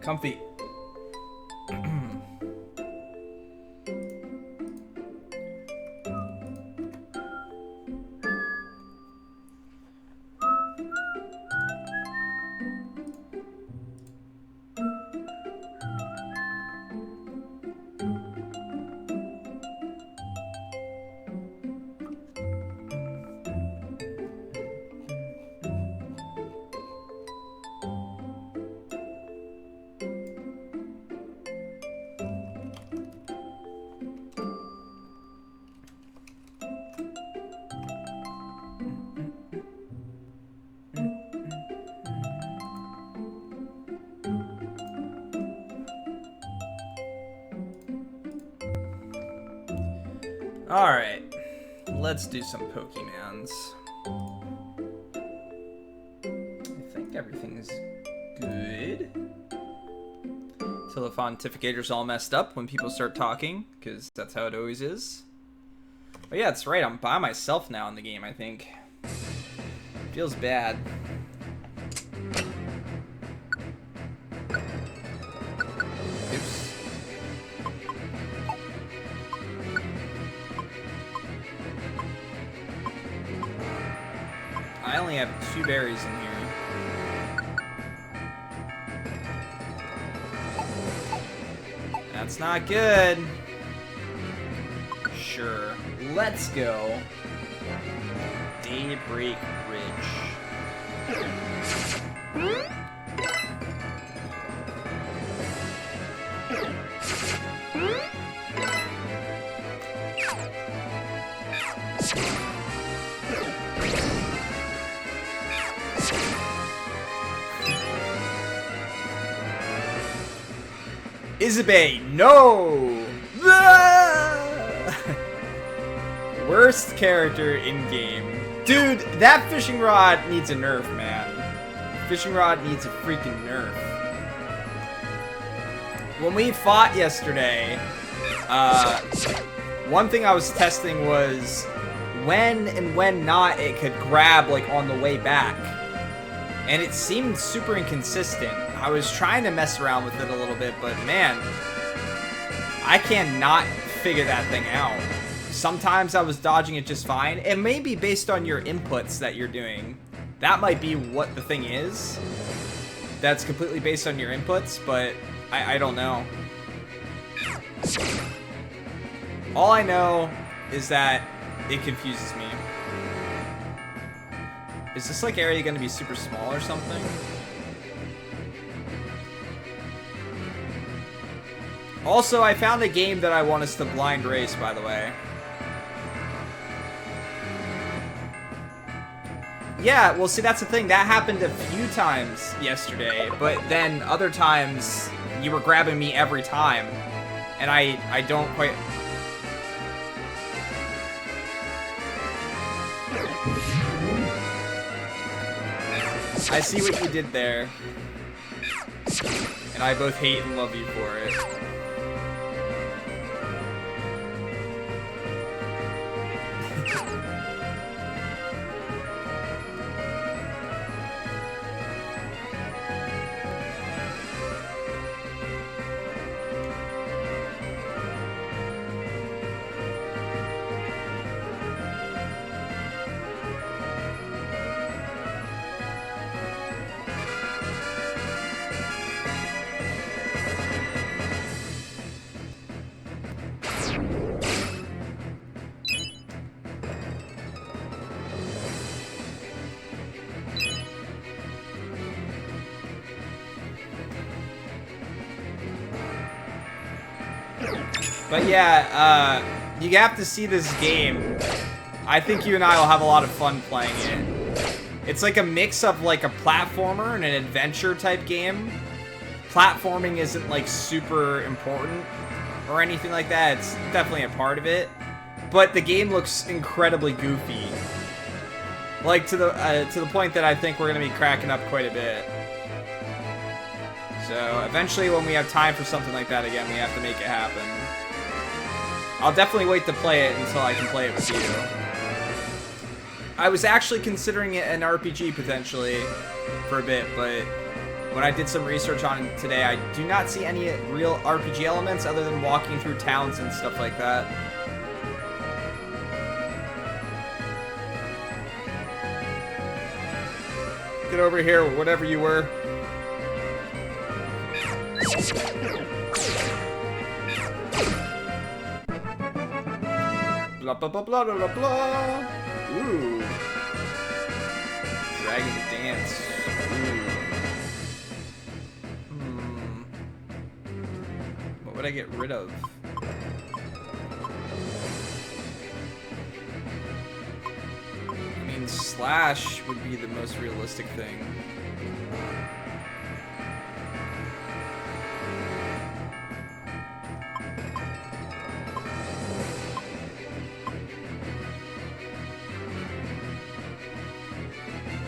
Comfy. Alright, let's do some Pokemons. I think everything's good. Till the pontificator's all messed up when people start talking, because that's how it always is. But yeah, that's right, I'm by myself now in the game, I think. Feels bad. Oops. I only have 2 berries in here. That's not good. Sure. Let's go. Daybreak Ridge. Isabelle, no! Worst character in game. Dude, that fishing rod needs a nerf, man. Fishing rod needs a freaking nerf. When we fought yesterday, one thing I was testing was when and when not it could grab like on the way back. And it seemed super inconsistent. I was trying to mess around with it a little bit, but man, I cannot figure that thing out. Sometimes I was dodging it just fine. It may be based on your inputs that you're doing. That might be what the thing is. That's completely based on your inputs, but I don't know. All I know is that it confuses me. Is this like area gonna be super small or something? Also, I found a game that I want us to blind race, by the way. Yeah, well, see, that's the thing. That happened a few times yesterday, but then other times you were grabbing me every time, and I don't quite... I see what you did there, and I both hate and love you for it. But yeah, you have to see this game. I think you and I will have a lot of fun playing it. It's like a mix of like a platformer and an adventure type game. Platforming isn't like super important or anything like that. It's definitely a part of it. But the game looks incredibly goofy. Like to the point that I think we're gonna be cracking up quite a bit. So eventually when we have time for something like that again, we have to make it happen. I'll definitely wait to play it until I can play it with you. I was actually considering it an RPG potentially for a bit, but when I did some research on it today, I do not see any real RPG elements other than walking through towns and stuff like that. Get over here, whatever you were. Blah, blah, blah, blah, blah, blah. Ooh. Dragon dance. Ooh. What would I get rid of? I mean, slash would be the most realistic thing.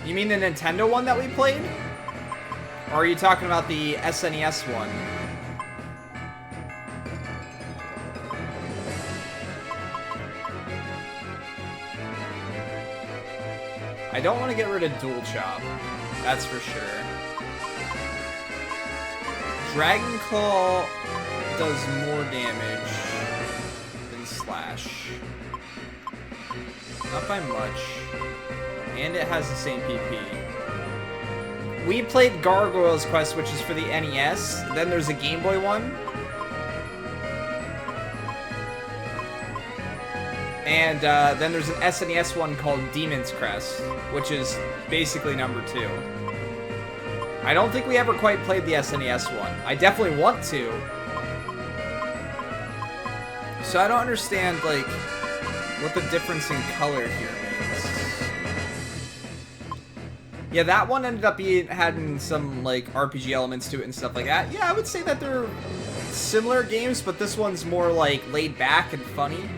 You mean the Nintendo one that we played? Or are you talking about the SNES one? I don't want to get rid of Dual Chop. That's for sure. Dragon Claw does more damage than Slash. Not by much. And it has the same PP. We played Gargoyle's Quest, which is for the NES. Then there's a Game Boy one. And then there's an SNES one called Demon's Crest, which is basically number 2. I don't think we ever quite played the SNES one. I definitely want to. So I don't understand, like, what the difference in color here means. Yeah, that one ended up having some, like, RPG elements to it and stuff like that. Yeah, I would say that they're similar games, but this one's more, like, laid back and funny.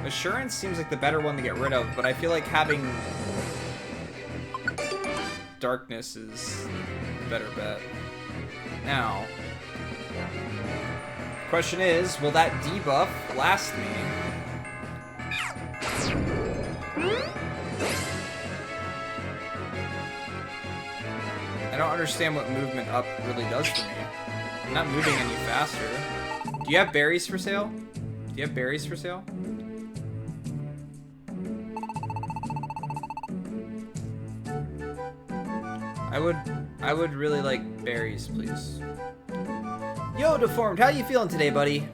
Assurance seems like the better one to get rid of, but I feel like having Darkness is the better bet. Now, question is, will that debuff last me? I don't understand what movement up really does for me. I'm not moving any faster. Do you have berries for sale? Do you have berries for sale? I would really like berries, please. Yo, Deformed, how you feeling today, buddy?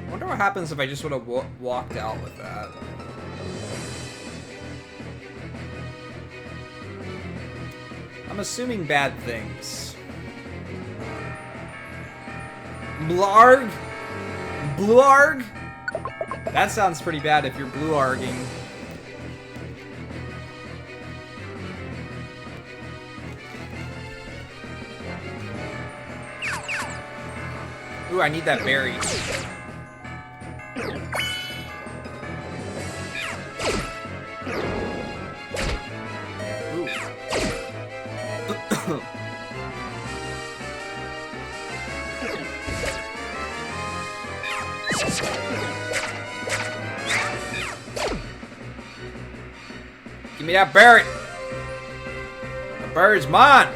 I wonder what happens if I just would have walked out with that. I'm assuming bad things. Blarg? Blarg? That sounds pretty bad if you're blue-arging. Ooh, I need that berry. Give me that berry. The berry's mine.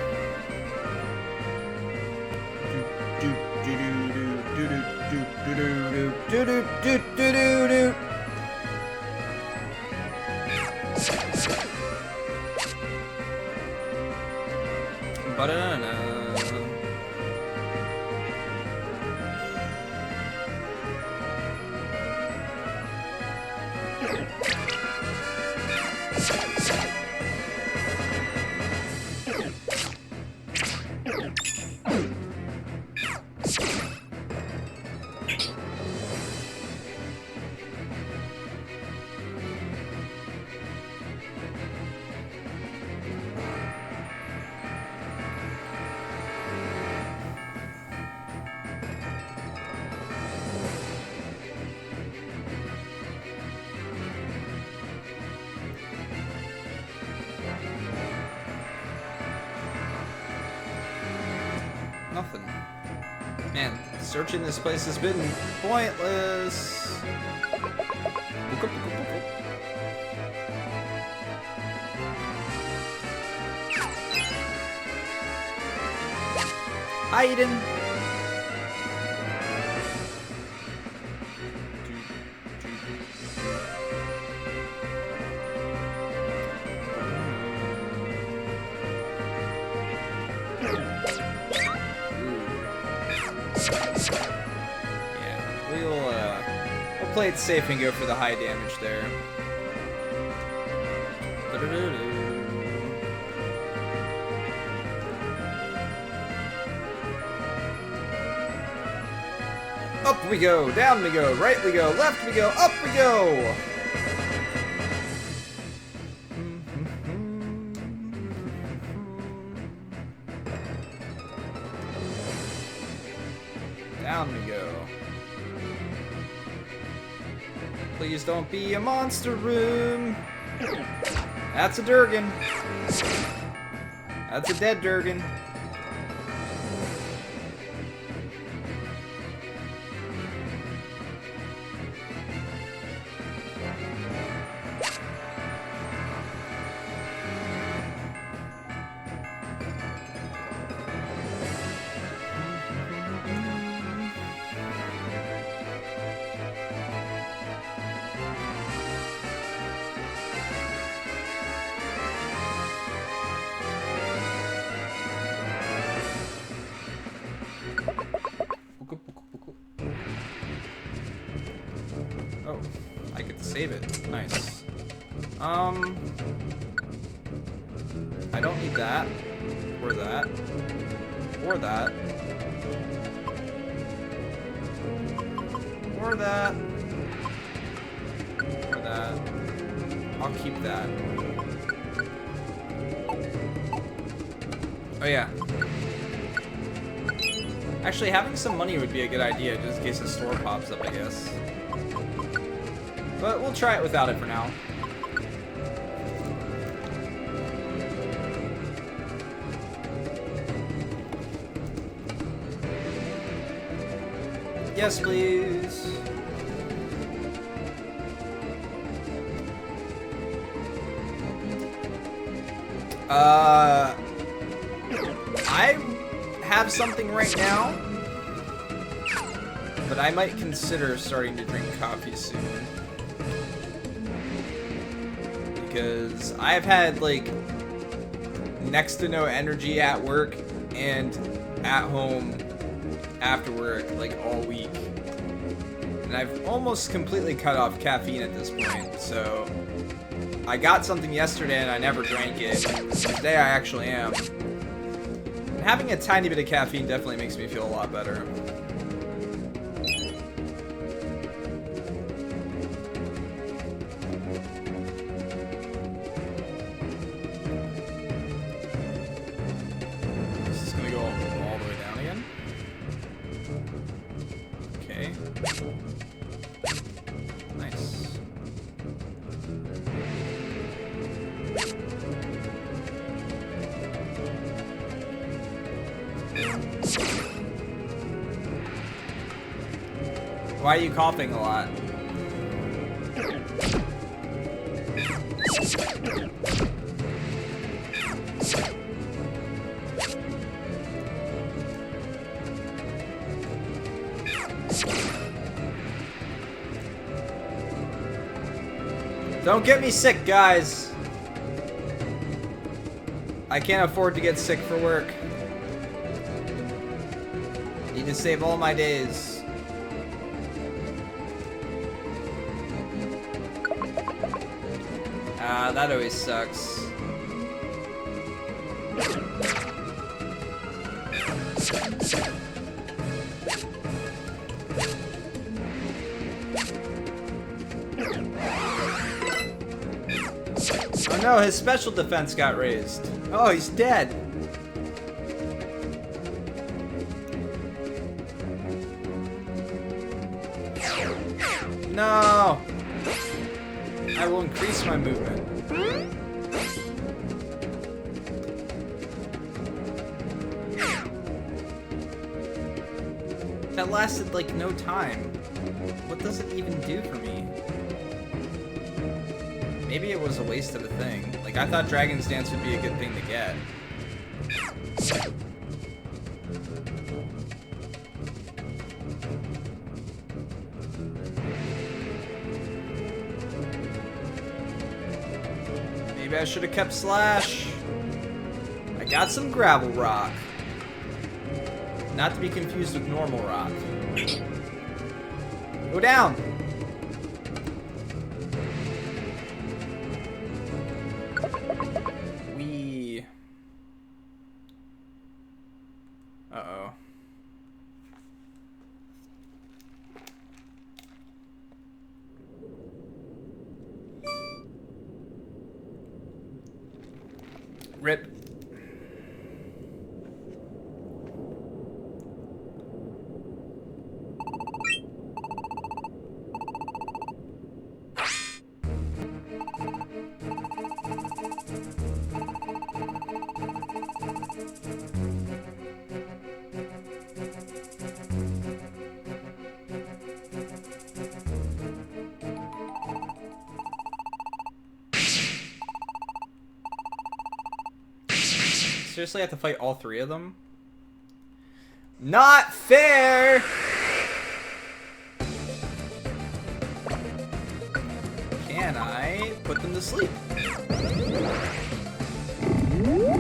Ba-da-da-da. Man, searching this place has been pointless. Hi, Eden. We'll play it safe and go for the high damage there. Up we go, down we go, right we go, left we go, up we go! Down we go. Please don't be a monster room. That's a Durgan. That's a dead Durgan. Oh, I could save it. Nice. I don't need that. Or that. Or that. Or that. Or that. I'll keep that. Oh yeah. Actually, having some money would be a good idea, just in case the store pops up, I guess. But we'll try it without it for now. Yes, please. I have something right now, but I might consider starting to drink coffee soon. Because I've had, like, next to no energy at work and at home after work, like, all week. And I've almost completely cut off caffeine at this point, so I got something yesterday and I never drank it. Today I actually am. And having a tiny bit of caffeine definitely makes me feel a lot better. Why are you coughing a lot? Don't get me sick, guys. I can't afford to get sick for work. Need to save all my days. That always sucks. Oh no, his special defense got raised. Oh, he's dead. No! I will increase my movement. That lasted like no time. What does it even do for me? Maybe it was a waste of a thing. Like, I thought Dragon's Dance would be a good thing to get. Maybe I should have kept Slash. I got some Gravel Rock. Not to be confused with normal rock. Go down! Wee. Uh-oh. Rip. Seriously, I have to fight all three of them? Not fair! Can I put them to sleep? Lol.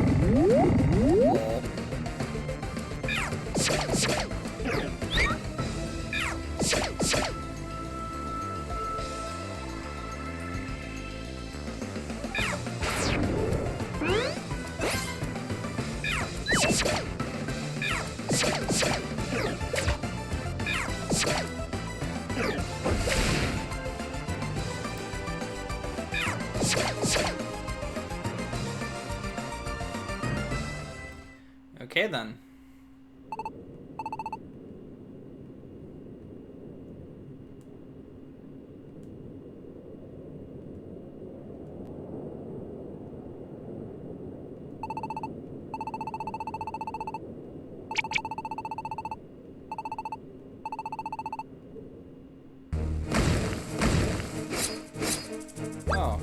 Okay then. Oh.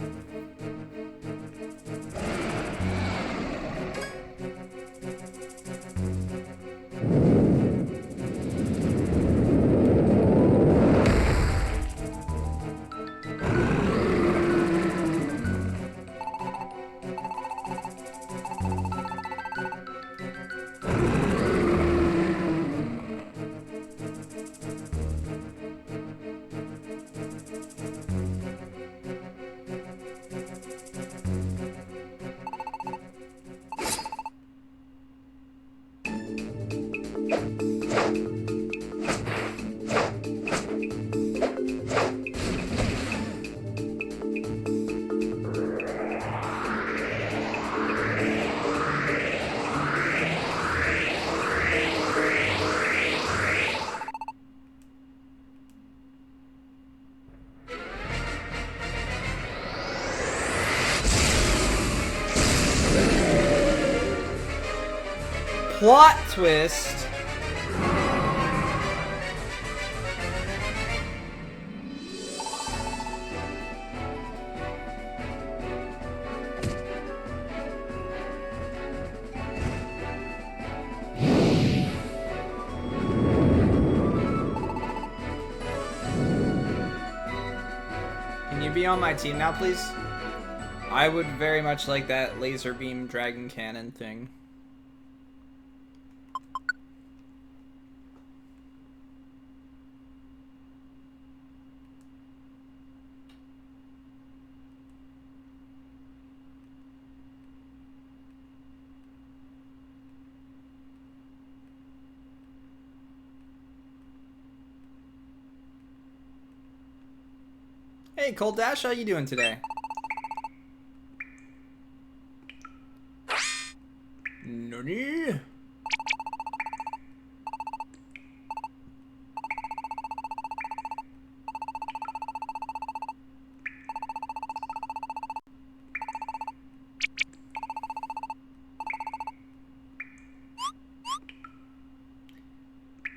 Plot twist. Can you be on my team now, please? I would very much like that laser beam dragon cannon thing. Hey, Cold Dash, how you doing today? Nani?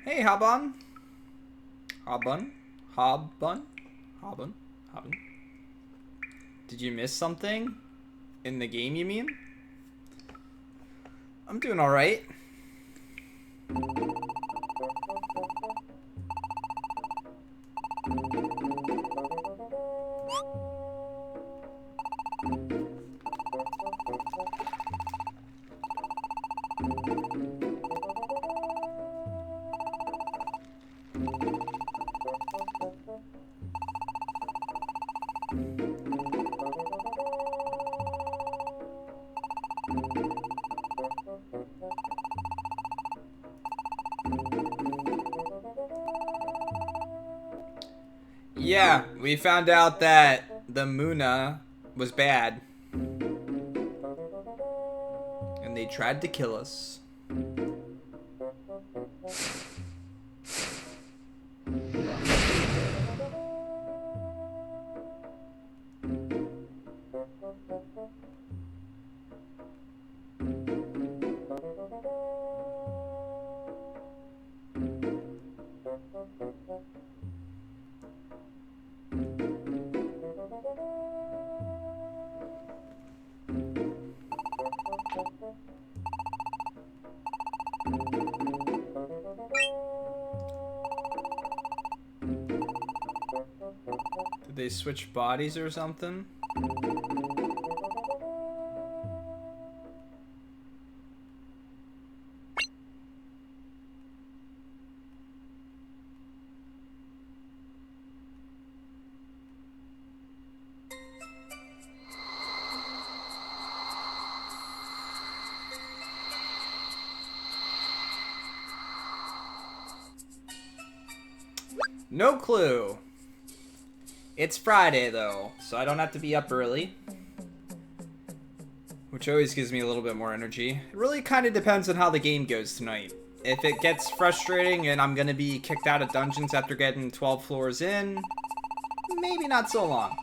Hey, Habon. Hobbun? Hobbun? Hobbun? Hobbun? Did you miss something? In the game, you mean? I'm doing alright. Yeah, we found out that the Muna was bad. And they tried to kill us. Did they switch bodies or something? No clue. It's Friday, though, so I don't have to be up early. Which always gives me a little bit more energy. It really kind of depends on how the game goes tonight. If it gets frustrating and I'm going to be kicked out of dungeons after getting 12 floors in, maybe not so long.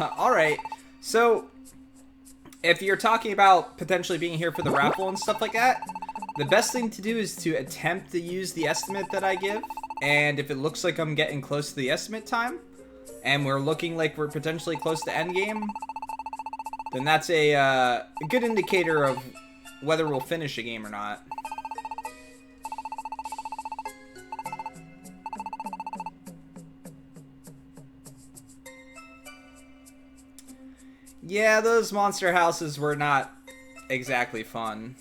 Alright, so if you're talking about potentially being here for the raffle and stuff like that, the best thing to do is to attempt to use the estimate that I give, and if it looks like I'm getting close to the estimate time, and we're looking like we're potentially close to endgame, then that's a good indicator of whether we'll finish a game or not. Yeah, those monster houses were not exactly fun.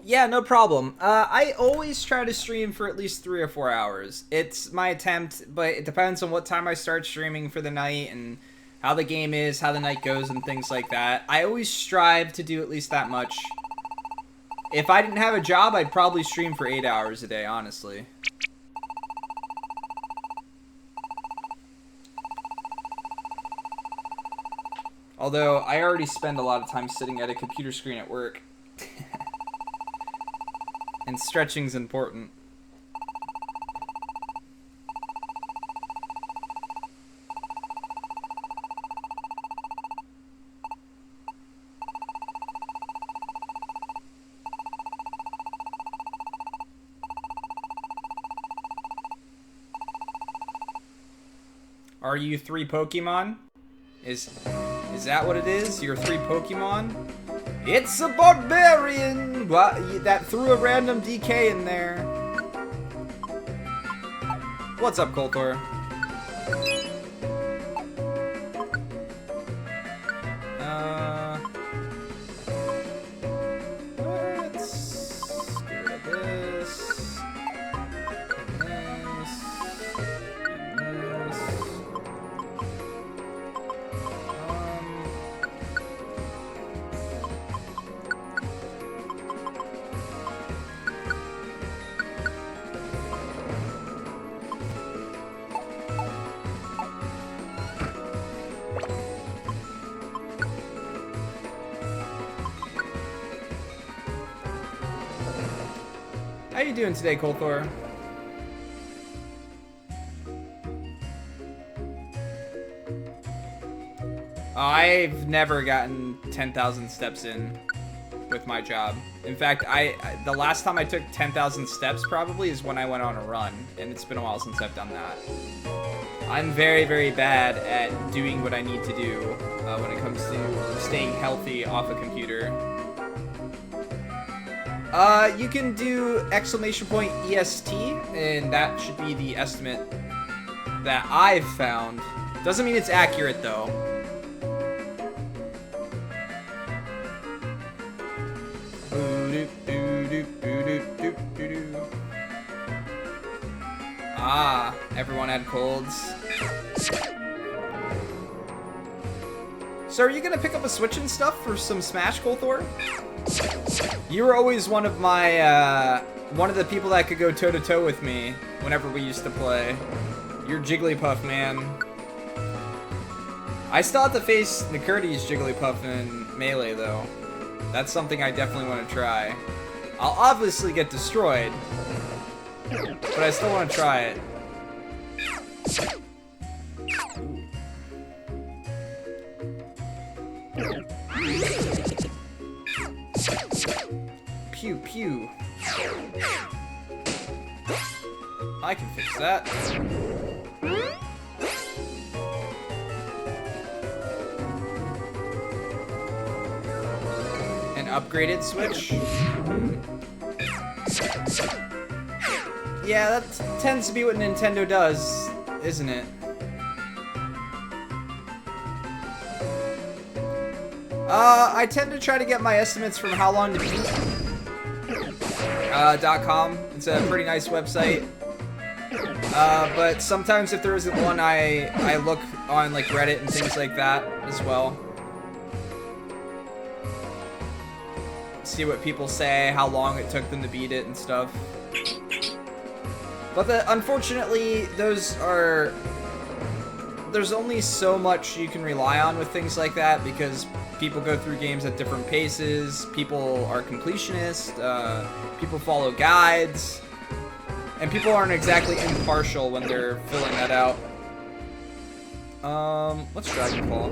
Yeah, no problem. I always try to stream for at least 3 or 4 hours. It's my attempt, but it depends on what time I start streaming for the night and how the game is, how the night goes, and things like that. I always strive to do at least that much. If I didn't have a job, I'd probably stream for 8 hours a day, honestly. Although, I already spend a lot of time sitting at a computer screen at work. And stretching's important. Are you 3 Pokemon? Is that what it is? You're 3 Pokemon? It's a barbarian! What? That threw a random DK in there. What's up, Kolthor? Let's get rid of this. And this. And this. How you doing today, Kolthor? I've never gotten 10,000 steps in with my job. In fact, the last time I took 10,000 steps probably is when I went on a run, and it's been a while since I've done that. I'm very, very bad at doing what I need to do when it comes to staying healthy off a computer. You can do !EST, and that should be the estimate that I've found. Doesn't mean it's accurate, though. Ah, everyone had colds. So are you gonna pick up a Switch and stuff for some Smash, Kolthor? You were always one of my, one of the people that could go toe-to-toe with me whenever we used to play. You're Jigglypuff, man. I still have to face McCurdy's Jigglypuff in Melee, though. That's something I definitely want to try. I'll obviously get destroyed, but I still want to try it. Pew pew. I can fix that. An upgraded Switch? Yeah, that tends to be what Nintendo does, isn't it? I tend to try to get my estimates from howlongtobeat.com. It's a pretty nice website. But sometimes if there isn't one, I look on like Reddit and things like that as well. See what people say, how long it took them to beat it and stuff. But unfortunately, there's only so much you can rely on with things like that because people go through games at different paces, people are completionists, people follow guides, and people aren't exactly impartial when they're filling that out. What's Dragon Ball?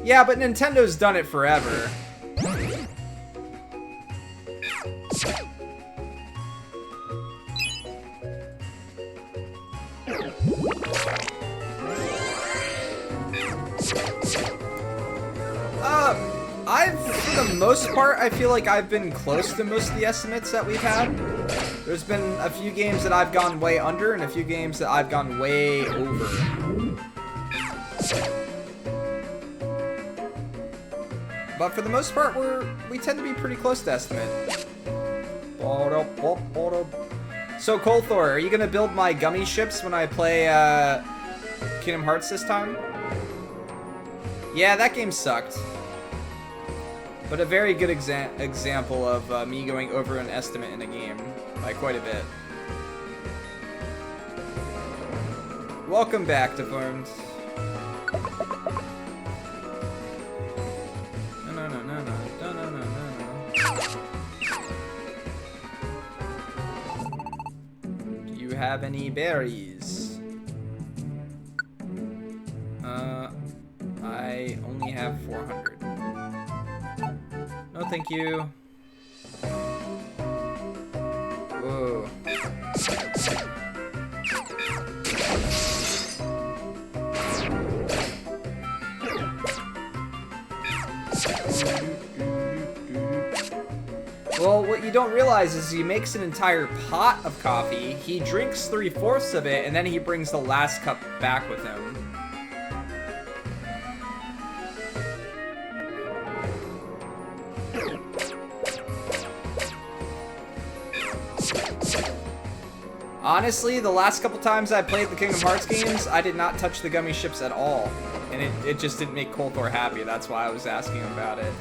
Yeah, but Nintendo's done it forever. For the most part, I feel like I've been close to most of the estimates that we've had. There's been a few games that I've gone way under, and a few games that I've gone way over. But for the most part, we tend to be pretty close to estimate. So Kolthor, are you gonna build my gummy ships when I play Kingdom Hearts this time? Yeah, that game sucked. But a very good example of me going over an estimate in a game by quite a bit. Welcome back, Deformed. Do you have any berries? I only have 400. No, thank you. Whoa. Well, what you don't realize is he makes an entire pot of coffee, he drinks 3/4 of it, and then he brings the last cup back with him. Honestly, the last couple times I played the Kingdom Hearts games, I did not touch the gummy ships at all. And it just didn't make Kolthor happy, that's why I was asking him about it.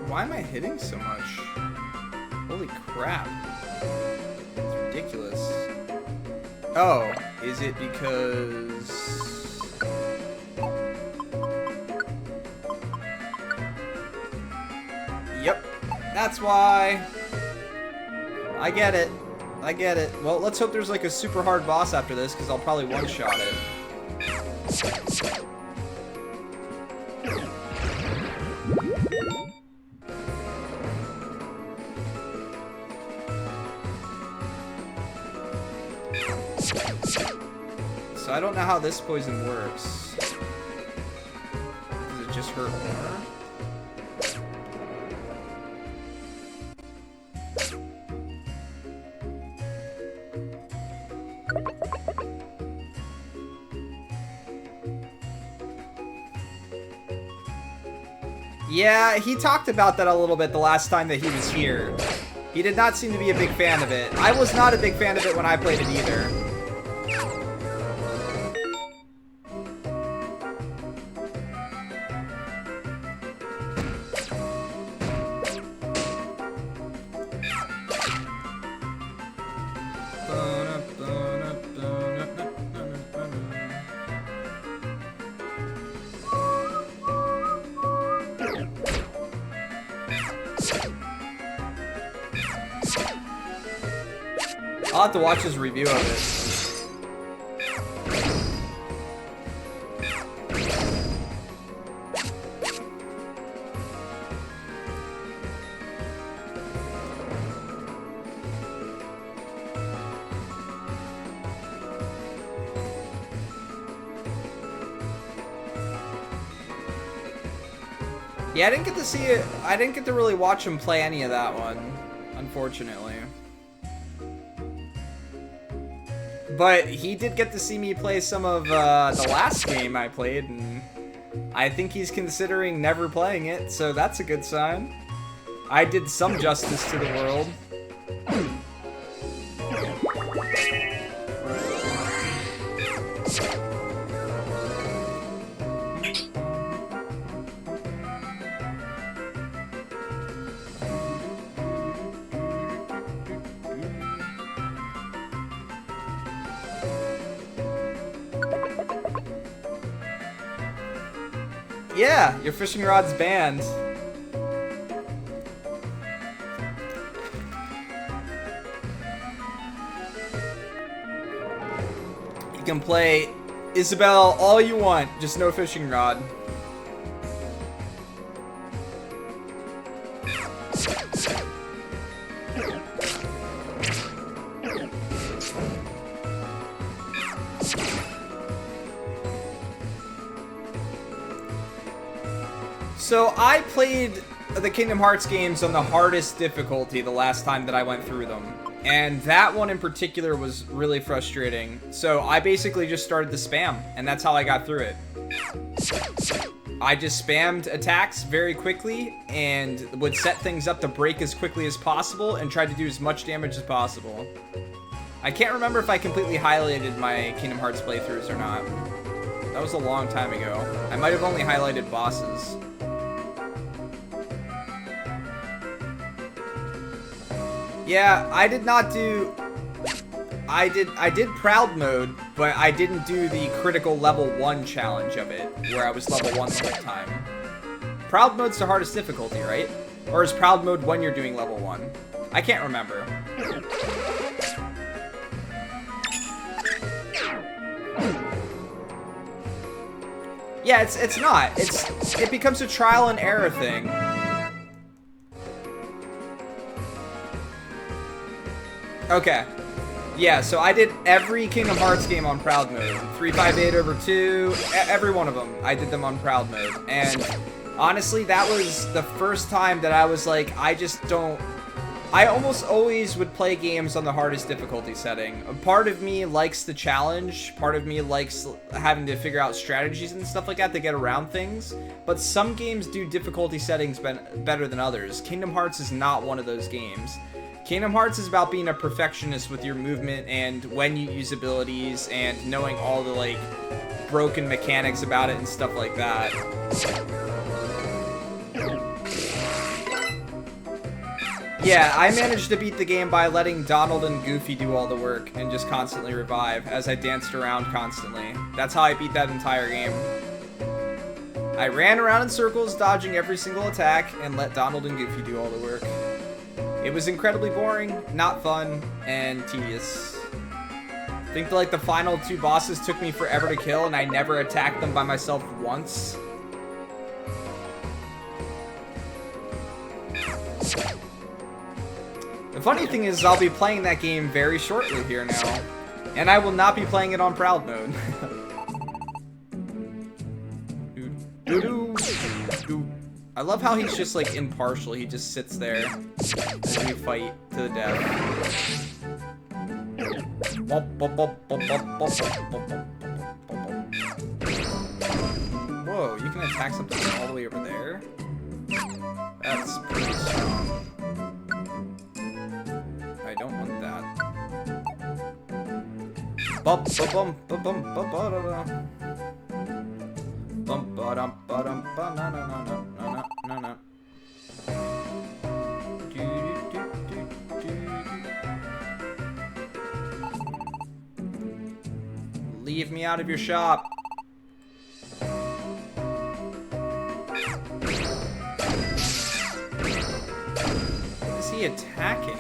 Why am I hitting so much? Holy crap. It's ridiculous. Oh, is it because... Yep, that's why. I get it. I get it. Well, let's hope there's like a super hard boss after this, because I'll probably one-shot it. So I don't know how this poison works. Does it just hurt more? Yeah, he talked about that a little bit the last time that he was here. He did not seem to be a big fan of it. I was not a big fan of it when I played it either. I'll have to watch his review of it. Yeah, I didn't get to see it. I didn't get to really watch him play any of that one, unfortunately. But he did get to see me play some of the last game I played, and I think he's considering never playing it, so that's a good sign. I did some justice to the world. Yeah, your fishing rod's banned. You can play Isabelle all you want, just no fishing rod. So I played the Kingdom Hearts games on the hardest difficulty the last time that I went through them. And that one in particular was really frustrating. So I basically just started to spam, and that's how I got through it. I just spammed attacks very quickly and would set things up to break as quickly as possible and tried to do as much damage as possible. I can't remember if I completely highlighted my Kingdom Hearts playthroughs or not. That was a long time ago. I might have only highlighted bosses. Yeah, I did not do... I did Proud Mode, but I didn't do the critical level 1 challenge of it, where I was level 1 the whole time. Proud Mode's the hardest difficulty, right? Or is Proud Mode when you're doing level 1? I can't remember. Yeah, it's not. It becomes a trial and error thing. Okay. Yeah, so I did every Kingdom Hearts game on Proud Mode. 358 over 2, every one of them. I did them on Proud Mode. And honestly, that was the first time that I was like, I just don't... I almost always would play games on the hardest difficulty setting. A part of me likes the challenge. Part of me likes having to figure out strategies and stuff like that to get around things. But some games do difficulty settings better than others. Kingdom Hearts is not one of those games. Kingdom Hearts is about being a perfectionist with your movement and when you use abilities and knowing all the, like, broken mechanics about it and stuff like that. Yeah, I managed to beat the game by letting Donald and Goofy do all the work and just constantly revive as I danced around constantly. That's how I beat that entire game. I ran around in circles, dodging every single attack, and let Donald and Goofy do all the work. It was incredibly boring, not fun, and tedious. I think like the final 2 bosses took me forever to kill, and I never attacked them by myself once. The funny thing is, I'll be playing that game very shortly here now, and I will not be playing it on Proud Mode. I love how he's just like impartial. He just sits there as we fight to the death. Whoa, you can attack something all the way over there? That's pretty strong. I don't want that. Leave me out of your shop. What is he attacking?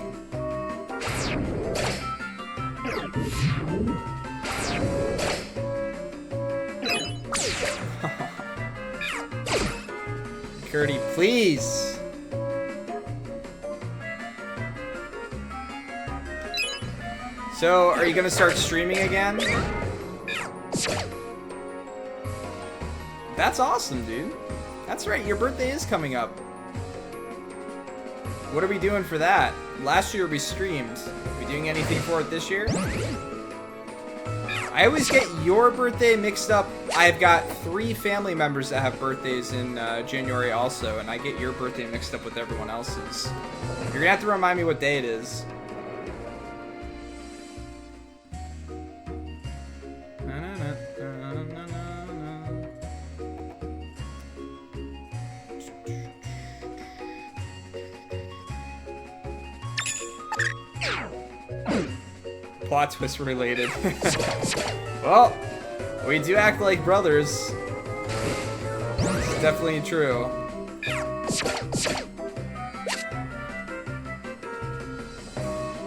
Curdy, please. So, are you gonna start streaming again? That's awesome, dude. That's right, your birthday is coming up. What are we doing for that? Last year we streamed. Are we doing anything for it this year? I always get your birthday mixed up. I've got 3 family members that have birthdays in January also, and I get your birthday mixed up with everyone else's. You're gonna have to remind me what day it is. Plot twist related. Well, we do act like brothers. It's definitely true.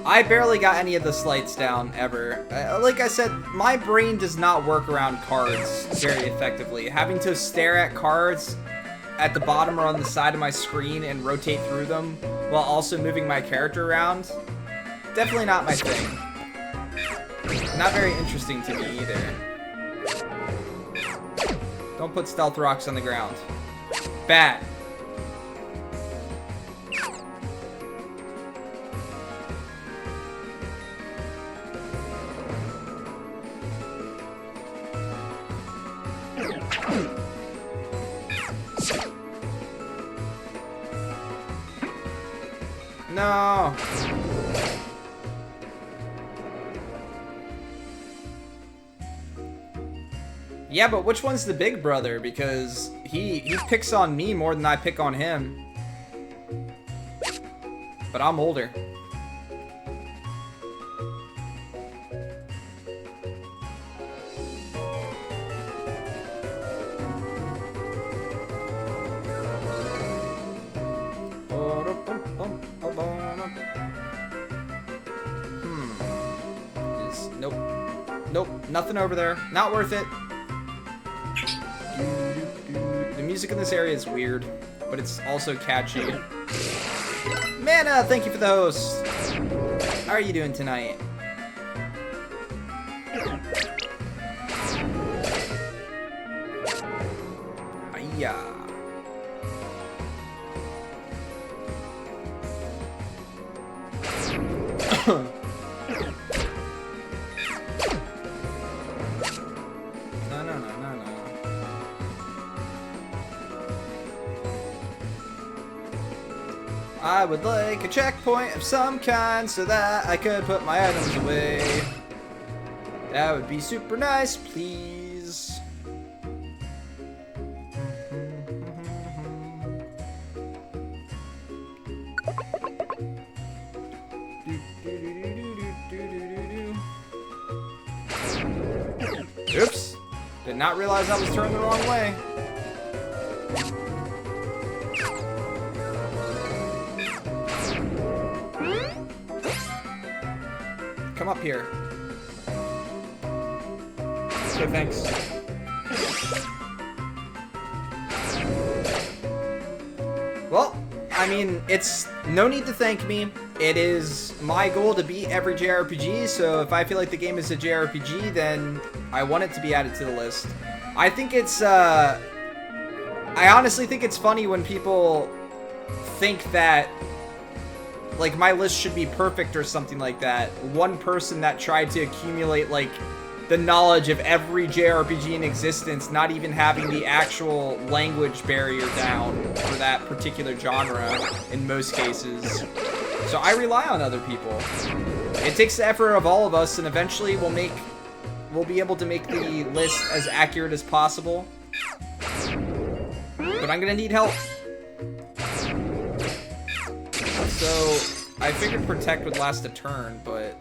I barely got any of the slights down, ever. Like I said, my brain does not work around cards very effectively. Having to stare at cards at the bottom or on the side of my screen and rotate through them while also moving my character around, definitely not my thing. Not very interesting to me either. Don't put stealth rocks on the ground. Bad. No. Yeah, but which one's the big brother? Because he picks on me more than I pick on him. But I'm older. Nope, nothing over there. Not worth it. The music in this area is weird, but it's also catchy. Mana, thank you for the host. How are you doing tonight? Hiya. I would like a checkpoint of some kind so that I could put my items away. That would be super nice, please. Oops. Did not realize I was turned the wrong way. Come up here. So thanks. Well, I mean, it's no need to thank me. It is my goal to beat every JRPG, so if I feel like the game is a JRPG, then I want it to be added to the list. I think it's, I honestly think it's funny when people think that like my list should be perfect or something like that. One person that tried to accumulate like the knowledge of every JRPG in existence, not even having the actual language barrier down for that particular genre in most cases. So I rely on other people. It takes the effort of all of us, and eventually we'll be able to make the list as accurate as possible. But I'm gonna need help. So, I figured Protect would last a turn, but...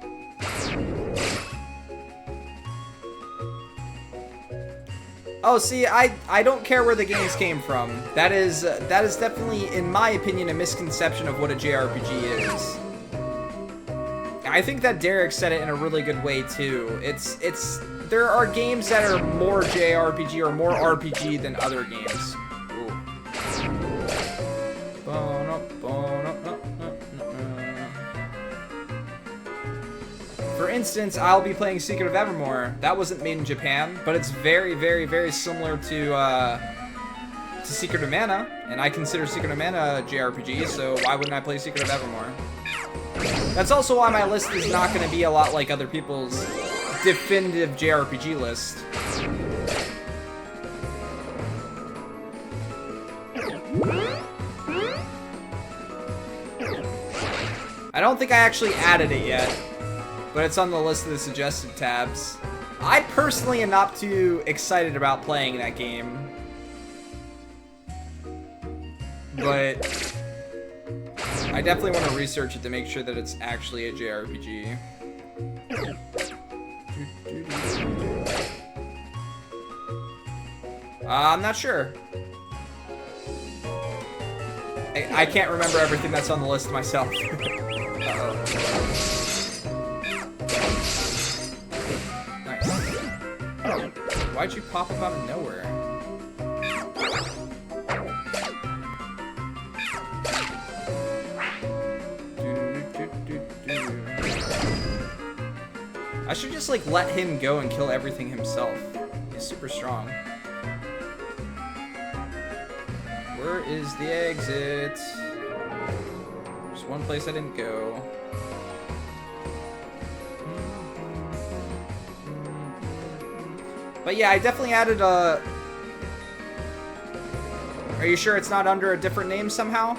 Oh, see, I don't care where the games came from. That is definitely, in my opinion, a misconception of what a JRPG is. I think that Derek said it in a really good way, too. There are games that are more JRPG or more RPG than other games. For instance, I'll be playing Secret of Evermore. That wasn't made in Japan, but it's very, very, very similar to Secret of Mana, and I consider Secret of Mana a JRPG, so why wouldn't I play Secret of Evermore? That's also why my list is not going to be a lot like other people's definitive JRPG list. I don't think I actually added it yet, but it's on the list of the suggested tabs. I personally am not too excited about playing that game, but I definitely want to research it to make sure that it's actually a JRPG. I'm not sure. I can't remember everything that's on the list myself. Uh-oh. Nice. Oh, why'd you pop up out of nowhere? I should just like let him go and kill everything himself. He's super strong. Where is the exit? There's one place I didn't go. But yeah, I definitely added a... Are you sure it's not under a different name somehow?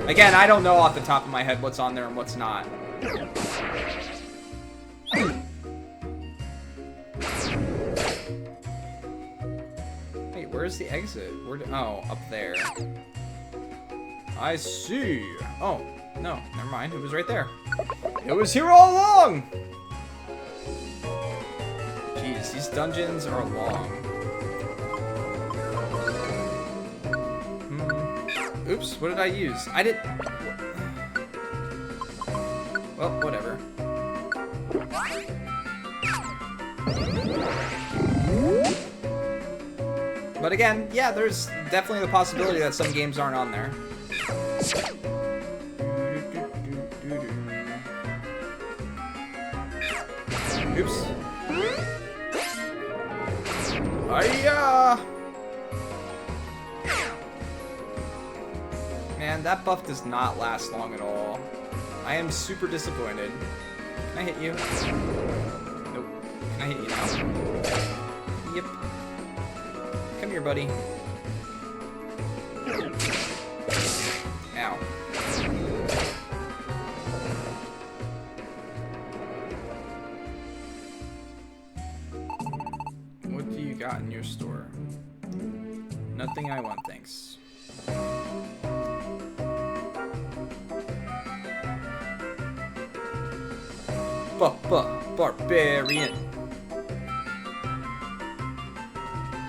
Again, I don't know off the top of my head what's on there and what's not. Wait, where's the exit? Oh, up there. I see. Oh, no, never mind. It was right there. It was here all along! Jeez, these dungeons are long. Oops, what did I use? I did... Well, whatever. But again, yeah, there's definitely the possibility that some games aren't on there. Oops. Hiya! Man, that buff does not last long at all. I am super disappointed. Can I hit you? Nope. Can I hit you now? Yep. Come here, buddy. Ow. What do you got in your store? Nothing I want, thanks. Barbarian.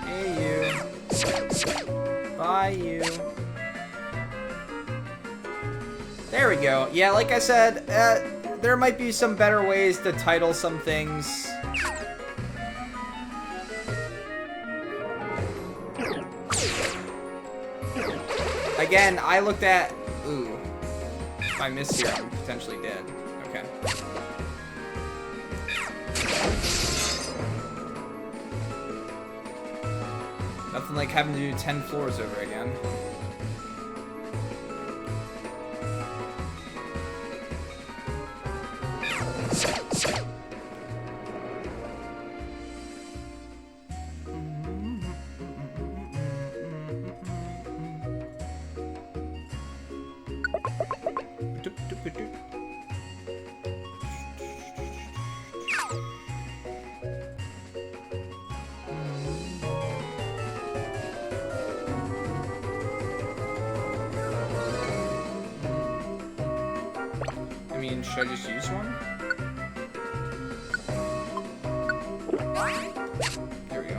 Hey, you. Bye, you. There we go. Yeah, like I said, there might be some better ways to title some things. Again, I looked at... Ooh. If I miss here, I'm potentially dead. Okay. Nothing like having to do 10 floors over again. I mean, should I just use one? There we go.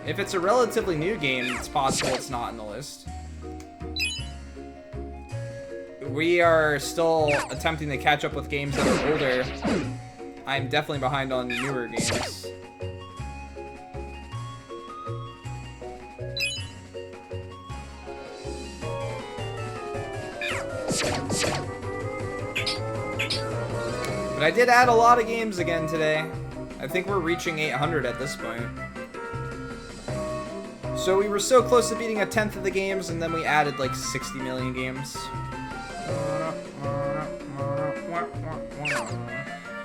If it's a relatively new game, it's possible it's not on the list. We are still attempting to catch up with games that are older. I'm definitely behind on newer games. But I did add a lot of games again today. I think we're reaching 800 at this point. So we were so close to beating a tenth of the games, and then we added like 60 million games.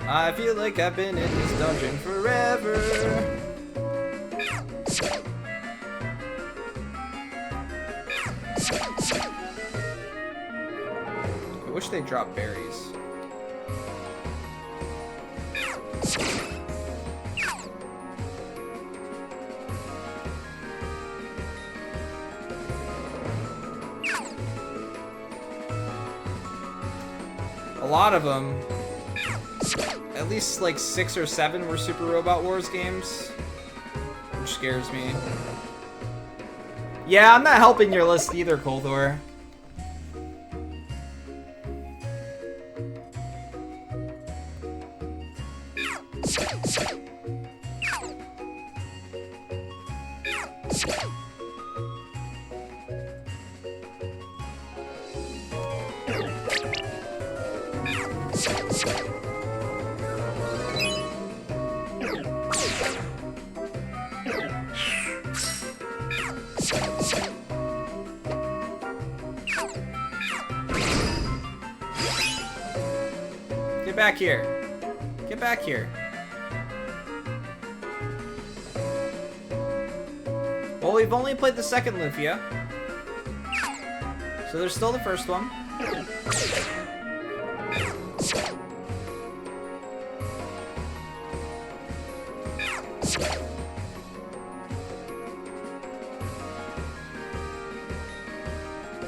I feel like I've been in this dungeon forever. I wish they dropped berries. A lot of them, at least like 6 or 7 were Super Robot Wars games, which scares me. Yeah, I'm not helping your list either, Kolthor. back here. Get back here. Well, we've only played the second Lufia. So there's still the first one.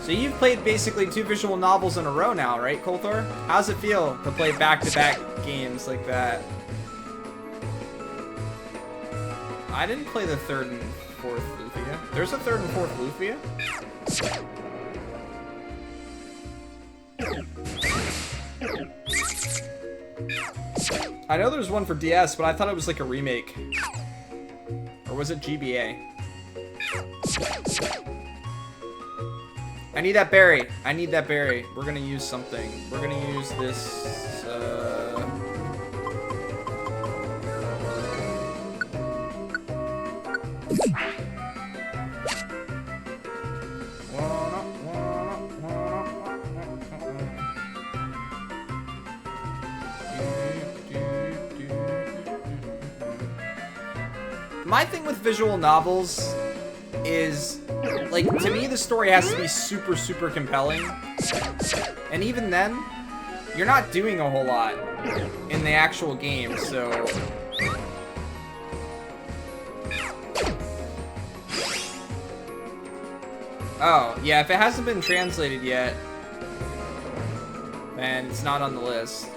So you've played basically 2 visual novels in a row now, right, Kolthor? How's it feel to play back-to-back games like that? I didn't play the 3rd and 4th Lufia. There's a 3rd and 4th Lufia? I know there's one for DS, but I thought it was like a remake. Or was it GBA? I need that berry. I need that berry. We're gonna use something. We're gonna use this, My thing with visual novels is, like, to me the story has to be super, super compelling. And even then, you're not doing a whole lot in the actual game, so... Oh, yeah, if it hasn't been translated yet, then it's not on the list.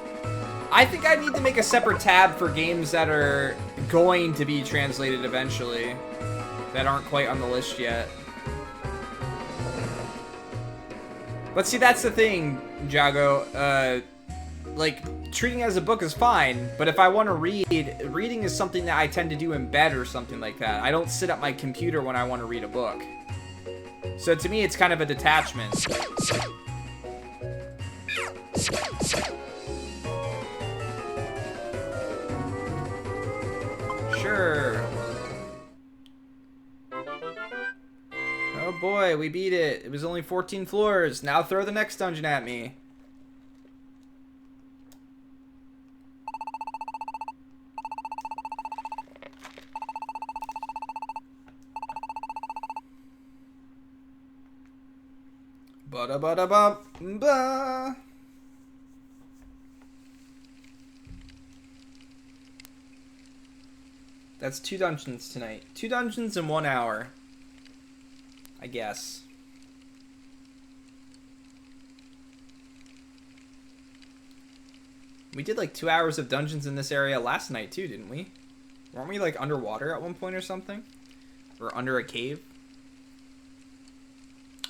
I think I need to make a separate tab for games that are going to be translated eventually, that aren't quite on the list yet. But see, that's the thing, Jago. Like, treating it as a book is fine, but if I want to read, reading is something that I tend to do in bed or something like that. I don't sit at my computer when I want to read a book. So to me, it's kind of a detachment. Sure. Oh boy, we beat it. It was only 14 floors. Now throw the next dungeon at me. Ba-da-ba-da-bum-ba. That's 2 dungeons tonight. 2 dungeons in 1 hour. I guess. We did like 2 hours of dungeons in this area last night too, didn't we? Weren't we like underwater at one point or something? Or under a cave?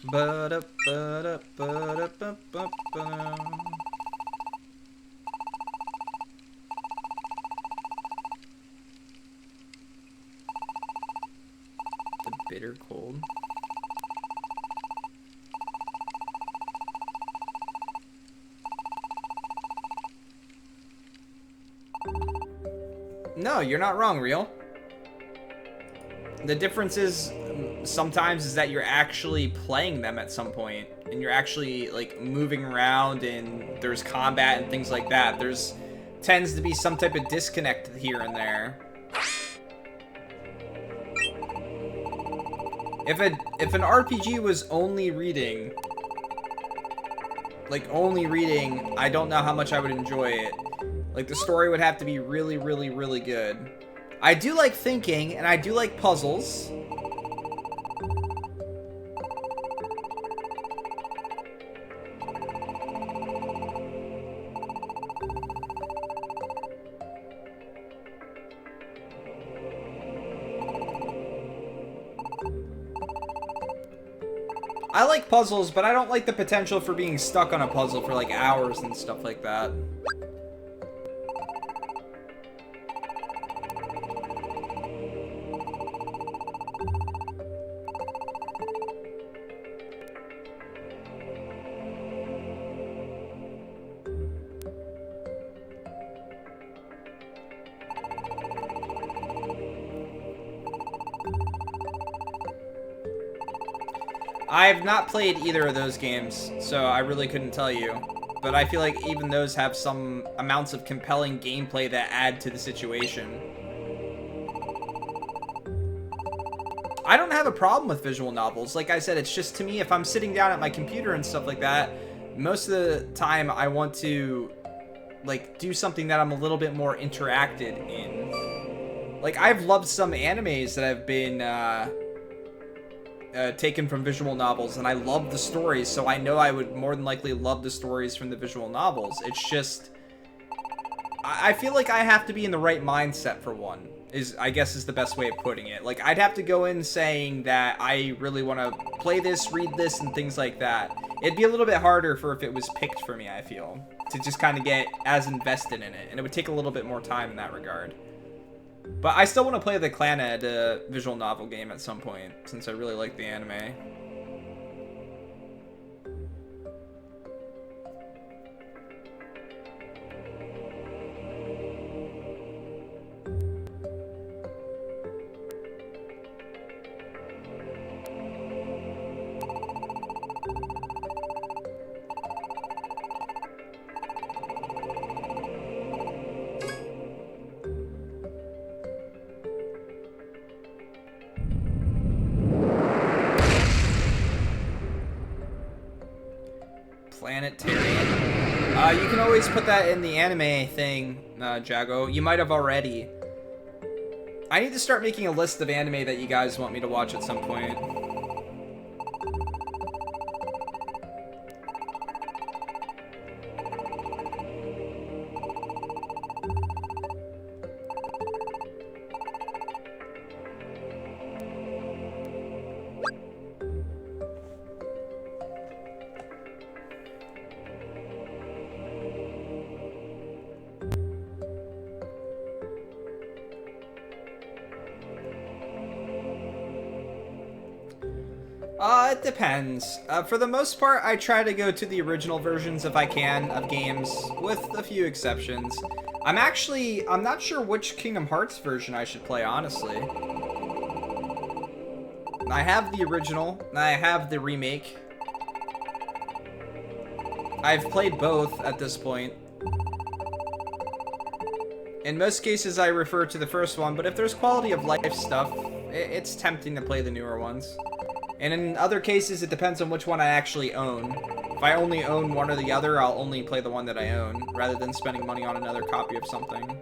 Ba-da-ba-da-ba-da-ba-da-ba-ba. The bitter cold. No, you're not wrong, Real. The difference is sometimes is that you're actually playing them at some point, and you're actually like moving around, and there's combat and things like that. There's tends to be some type of disconnect here and there. If an RPG was only reading, I don't know how much I would enjoy it. Like, the story would have to be really, really, really good. I do like thinking, and I do like puzzles. I like puzzles, but I don't like the potential for being stuck on a puzzle for like hours and stuff like that. I have not played either of those games, so I really couldn't tell you. but I feel like even those have some amounts of compelling gameplay that add to the situation. I don't have a problem with visual novels. Like I said, it's just, to me, if I'm sitting down at my computer and stuff like that, most of the time I want to, like, do something that I'm a little bit more interacted in. Like, I've loved some animes that have been taken from visual novels, and I love the stories, so I know I would more than likely love the stories from the visual novels. It's just, I feel like I have to be in the right mindset for one, I guess is the best way of putting it. Like, I'd have to go in saying that I really want to play this, read this, and things like that. It'd be a little bit harder for if it was picked for me, I feel, to just kind of get as invested in it, and it would take a little bit more time in that regard. But I still want to play the Clannad visual novel game at some point, since I really like the anime. Planetarian. You can always put that in the anime thing, Jago. You might have already. I need to start making a list of anime that you guys want me to watch at some point. It depends. For the most part, I try to go to the original versions if I can of games, with a few exceptions. I'm not sure which Kingdom Hearts version I should play, honestly. I have the original, and I have the remake. I've played both at this point. In most cases, I refer to the first one, but if there's quality of life stuff, it's tempting to play the newer ones. And in other cases, it depends on which one I actually own. If I only own one or the other, I'll only play the one that I own, rather than spending money on another copy of something.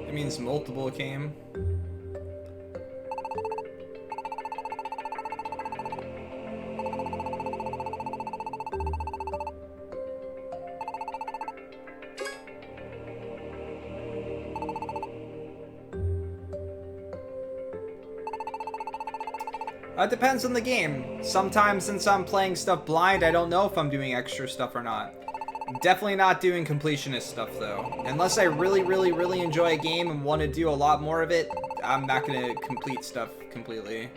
It means multiple came. It depends on the game. Sometimes, since I'm playing stuff blind, I don't know if I'm doing extra stuff or not. Definitely not doing completionist stuff, though. Unless I really, really, really enjoy a game and want to do a lot more of it, I'm not going to complete stuff completely.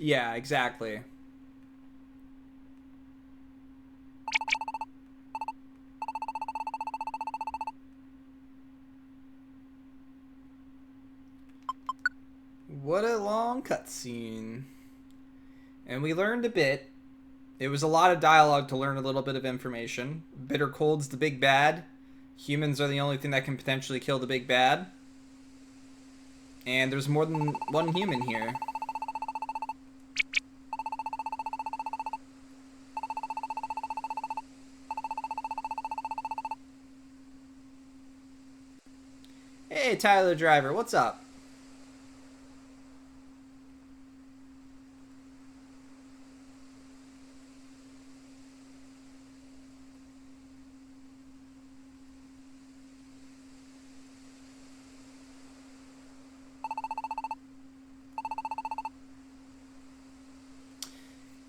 Yeah, exactly. What a long cutscene. And we learned a bit. It was a lot of dialogue to learn a little bit of information. Bitter cold's the big bad. Humans are the only thing that can potentially kill the big bad. And there's more than one human here. Hey, Tyler Driver, what's up?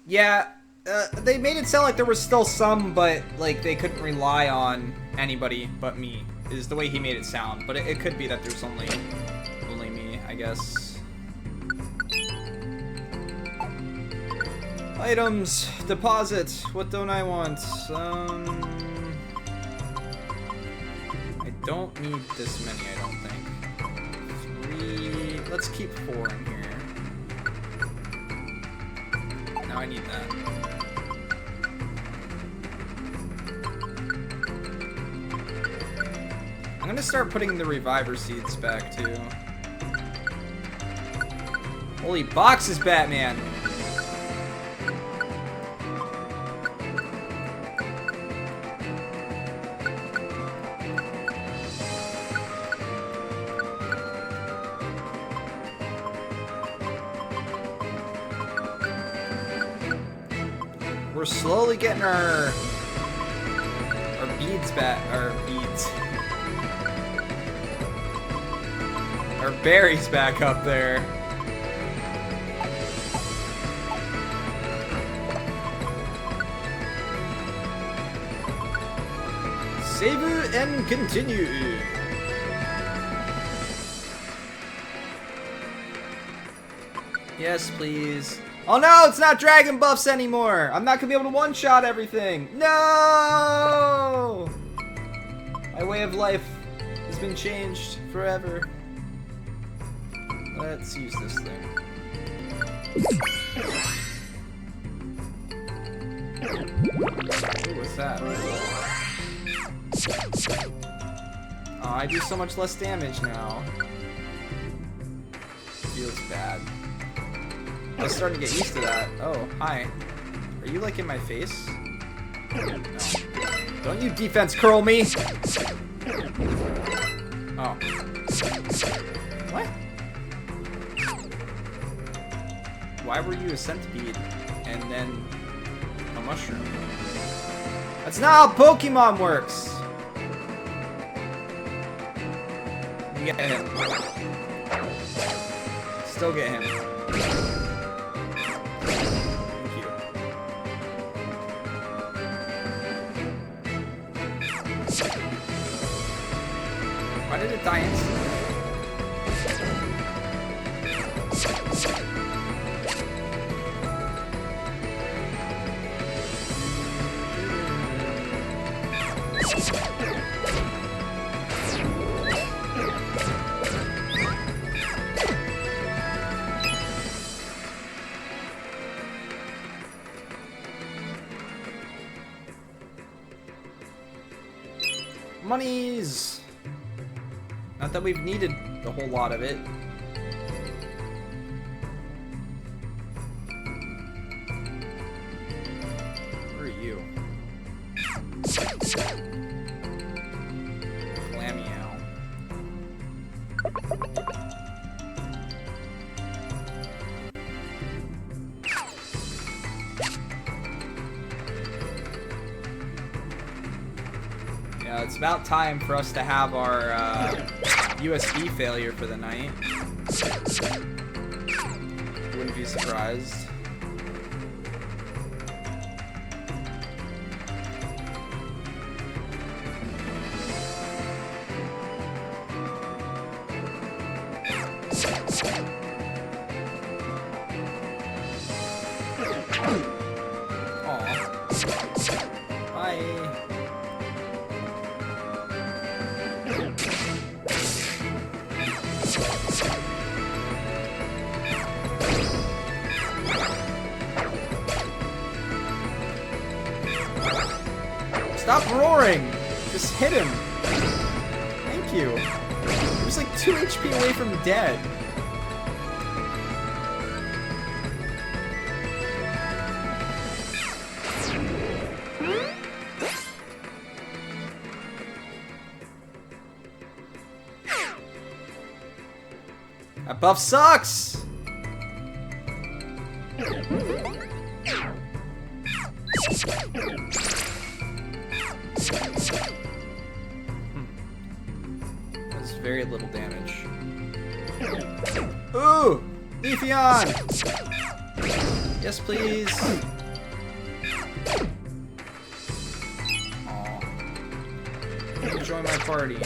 Yeah, they made it sound like there was still some, but like they couldn't rely on anybody but me, is the way he made it sound. But it could be that there's only me, I guess. Items, deposit, what don't I want? I don't need this many, I don't think. 3, let's keep 4 in here. Now I need that. I'm gonna start putting the reviver seeds back too. Holy boxes, Batman! We're slowly getting our beads back. Our beads. Our berries back up there. Savor and continue. Yes, please. Oh no, it's not dragon buffs anymore! I'm not gonna be able to one-shot everything! No! My way of life has been changed forever. Let's use this thing. Ooh, what's that? Oh, I do so much less damage now. Feels bad. I was starting to get used to that. Oh, hi. Are you like in my face? No. Don't you defense curl me! Oh. What? Why were you a centipede and then a mushroom? That's not how Pokemon works! You get him. Still get him. Why did it die instantly? Monies! Not that we've needed a whole lot of it. Where are you? Glameow. Yeah, it's about time for us to have our USB failure for the night. Wouldn't be surprised. Stop roaring! Just hit him! Thank you. He was like 2 HP away from dead. That buff sucks! That's very little damage. Ooh! Leafeon! Yes, please! Aw. Join my party.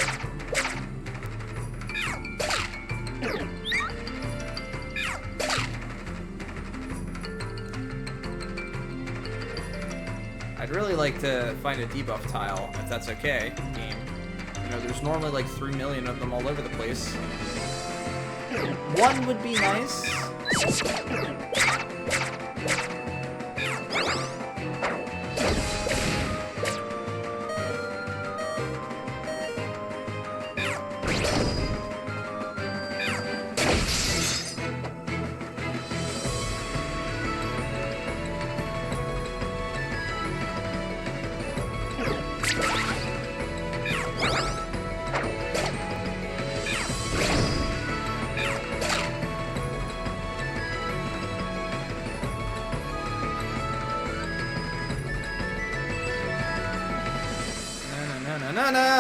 I'd really like to find a debuff tile, if that's okay, game. You know, there's normally like 3 million of them all over the place. One would be nice.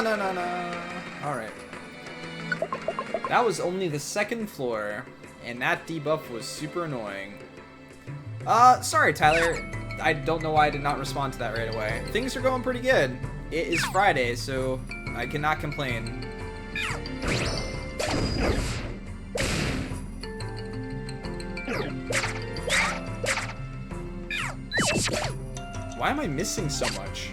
No. Alright. That was only the 2nd floor, and that debuff was super annoying. Sorry, Tyler. I don't know why I did not respond to that right away. Things are going pretty good. It is Friday, so I cannot complain. Why am I missing so much?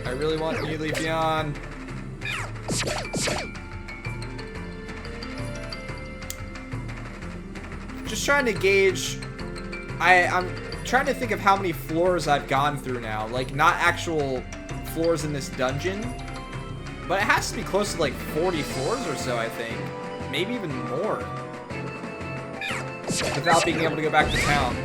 I really want you, Leafeon. Just trying to gauge. I'm trying to think of how many floors I've gone through now. Like, not actual floors in this dungeon. But it has to be close to like 40 floors or so, I think. Maybe even more. Without being able to go back to town.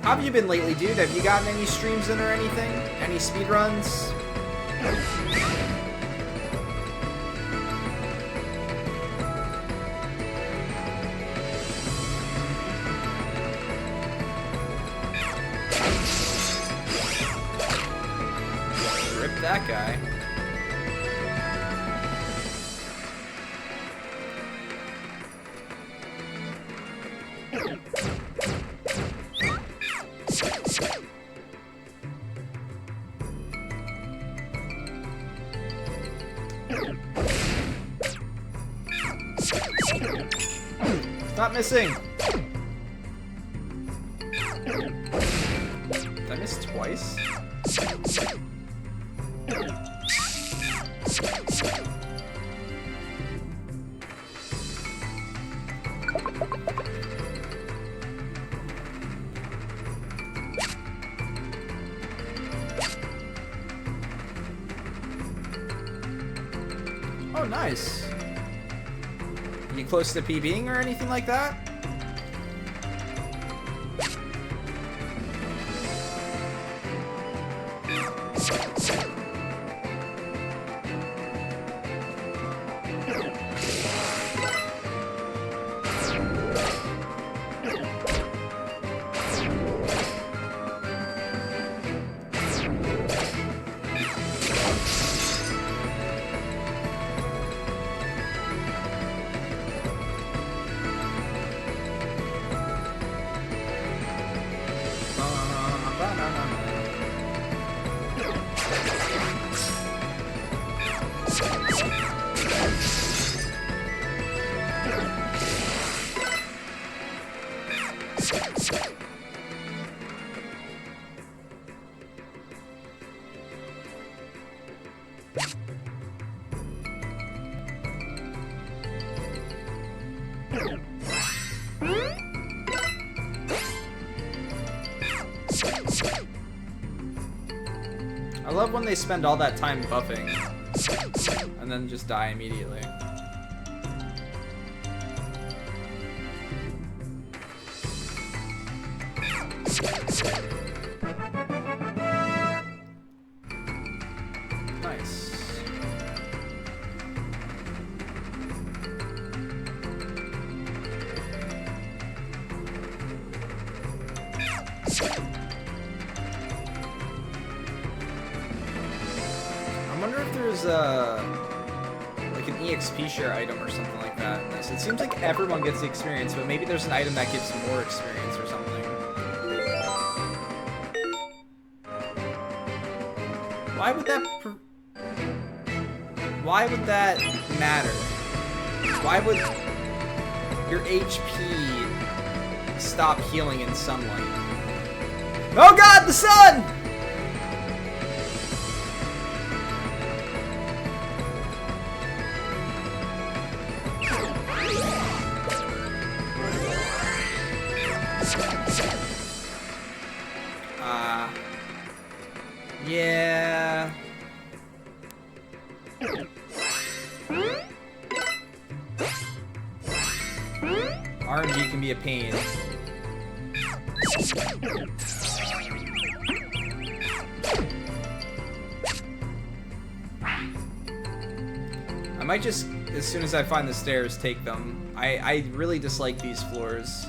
How have you been lately, dude? Have you gotten any streams in or anything? Any speedruns? Rip that guy. Stop missing! Did I miss twice? Oh, nice. You close to PBing or anything like that? I love when they spend all that time buffing and then just die immediately. Nice. I wonder if there's like an EXP share item or something like that in this. It seems like everyone gets the experience, but maybe there's an item that gives more experience or something. Why would that matter? Why would your HP stop healing in sunlight? Oh god, the sun! Yeah. RNG can be a pain. I might just, as soon as I find the stairs, take them. I really dislike these floors.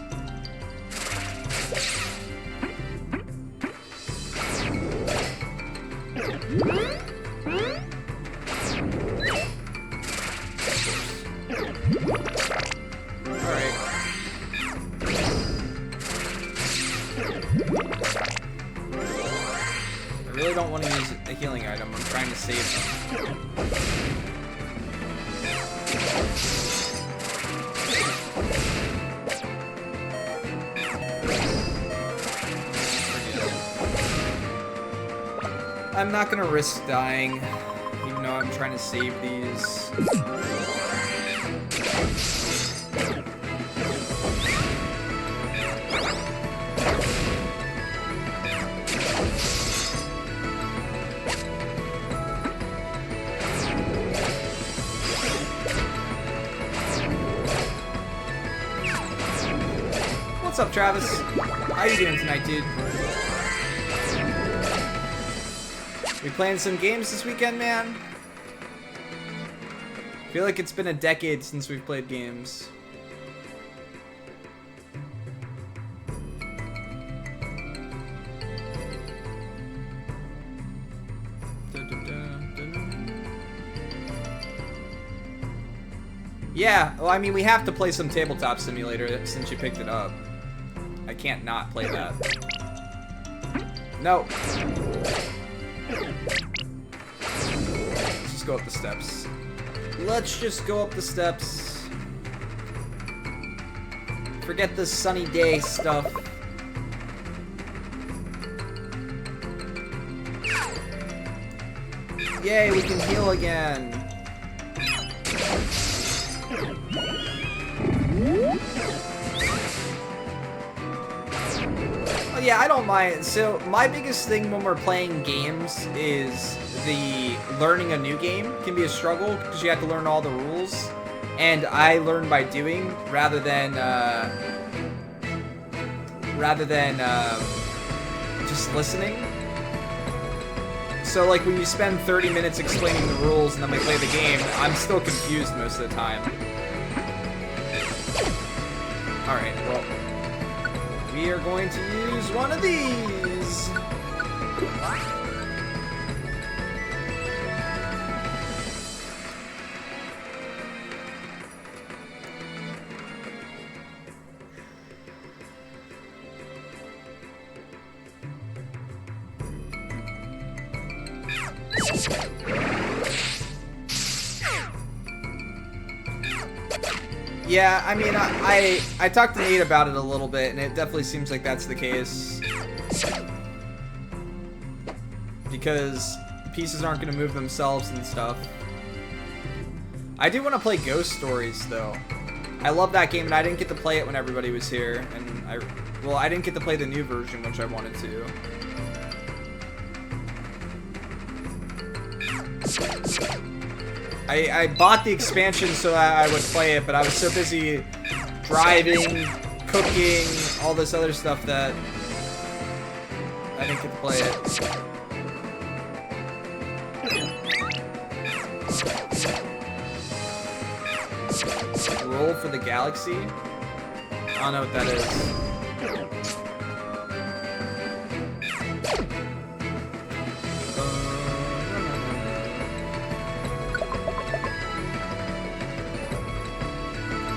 I really don't want to use a healing item. I'm trying to save them. I'm not gonna risk dying, even though I'm trying to save these. What's up, Travis? How you doing tonight, dude? We playing some games this weekend, man? I feel like it's been a decade since we've played games. Yeah, well, I mean, we have to play some Tabletop Simulator since you picked it up. I can't not play that. No. Let's just go up the steps. Let's just go up the steps. Forget the sunny day stuff. Yay, we can heal again. Oh, yeah, I don't mind. So my biggest thing when we're playing games is the learning a new game can be a struggle because you have to learn all the rules, and I learn by doing rather than just listening. So like when you spend 30 minutes explaining the rules and then we play the game, I'm still confused most of the time. Alright, well, we are going to use one of these. Yeah, I mean, I talked to Nate about it a little bit, and it definitely seems like that's the case. Because the pieces aren't going to move themselves and stuff. I do want to play Ghost Stories, though. I love that game, and I didn't get to play it when everybody was here. And I didn't get to play the new version, which I wanted to. I bought the expansion so that I would play it, but I was so busy driving, cooking, all this other stuff that I didn't get to play it. Roll for the Galaxy? I don't know what that is.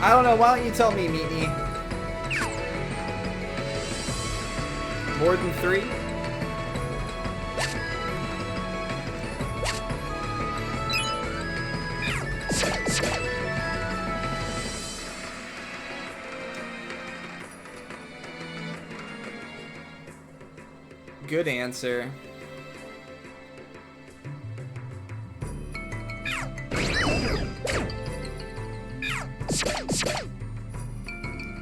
I don't know, why don't you tell me, Meatney? More than 3? Good answer.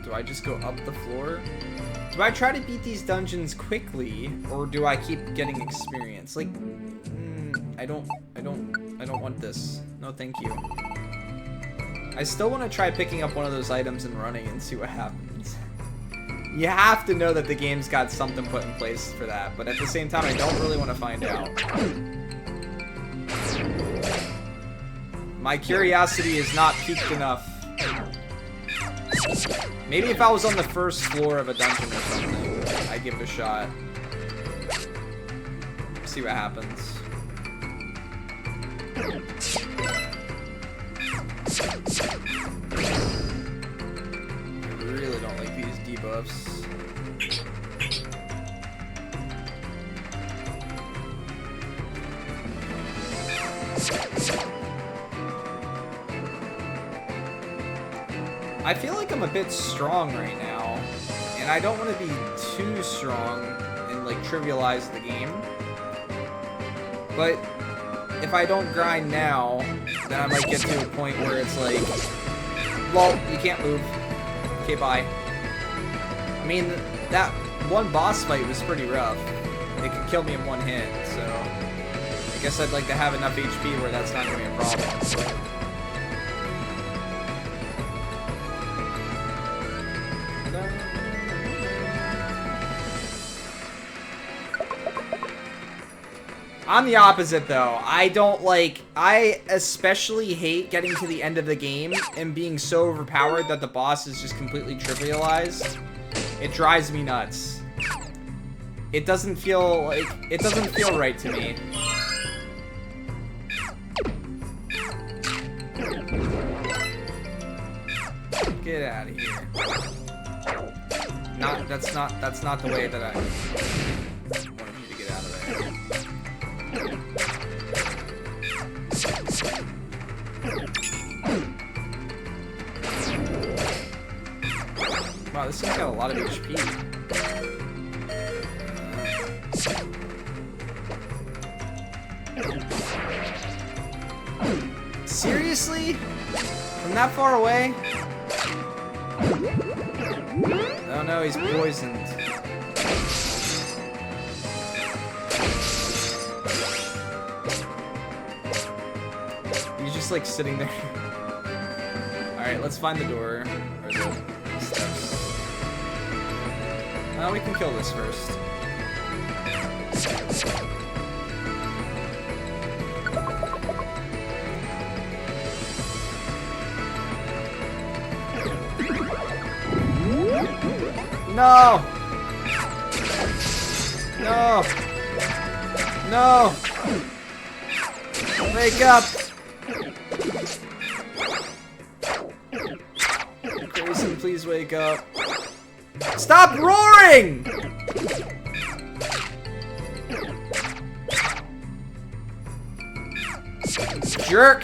Do I just go up the floor? Do I try to beat these dungeons quickly, or do I keep getting experience? Like, I don't want this. No, thank you. I still want to try picking up one of those items and running and see what happens. You have to know that the game's got something put in place for that, but at the same time, I don't really want to find out. My curiosity is not piqued enough. Maybe if I was on the first floor of a dungeon or something, I'd give it a shot. See what happens. I really don't like these debuffs. I feel like I'm a bit strong right now, and I don't want to be too strong and like trivialize the game. But if I don't grind now, then I might get to a point where it's like, well, you can't move. Okay, bye. I mean, that one boss fight was pretty rough. It could kill me in one hit, so I guess I'd like to have enough HP where that's not going to be a problem. I'm the opposite, though. I especially hate getting to the end of the game and being so overpowered that the boss is just completely trivialized. It drives me nuts. It doesn't feel right to me. Get out of here. That's not the way that I wanted you to get out of there. Wow, this thing's got a lot of HP. Seriously? From that far away? Oh no, he's poisoned. He's just like sitting there. Alright, let's find the door. Or the steps. We can kill this first. No! No! No! Wake up! Grayson, please wake up. Stop roaring! Jerk!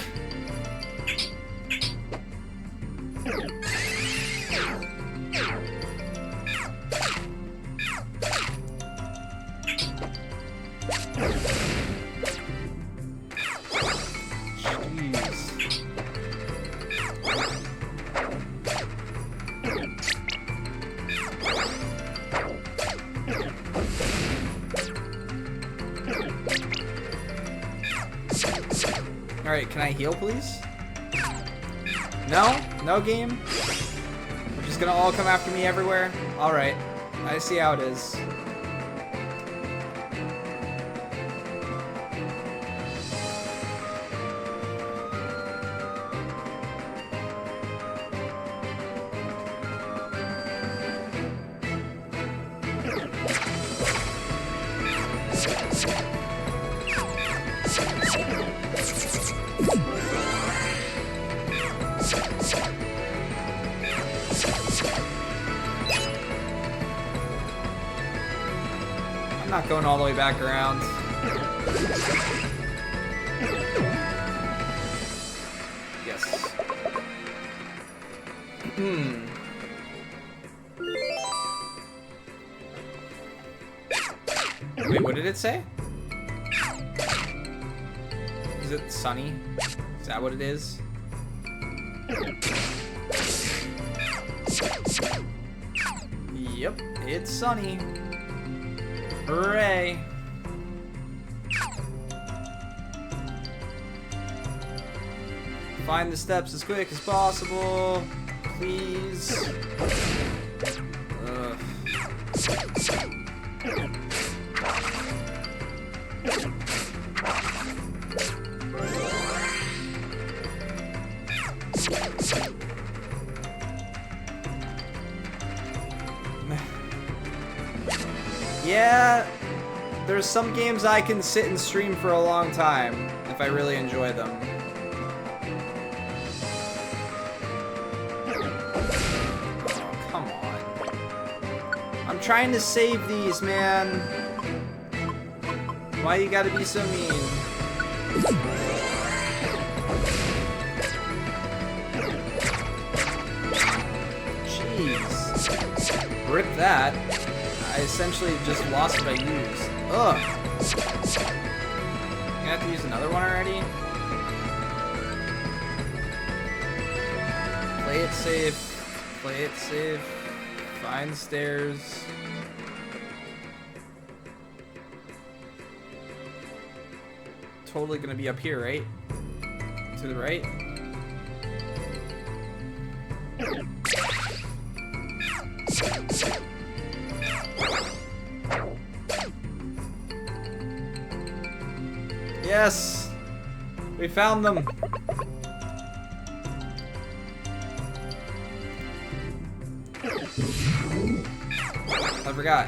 Can I heal, please? No? No game? We're just gonna all come after me everywhere? Alright. I see how it is. I'm not going all the way back around. Yes. Wait, what did it say? Is it sunny? Is that what it is? Yep, it's sunny. Hooray! Find the steps as quick as possible, please. Ugh. Yeah, there's some games I can sit and stream for a long time if I really enjoy them. Oh, come on. I'm trying to save these, man. Why you gotta be so mean? Jeez. Rip that. I essentially just lost what I used. Ugh. I'm gonna have to use another one already? Play it safe. Play it safe. Find stairs. Totally gonna be up here, right? To the right? Yes! We found them! I forgot.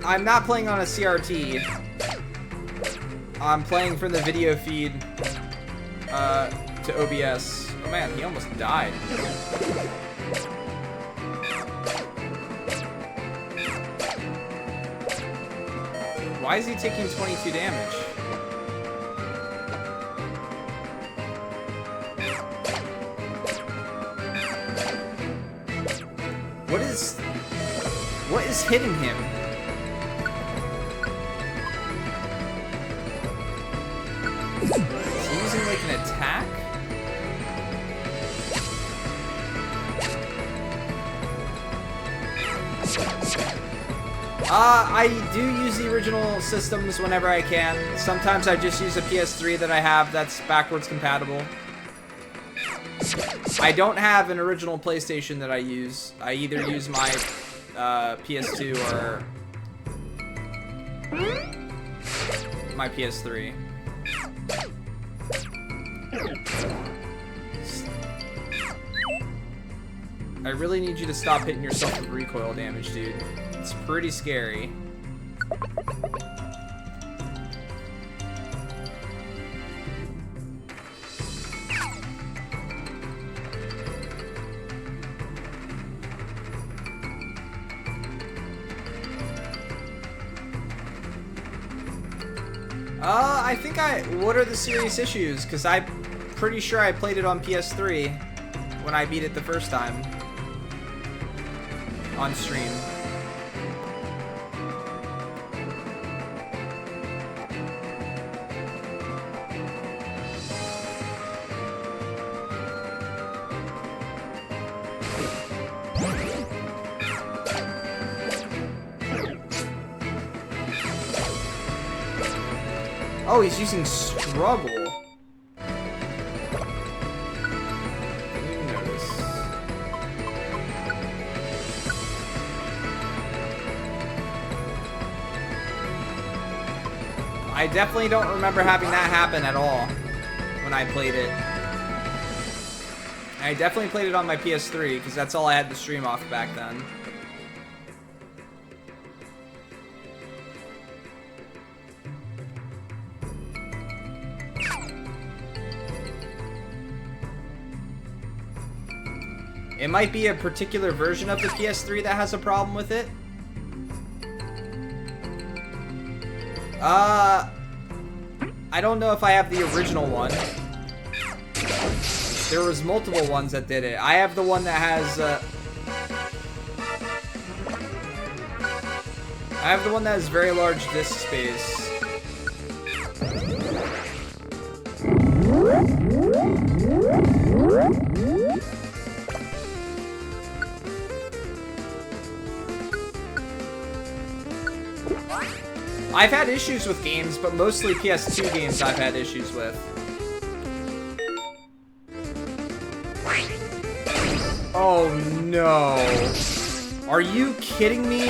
I'm not playing on a CRT. I'm playing from the video feed to OBS. Oh man, he almost died. Why is he taking 22 damage? What is hitting him? Is he using like an attack? I do use the original systems whenever I can. Sometimes I just use a PS3 that I have that's backwards compatible. I don't have an original PlayStation that I use. I either use my PS2 or my PS3. I really need you to stop hitting yourself with recoil damage, dude. It's pretty scary. I think what are the serious issues? Because I'm pretty sure I played it on PS3 when I beat it the first time on stream. Oh, he's using struggle. I definitely don't remember having that happen at all when I played it. I definitely played it on my PS3 because that's all I had to stream off back then. It might be a particular version of the PS3 that has a problem with it. I don't know if I have the original one. There was multiple ones that did it. I have the one that has, I have the one that has very large disk space. I've had issues with games, but mostly PS2 games I've had issues with. Oh no. Are you kidding me?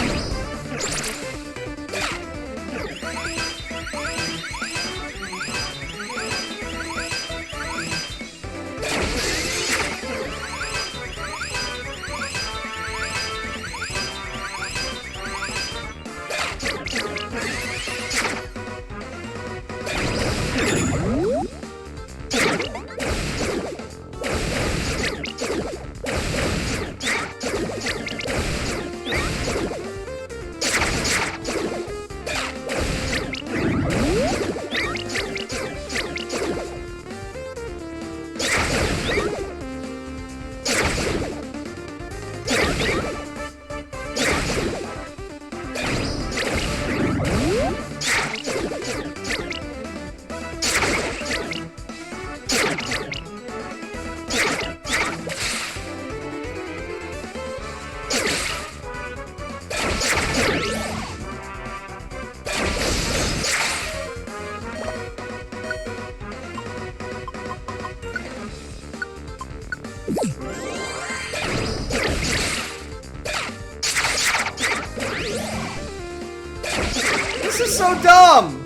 This is so dumb!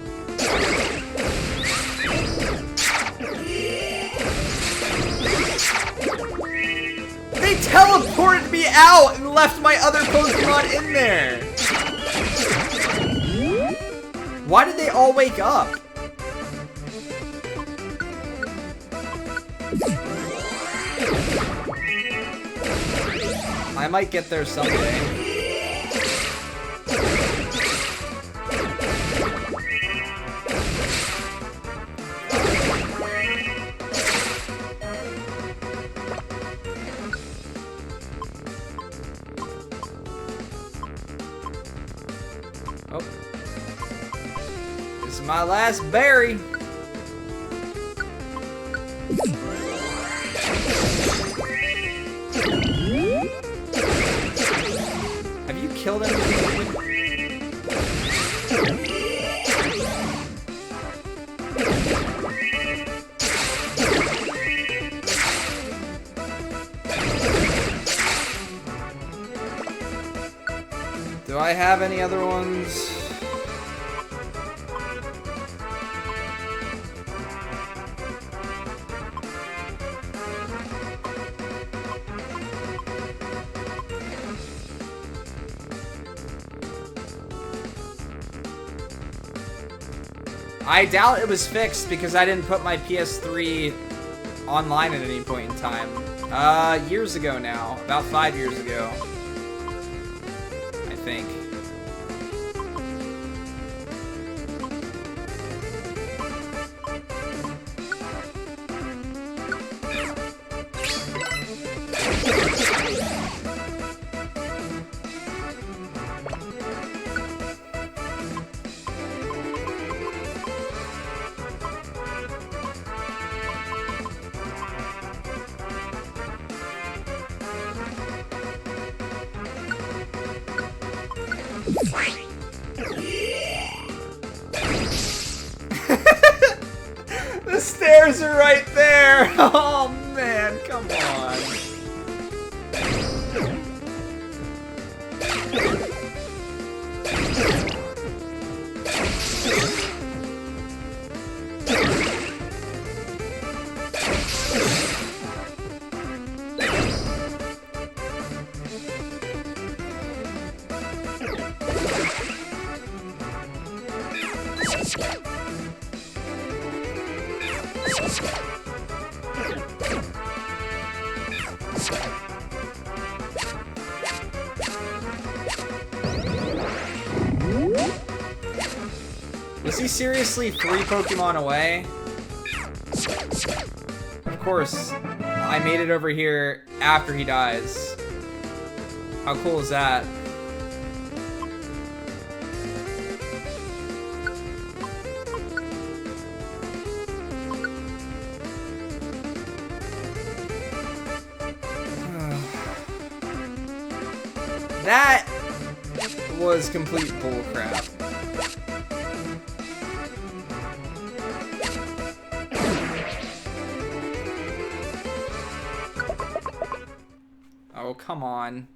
They teleported me out and left my other Pokemon in there! Why did they all wake up? I might get there someday. Oh. This is my last berry. Have you killed anything? Do I have any other ones? I doubt it was fixed because I didn't put my PS3 online at any point in time. Years ago now. About 5 years ago. I think. guys are right there! Oh man, come on. Was he seriously 3 Pokemon away? Of course, I made it over here after he dies. How cool is that? That was complete bullcrap. Oh, come on.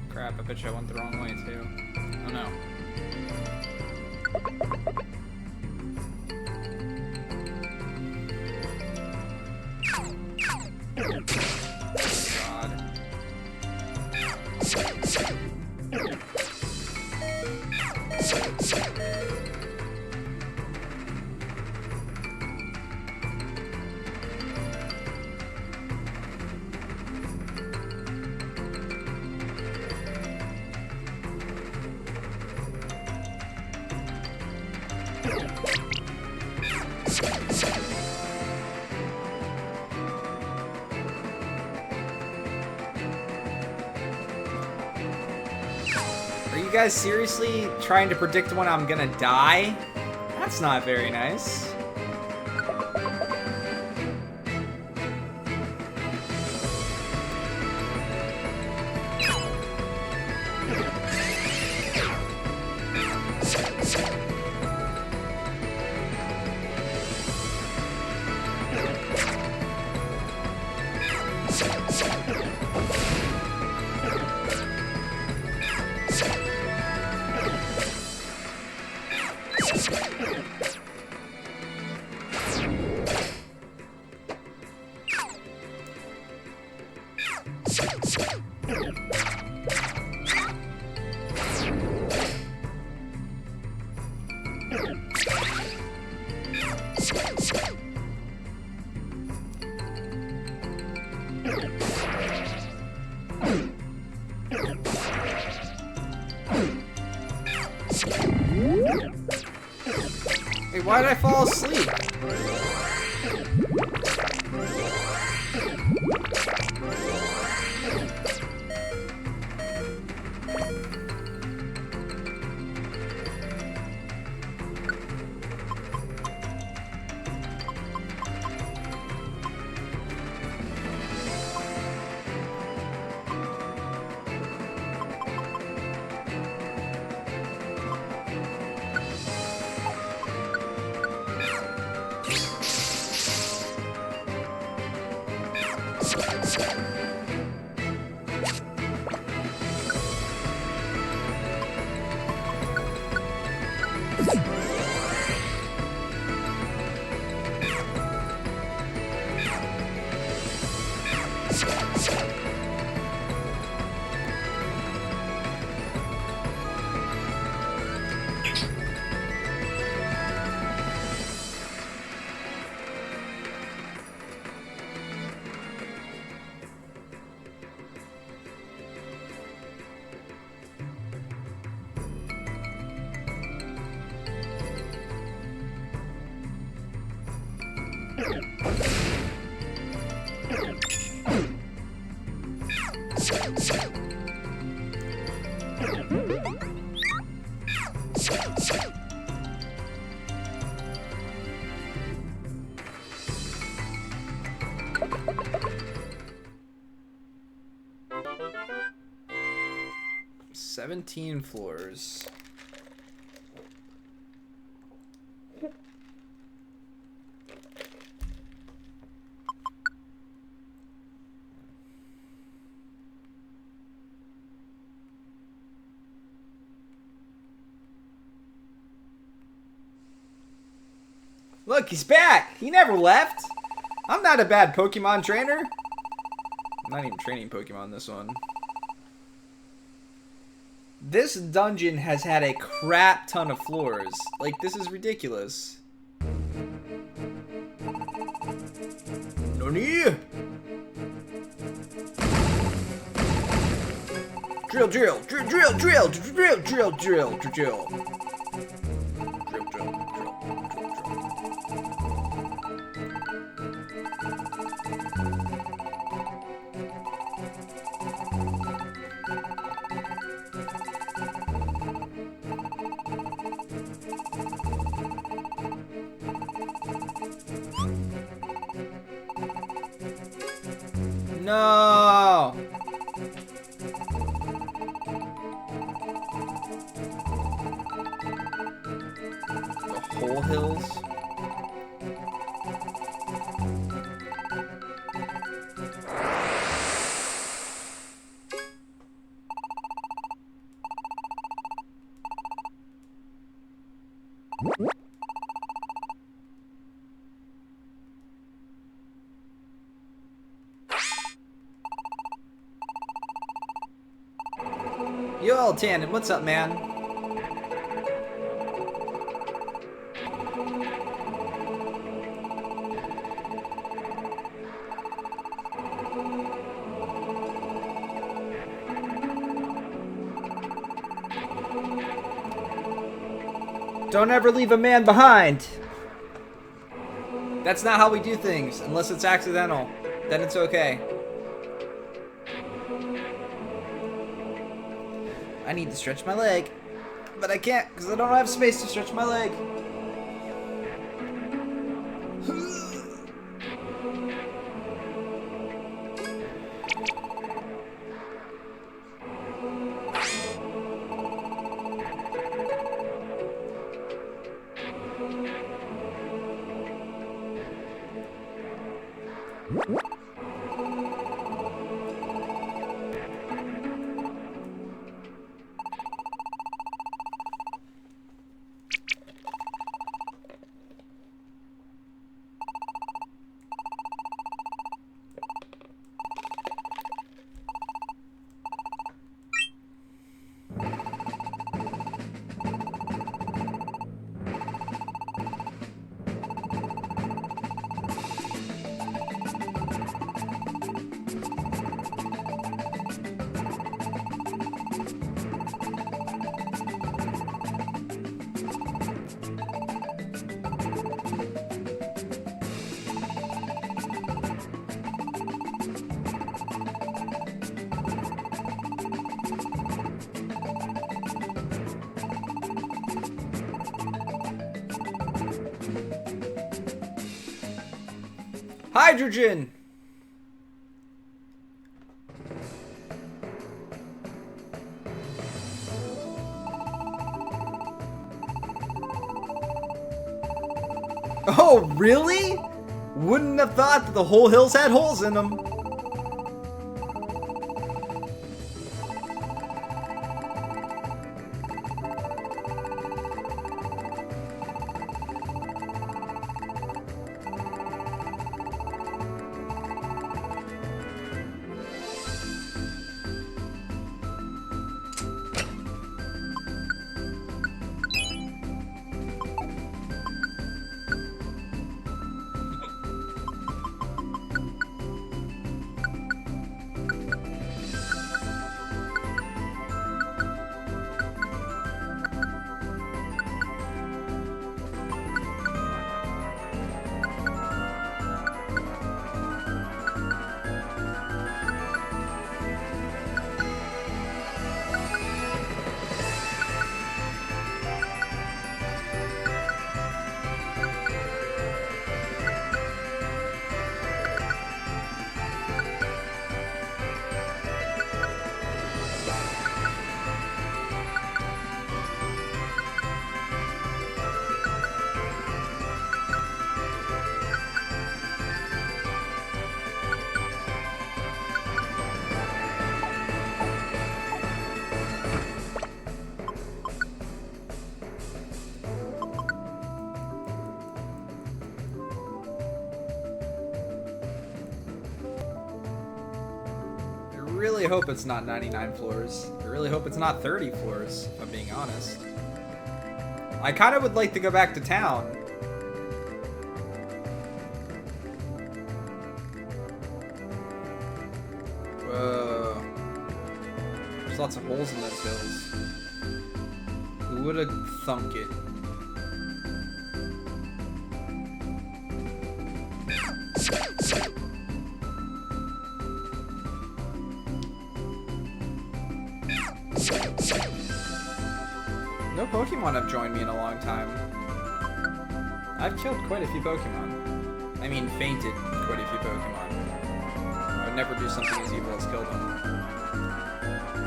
Crap, I bet you I went the wrong way too. Oh no. God. guys seriously trying to predict when I'm gonna die? That's not very nice. Wait, why did I fall asleep? "17 floors. Look, he's back! He never left! I'm not a bad Pokemon trainer. I'm not even training Pokemon in this one. This dungeon has had a crap ton of floors. Like, this is ridiculous. Nani? Drill, drill, drill, drill, drill, drill, drill, drill, drill. No! The whole hills? Yo, Tannen, what's up, man? Don't ever leave a man behind. That's not how we do things, unless it's accidental. Then it's okay. I I need to stretch my leg. But I can't because I don't have space to stretch my leg. Hydrogen! Oh, really? Wouldn't have thought that the whole hills had holes in them. I really hope it's not 99 floors. I really hope it's not 30 floors, if I'm being honest. I kind of would like to go back to town. Whoa. There's lots of holes in those hills. Who would have thunk it? No Pokemon have joined me in a long time. I've killed quite a few Pokemon. I mean, fainted quite a few Pokemon. I would never do something as evil as kill them.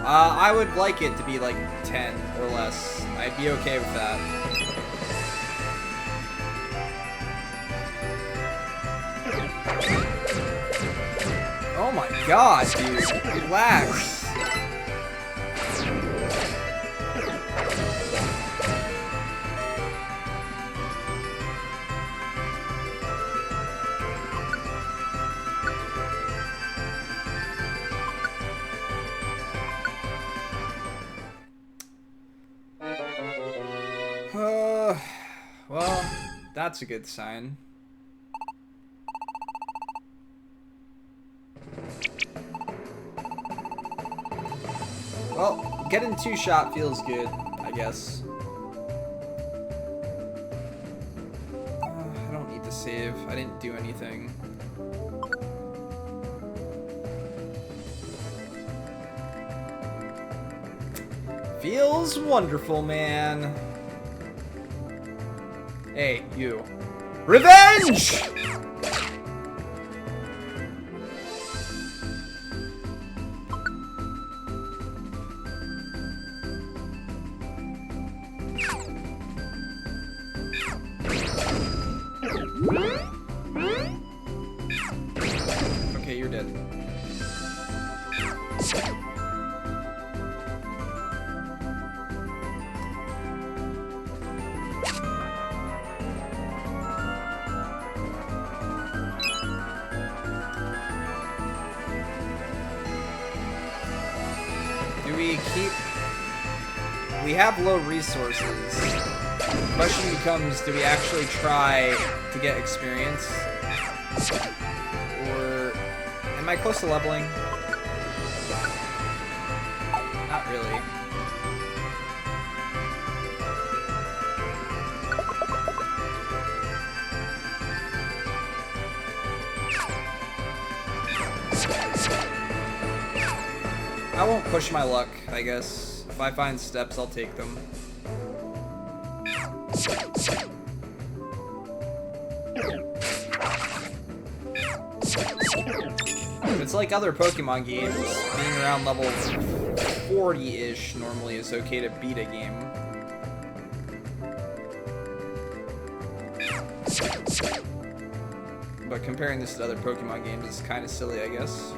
I would like it to be like 10 or less. I'd be okay with that. Oh my god, dude. Relax. Well, that's a good sign. Well, getting 2-shot feels good, I guess. I don't need to save. I didn't do anything. Feels wonderful, man. Hey, you. Revenge! Okay, you're dead. We have low resources. The question becomes, do we actually try to get experience? Or am I close to leveling? Not really. I won't push my luck, I guess. If I find steps, I'll take them. It's like other Pokemon games. Being around level 40-ish normally is okay to beat a game. But comparing this to other Pokemon games is kind of silly, I guess.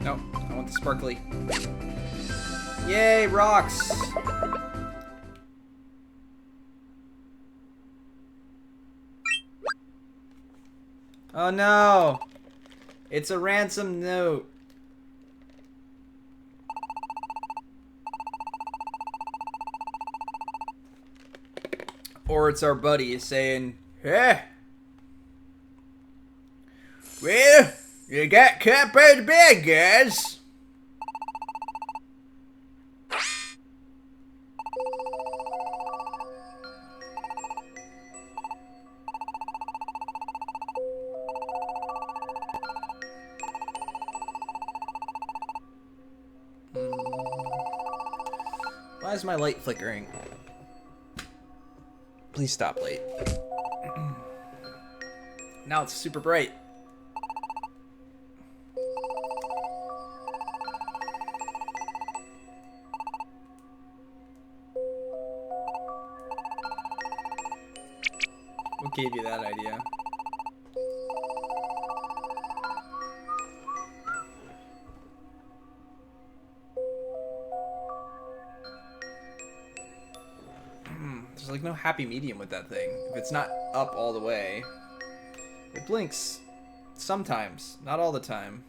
No, I want the sparkly. Yay, rocks! Oh no! It's a ransom note. Or it's our buddy saying, "Hey, well, you got caught by the bad guys." Why is my light flickering? Please stop, light. Now it's super bright. What gave you that idea? There's like no happy medium with that thing. If it's not up all the way, it blinks sometimes, not all the time.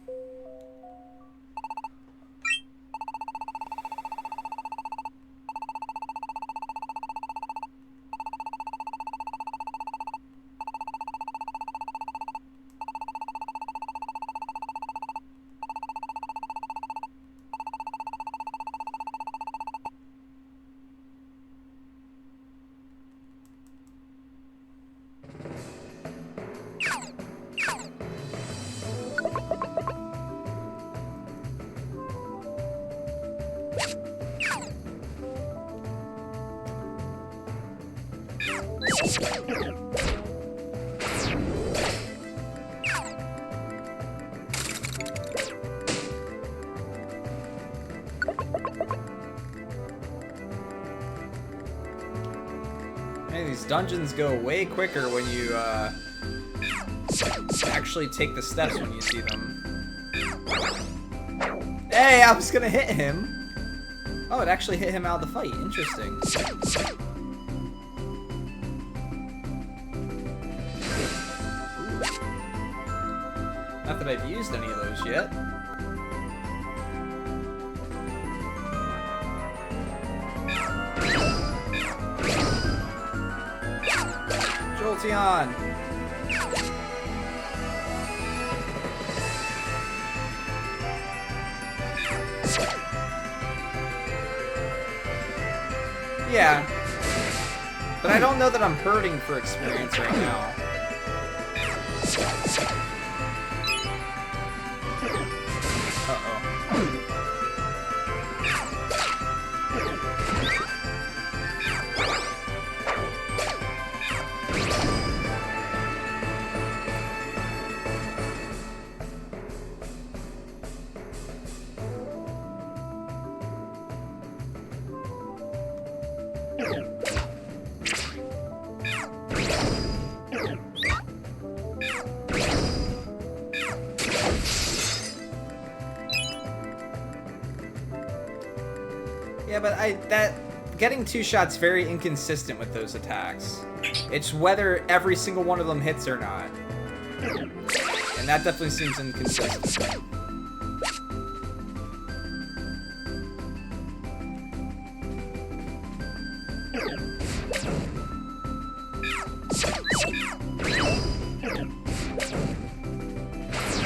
Man, these dungeons go way quicker when you actually take the steps when you see them. Hey, I was gonna hit him. Oh, it actually hit him out of the fight. Interesting. Not that I've used any of those yet. Jolteon! Yeah. But I don't know that I'm hurting for experience right now. Yeah, but getting 2 shots very inconsistent with those attacks. It's whether every single one of them hits or not. And that definitely seems inconsistent.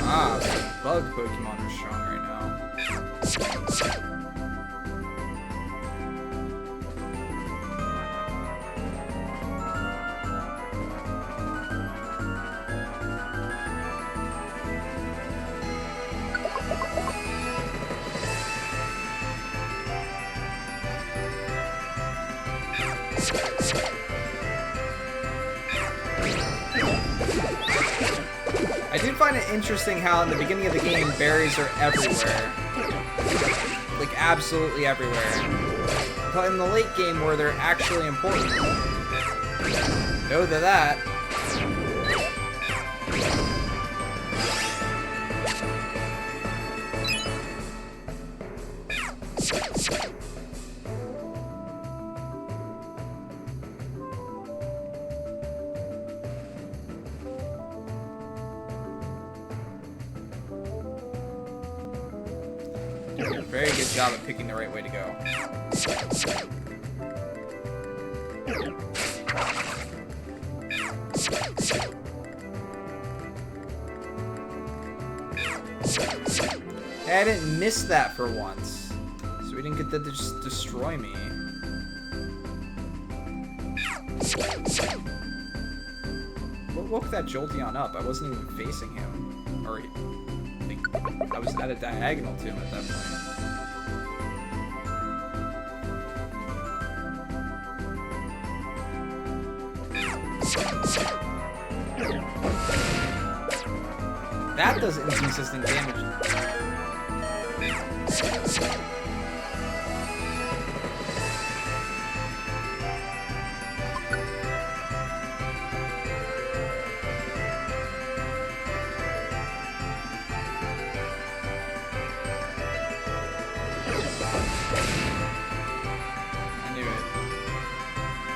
Ah, the bug Pokemon are strong right now. I do find it interesting how in the beginning of the game, berries are everywhere. Like, absolutely everywhere. But in the late game where they're actually important, no to that. Doing a very good job of picking the right way to go. Hey, I didn't miss that for once. So we didn't get to just destroy me. What woke that Jolteon up? I wasn't even facing him. Or, like, I was at a diagonal to him at that point. That does inconsistent damage.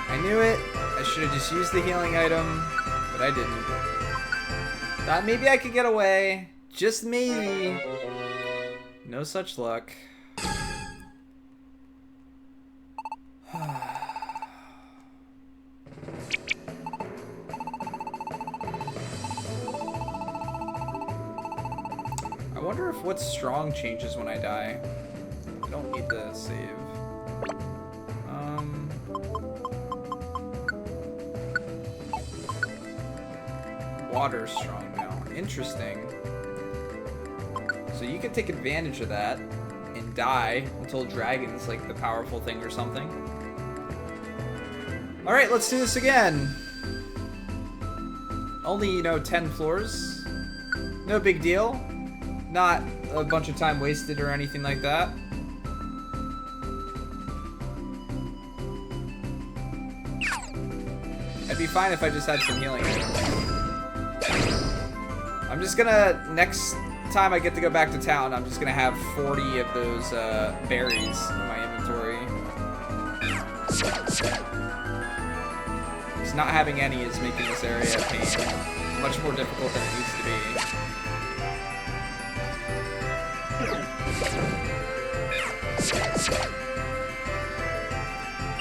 I knew it. I should have just used the healing item, but I didn't. Thought maybe I could get away. Just maybe. No such luck. I wonder if what's strong changes when I die. I don't need to save. Water's strong now. Interesting. So you can take advantage of that and die until Dragon's like the powerful thing or something. Alright, let's do this again. Only, 10 floors. No big deal. Not a bunch of time wasted or anything like that. I'd be fine if I just had some healing items. I'm just gonna, next time I get to go back to town, I'm just gonna have 40 of those berries in my inventory. Just not having any is making this area a pain. Much more difficult than it needs to be.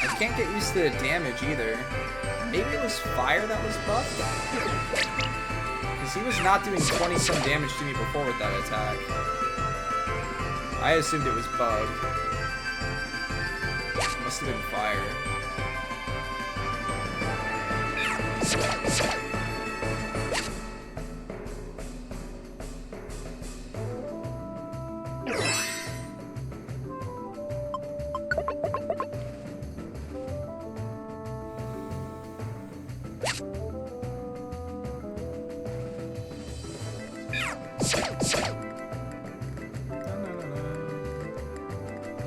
I can't get used to the damage either. Maybe it was fire that was buffed? Because he was not doing 20-some damage to me before with that attack. I assumed it was bug. Must have been fire. I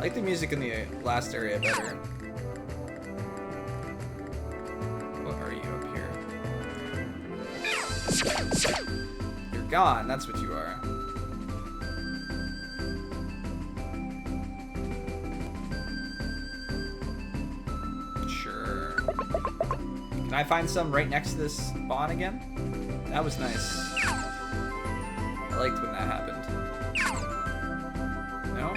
like the music in the last area better. What are you up here? You're gone, that's what you are. Sure. Can I find some right next to this spawn again? That was nice. I liked when that happened. No?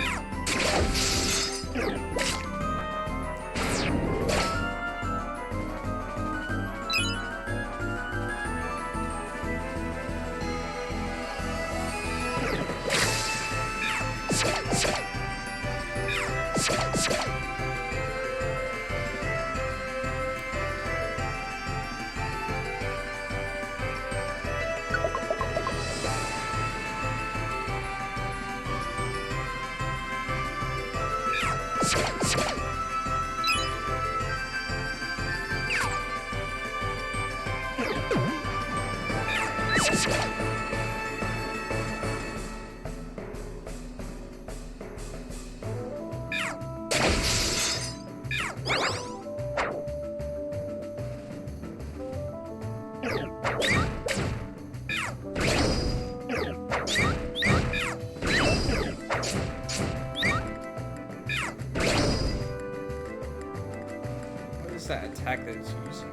What is that attack that it's using?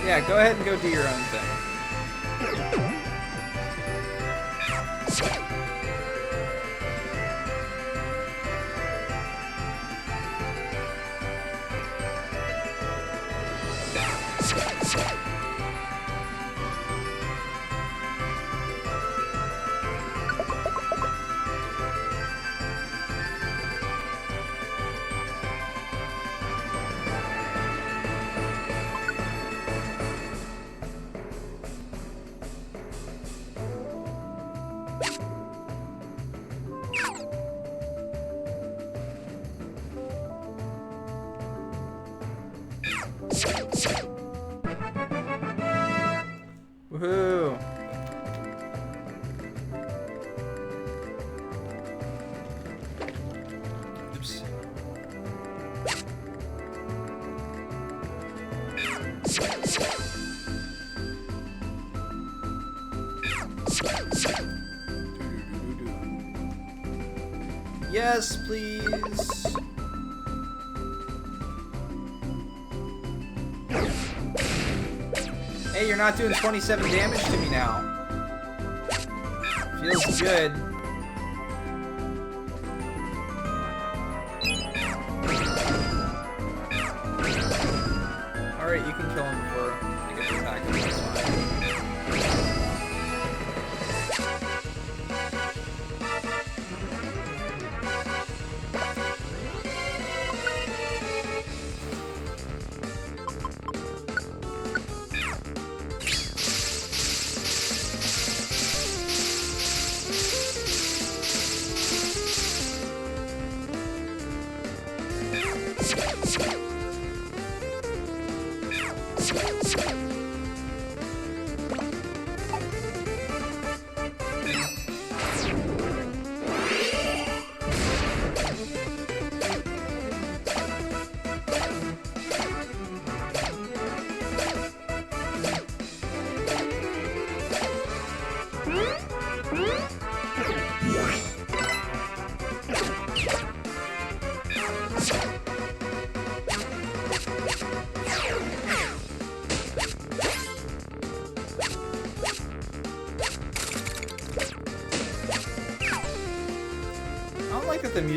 Yeah, go ahead and go do your own thing. Woohoo! Oops. Yes, please. Hey, you're not doing 27 damage to me now. Feels good. Alright, you can kill him before I get to attack him. That's fine.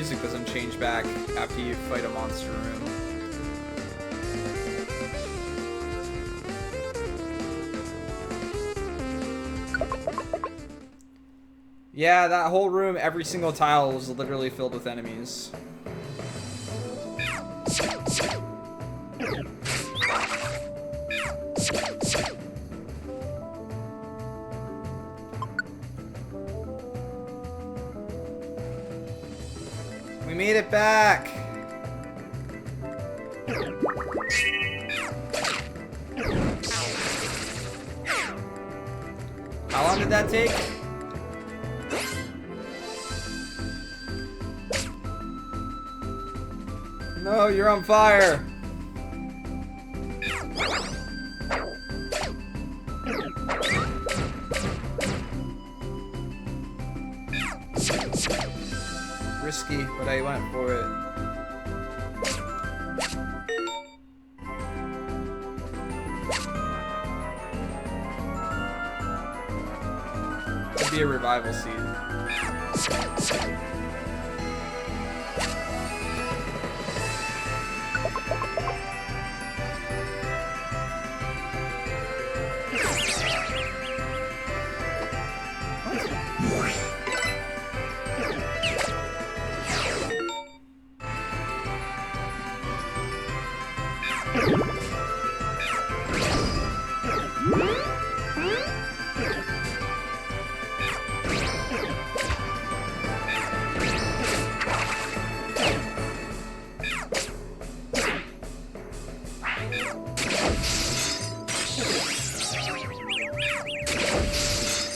music doesn't change back after you fight a monster room. Yeah, that whole room, every single tile was literally filled with enemies. We made it back! How long did that take? No, you're on fire! Risky, but I went for it. Could be a revival seed.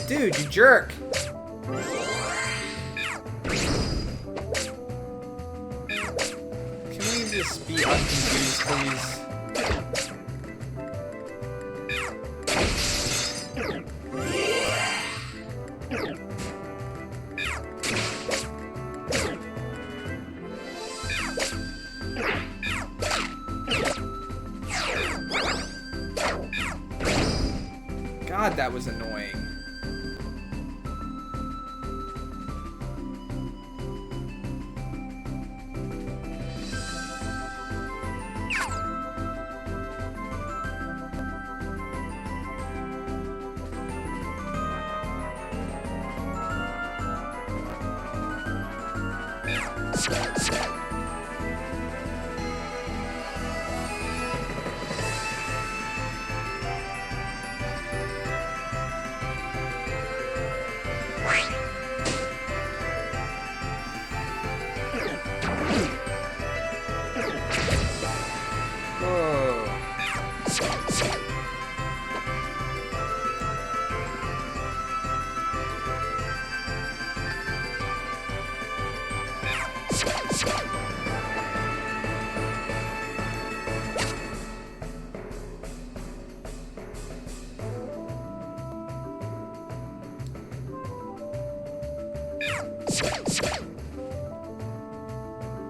Dude, you jerk! Can we just be unconfused, please? God, that was annoying.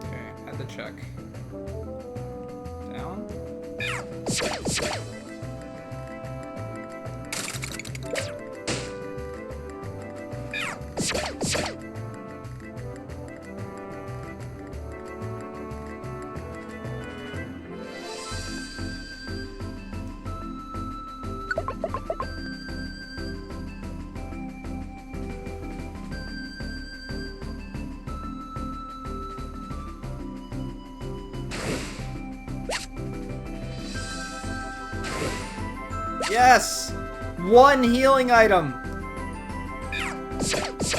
Okay, had to check. Down. Yes! One healing item!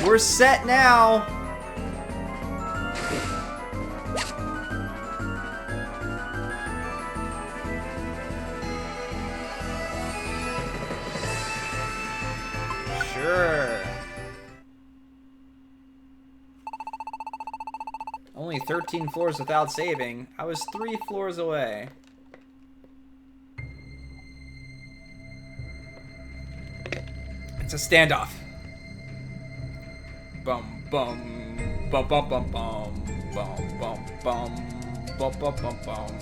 We're set now! Sure. Only 13 floors without saving. I was 3 floors away. It's a standoff. Bum bum bum bum bum bum bum bum bum bum bum bum bum.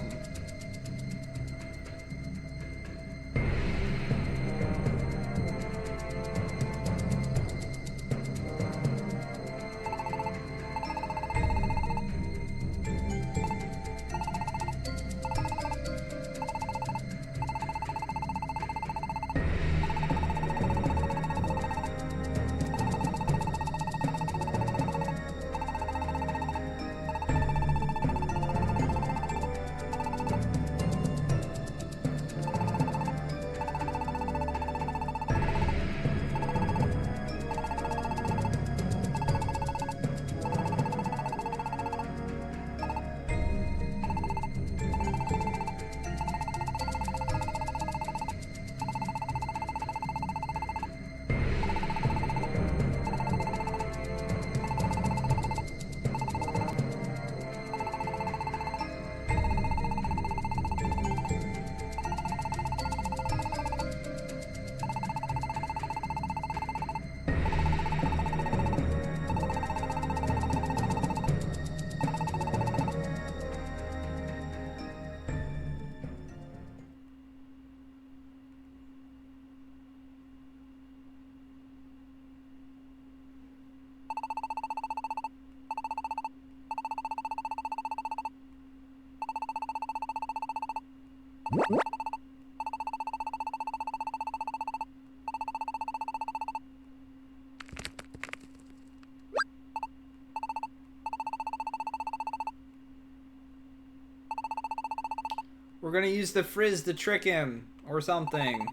We're gonna use the frizz to trick him or something.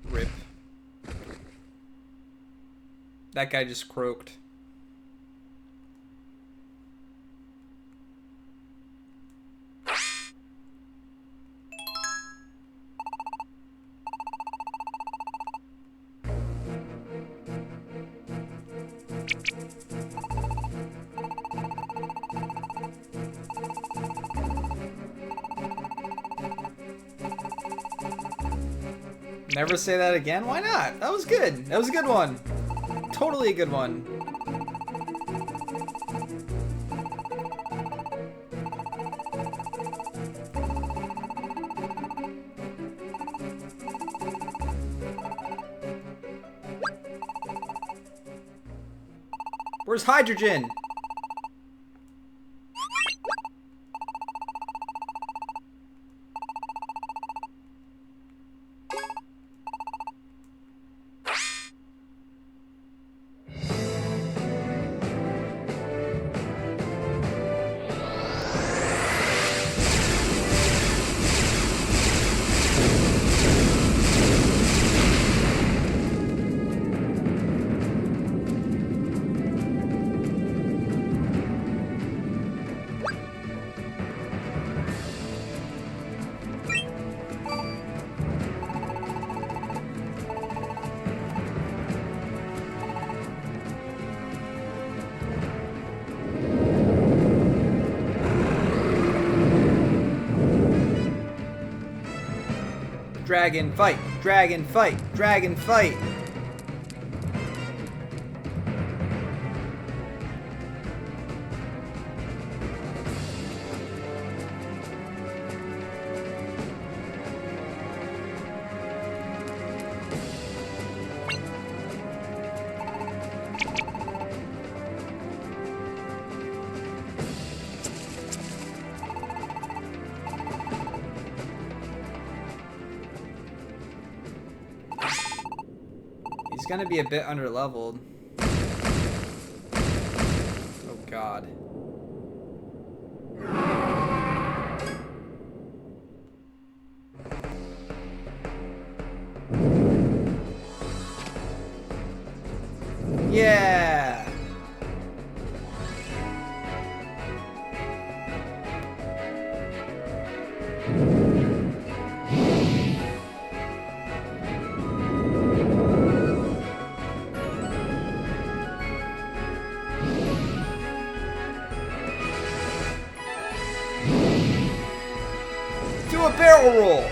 Rip. That guy just croaked. Never say that again? Why not? That was good. That was a good one. Totally a good one. Where's hydrogen? Dragon fight! Dragon fight! Dragon fight! He's gonna be a bit underleveled. Oh god. Yeah! Do a barrel roll!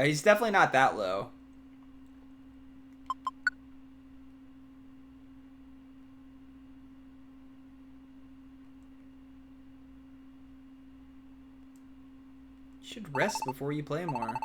He's definitely not that low. You should rest before you play more.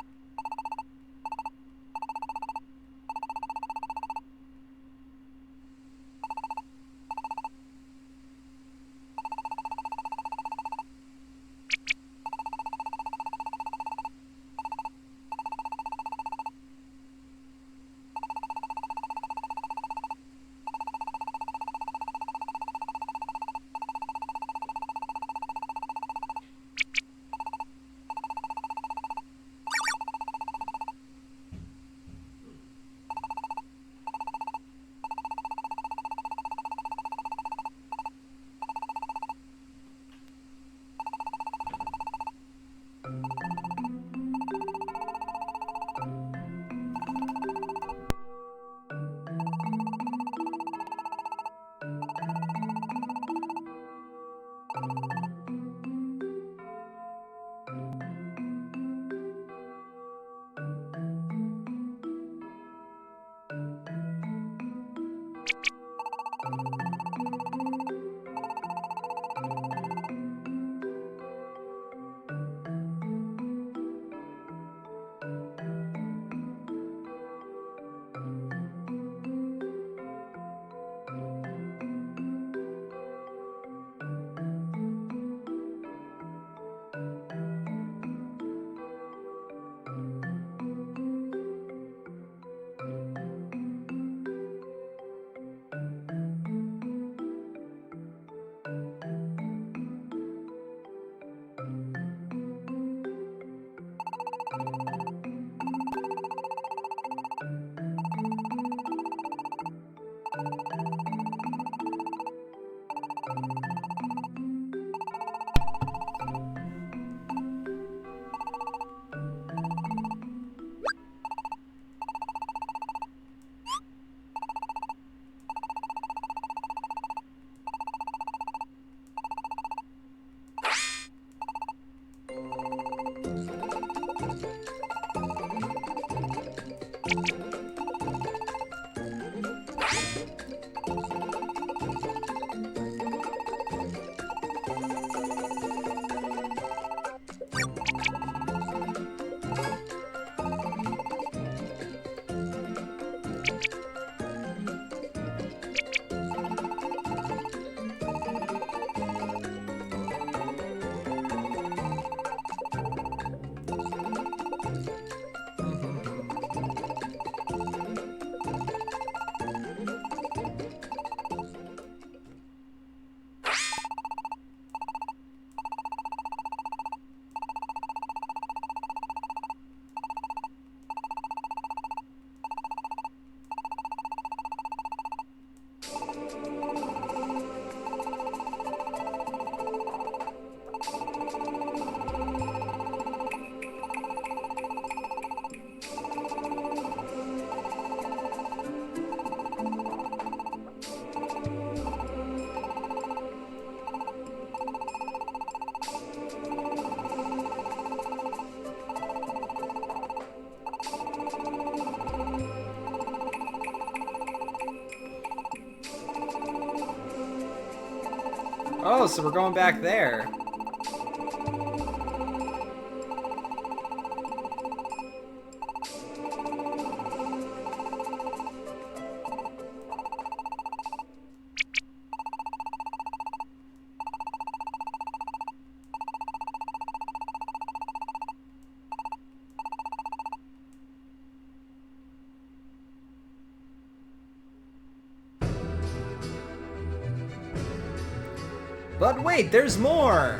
Oh, so we're going back there. But wait, there's more!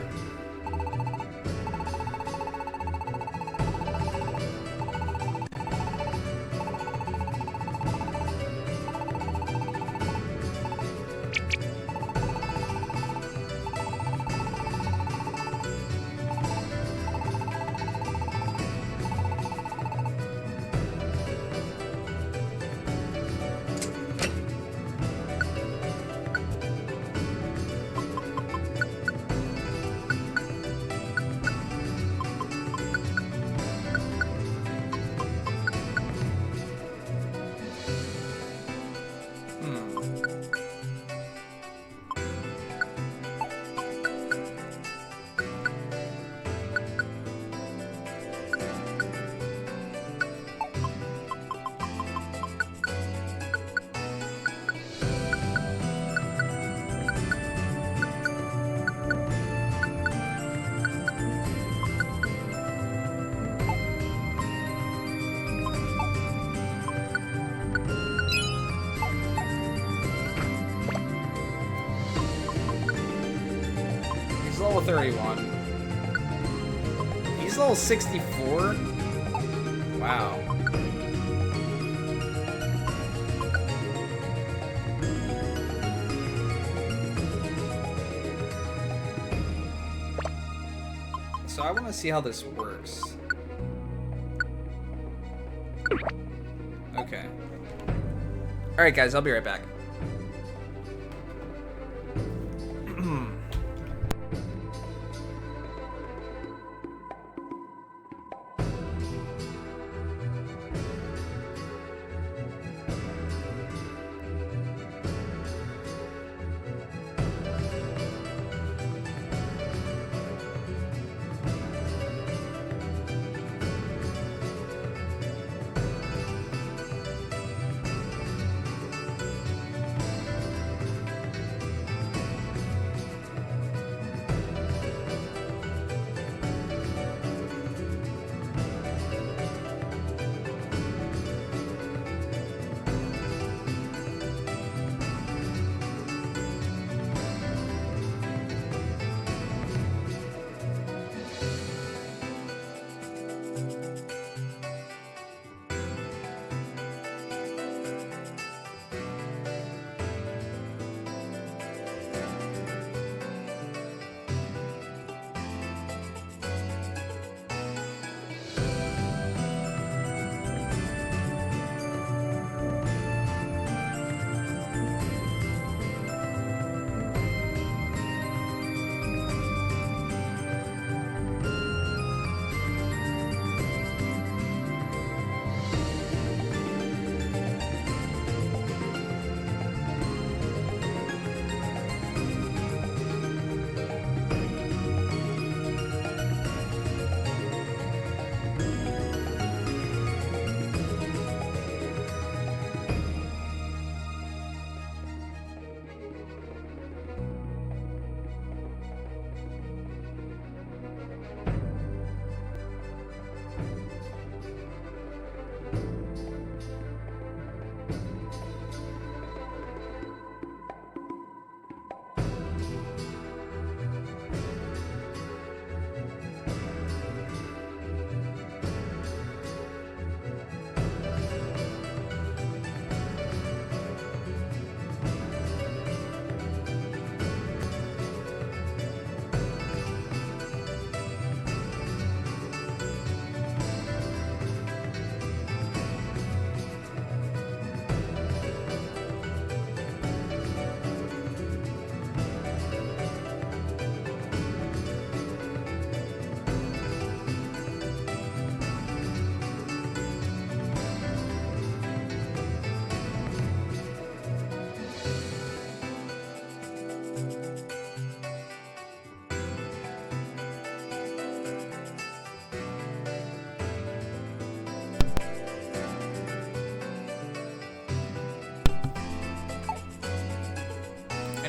Level 31. He's level 64? Wow. So I want to see how this works. Okay. Alright guys, I'll be right back.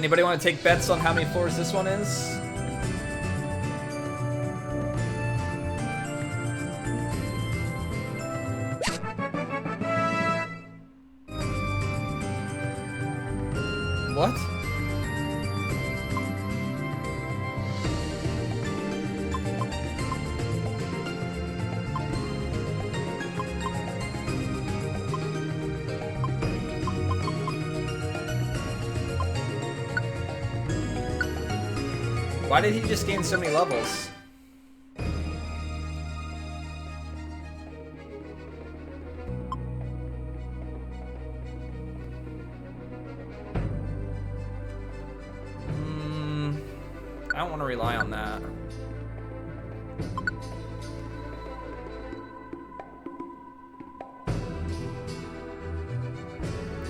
Anybody want to take bets on how many floors this one is? What? Why did he just gain so many levels? I don't want to rely on that.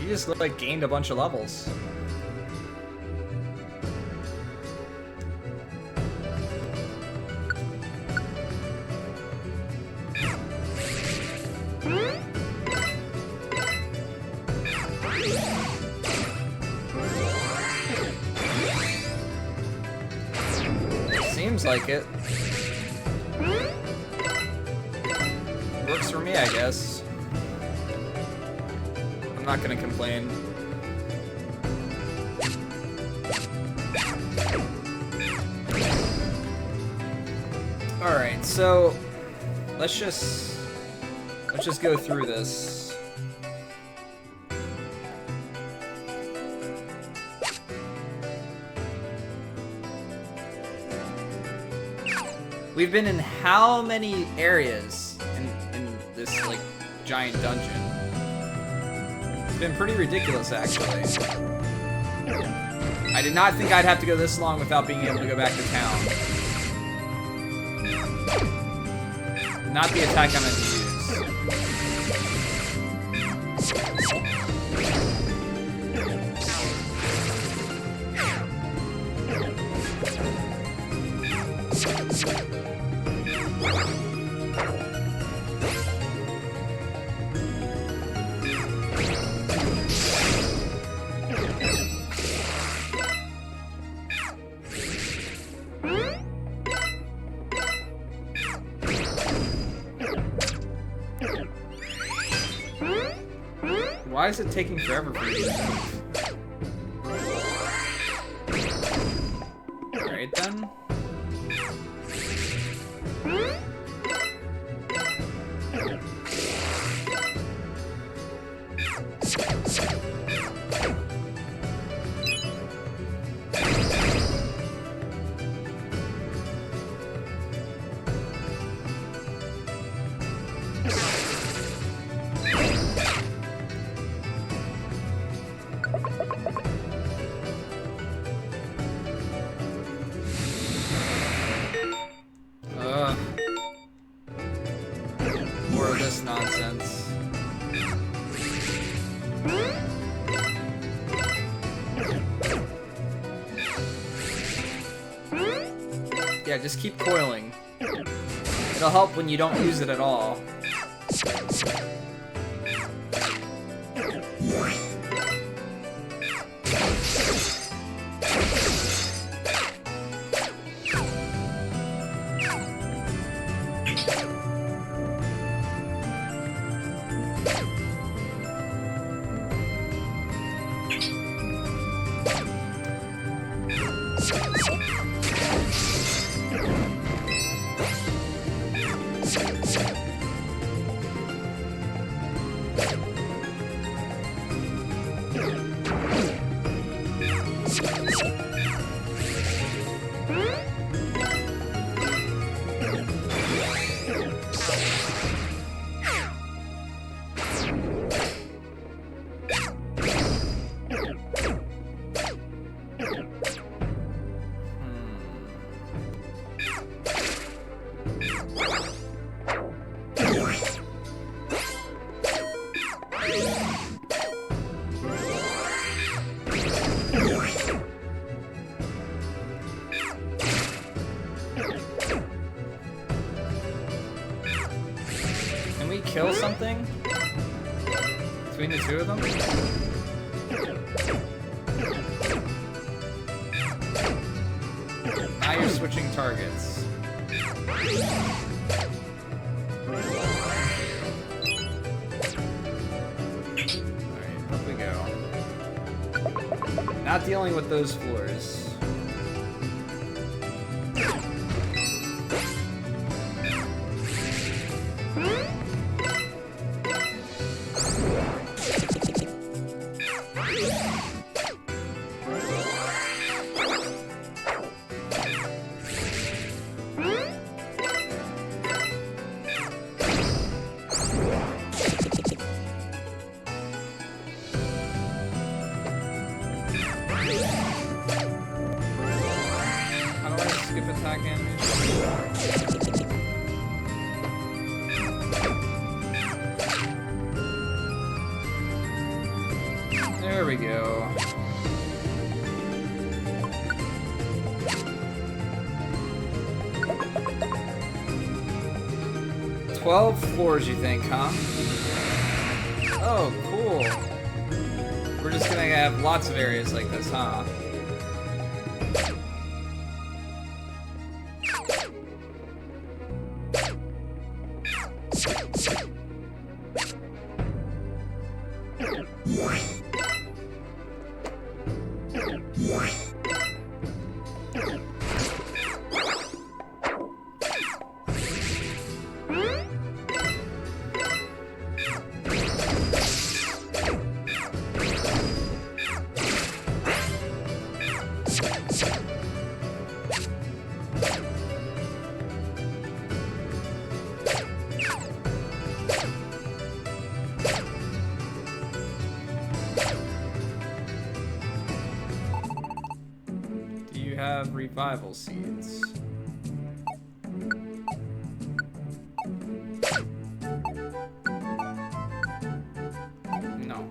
He just like gained a bunch of levels. Seems like it. Works for me, I guess. I'm not gonna complain. Alright, so let's just go through this. We've been in how many areas in this, like, giant dungeon? It's been pretty ridiculous, actually. I did not think I'd have to go this long without being able to go back to town. Not the attack I meant to use. Why is it taking forever for you to move? Alright then. More of this nonsense. Yeah, just keep coiling. It'll help when you don't use it at all. Can we kill something between the two of them? Now you're switching targets. Alright, up we go. Not dealing with those floors. Skip attack animation. There we go. "12 floors, you think, huh?" Oh, cool. We're just gonna have lots of areas like this, huh? Have revival seeds. No.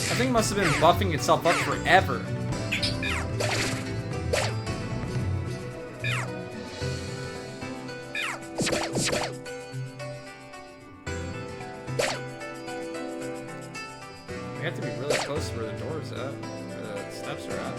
I think it must have been buffing itself up forever. We have to be really close to where the door's at, where the steps are at.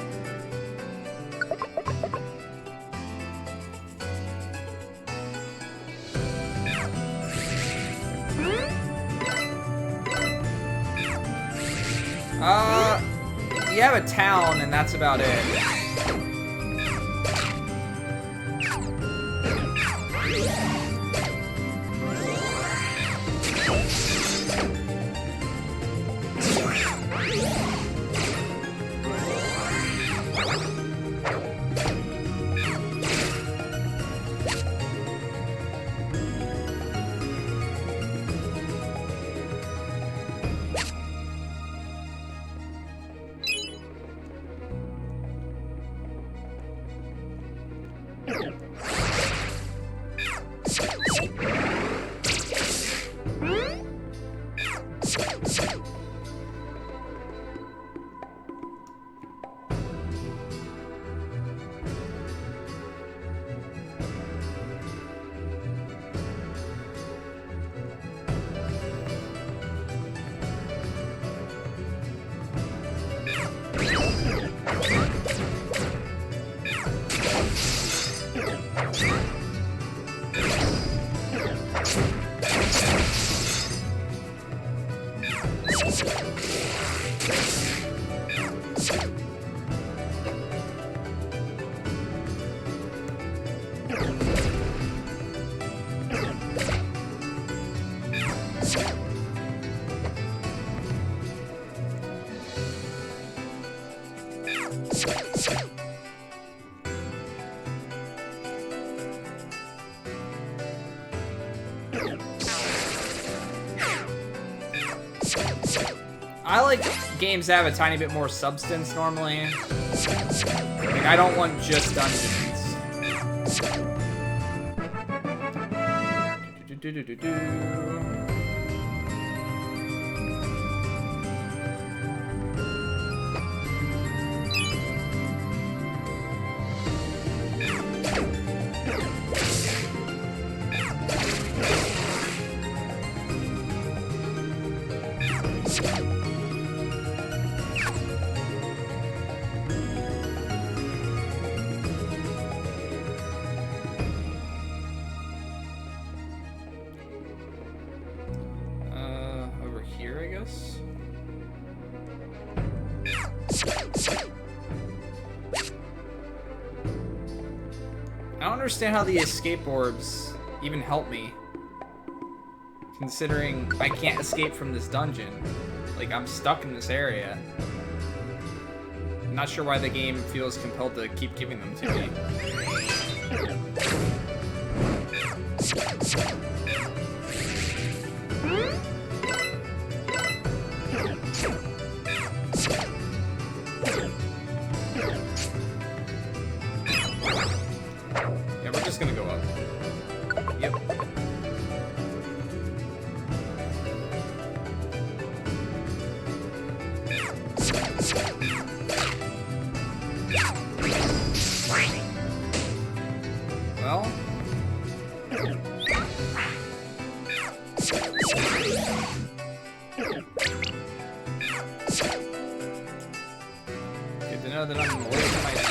You have a town, and that's about it. I like games that have a tiny bit more substance normally. Like, I don't want just dungeons. Over here, I guess. I don't understand how the escape orbs even help me, considering I can't escape from this dungeon. Like, I'm stuck in this area. I'm not sure why the game feels compelled to keep giving them to me. Yeah, we're just gonna go up. Yep. Well. Good to know that I'm away from my team.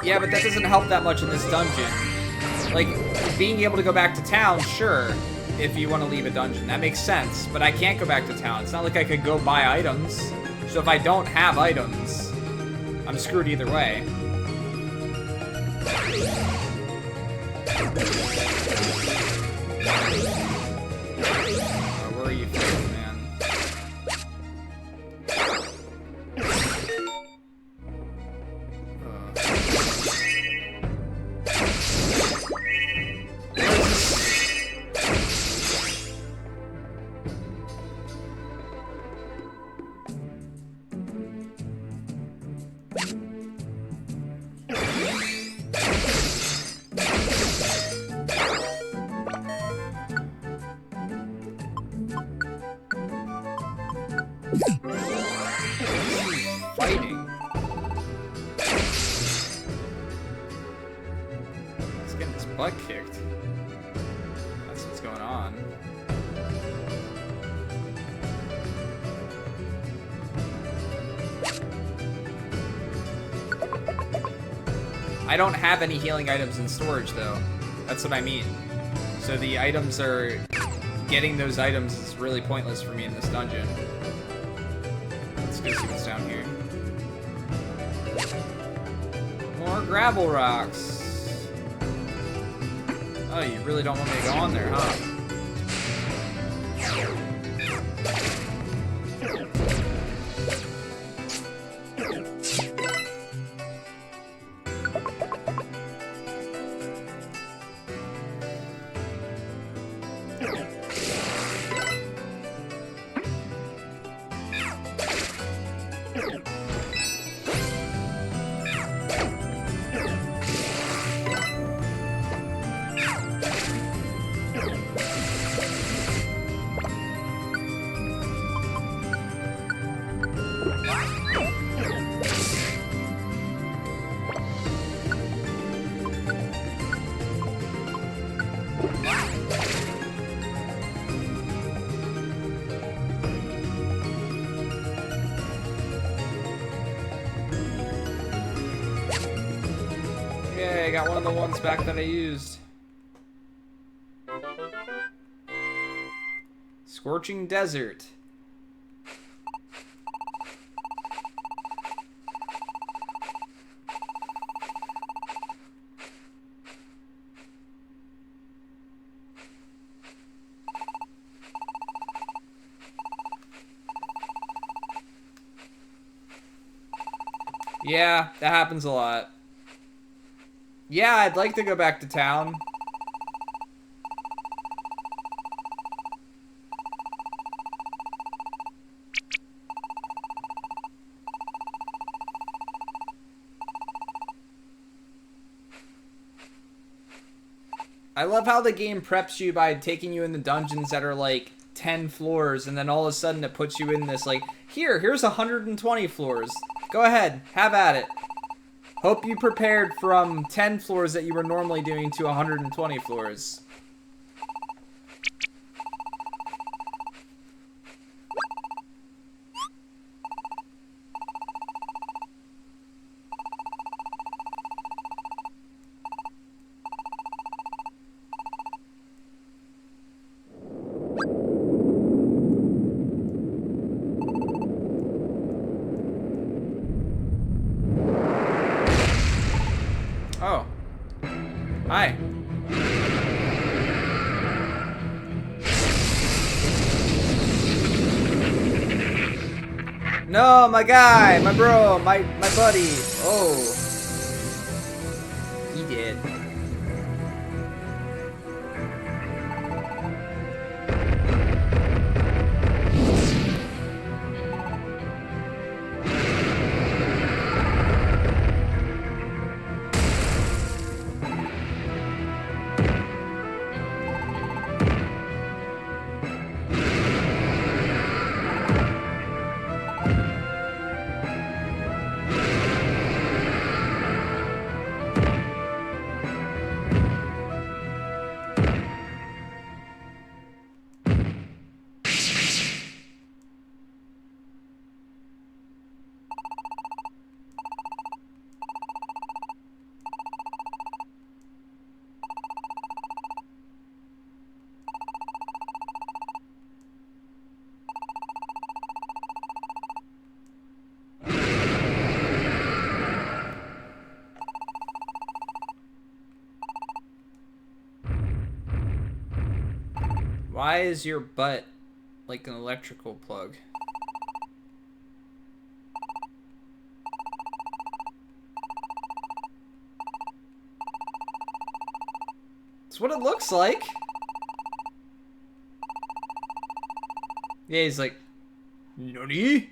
Yeah, but that doesn't help that much in this dungeon. Like, being able to go back to town, sure, if you want to leave a dungeon. That makes sense, but I can't go back to town. It's not like I could go buy items. So if I don't have items, I'm screwed either way. Where are you from, man? Fighting. He's getting his butt kicked. That's what's going on. I don't have any healing items in storage, though. That's what I mean. So the items are... Getting those items is really pointless for me in this dungeon. Let's go see what's down here. More gravel rocks. Oh, you really don't want me to go on there, huh? Yay, I got one of the ones back that I used. Scorching Desert. Yeah, that happens a lot. Yeah, I'd like to go back to town. I love how the game preps you by taking you in the dungeons that are like 10 floors, and then all of a sudden it puts you in this like, here's 120 floors. Go ahead, have at it. Hope you prepared from 10 floors that you were normally doing to 120 floors. Oh. Hi. No, my guy, my bro, my buddy. Oh. He did. Why is your butt like an electrical plug? That's what it looks like. Yeah, he's like, NANI?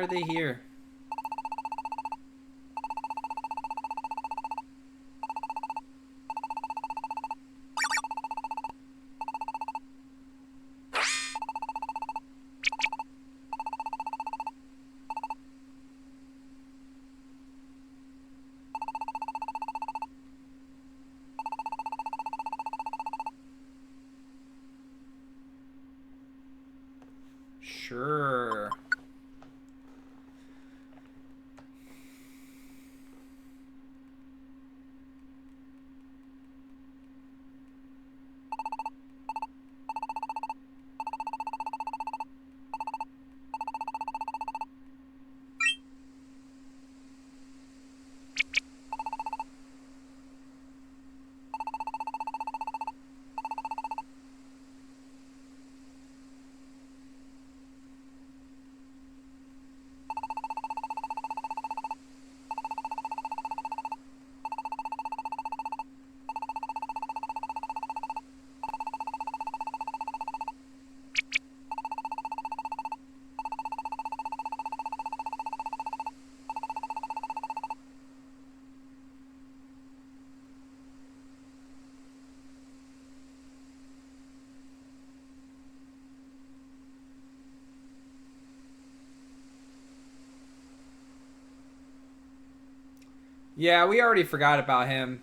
are they here? Sure. Yeah, we already forgot about him.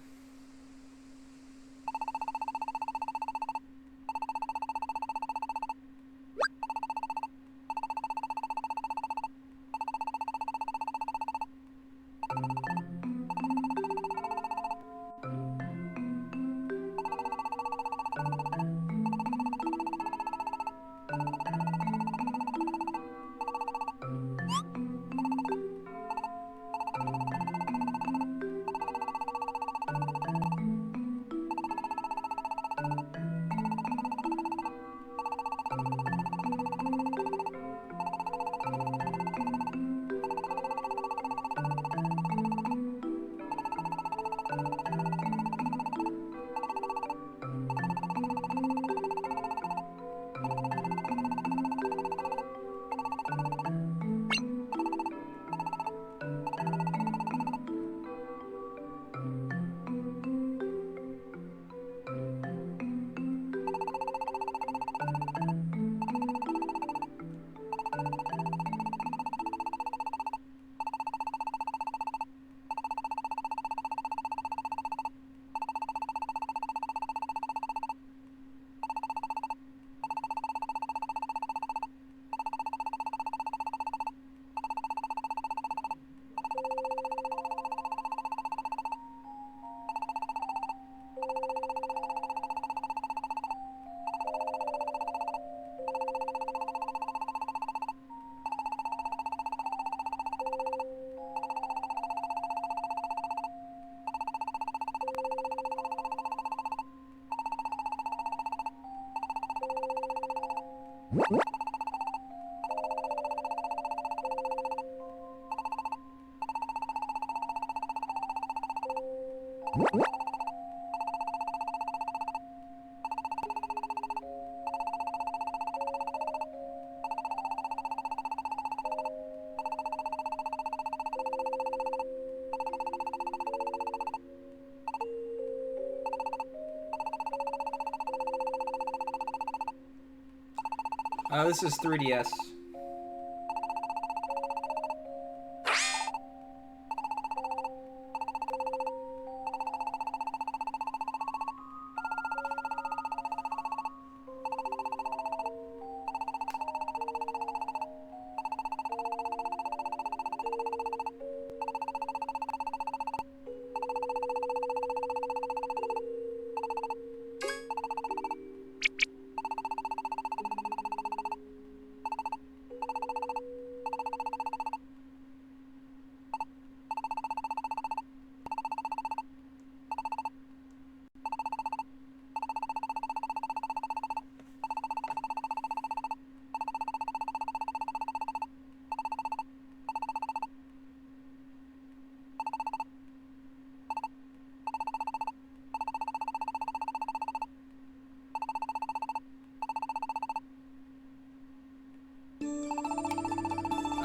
This is 3DS.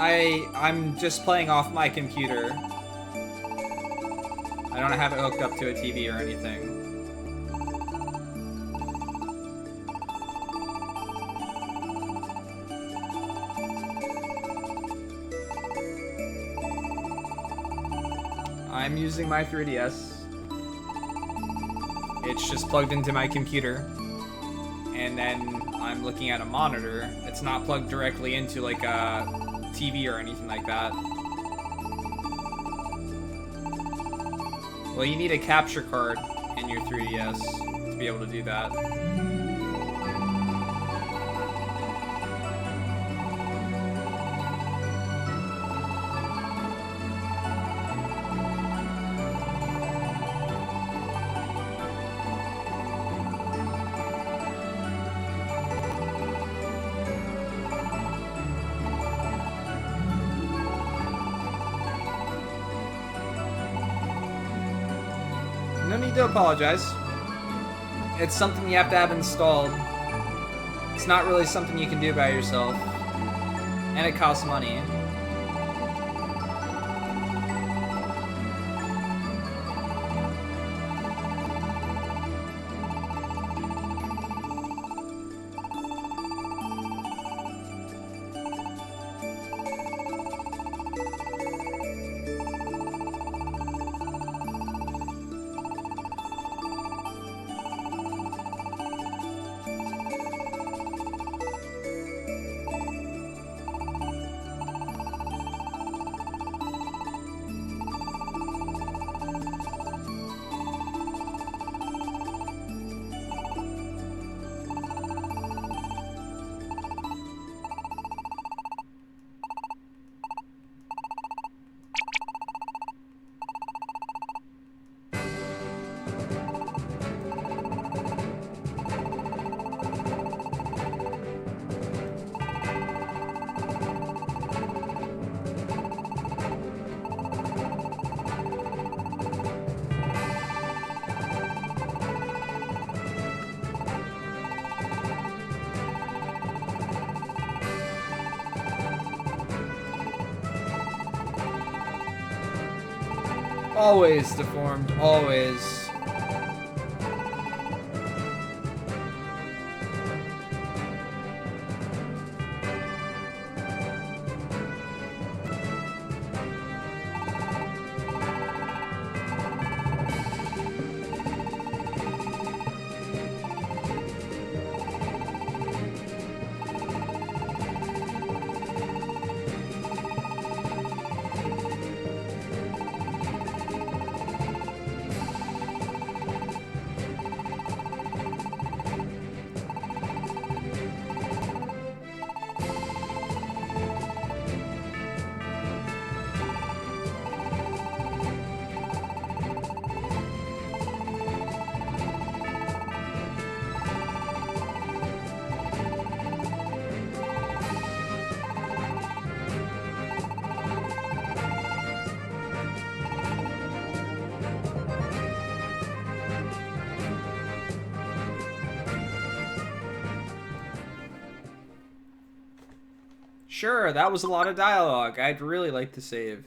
I'm just playing off my computer. I don't have it hooked up to a TV or anything. I'm using my 3DS. It's just plugged into my computer. And then I'm looking at a monitor. It's not plugged directly into like a TV or anything like that. Well, you need a capture card in your 3DS to be able to do that. No need to apologize. It's something you have to have installed. It's not really something you can do by yourself. And it costs money. Always deformed, always. Sure, that was a lot of dialogue. I'd really like to save.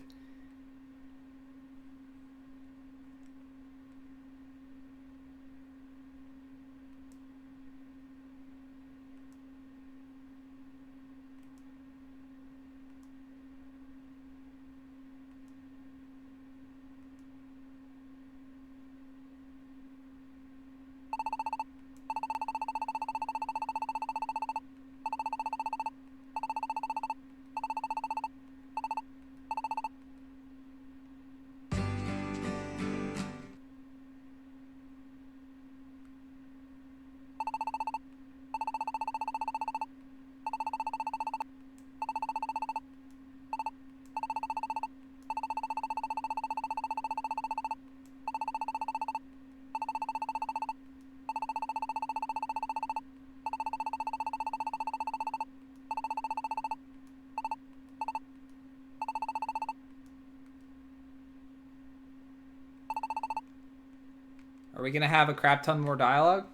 Are we gonna have a crap ton more dialogue?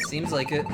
Seems like it.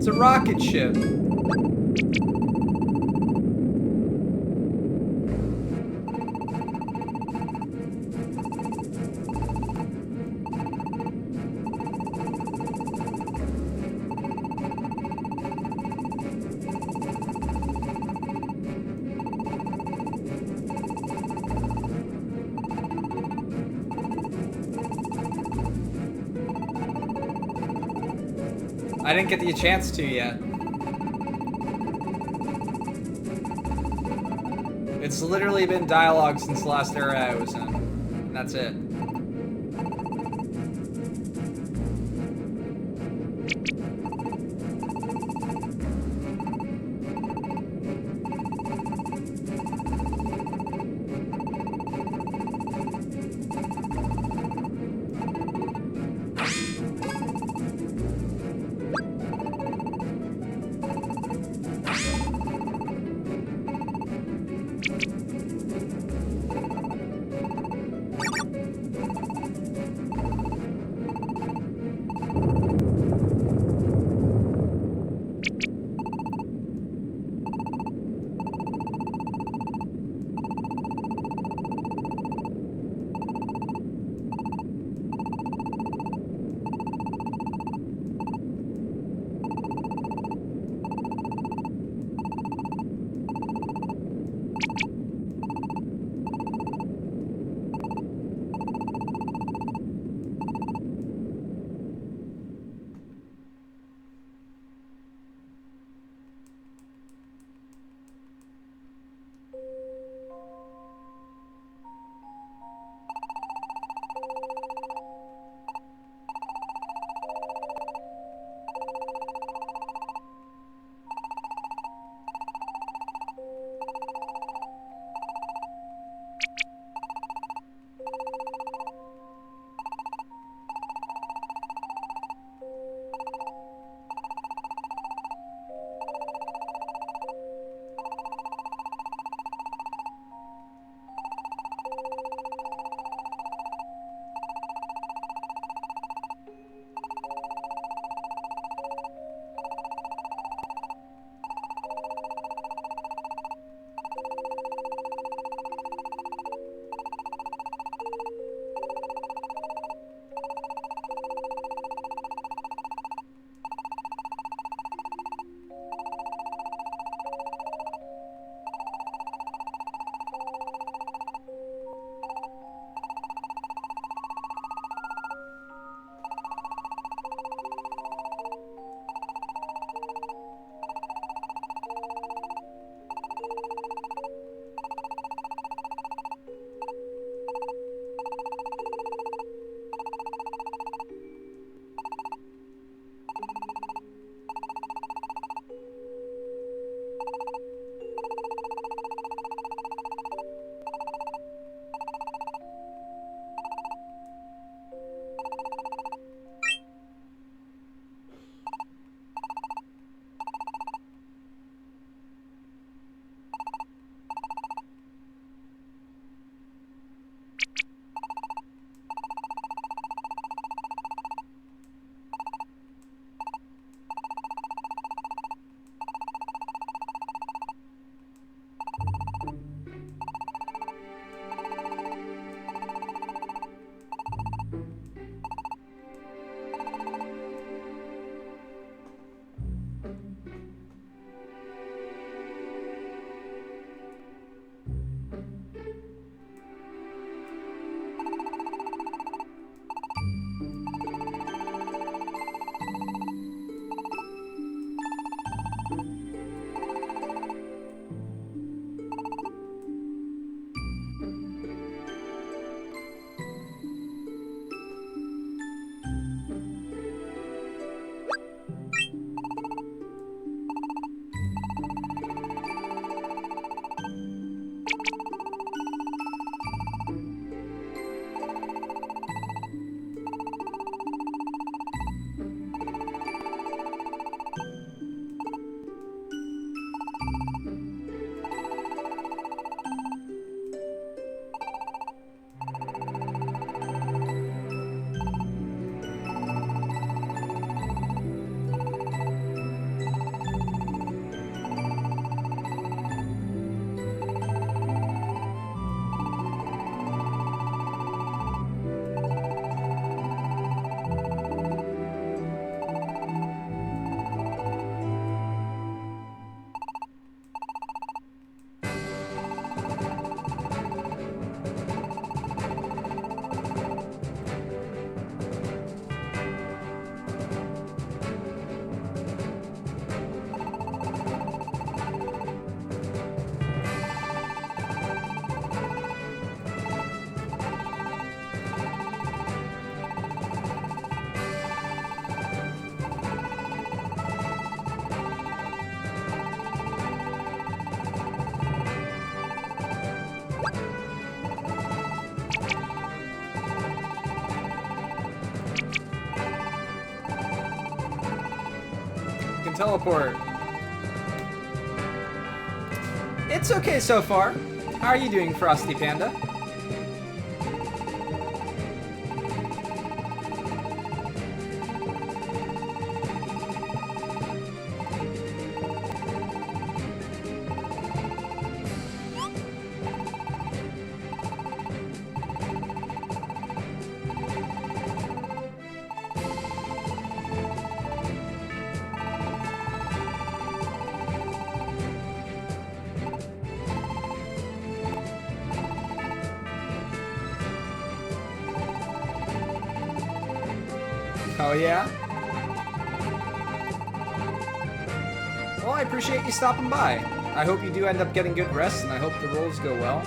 It's a rocket ship. I didn't get the chance to yet. It's literally been dialogue since the last era I was in. And that's it. teleport. It's okay so far. How are you doing, Frosty Panda? Oh, yeah? Well, I appreciate you stopping by. I hope you do end up getting good rest, and I hope the rolls go well.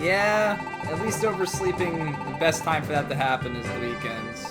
Yeah, at least oversleeping, the best time for that to happen is the weekends.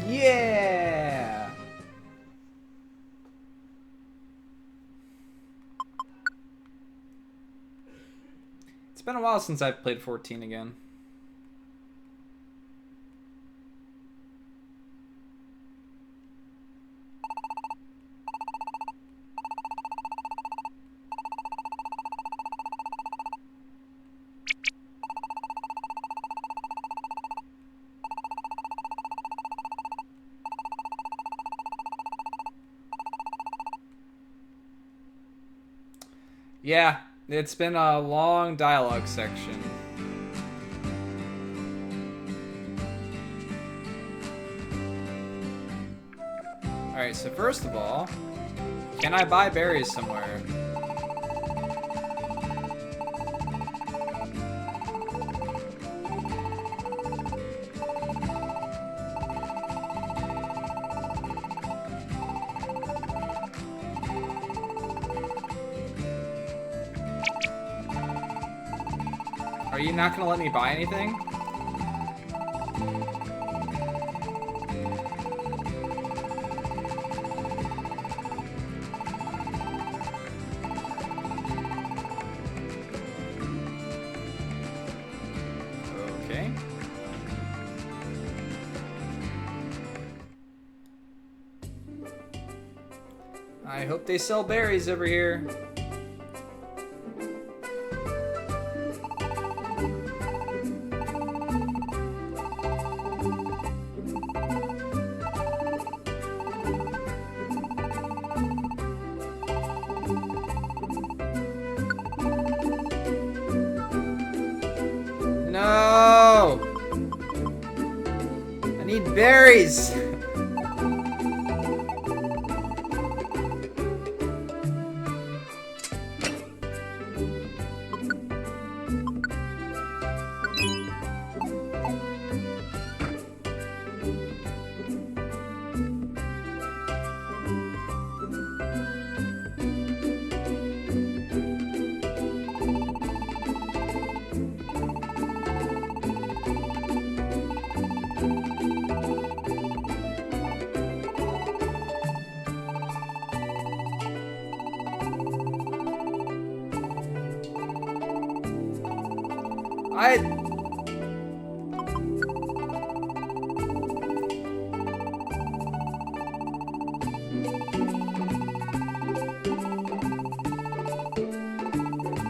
Yeah! It's been a while since I've played 14 again. Yeah, it's been a long dialogue section. Alright, so first of all, can I buy berries somewhere? Are you not gonna let me buy anything? Okay. I hope they sell berries over here. No! I need berries!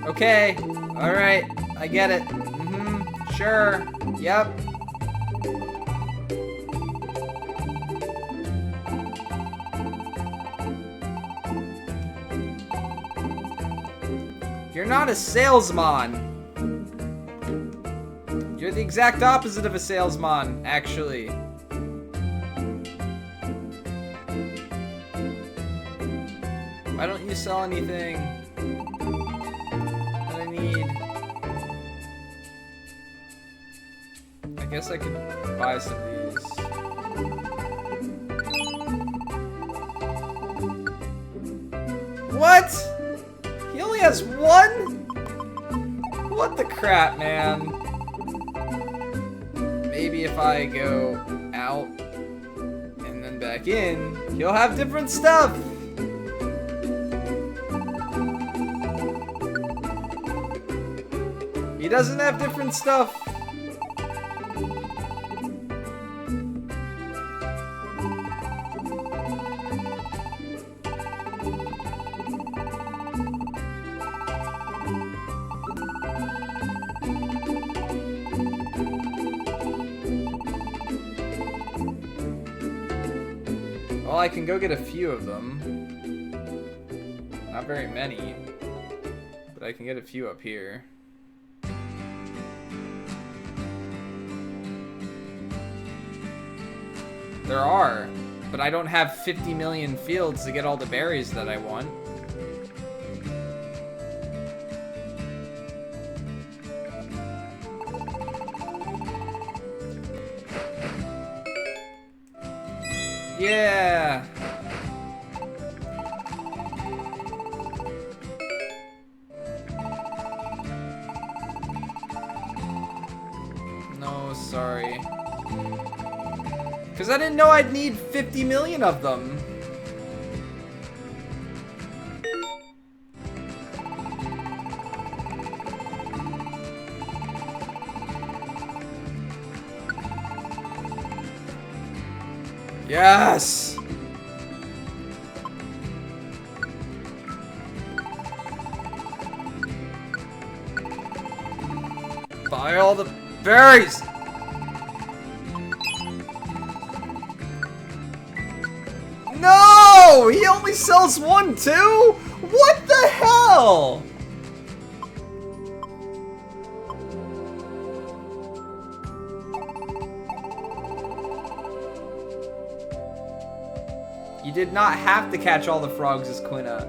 Okay. Alright. I get it. Sure. Yep. You're not a salesman. You're the exact opposite of a salesman, actually. Why don't you sell anything that I need? I guess I could buy some of these. What? He only has one? What the crap, man? Maybe if I go out and then back in, he'll have different stuff. He doesn't have different stuff. Well, I can go get a few of them. Not very many, but I can get a few up here. There are, but I don't have 50 million fields to get all the berries that I want. Yeah! No, sorry. Because I didn't know I'd need 50 million of them. Yes! Buy all the berries! No! He only sells one too? What the hell? You did not have to catch all the frogs as Quina.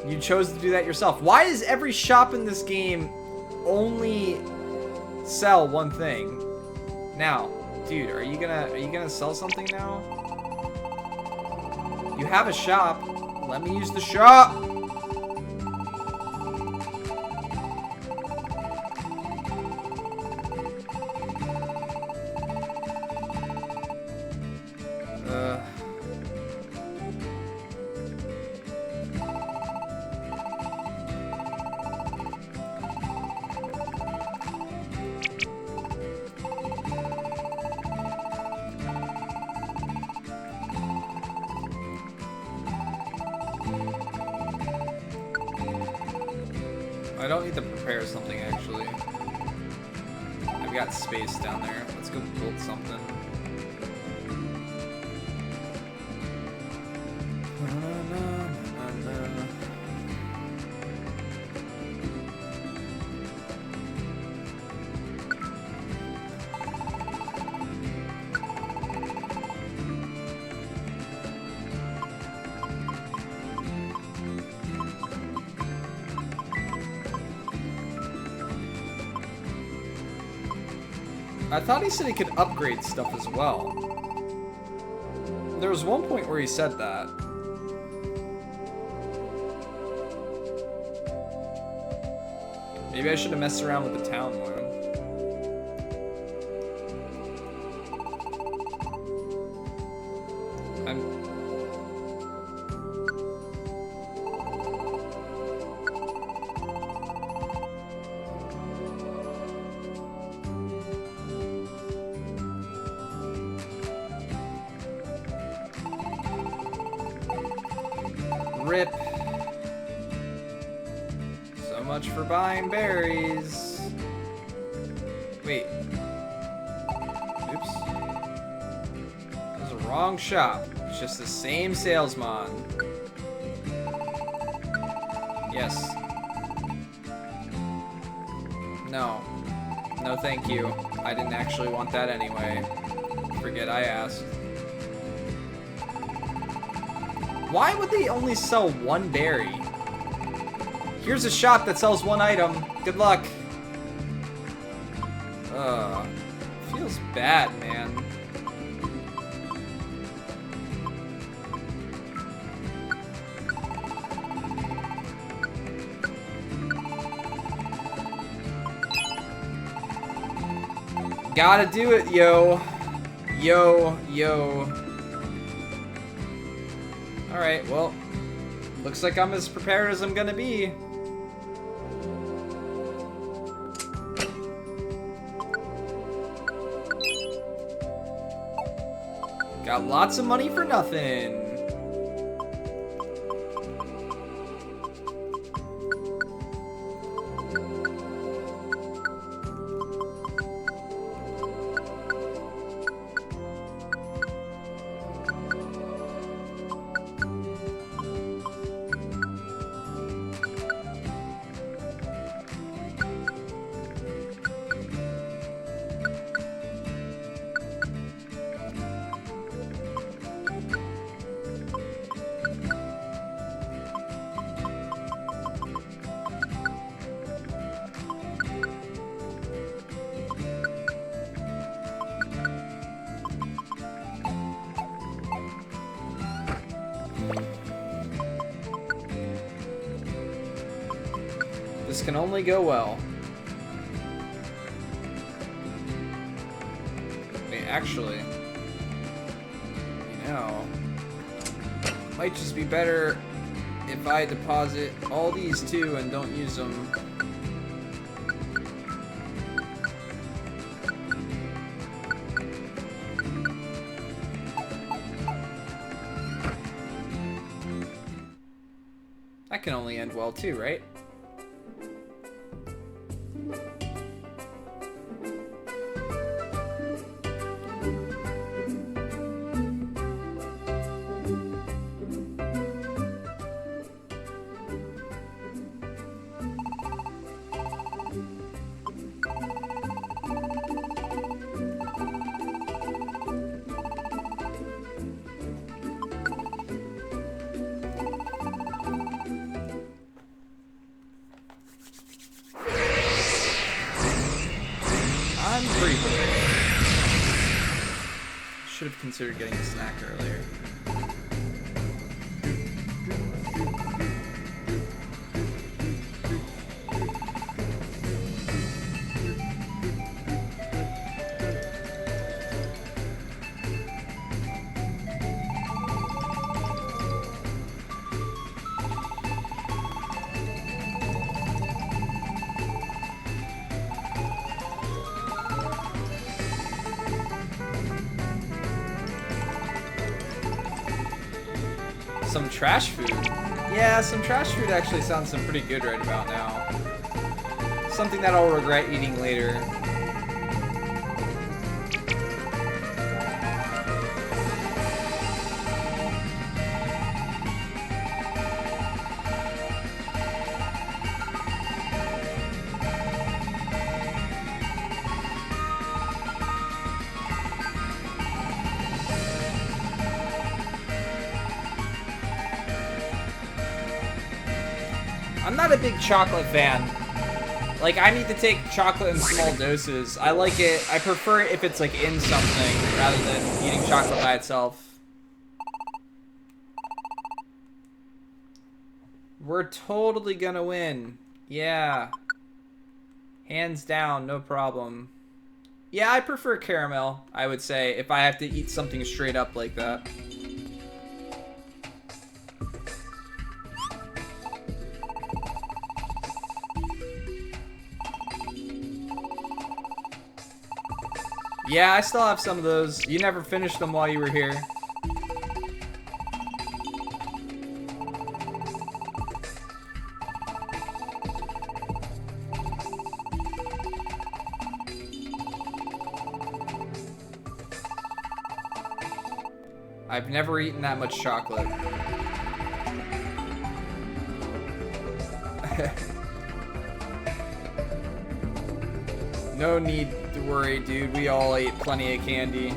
You chose to do that yourself. Why does every shop in this game only sell one thing? Now, dude, are you gonna sell something now? You have a shop. Let me use the shop. I don't need to prepare something, actually. I've got space down there. Let's go build something. I thought he said he could upgrade stuff as well. There was one point where he said that. Maybe I should have messed around with the town more. So much for buying berries. Wait. Oops. That was the wrong shop. It's just the same salesman. Yes. No. No, thank you. I didn't actually want that anyway. Forget I asked. Why would they only sell one berry? Here's a shop that sells one item. Good luck. Feels bad, man. Gotta do it, yo. Yo. Alright, well, looks like I'm as prepared as I'm gonna be. Got lots of money for nothing. This can only go well. Wait, actually, you know, might just be better if I deposit all these too and don't use them. That can only end well too, right? I'm pretty prepared. Should have considered getting a snack earlier. Some trash food. Yeah, some trash food actually sounds pretty good right about now. Something that I'll regret eating later. I'm not a big chocolate fan. Like, I need to take chocolate in small doses. I like it. I prefer it if it's like in something rather than eating chocolate by itself. We're totally gonna win. Yeah. Hands down, no problem. Yeah, I prefer caramel, I would say, if I have to eat something straight up like that. Yeah, I still have some of those. You never finished them while you were here. I've never eaten that much chocolate. No need to worry, dude. We all ate plenty of candy.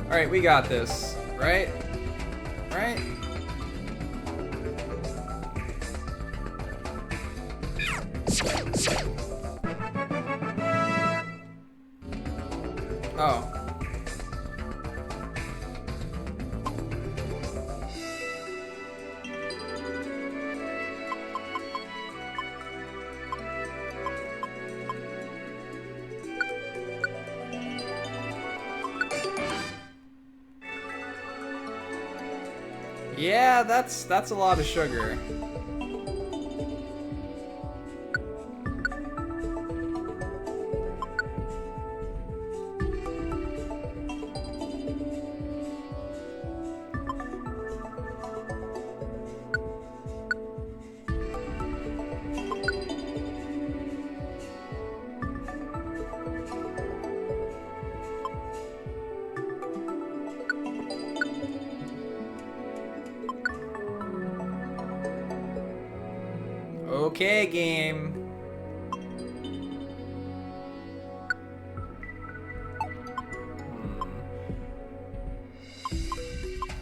Alright, we got this. Right? Right? Oh. Yeah, that's a lot of sugar. Okay, game.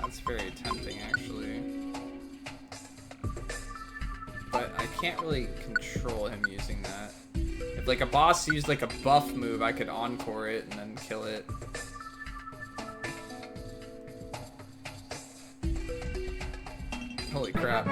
That's very tempting, actually. But I can't really control him using that. If like a boss used like a buff move, I could encore it and then kill it. Holy crap.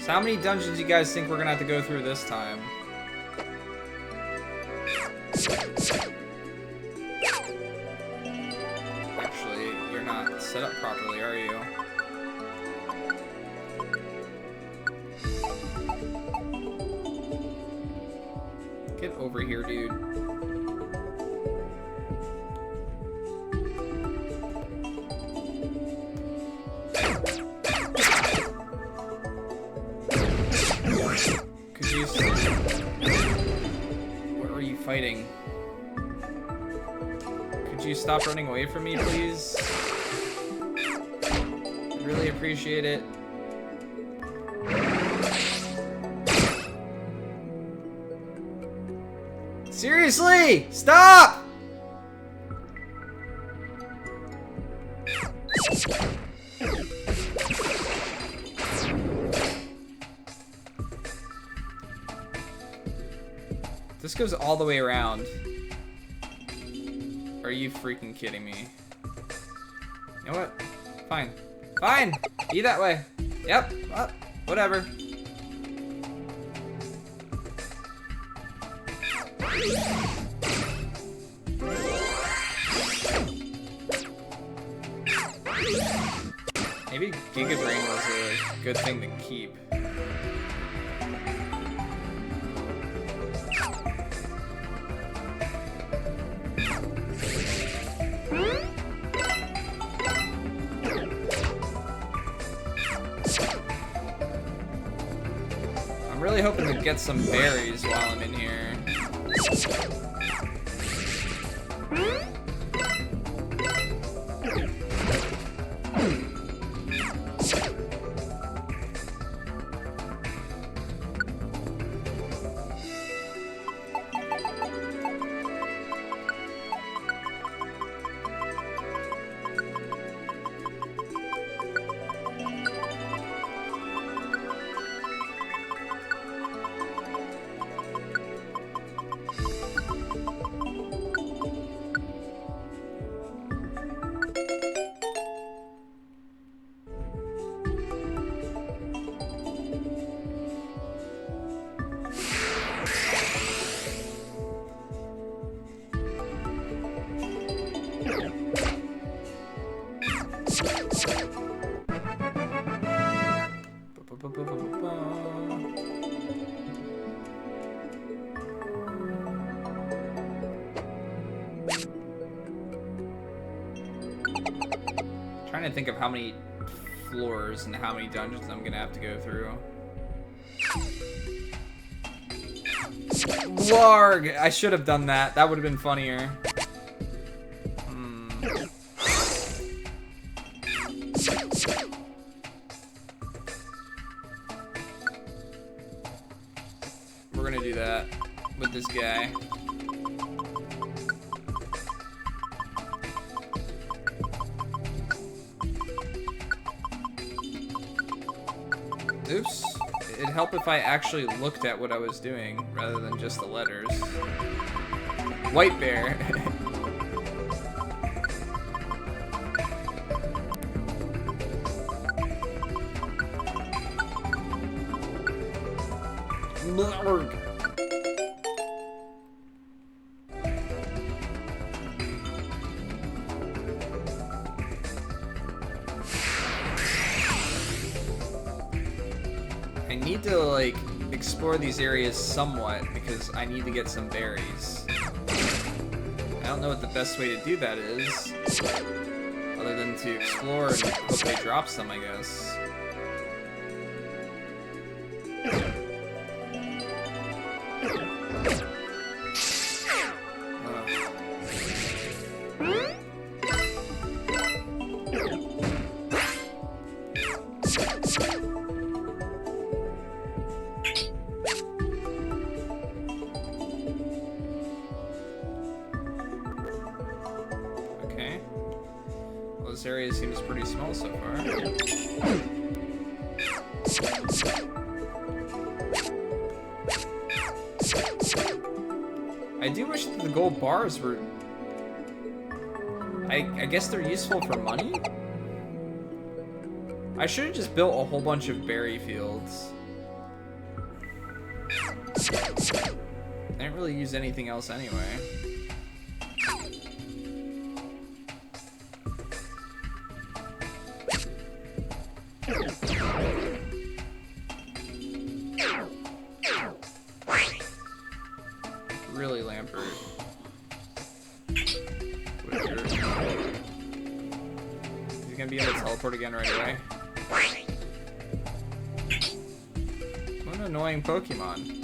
So how many dungeons do you guys think we're gonna have to go through this time? Actually, you're not set up properly, are you? Get over here, dude. What are you fighting? Could you stop running away from me, please? I'd really appreciate it. Seriously! Stop! This goes all the way around. Are you freaking kidding me? You know what? Fine. Fine! Be that way. Yep. Whatever. Maybe Giga Drain was a good thing to keep. I'm really hoping to get some berries while I'm in here. Trying to think of how many floors and how many dungeons I'm gonna have to go through. Larg! I should have done that. That would have been funnier. We're gonna do that with this guy. Oops. It'd help if I actually looked at what I was doing rather than just the letters. White bear. Blurg. I need to, like, explore these areas somewhat because I need to get some berries. I don't know what the best way to do that is, other than to explore and hope they drop some, I guess. This area seems pretty small so far. I do wish that the gold bars were... I guess they're useful for money? I should have just built a whole bunch of berry fields. I didn't really use anything else anyway. Really, Lampert. He's gonna be able to teleport again right away. What an annoying Pokemon.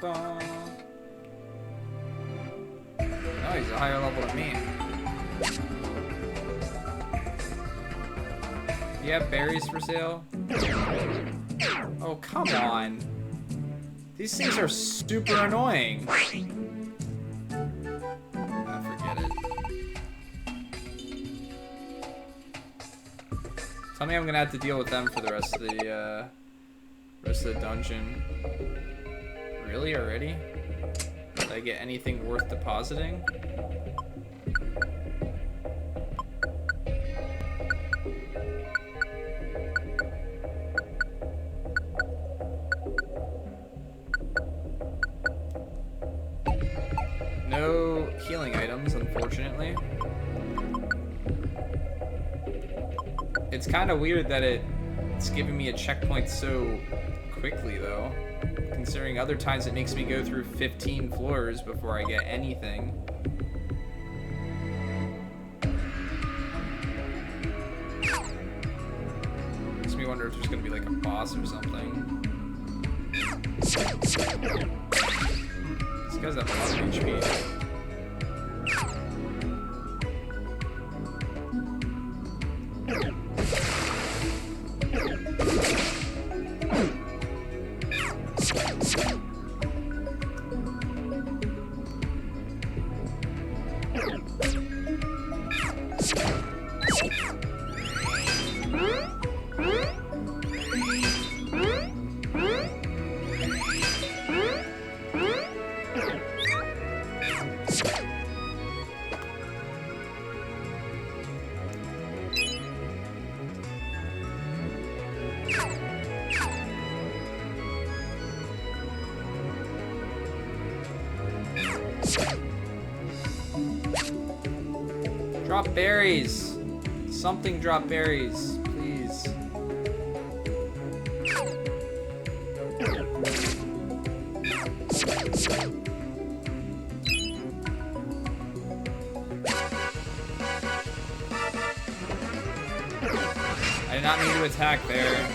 Oh, he's a higher level than me. Do you have berries for sale? Oh, come on. These things are super annoying. Ah, forget it. Tell me I'm gonna have to deal with them for the rest of the dungeon. Really, already? Did I get anything worth depositing? No healing items, unfortunately. It's kind of weird that it's giving me a checkpoint so quickly, though. Considering other times it makes me go through 15 floors before I get anything. Makes me wonder if there's gonna be like a boss or something. This guy's at a lot of HP. Drop berries. Something drop berries, please. I did not mean to attack there.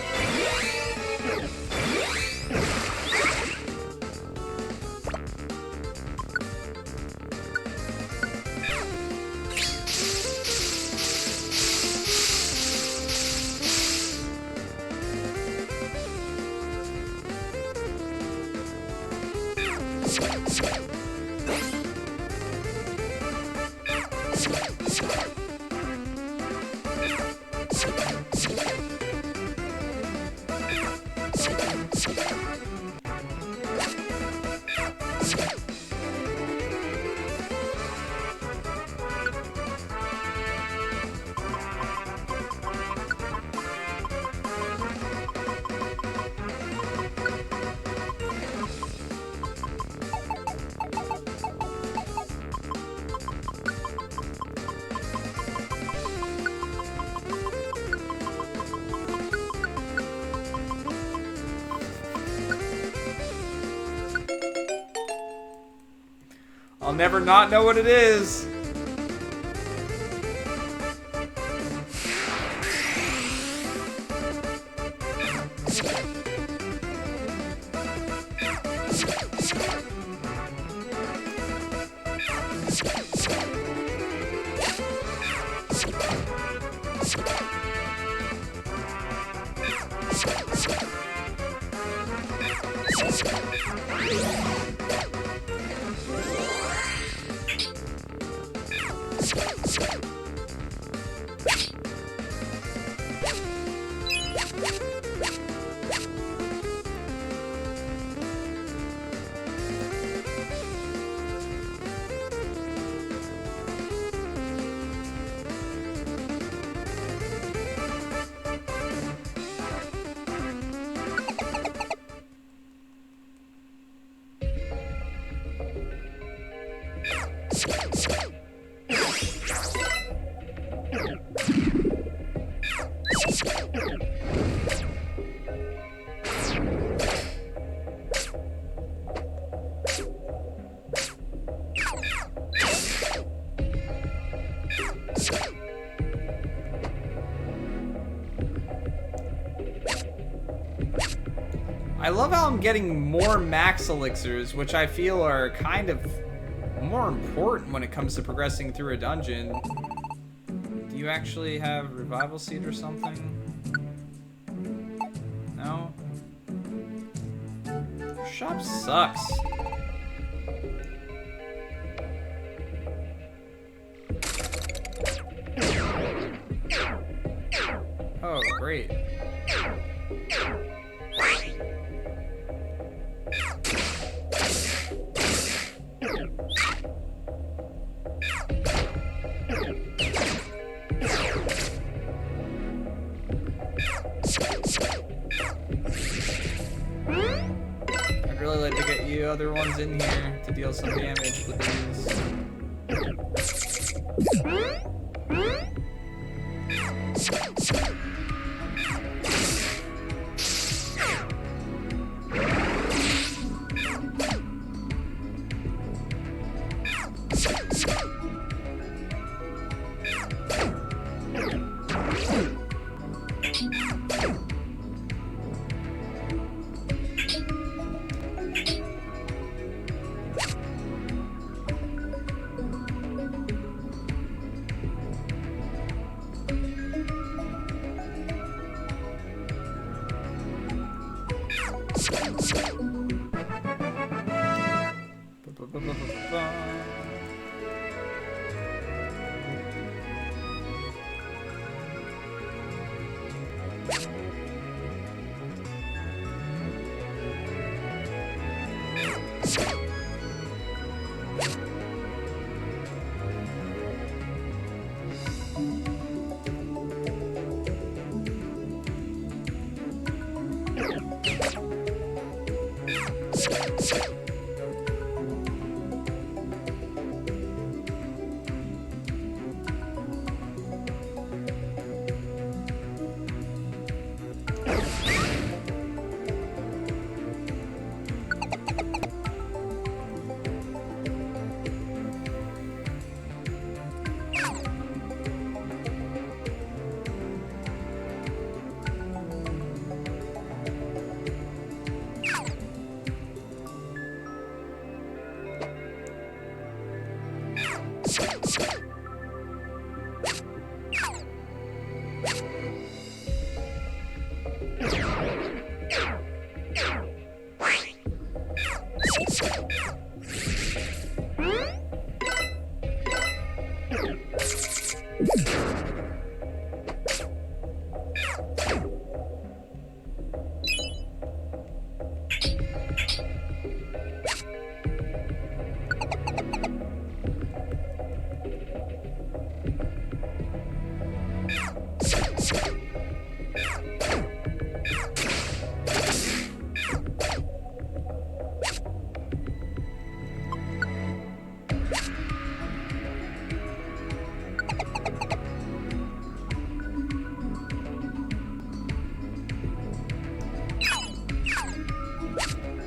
I'll never not know what it is. I love how I'm getting more max elixirs, which I feel are kind of more important when it comes to progressing through a dungeon. Do you actually have revival seed or something? No? Your shop sucks. Oh, great. I'd really like to get you other ones in here to deal some damage with these.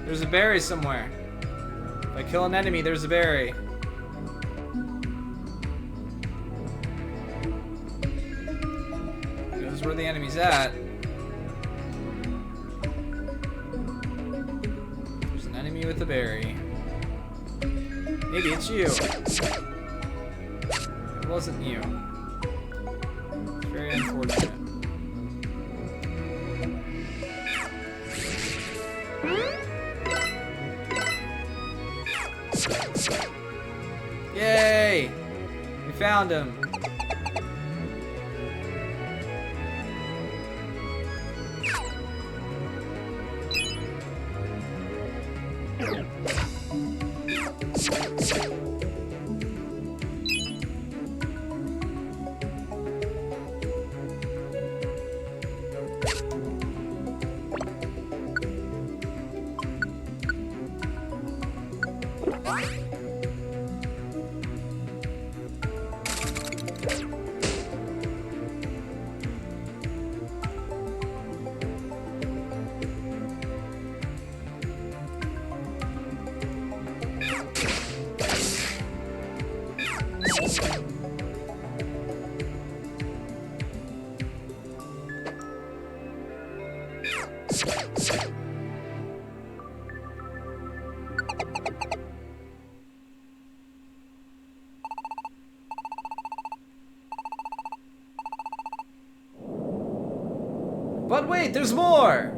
There's a berry somewhere. If I kill an enemy, there's a berry. Knows where the enemy's at. There's an enemy with a berry. Maybe it's you. It wasn't you. It's very unfortunate. Yay! We found him. But wait, there's more!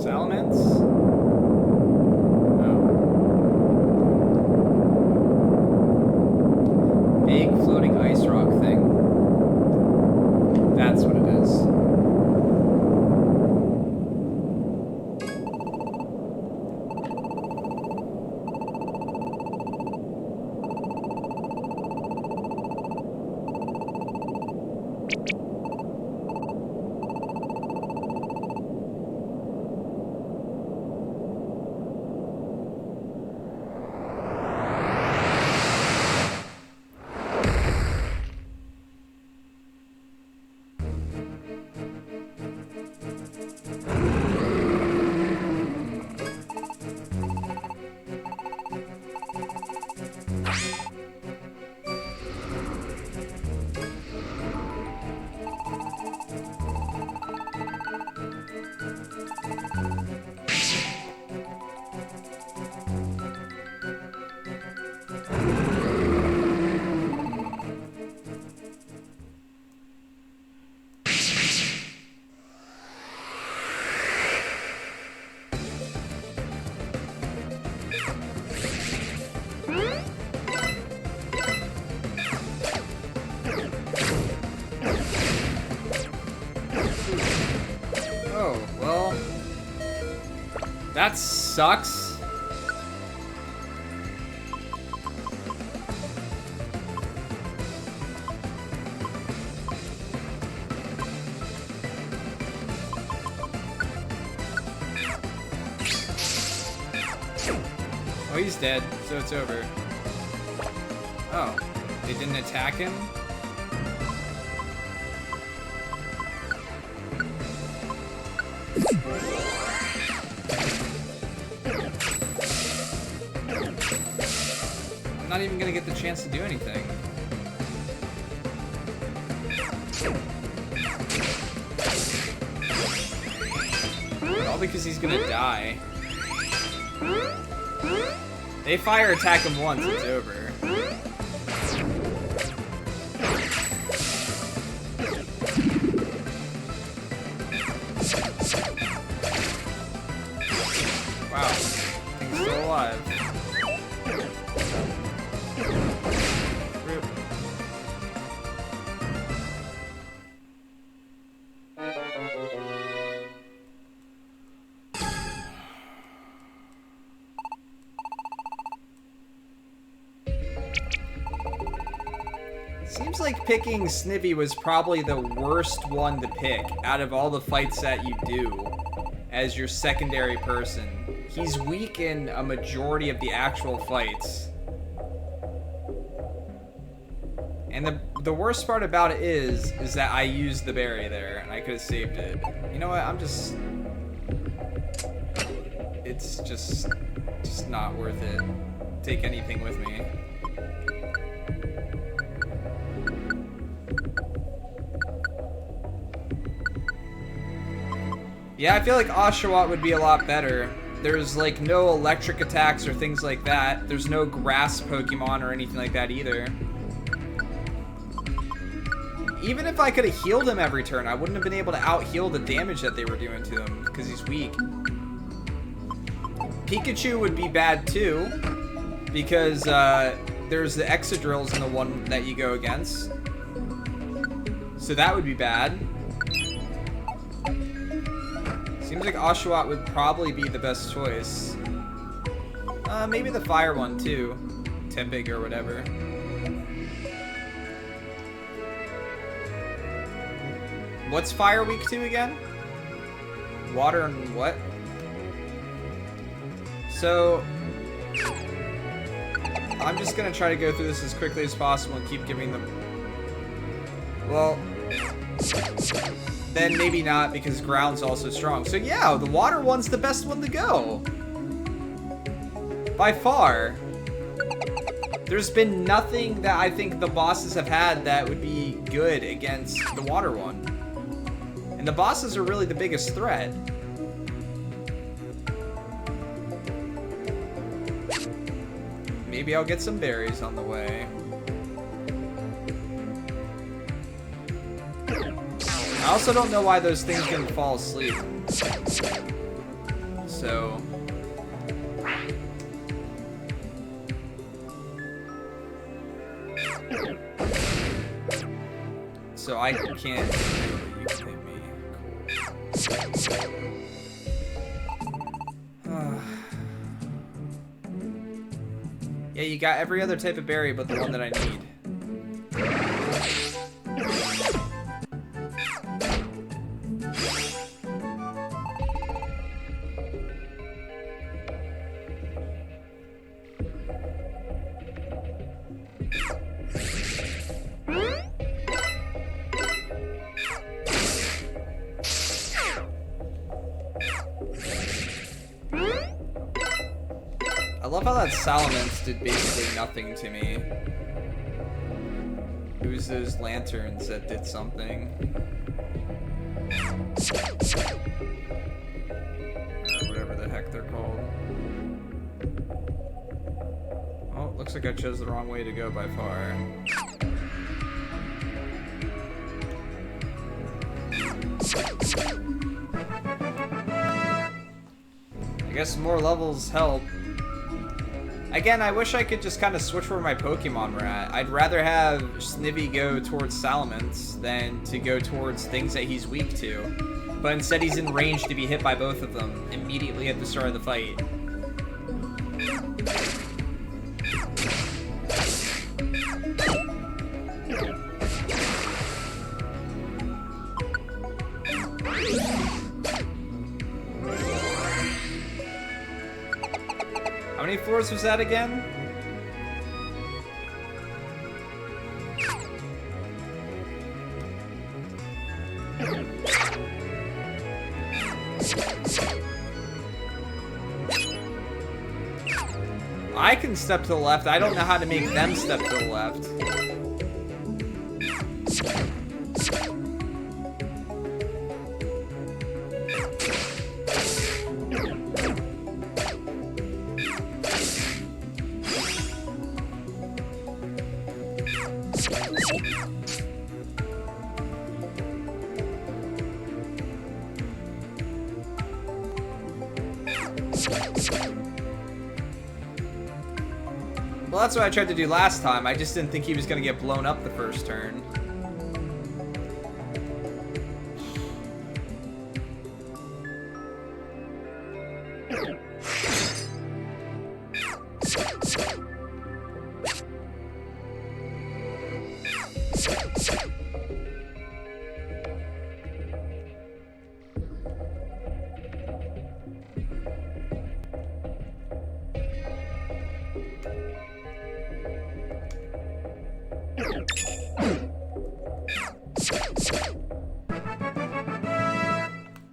Salamence? Oh. Big floating ice rock thing. That's what it is. Oh, well, that sucks. Oh, he's dead, so it's over. Oh, they didn't attack him? I'm not even gonna get the chance to do anything. All because he's gonna die. They fire attack him once, it's over. Wow, thing's still alive. Rip. Seems like picking Snivy was probably the worst one to pick out of all the fights that you do as your secondary person. He's weak in a majority of the actual fights. And the worst part about it is that I used the berry there and I could have saved it. You know what, I'm just... It's just not worth it. Take anything with me. Yeah, I feel like Oshawott would be a lot better. There's like no electric attacks or things like that. There's no grass Pokemon or anything like that either. Even if I could have healed him every turn, I wouldn't have been able to out-heal the damage that they were doing to him because he's weak. Pikachu would be bad too because there's the Exadrills in the one that you go against. So that would be bad. Seems like Oshawott would probably be the best choice. Maybe the fire one too. Tempig or whatever. What's fire weak to again? Water and what? So I'm just gonna try to go through this as quickly as possible and keep giving them. Well, then maybe not, because ground's also strong. So yeah, the water one's the best one to go. By far. There's been nothing that I think the bosses have had that would be good against the water one. And the bosses are really the biggest threat. Maybe I'll get some berries on the way. I also don't know why those things didn't fall asleep. So I can't. You can hit me. Cool. Yeah, you got every other type of berry but the one that I need. I love how that Salamence did basically nothing to me. It was those lanterns that did something. Or whatever the heck they're called. Oh, looks like I chose the wrong way to go by far. I guess more levels help. Again, I wish I could just kind of switch where my Pokemon were at. I'd rather have Snivy go towards Salamence than to go towards things that he's weak to. But instead he's in range to be hit by both of them immediately at the start of the fight. How many floors was that again? I can step to the left. I don't know how to make them step to the left. Well, that's what I tried to do last time. I just didn't think he was going to get blown up the first turn.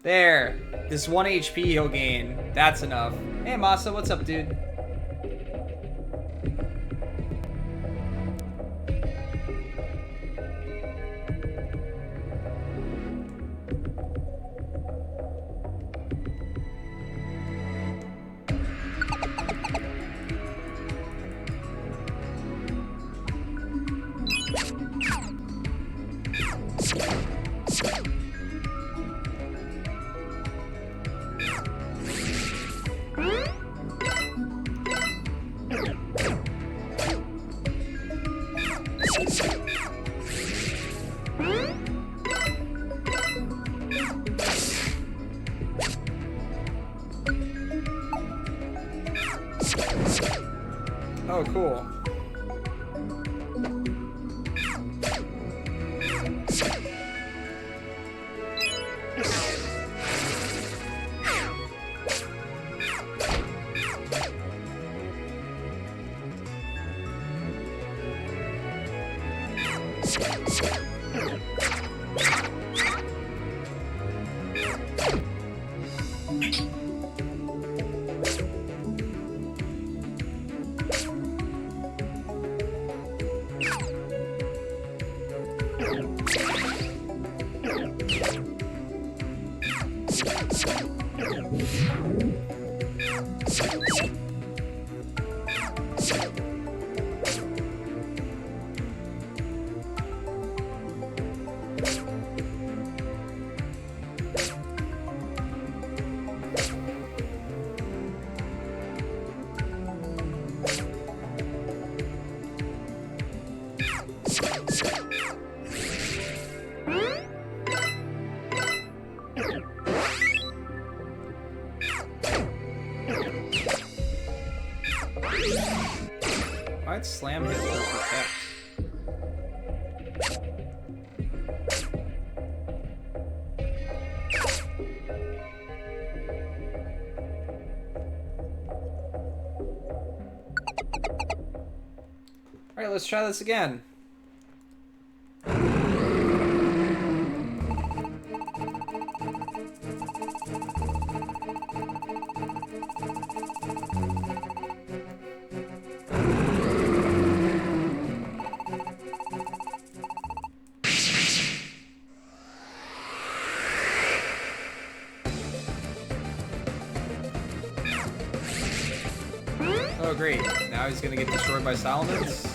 There. This 1 HP he'll gain. That's enough. Hey, Masa, what's up, dude? Oh, cool. Why'd slam hit for protect? Alright, let's try this again. Oh great, now he's gonna get destroyed by Salamence.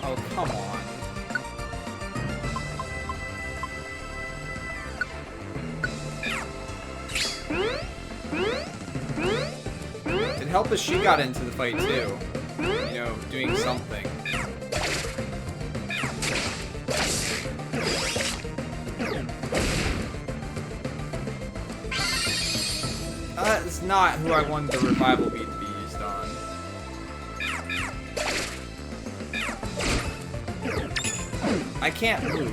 Oh, come on. It'd help if she got into the fight too. You know, doing something. That's not who I wanted the revival bead to be used on. I can't move.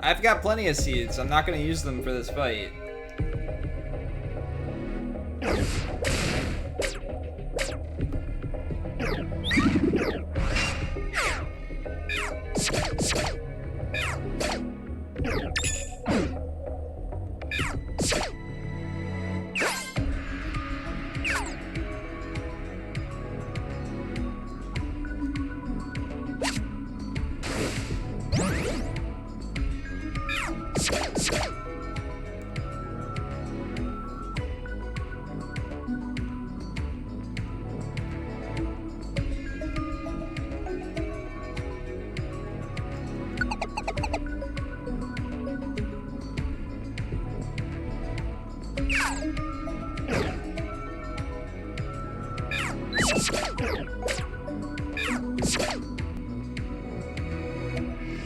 I've got plenty of seeds. I'm not going to use them for this fight.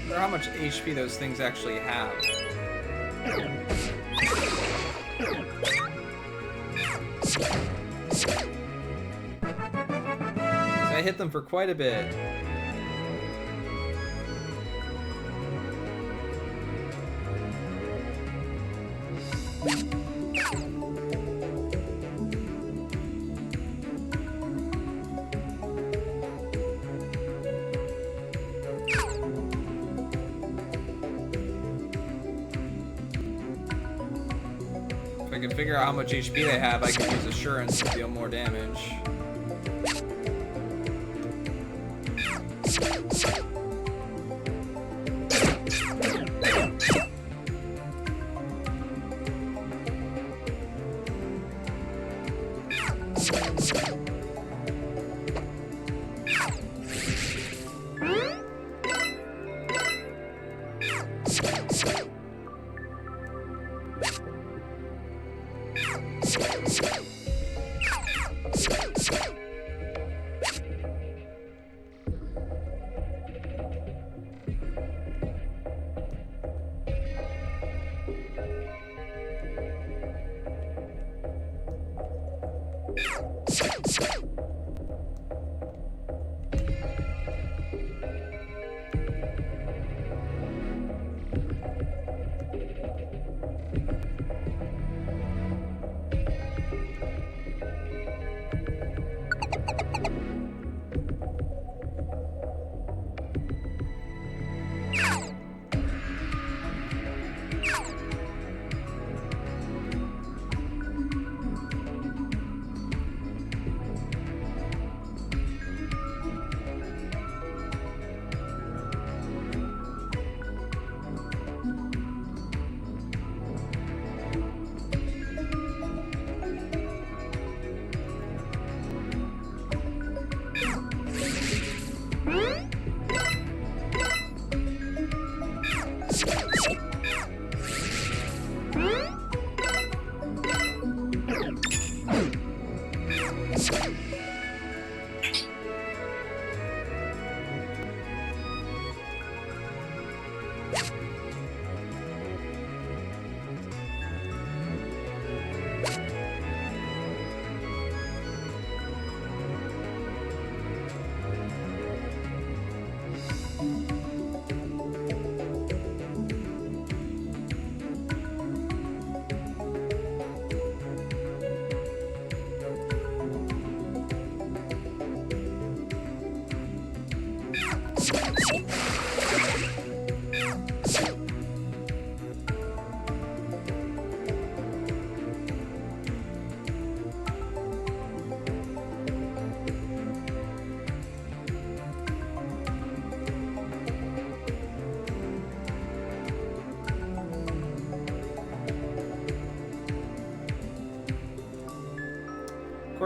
I wonder how much HP those things actually have. I hit them for quite a bit. If I can figure out how much HP they have, I can use Assurance to deal more damage.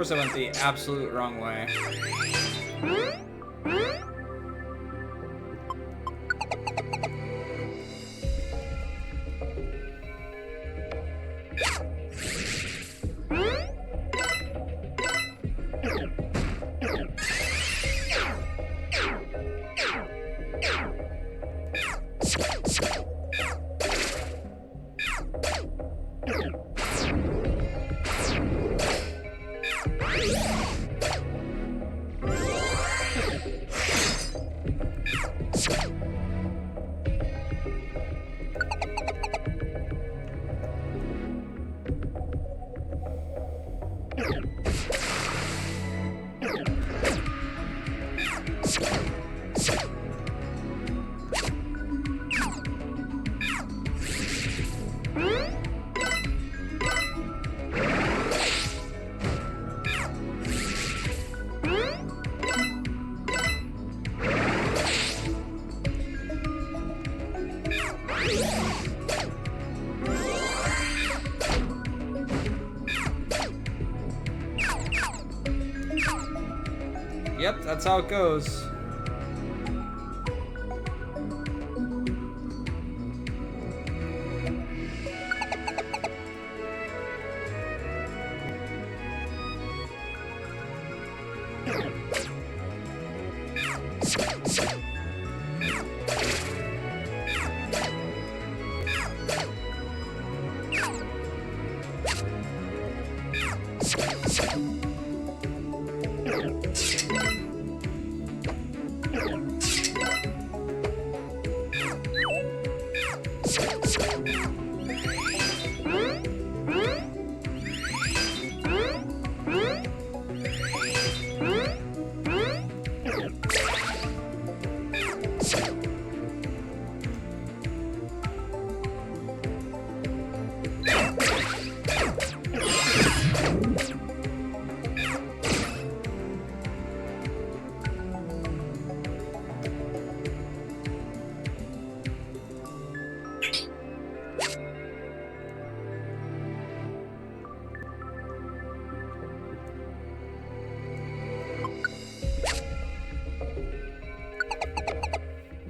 course I went the absolute wrong way. Yep, that's how it goes.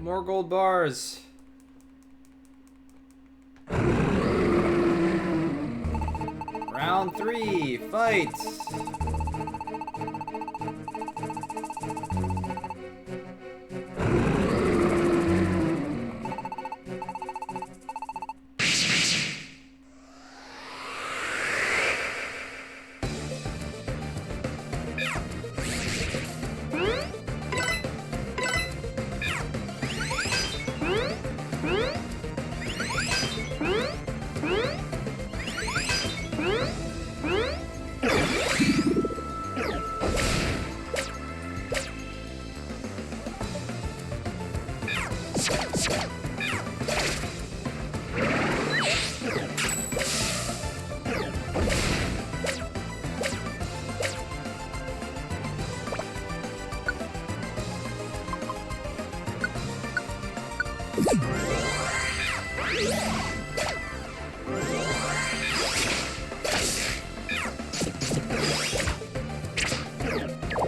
More gold bars. Round 3, fight.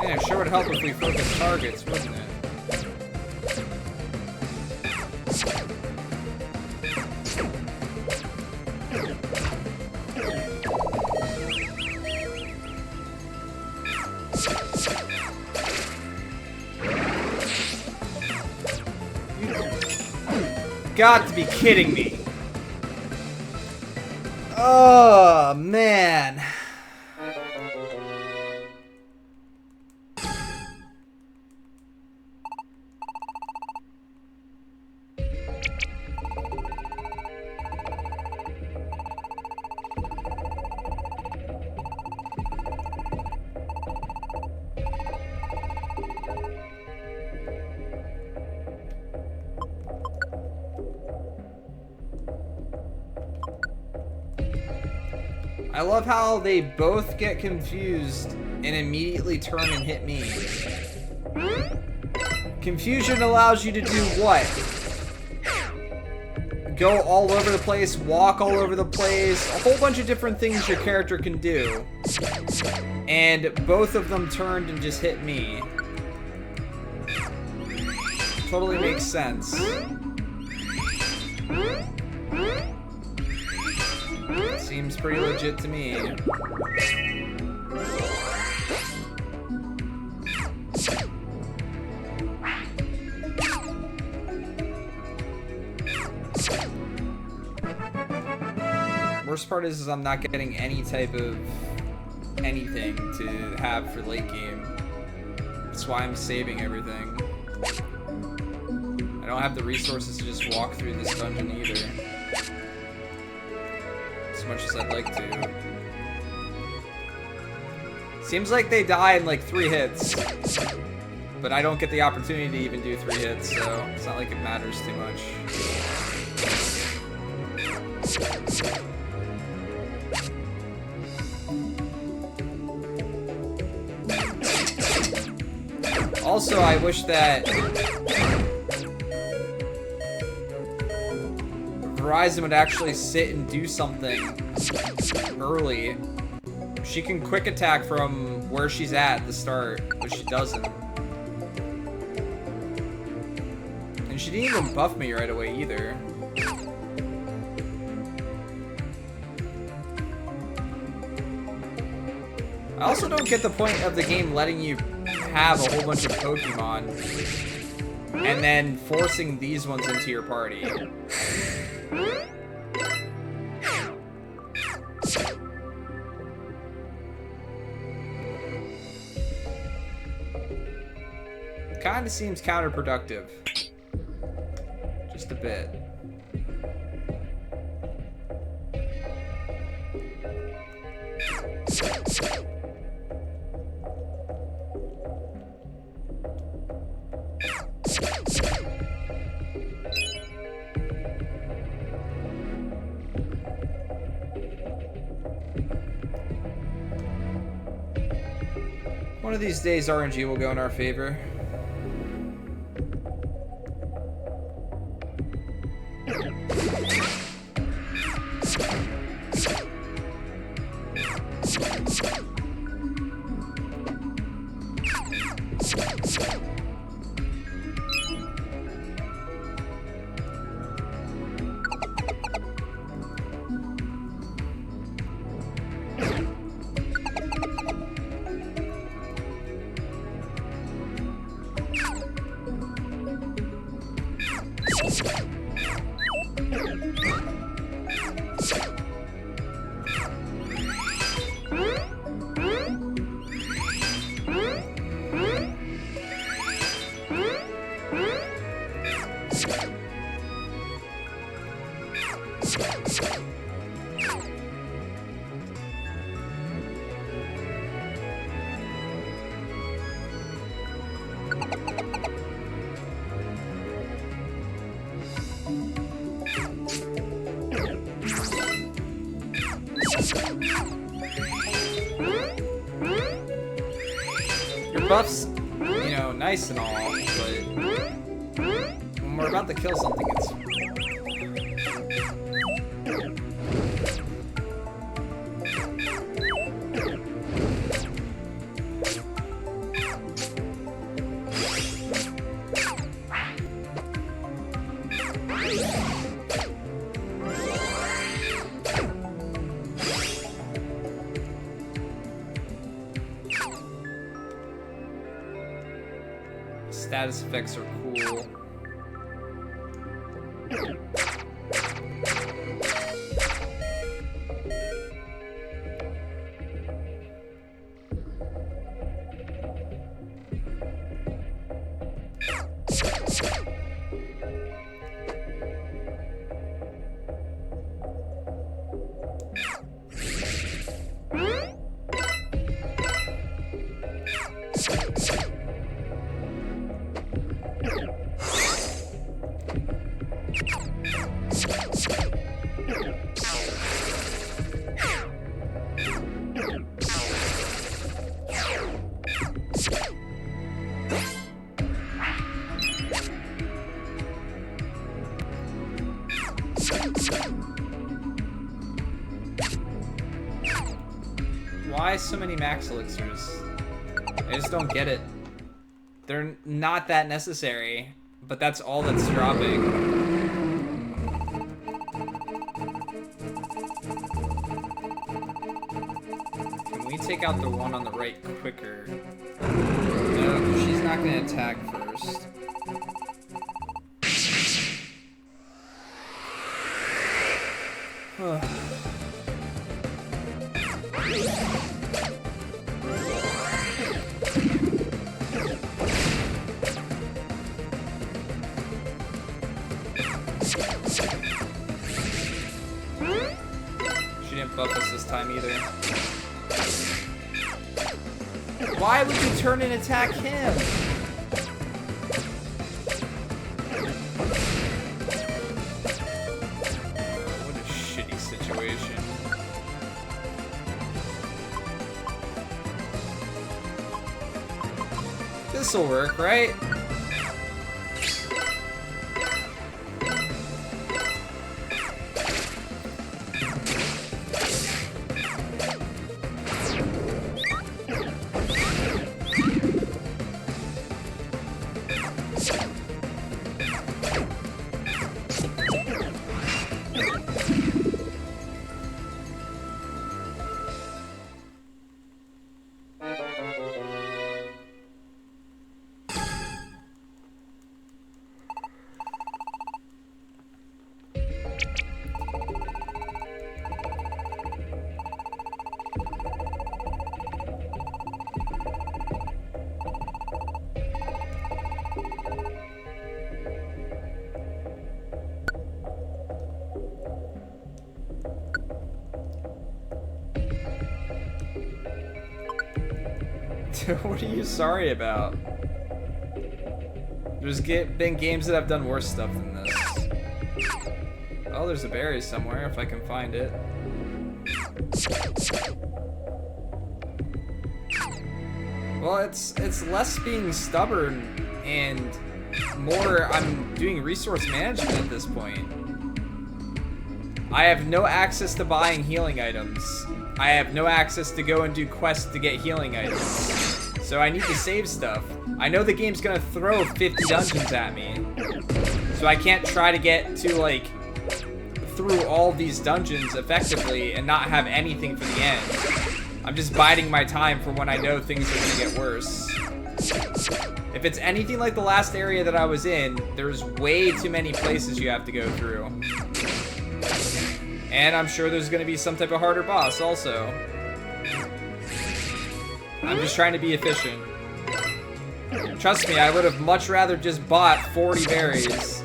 Man, it sure would help if we focus targets, wouldn't it? Got to be kidding me. Oh, man. I love how they both get confused and immediately turn and hit me. Confusion allows you to do what? Go all over the place, walk all over the place, a whole bunch of different things your character can do. And both of them turned and just hit me. Totally makes sense. Seems pretty legit to me. Worst part is I'm not getting any type of anything to have for late game. That's why I'm saving everything. I don't have the resources to just walk through this dungeon either. As much as I'd like to. Seems like they die in like 3 hits. But I don't get the opportunity to even do 3 hits, so it's not like it matters too much. Also, I wish that Verizon would actually sit and do something early. She can quick attack from where she's at the start, but she doesn't. And she didn't even buff me right away either. I also don't get the point of the game letting you have a whole bunch of Pokemon and then forcing these ones into your party. Kinda seems counterproductive. Just a bit. One of these days, RNG will go in our favor. Your buff's, you know, nice and all, but when we're about to kill something, it's... Status effects are cool. Why so many max elixirs? I just don't get it. They're not that necessary, but that's all that's dropping. Can we take out the one on the right quicker? No, she's not going to attack first. She didn't buff us this time either. Why would you turn and attack him? What a shitty situation. This'll work, right? What are you sorry about? There's been games that have done worse stuff than this. Oh, there's a berry somewhere if I can find it. Well, it's less being stubborn and more I'm doing resource management at this point. I have no access to buying healing items. I have no access to go and do quests to get healing items. So I need to save stuff. I know the game's gonna throw 50 dungeons at me. So I can't try to get to, like, through all these dungeons effectively and not have anything for the end. I'm just biding my time for when I know things are gonna get worse. If it's anything like the last area that I was in, there's way too many places you have to go through. And I'm sure there's gonna be some type of harder boss also. I'm just trying to be efficient. Trust me, I would have much rather just bought 40 berries.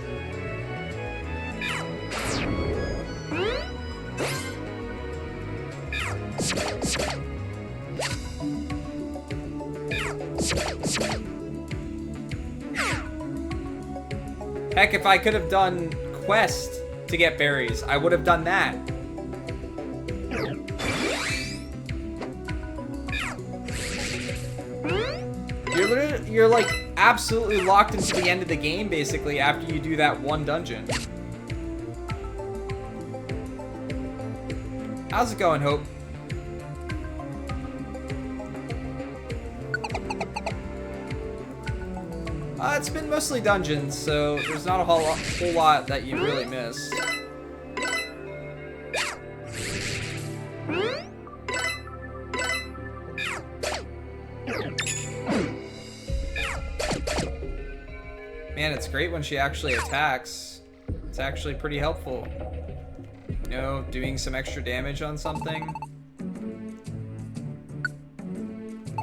Heck, if I could have done quest to get berries, I would have done that. You're like absolutely locked into the end of the game basically after you do that one dungeon. How's it going, Hope? It's been mostly dungeons, so there's not a whole lot that you really missed. Man, it's great when she actually attacks. It's actually pretty helpful. You know, doing some extra damage on something.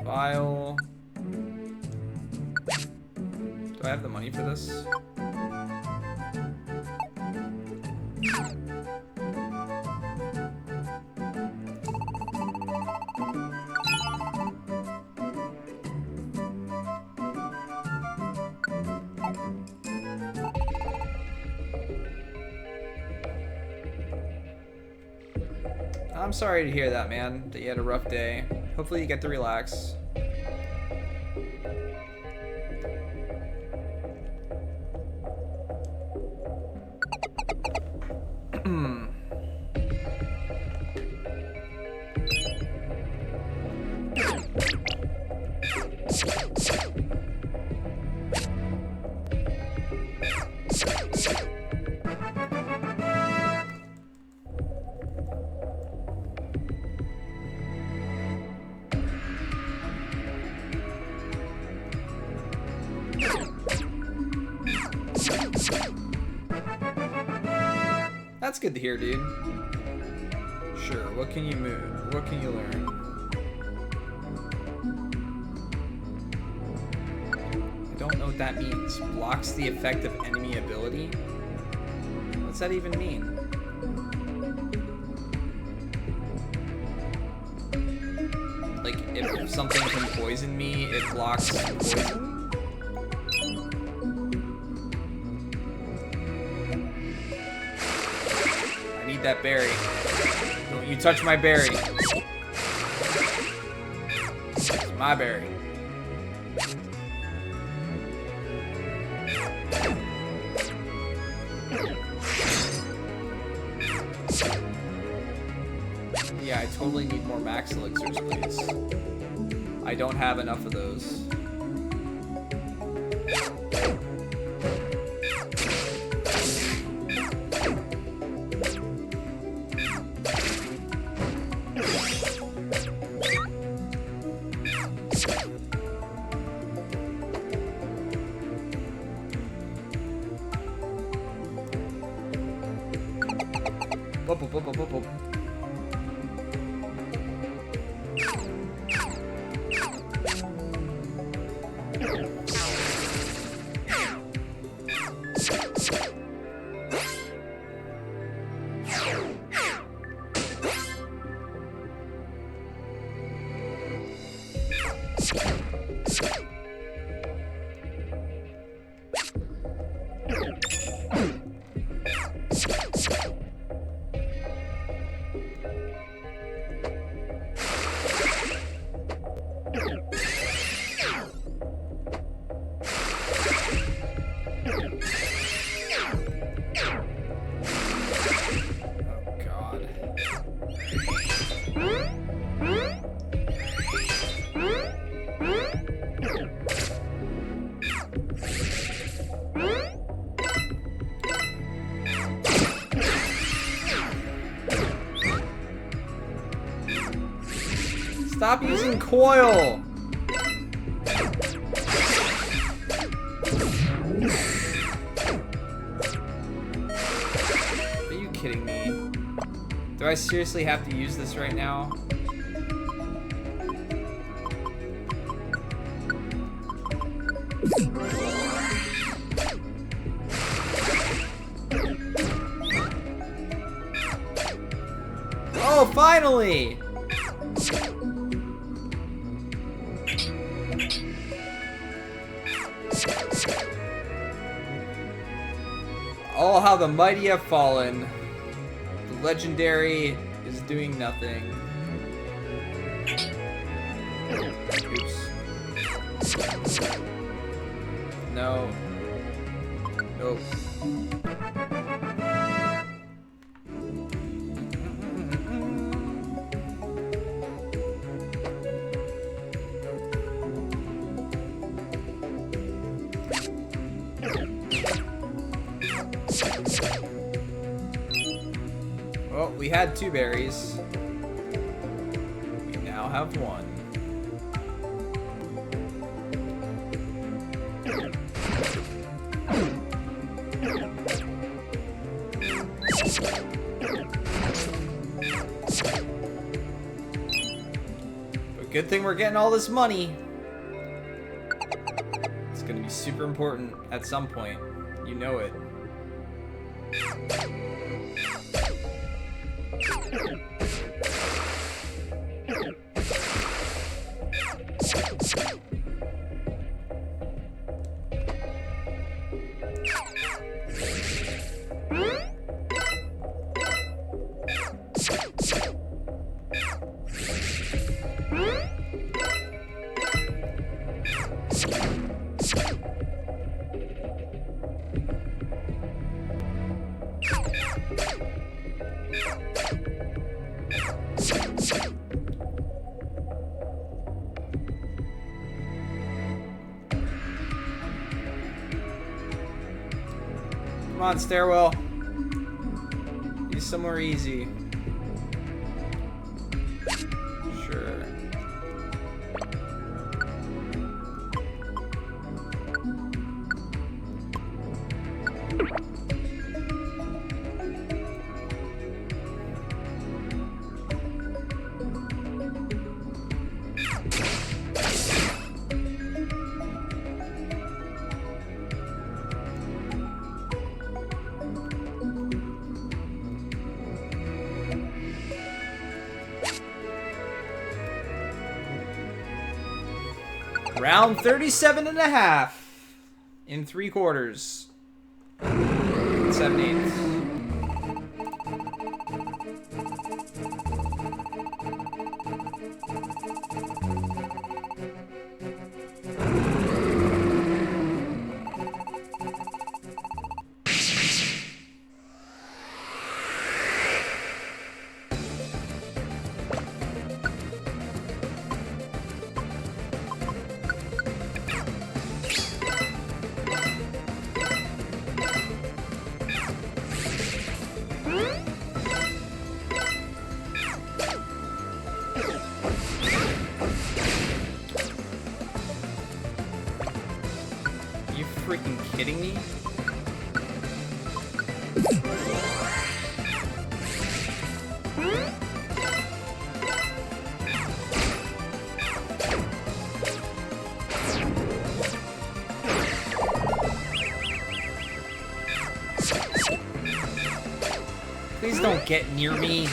File. Do I have the money for this? I'm sorry to hear that, man, that you had a rough day. Hopefully you get to relax. That's good to hear, dude. Sure, what can you move? What can you learn? I don't know what that means. Blocks the effect of enemy ability? What's that even mean? Like, if something can poison me, it blocks poison? I need that berry. Don't you touch my berry. It's my berry. Yeah, I totally need more max elixirs, please. I don't have enough of those. Boop, boop, boop, boop, boop, boop. Stop using coil! Are you kidding me? Do I seriously have to use this right now? Oh, finally! Oh, how the mighty have fallen. The legendary is doing nothing. Oops. No. Nope. Well, we had 2 berries. We now have 1. But good thing we're getting all this money. It's gonna be super important at some point. You know it. Come on, stairwell. Be somewhere easy. Sure. Round 37 and a half. In 3/4. 7/8. Freaking kidding me? Please don't get near me.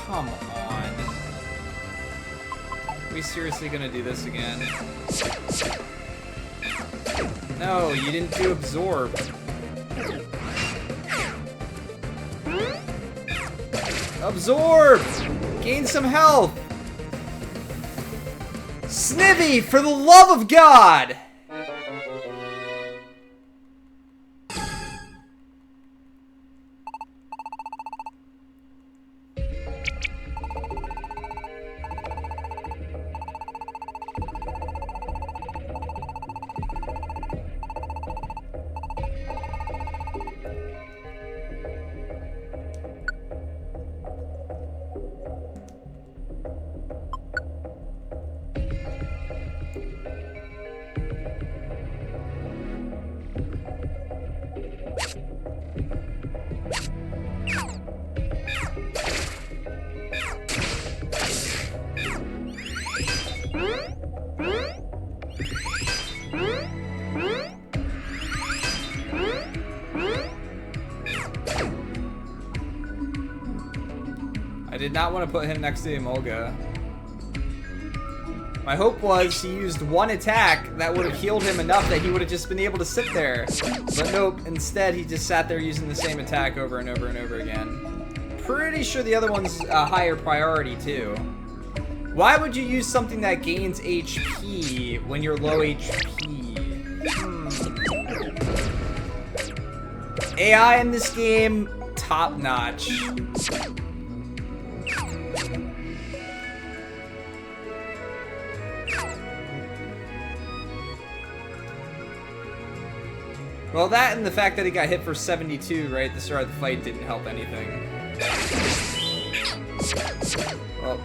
Come on. Are we seriously gonna do this again? No, you didn't do absorb. Absorb! Gain some health! Snivy, for the love of God! I did not want to put him next to Emolga. My hope was he used one attack that would have healed him enough that he would have just been able to sit there. But nope, instead he just sat there using the same attack over and over and over again. Pretty sure the other one's a higher priority too. Why would you use something that gains HP when you're low HP? AI in this game, top notch. Well, that and the fact that he got hit for 72 right at the start of the fight didn't help anything. Well.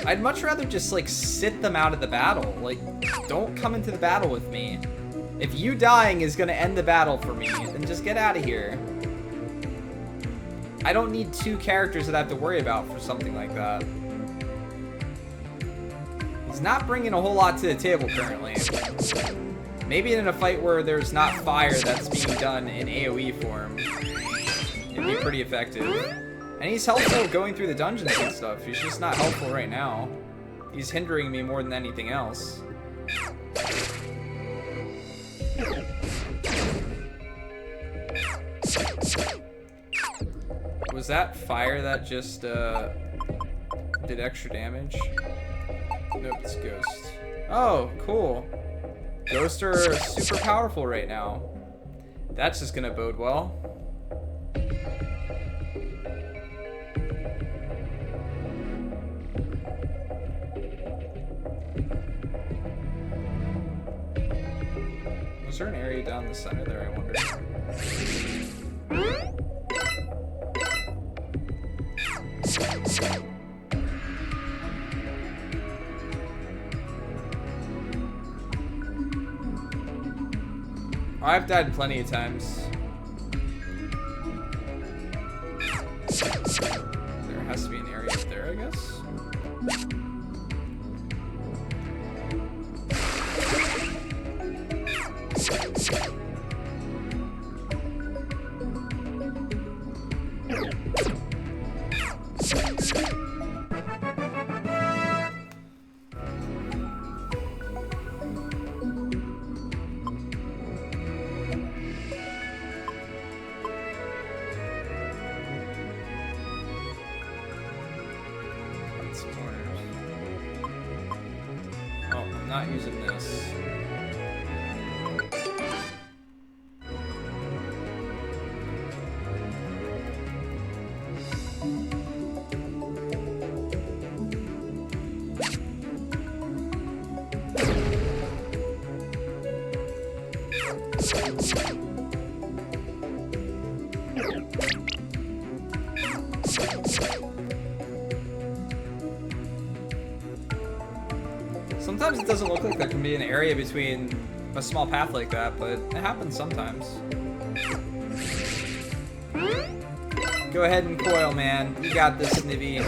I'd much rather just, like, sit them out of the battle. Like, don't come into the battle with me. If you dying is gonna end the battle for me, then just get out of here. I don't need two characters that I have to worry about for something like that. He's not bringing a whole lot to the table currently. Maybe in a fight where there's not fire that's being done in AoE form, it'd be pretty effective. And he's helpful going through the dungeons and stuff. He's just not helpful right now. He's hindering me more than anything else. Was that fire that just did extra damage? Nope, it's Ghost. Oh, cool. Ghosts are super powerful right now. That's just gonna bode well. Is there an area down the center there, I wonder? I've died plenty of times. There has to be an area up there, I guess. Not using this. Sometimes it doesn't look like there can be an area between a small path like that, but it happens sometimes. Go ahead and coil, man. You got this, Snivy.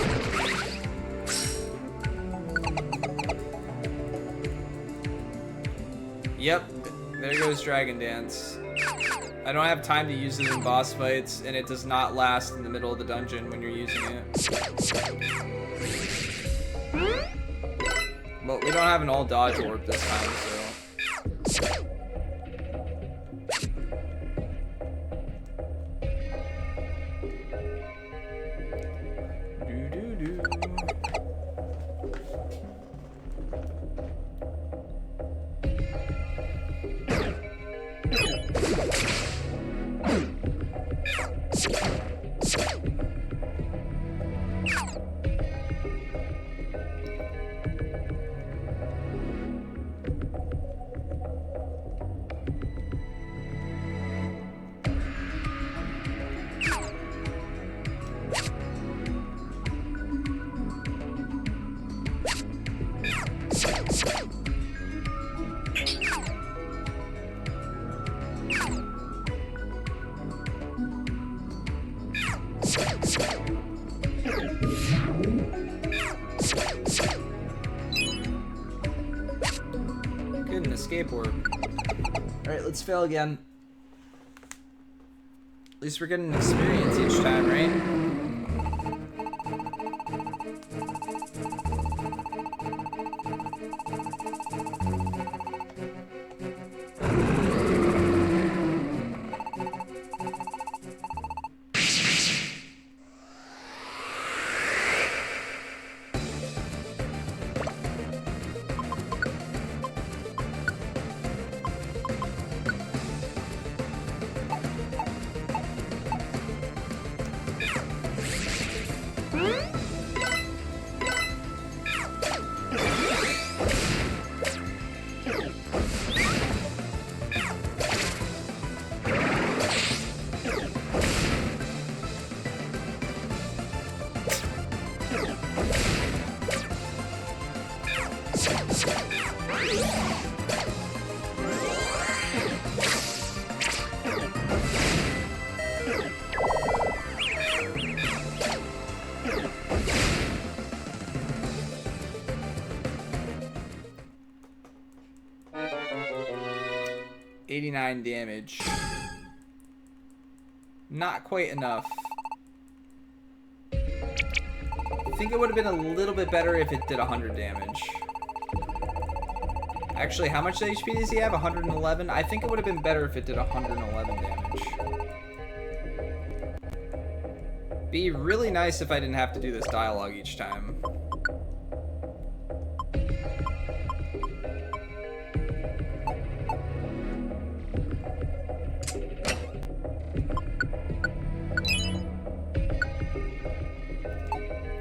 Yep, there goes Dragon Dance. I don't have time to use it in boss fights, and it does not last in the middle of the dungeon when you're using it. But we don't have an all dodge orb this time, so. Good, an escape orb. Alright, let's fail again. At least we're getting experience each time, right? $89 damage. Not quite enough. I think it would have been a little bit better if it did 100 damage. Actually, how much HP does he have? 111? I think it would have been better if it did 111 damage. Be really nice if I didn't have to do this dialogue each time.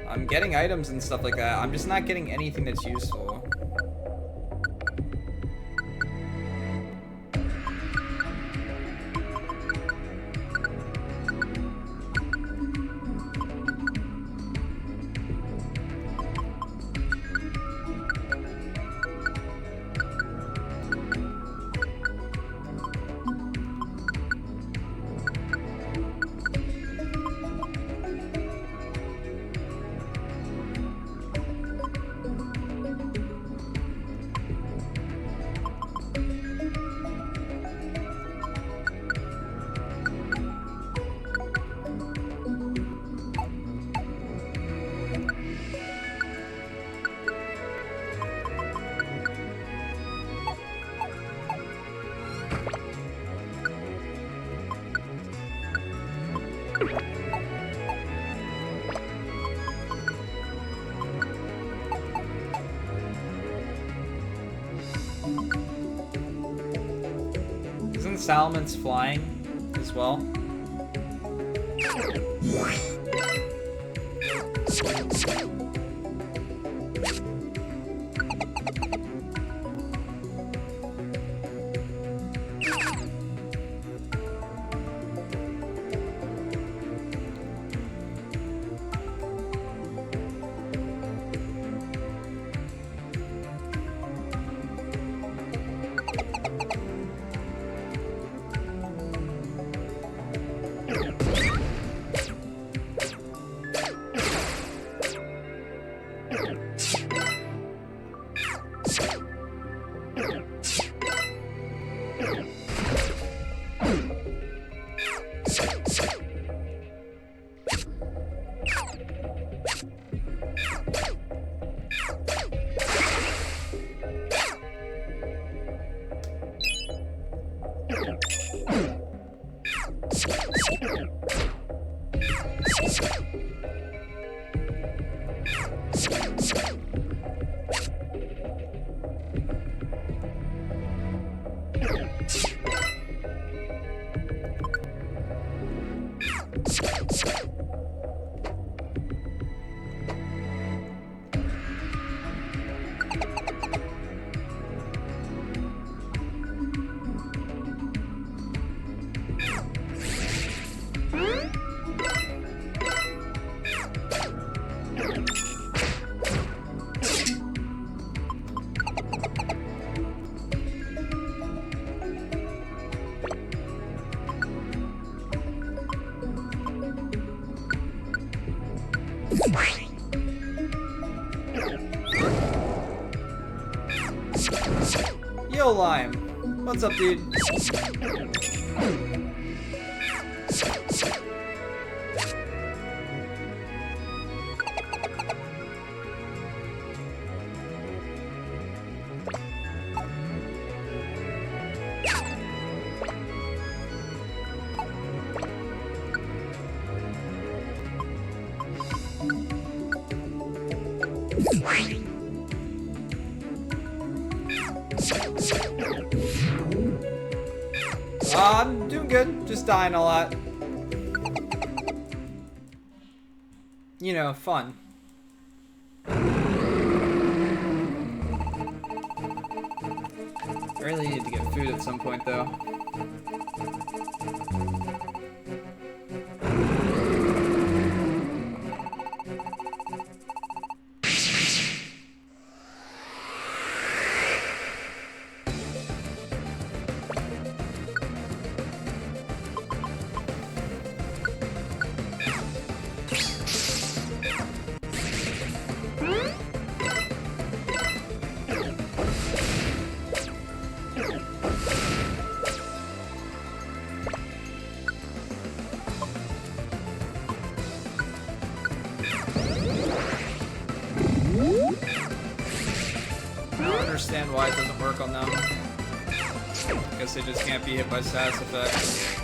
I'm getting items and stuff like that. I'm just not getting anything that's useful. Salamon's flying as well. Yo, Lime. What's up, dude? I'm doing good, just dying a lot. You know, fun. I really need to get food at some point, though. Understand why it doesn't work on them. Guess they just can't be hit by status effects.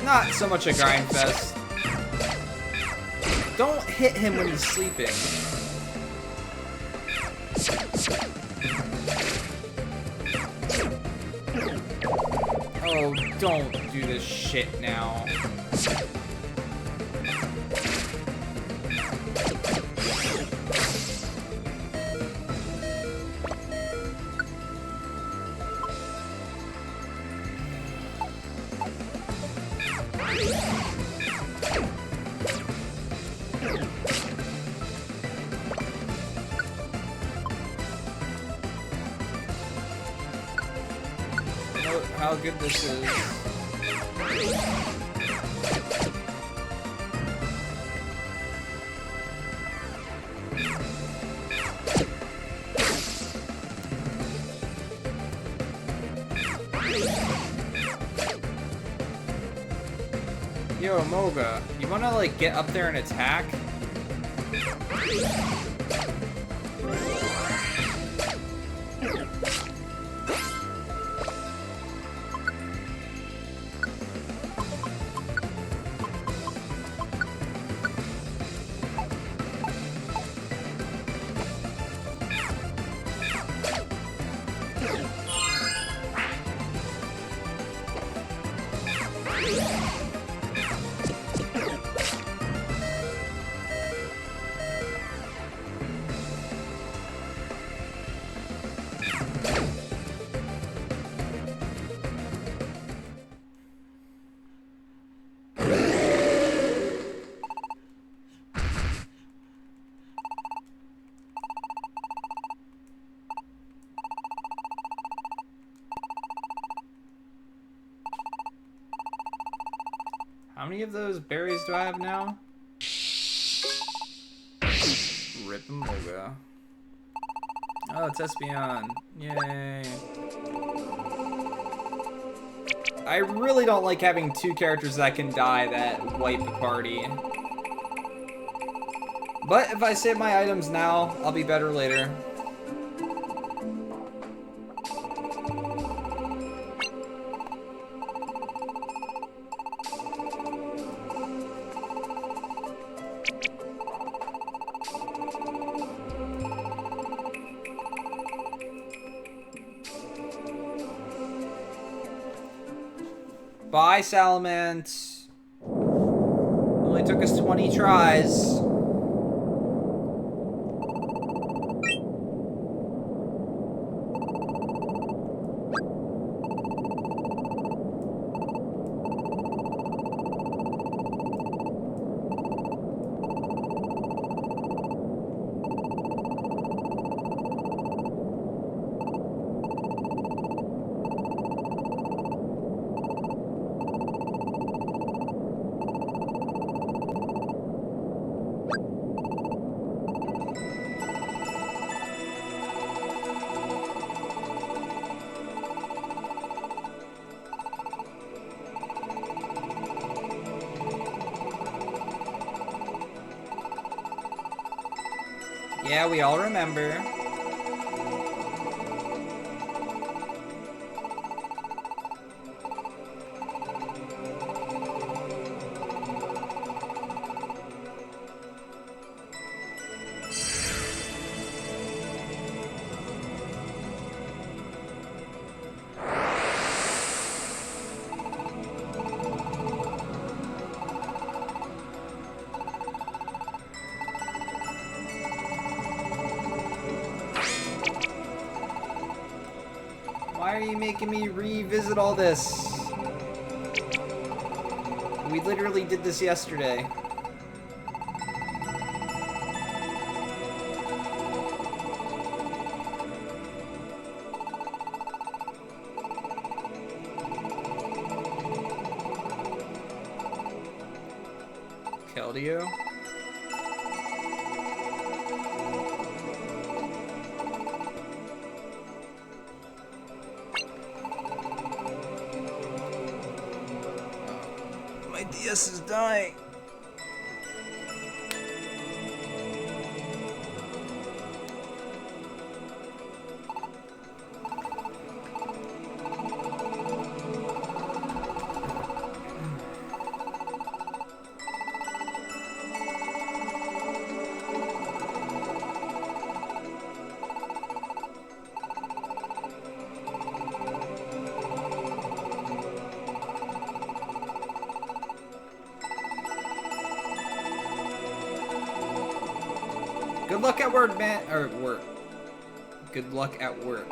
Not so much a grind fest. Don't hit him when he's sleeping. Oh, don't do this shit now. How good this is. Yo, Moga, you wanna like get up there and attack? How many of those berries do I have now? Rip and Moga. Oh, it's Espeon. Yay. I really don't like having two characters that can die that wipe the party. But if I save my items now, I'll be better later. Bye, Salamence. Only took us 20 tries. Yeah, we all remember. Why are you making me revisit all this? We literally did this yesterday. Keldeo? My DS is dying. Good luck at work, man. Or work. Good luck at work.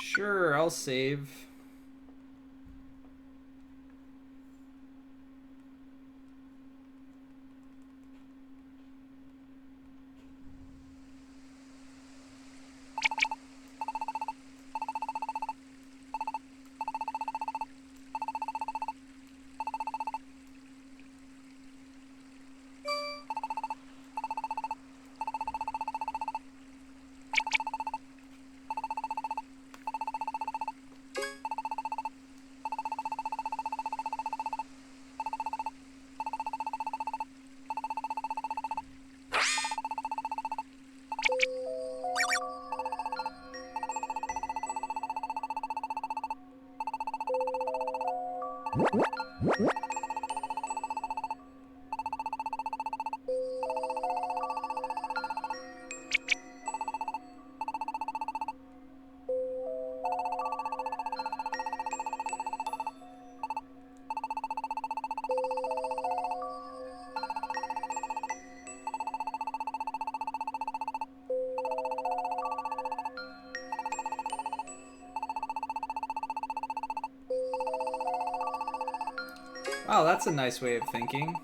Sure, I'll save. Wow, that's a nice way of thinking.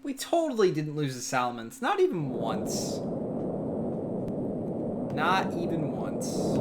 We totally didn't lose the Salamence. Not even once. Not even once.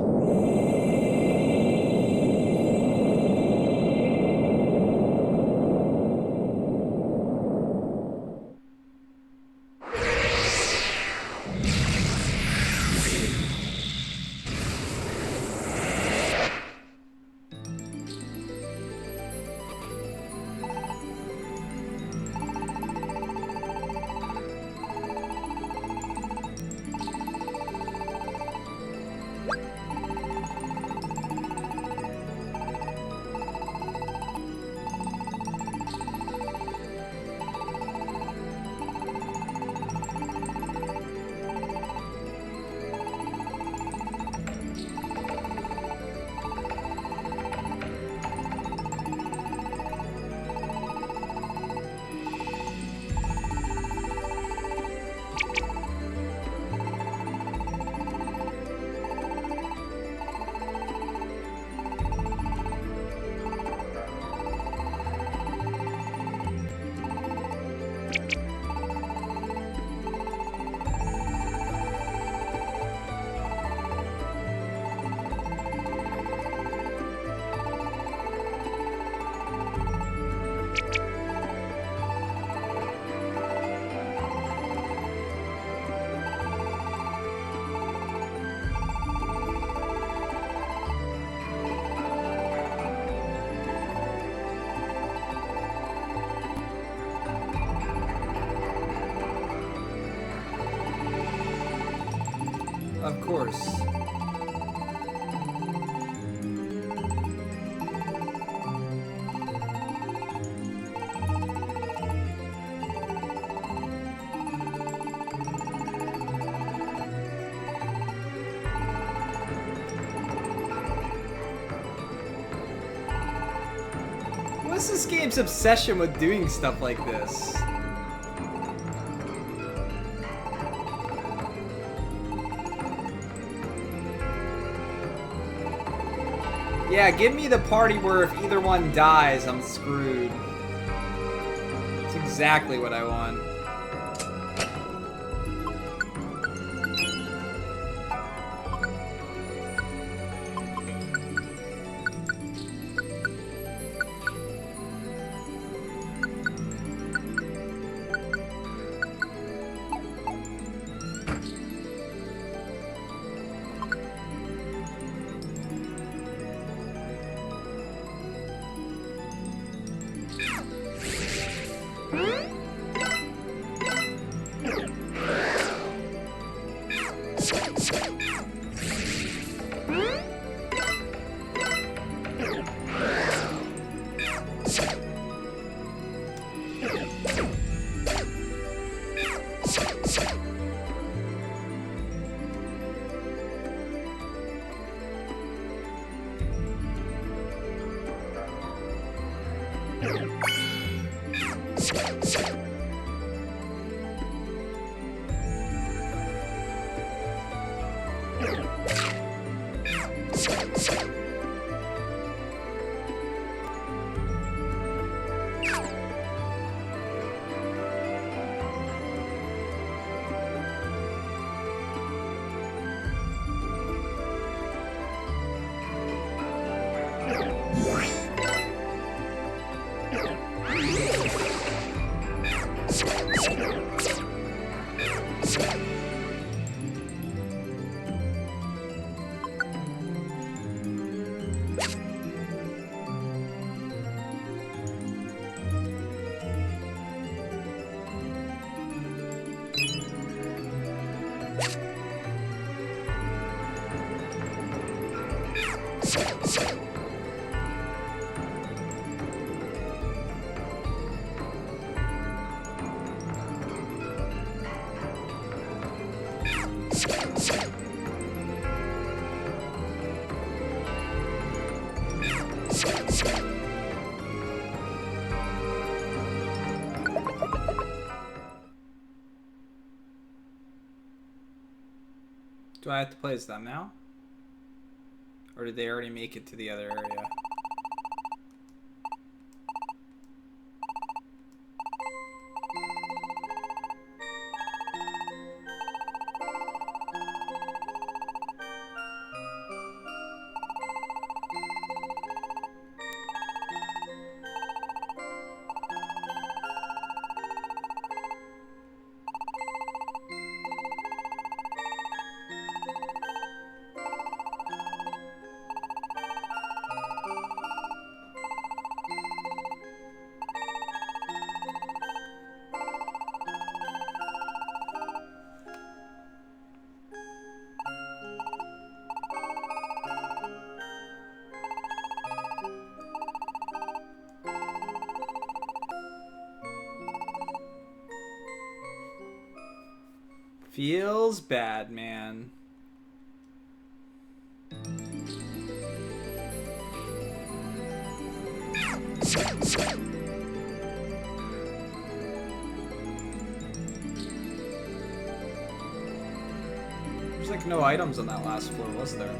Of course. What's this game's obsession with doing stuff like this? Yeah, give me the party where if either one dies, I'm screwed. That's exactly what I want. Do I have to play as them now? Or did they already make it to the other area? Feels bad, man. There's like no items on that last floor, was there?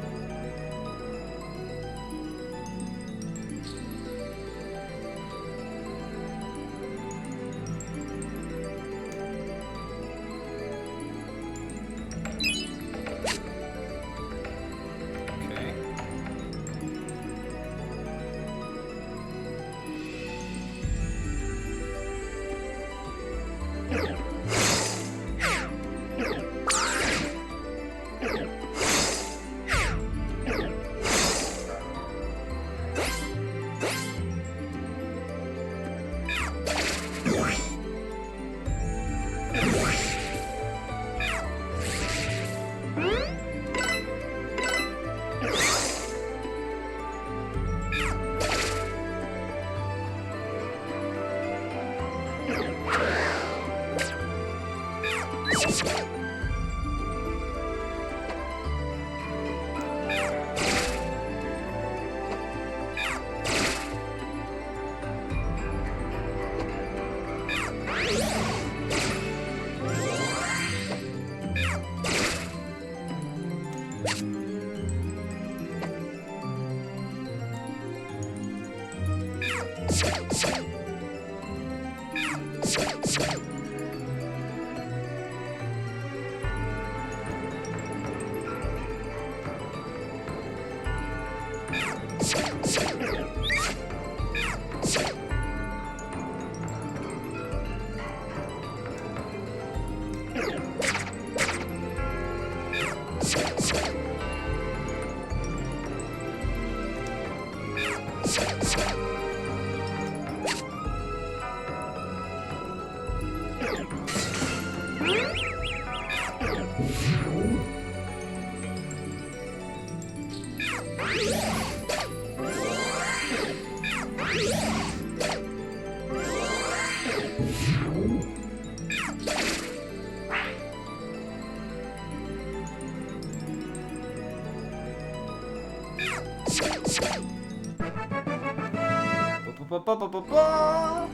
Ba-ba-ba-ba-ba.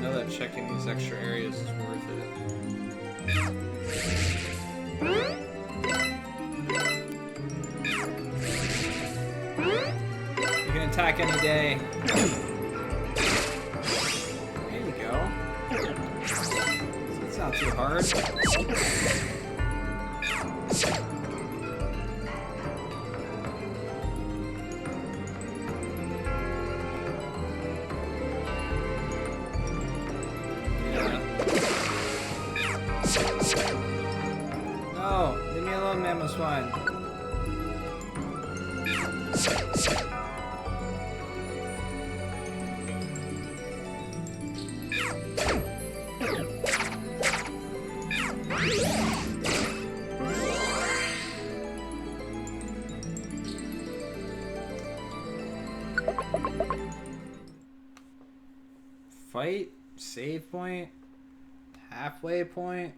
Know that checking these extra areas is worth it. You can attack any day. There you go. That's not too hard. Mammoth's fine. Fight, save point, halfway point.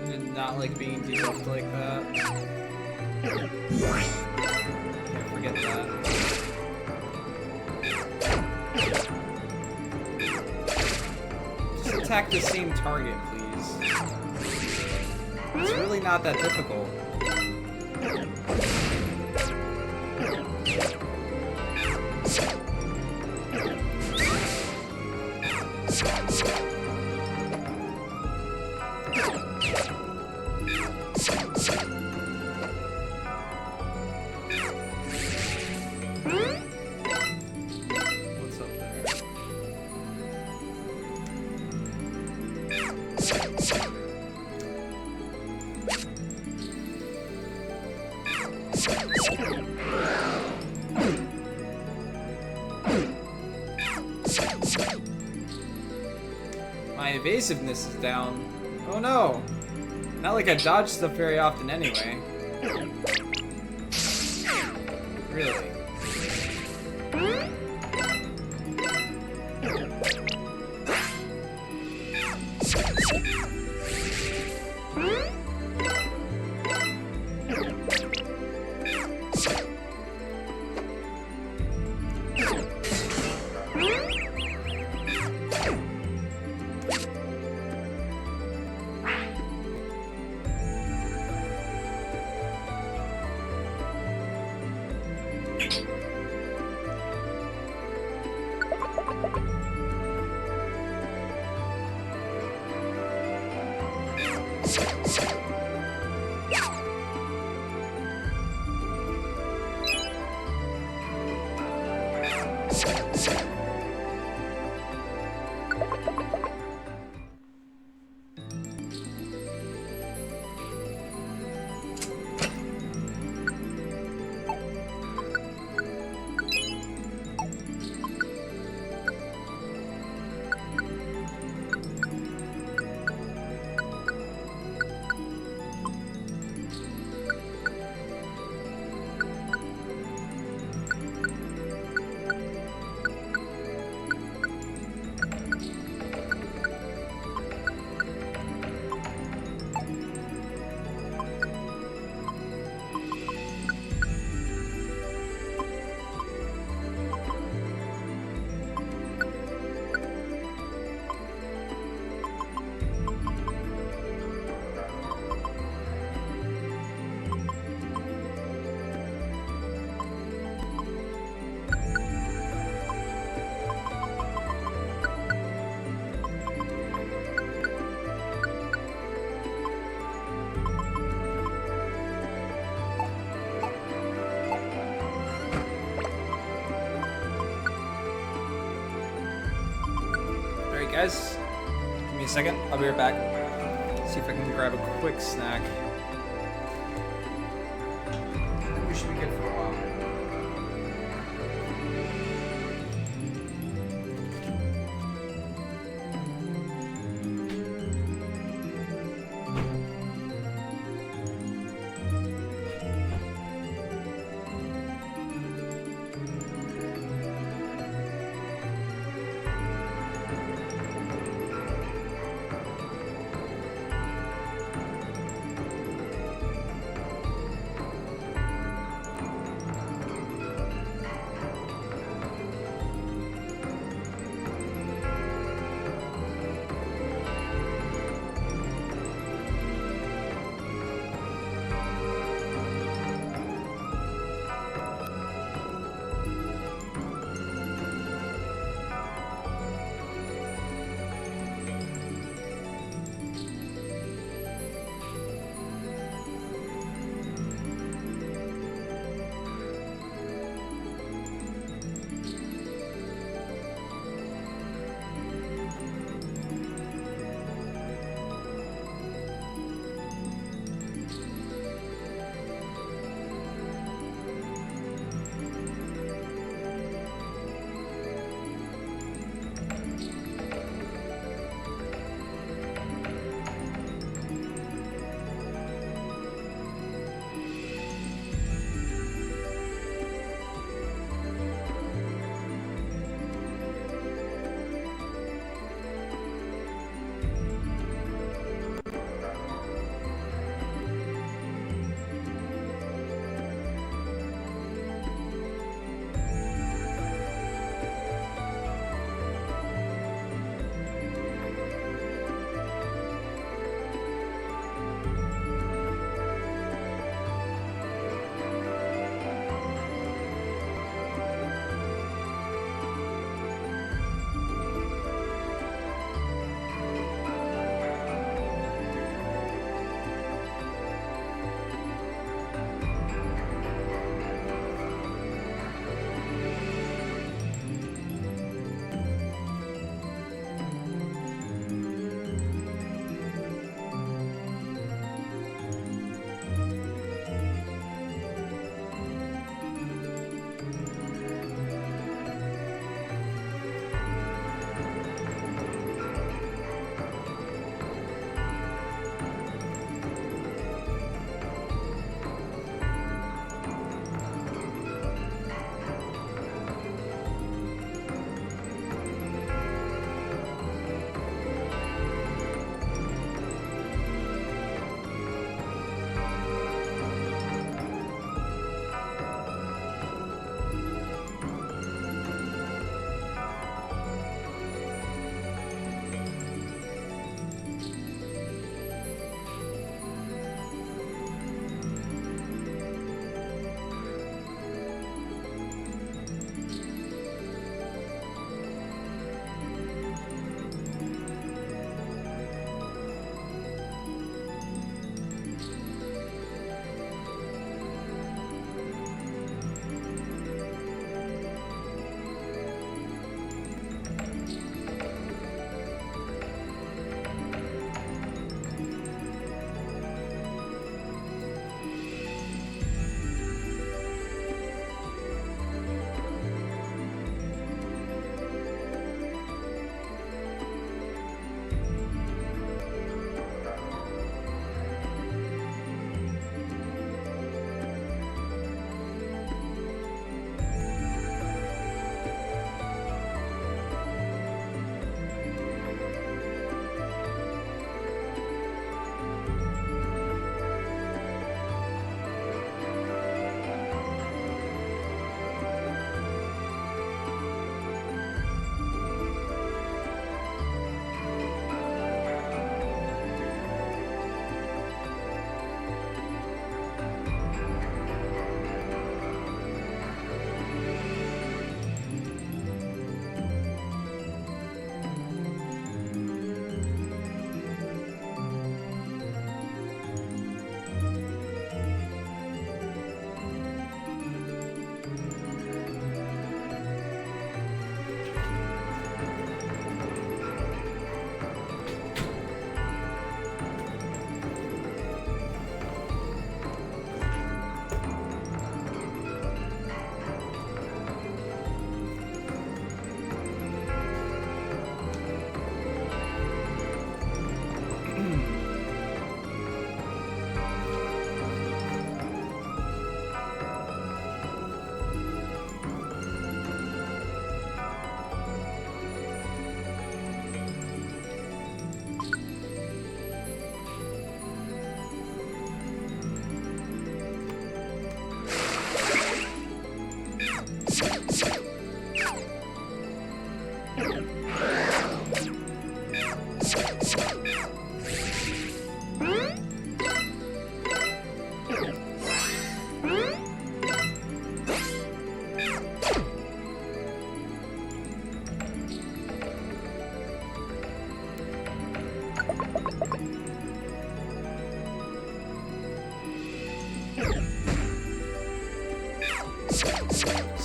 Did not like being debuffed like that. Can't forget that. Just attack the same target, please. It's really not that difficult. What's up there? My evasiveness is down. Oh no! Not like I dodge stuff very often anyway. Really? Guys, give me a second. I'll be right back. See if I can grab a quick snack. I think we should be good for a while.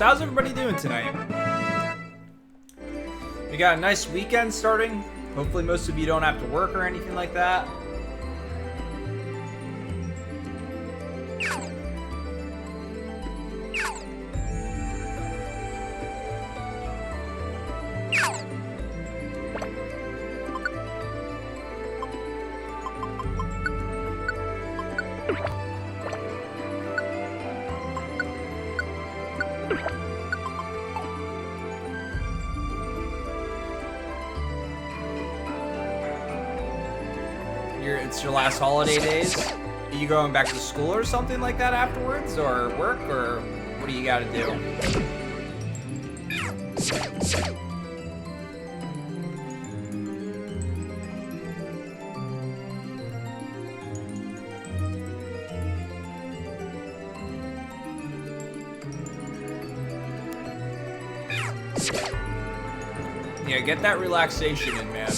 So how's everybody doing tonight? We got a nice weekend starting. Hopefully most of you don't have to work or anything like that. It's your last holiday days. Are you going back to school or something like that afterwards, or work, or what do you got to do? Yeah, get that relaxation in, man.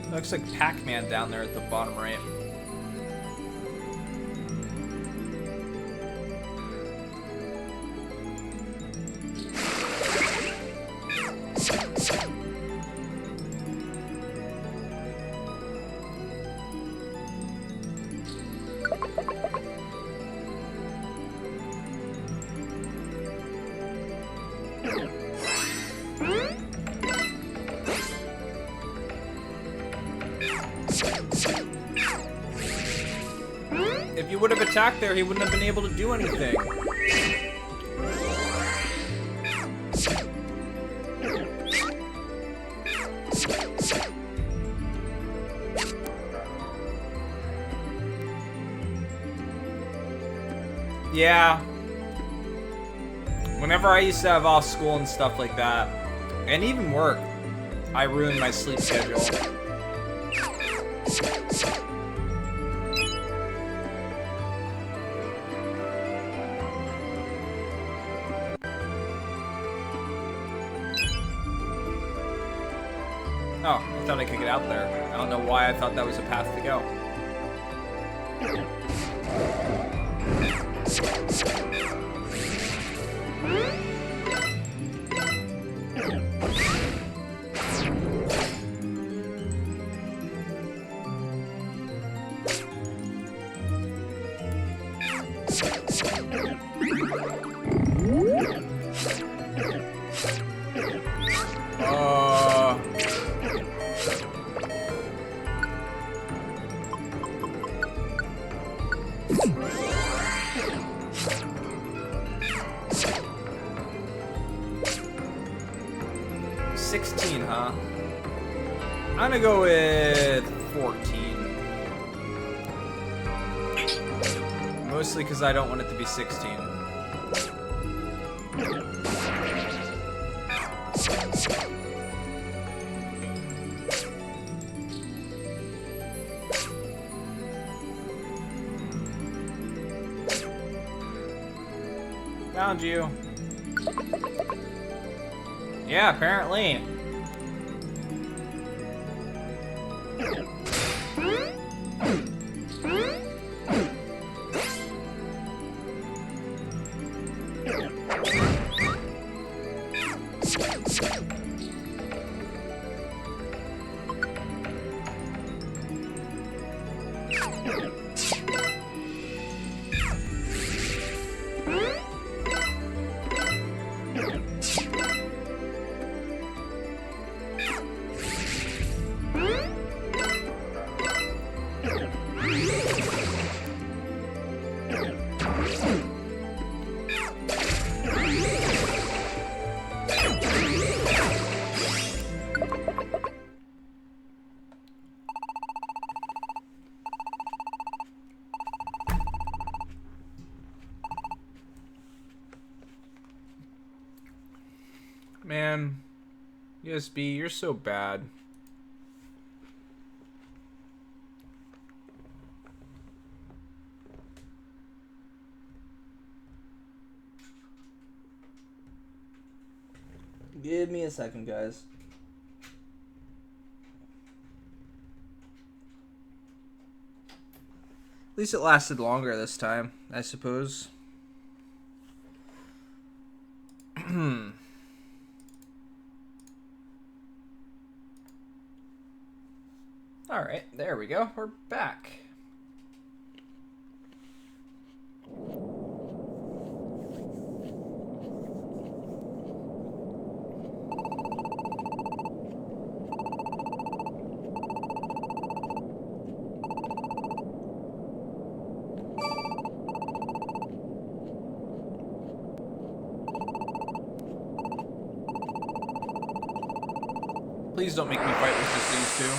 Looks like Pac-Man down there at the bottom right. If you would have attacked there, he wouldn't have been able to do anything. Yeah. Whenever I used to have off school and stuff like that, and even work, I ruined my sleep schedule. Oh, I thought I could get out there. I don't know why I thought that was a path to go. Huh? I'm gonna go with 14. Mostly because I don't want it to be 16. Found you. Yeah, apparently. Man, USB, you're so bad. Give me a second, guys. At least it lasted longer this time, I suppose. Alright, there we go. We're back. Please don't make me fight with just these two.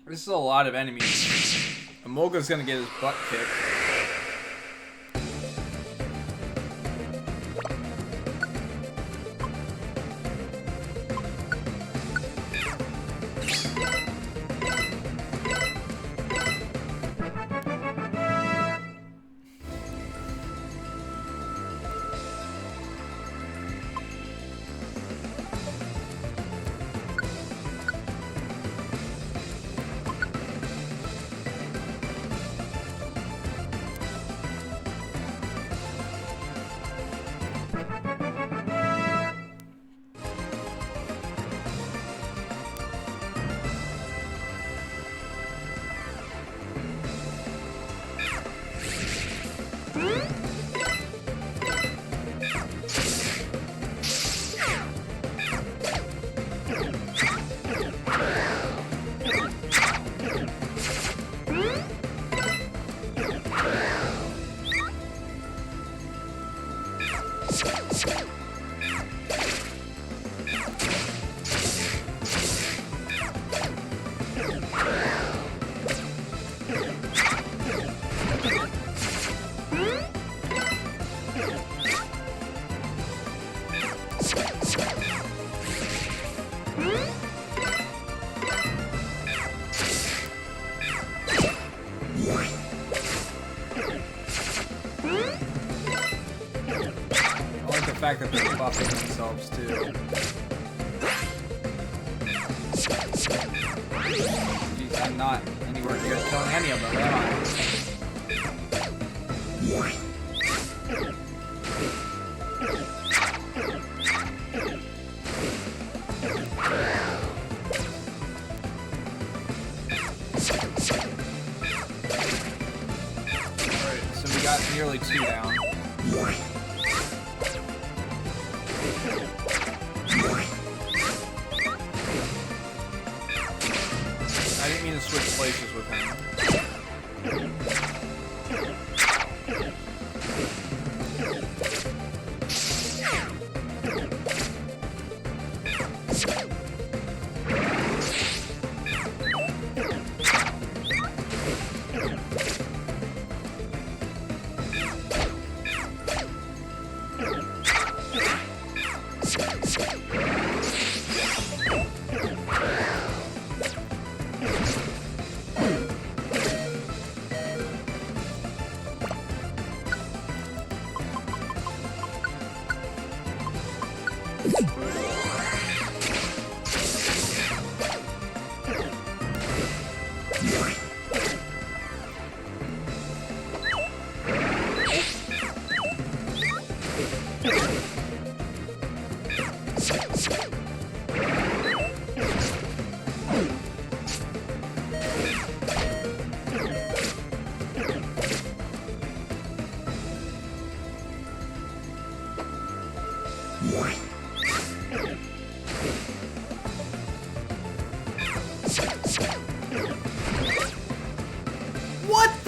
This is a lot of enemies. Emolga's gonna get his butt kicked. The fact that they're buffing themselves too. Jeez, I'm not anywhere near killing any of them, am I? Alright, so we got nearly 2 down. I didn't mean to switch places with him.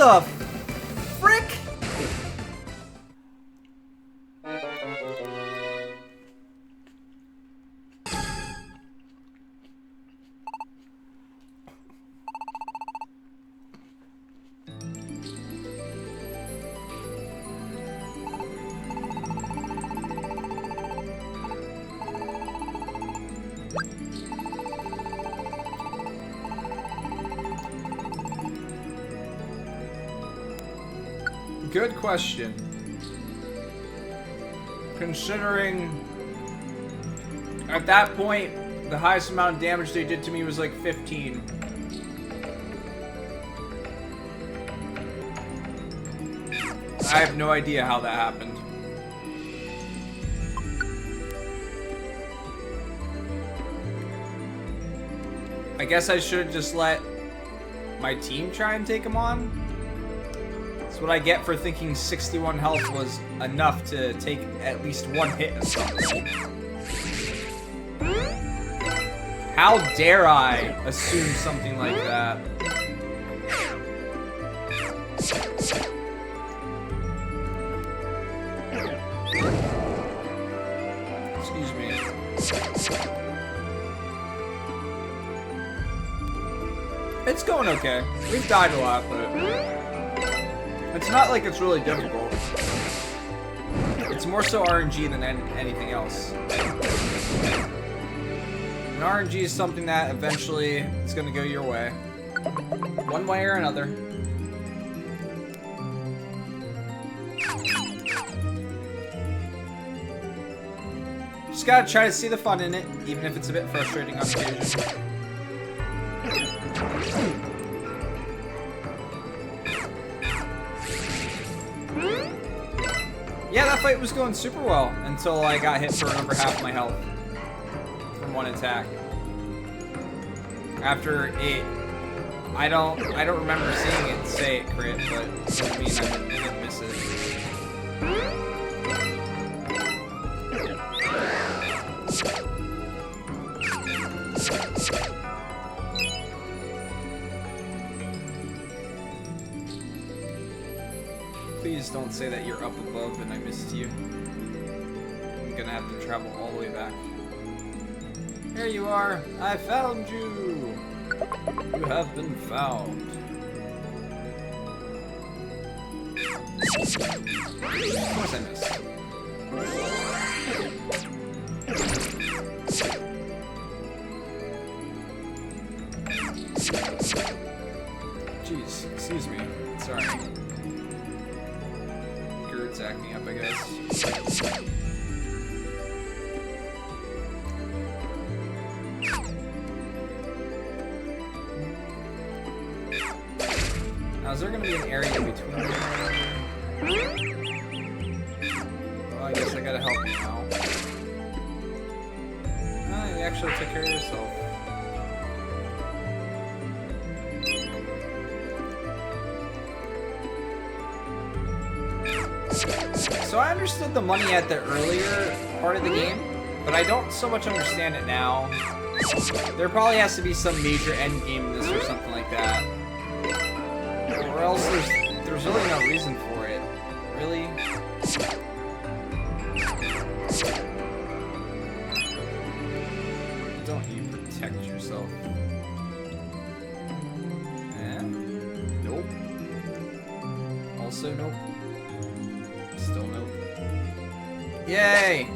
the frick? Good question. Considering at that point, the highest amount of damage they did to me was like 15. I have no idea how that happened. I guess I should have just let my team try and take him on. That's what I get for thinking 61 health was enough to take at least one hit of something. How dare I assume something like that? Excuse me. It's going okay. We've died a lot, but it's not like it's really difficult. It's more so RNG than anything else. And RNG is something that eventually is going to go your way. One way or another. Just gotta try to see the fun in it, even if it's a bit frustrating on occasion. Yeah, that fight was going super well until I got hit for over half my health from one attack. After it, I don't remember seeing it say it crit, but it doesn't mean I didn't miss it. Please don't say that you're up above and I missed you. I'm gonna have to travel all the way back. There you are! I found you! You have been found. Of course I missed. Jeez, excuse me. Sorry. It's acting up, I guess. Now, is there going to be an area in between them? Well, I guess I gotta help you now. Oh, you actually took care of yourself. So I understood the money at the earlier part of the game, but I don't so much understand it now. There probably has to be some major end game in this or something like that. Or else there's really no reason for it. Really? Don't you protect yourself. Nope. Also nope. Still nope. Yay!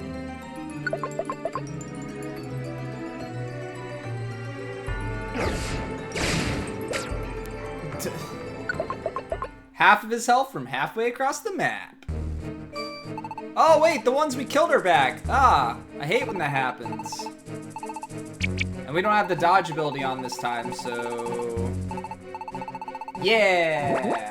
Half of his health from halfway across the map. Oh wait, the ones we killed are back. Ah, I hate when that happens. And we don't have the dodge ability on this time, so... Yeah!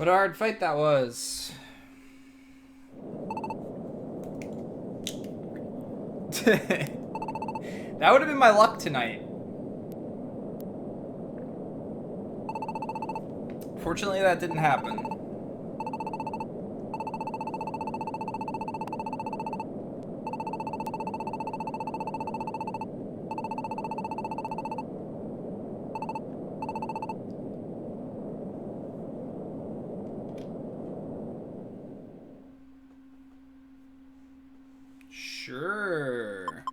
What a hard fight that was. That would have been my luck tonight. Fortunately, that didn't happen. Sure.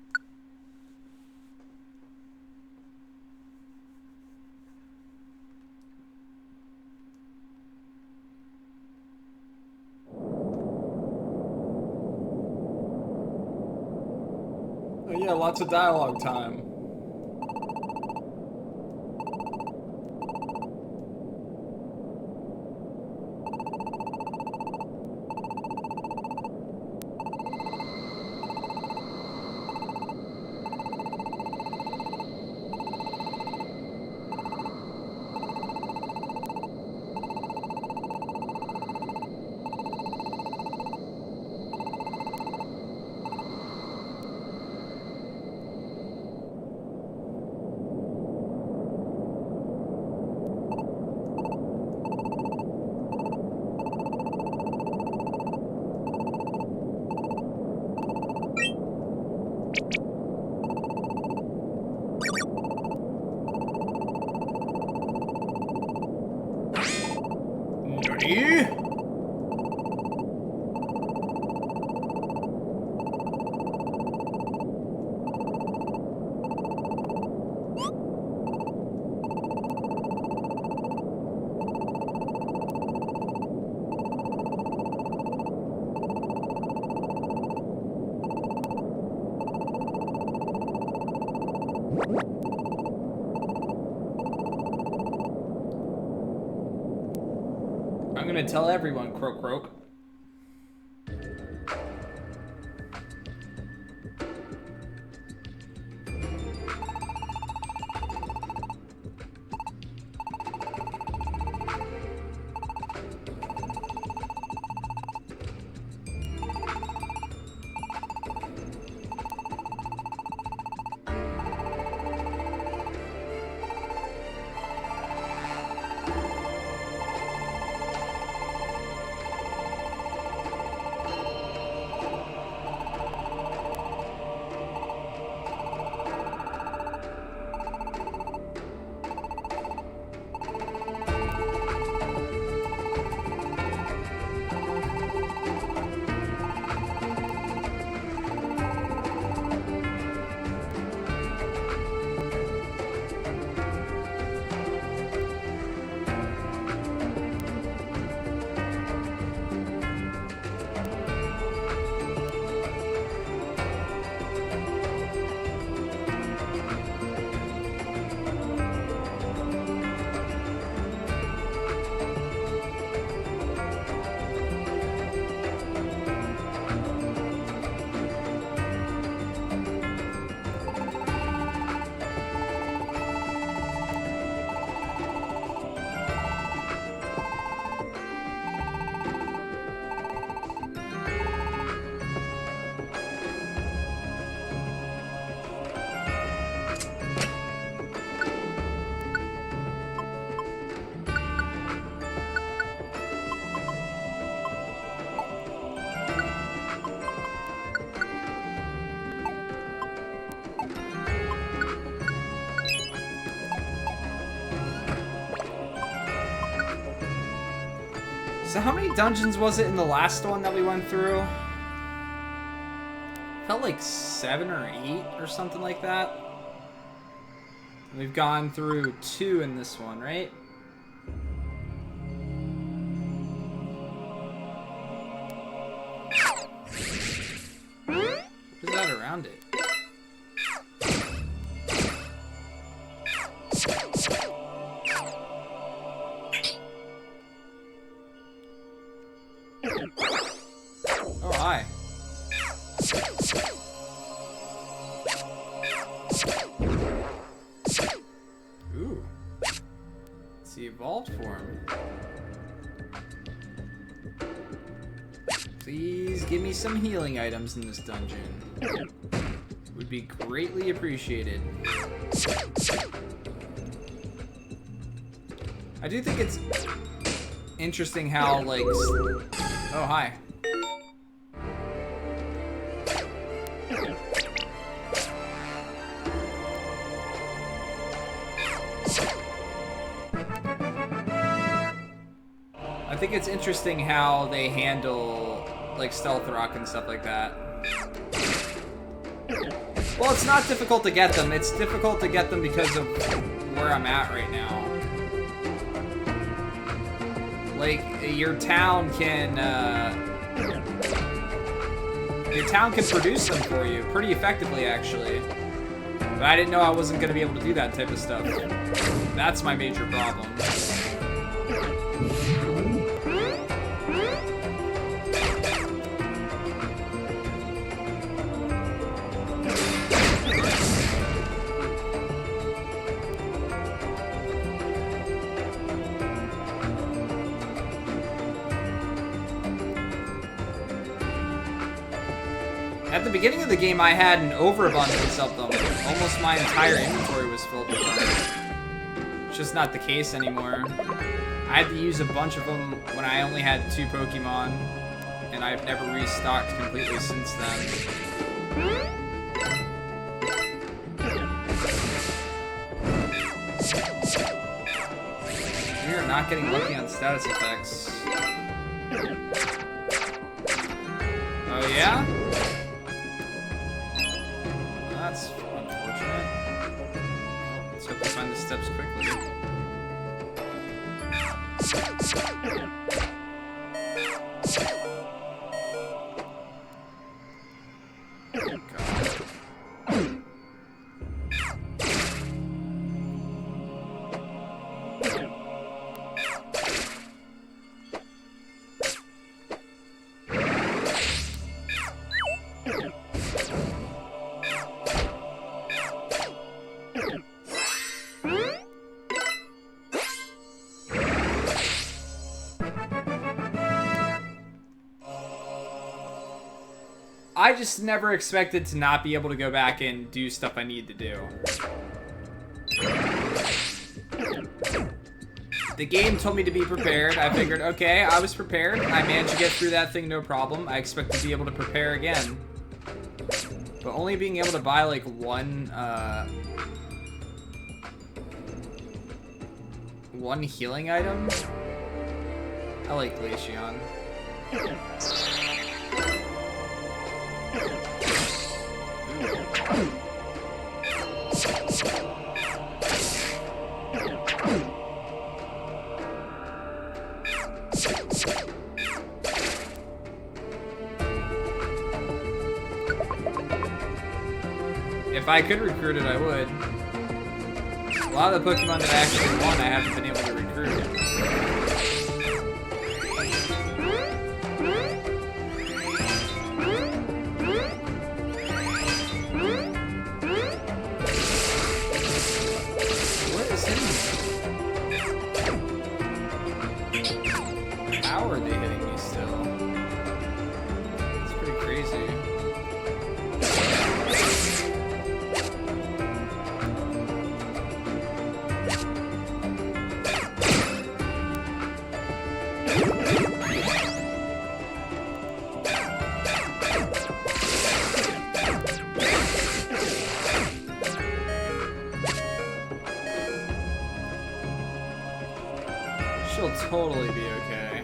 Oh yeah, lots of dialogue time. I'm gonna tell everyone, Croak Croak. So how many dungeons was it in the last one that we went through? Felt like 7 or 8 or something like that. We've gone through 2 in this one, right? What is that around it? Oh, hi. Ooh. It's the evolved form. Please give me some healing items in this dungeon. Would be greatly appreciated. I do think it's interesting how, like... Oh, hi. I think it's interesting how they handle, like, stealth rock and stuff like that. Well, it's not difficult to get them. It's difficult to get them because of where I'm at right now. Like, your town can produce them for you pretty effectively, actually. But I didn't know I wasn't going to be able to do that type of stuff. That's my major problem. At the beginning of the game, I had an overabundance of them. Almost my entire inventory was filled with them. It's just not the case anymore. I had to use a bunch of them when I only had 2 Pokemon, and I've never restocked completely since then. We are not getting lucky on status effects. Oh yeah? That's unfortunate. Oh, let's hope we find the steps quickly. I just never expected to not be able to go back and do stuff I need to do. The game told me to be prepared. I figured, okay, I was prepared. I managed to get through that thing, no problem. I expect to be able to prepare again. But only being able to buy, like, one healing item? I like Glaceon. If I could recruit it, I would. A lot of the Pokemon that I actually want, I haven't been able to recruit. What is hitting me? How are they hitting me still? It's pretty crazy. She'll totally be okay.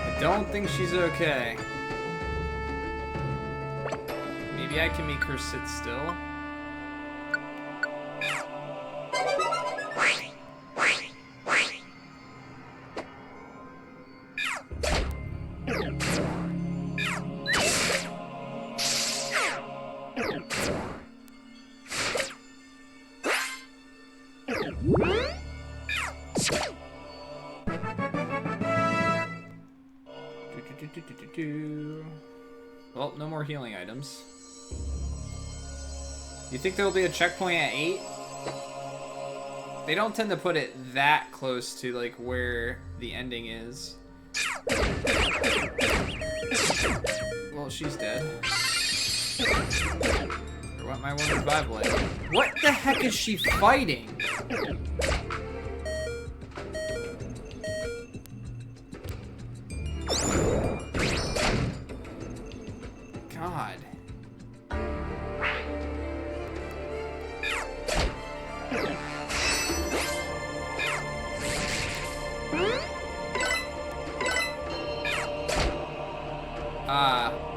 I don't think she's okay. Maybe I can make her sit still. Well, no more healing items. You think there will be a checkpoint at 8? They don't tend to put it that close to like where the ending is. Well, she's dead. Or what my one revive like? What the heck is she fighting? God.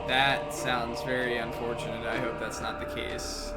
That sounds very unfortunate. I hope that's not the case.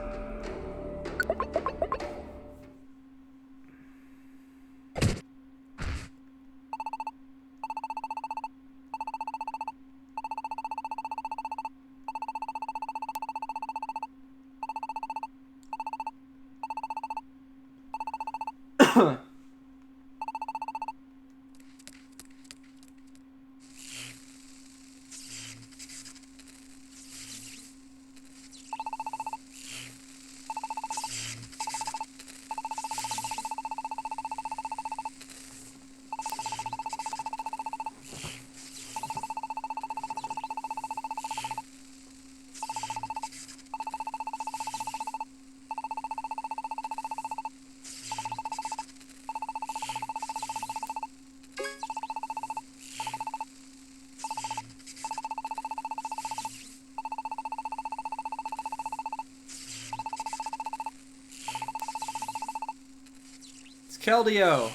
Keldeo.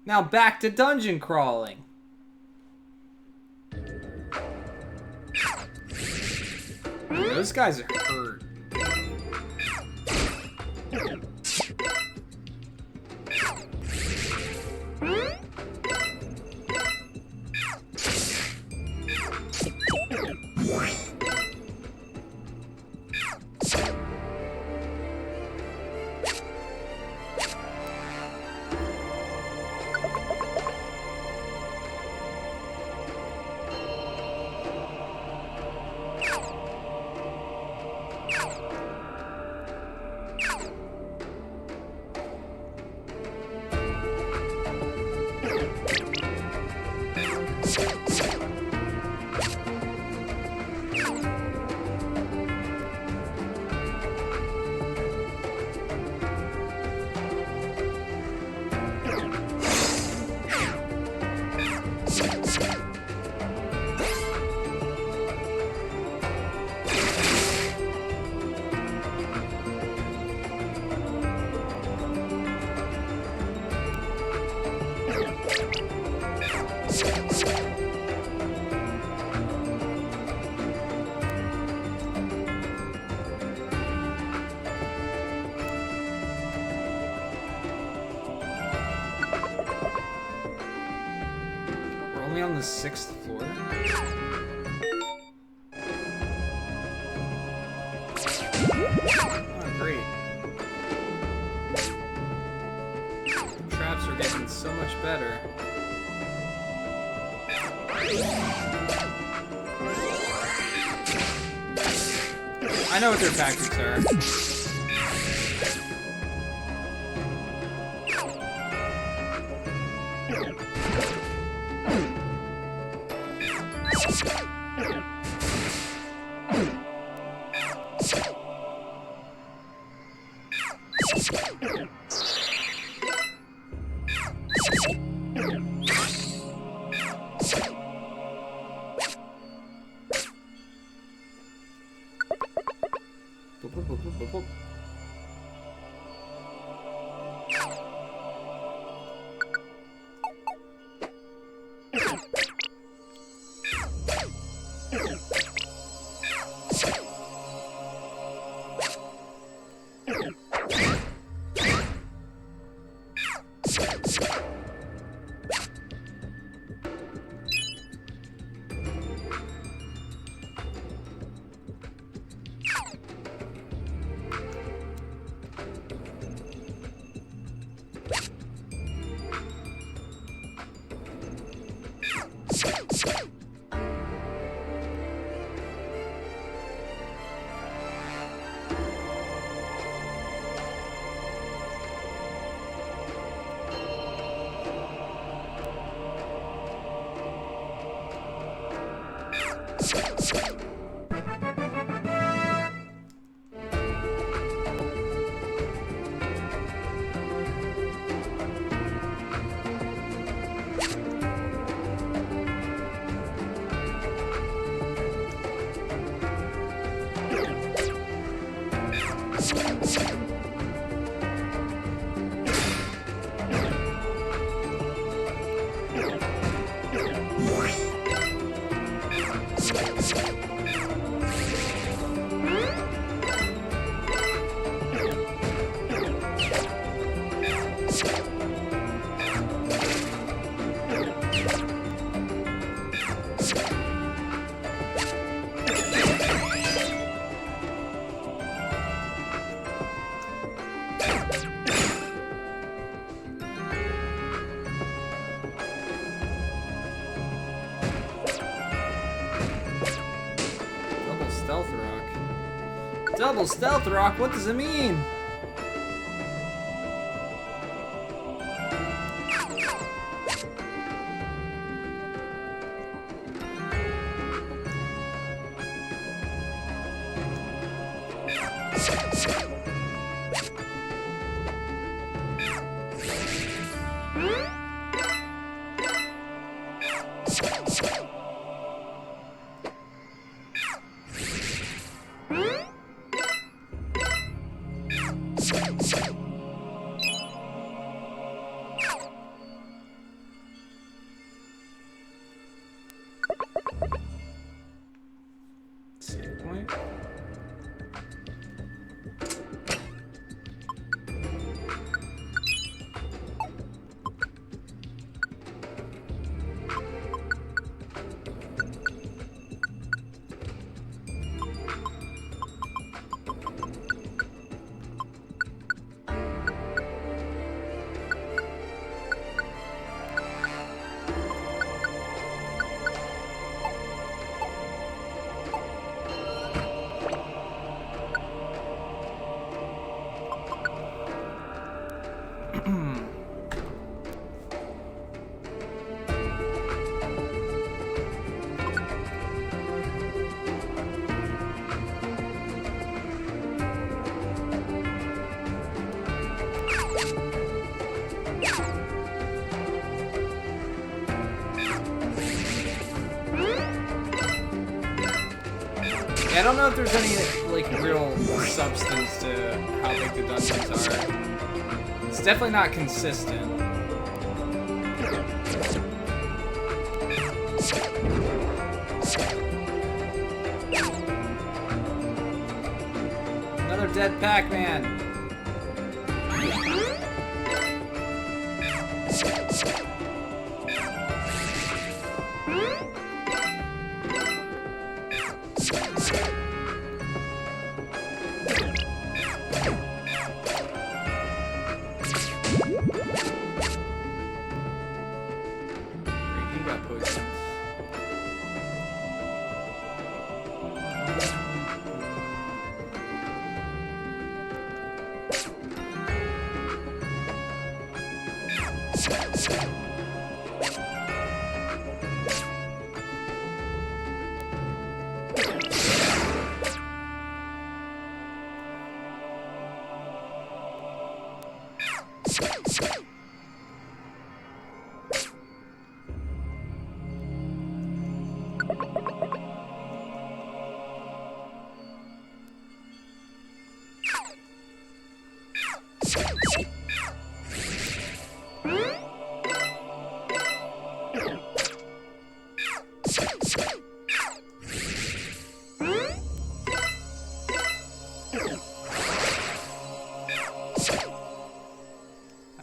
Now back to dungeon crawling. Those guys are hurt. On the 6th floor. Oh, great. The traps are getting so much better. I know what their tactics are. Double stealth rock, what does it mean? Yeah, I don't know if there's any, like, real substance to how big the dungeons are. It's definitely not consistent. Another dead Pac-Man.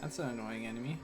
That's an annoying enemy.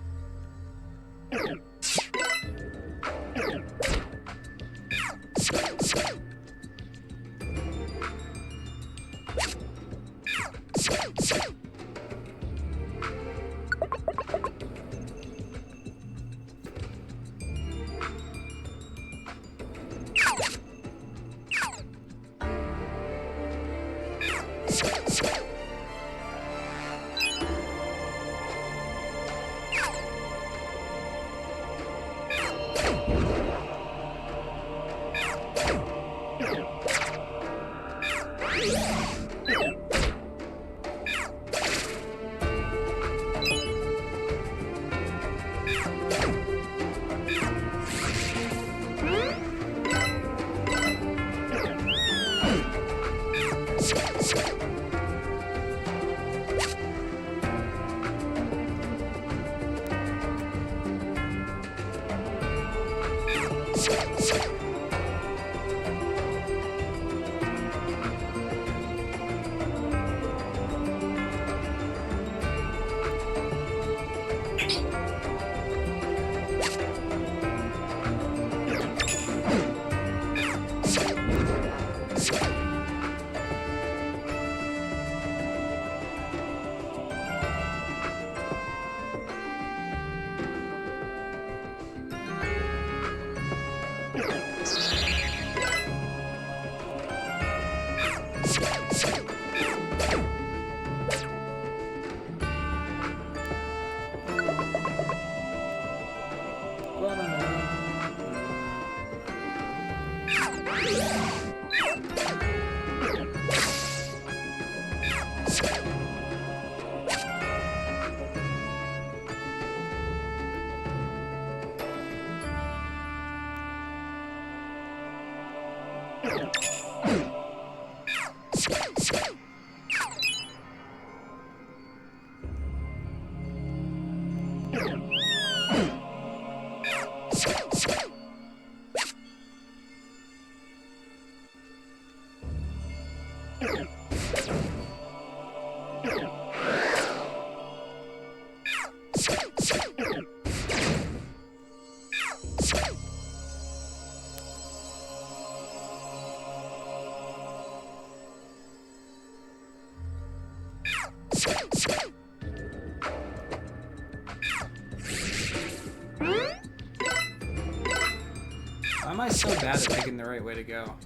Why am I so bad at picking the right way to go?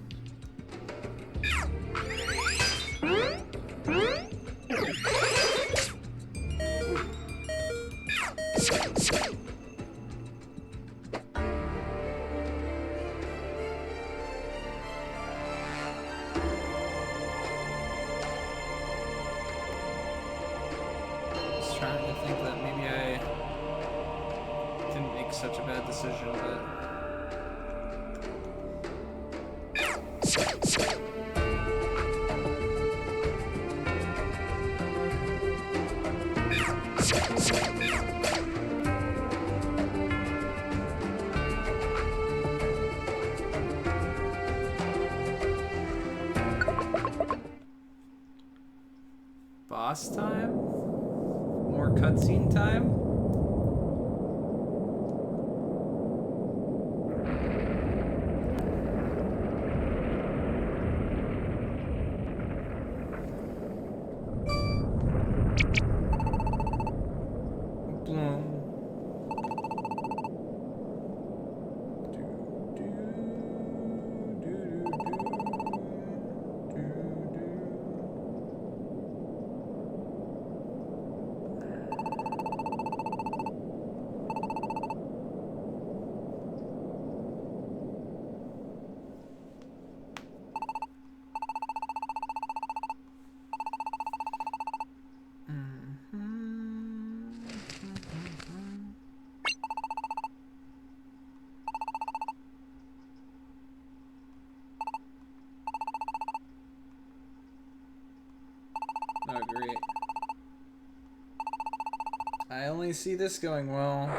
Just trying to think that maybe I didn't make such a bad decision, but... Boss time? More cutscene time? Oh, great. I only see this going well.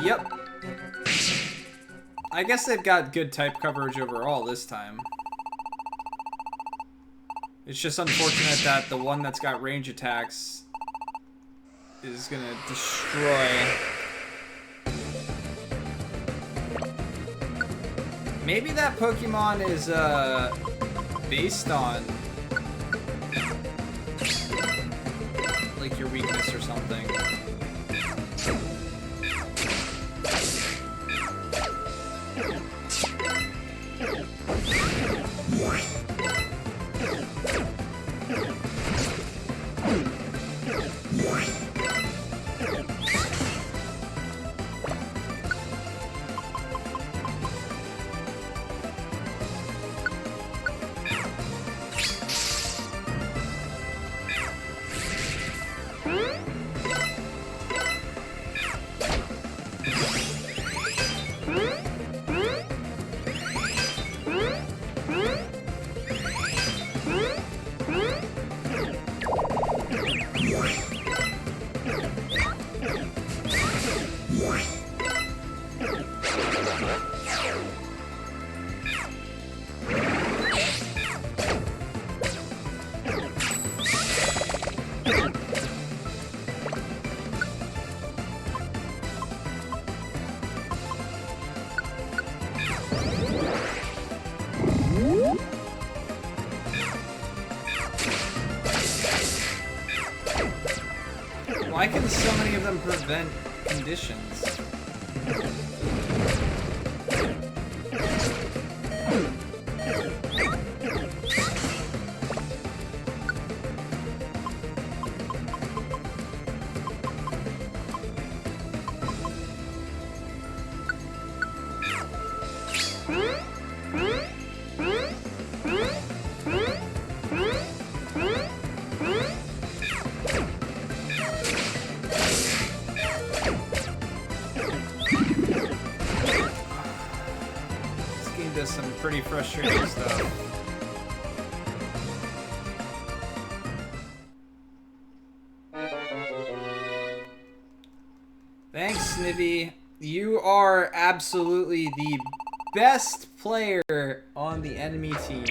Yep. I guess they've got good type coverage overall this time. It's just unfortunate that the one that's got range attacks is gonna destroy. Maybe that Pokemon is based on like your weakness or something. Why can so many of them prevent conditions? Does some pretty frustrating stuff. Thanks, Snivy. You are absolutely the best player on the enemy team.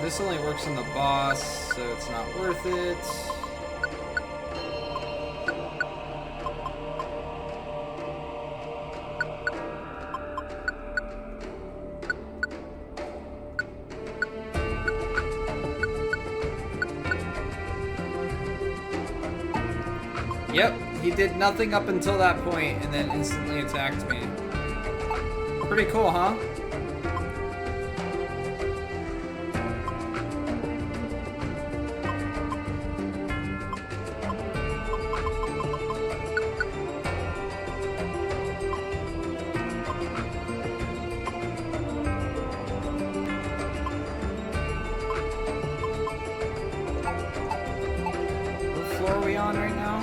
This only works on the boss, so it's not worth it. Yep, he did nothing up until that point and then instantly attacked me. Pretty cool, huh? What floor are we on right now?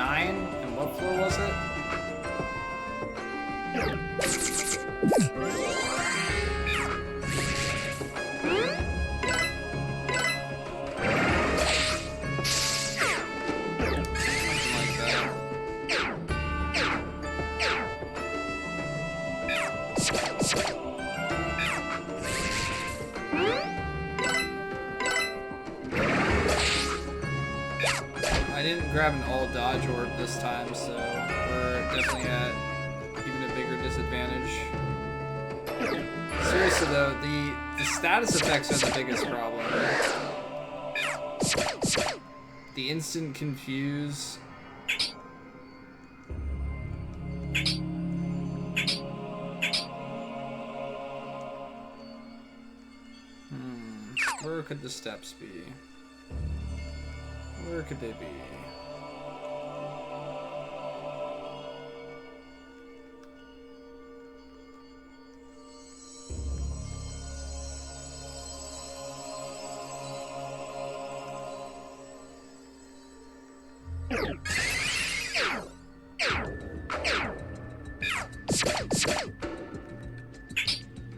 And what floor was it? I didn't grab an all dodge orb this time, so we're definitely at even a bigger disadvantage. Seriously though, the status effects are the biggest problem. The instant confuse. Where could the steps be? Where could they be?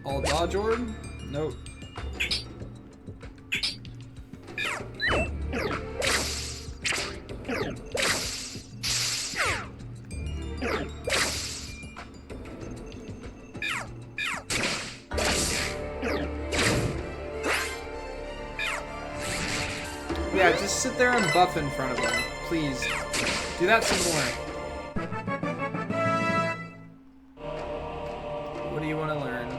All dodge orb? Nope. Yeah, just sit there and buff in front of him. Please. Do that some more. What do you want to learn?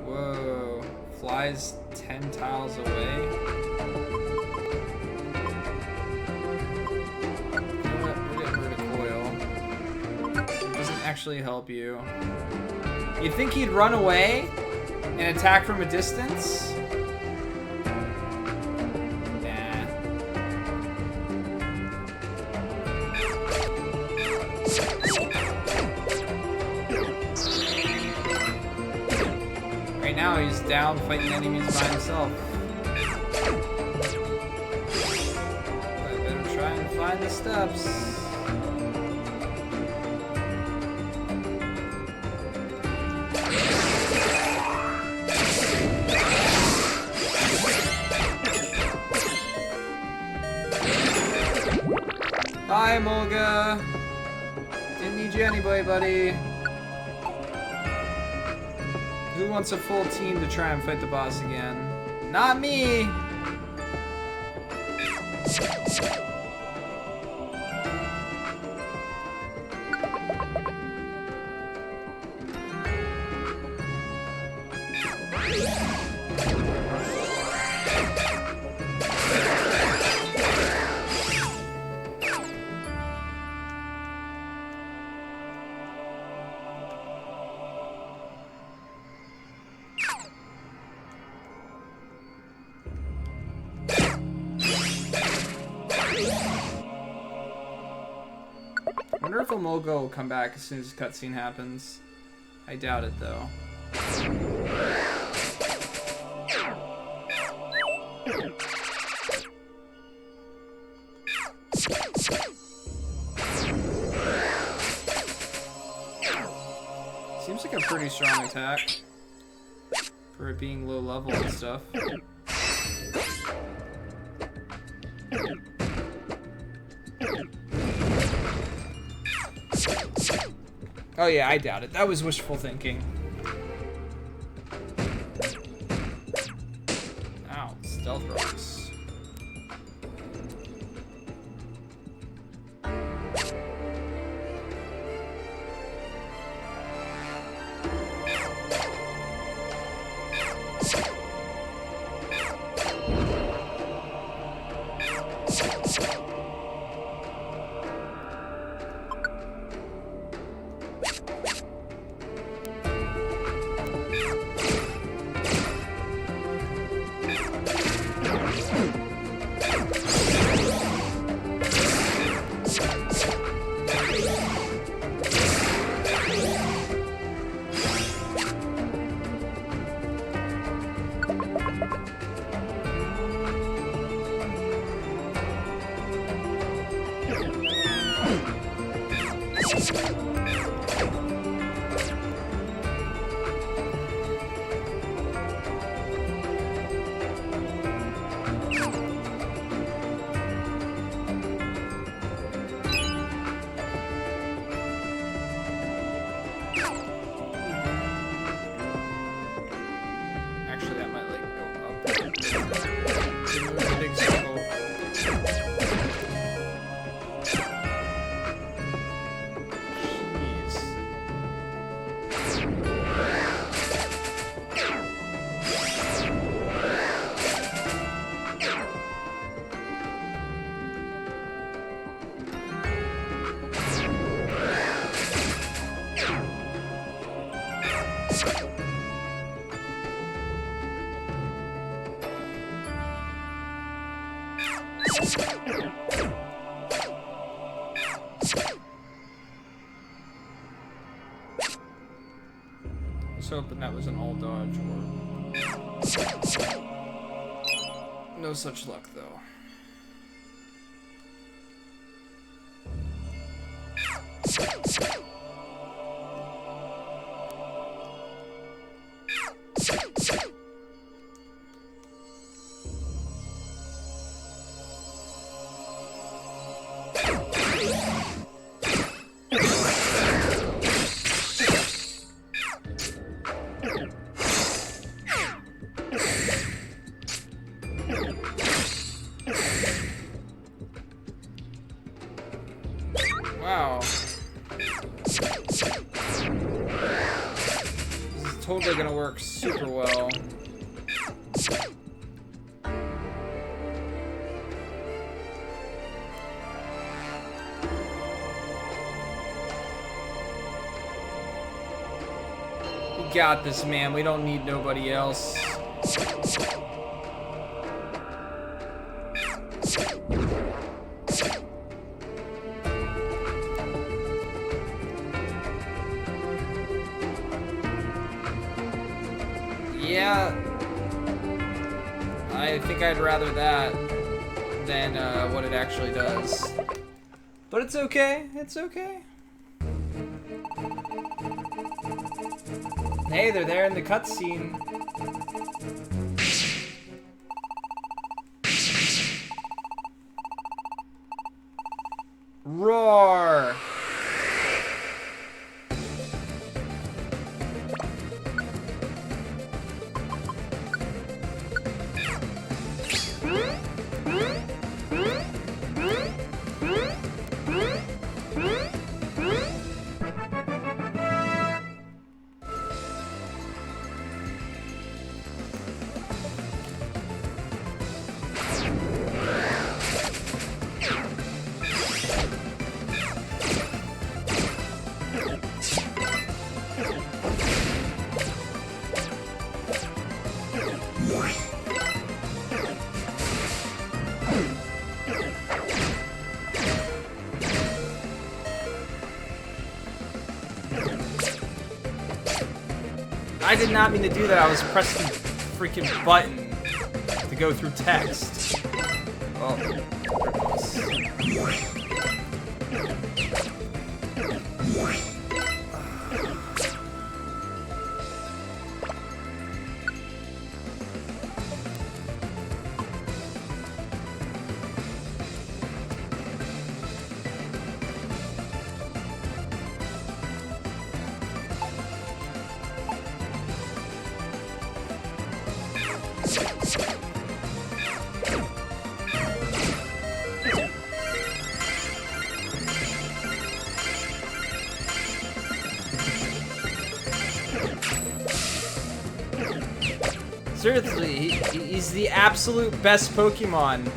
Whoa. Flies 10 tiles away? We'll get rid of coil. It doesn't actually help you. You'd think he'd run away and attack from a distance? Now he's down fighting enemies by himself. I better try and find the steps. Hi, Mulga. Didn't need you anyway, buddy. Who wants a full team to try and fight the boss again? Not me! I wonder if Omolga will come back as soon as the cutscene happens. I doubt it, though. Seems like a pretty strong attack for it being low level and stuff. Oh yeah, I doubt it. That was wishful thinking. Ow, stealth rocks. I was hoping that was an all dodge or... No such luck, though. Wow. This is totally gonna work super well. We got this, man. We don't need nobody else. Yeah, I think I'd rather that than what it actually does. But it's okay, it's okay. Hey, they're there in the cutscene. Roar! I did not mean to do that. I was pressing the freaking button to go through text. Oh, seriously, he's the absolute best Pokemon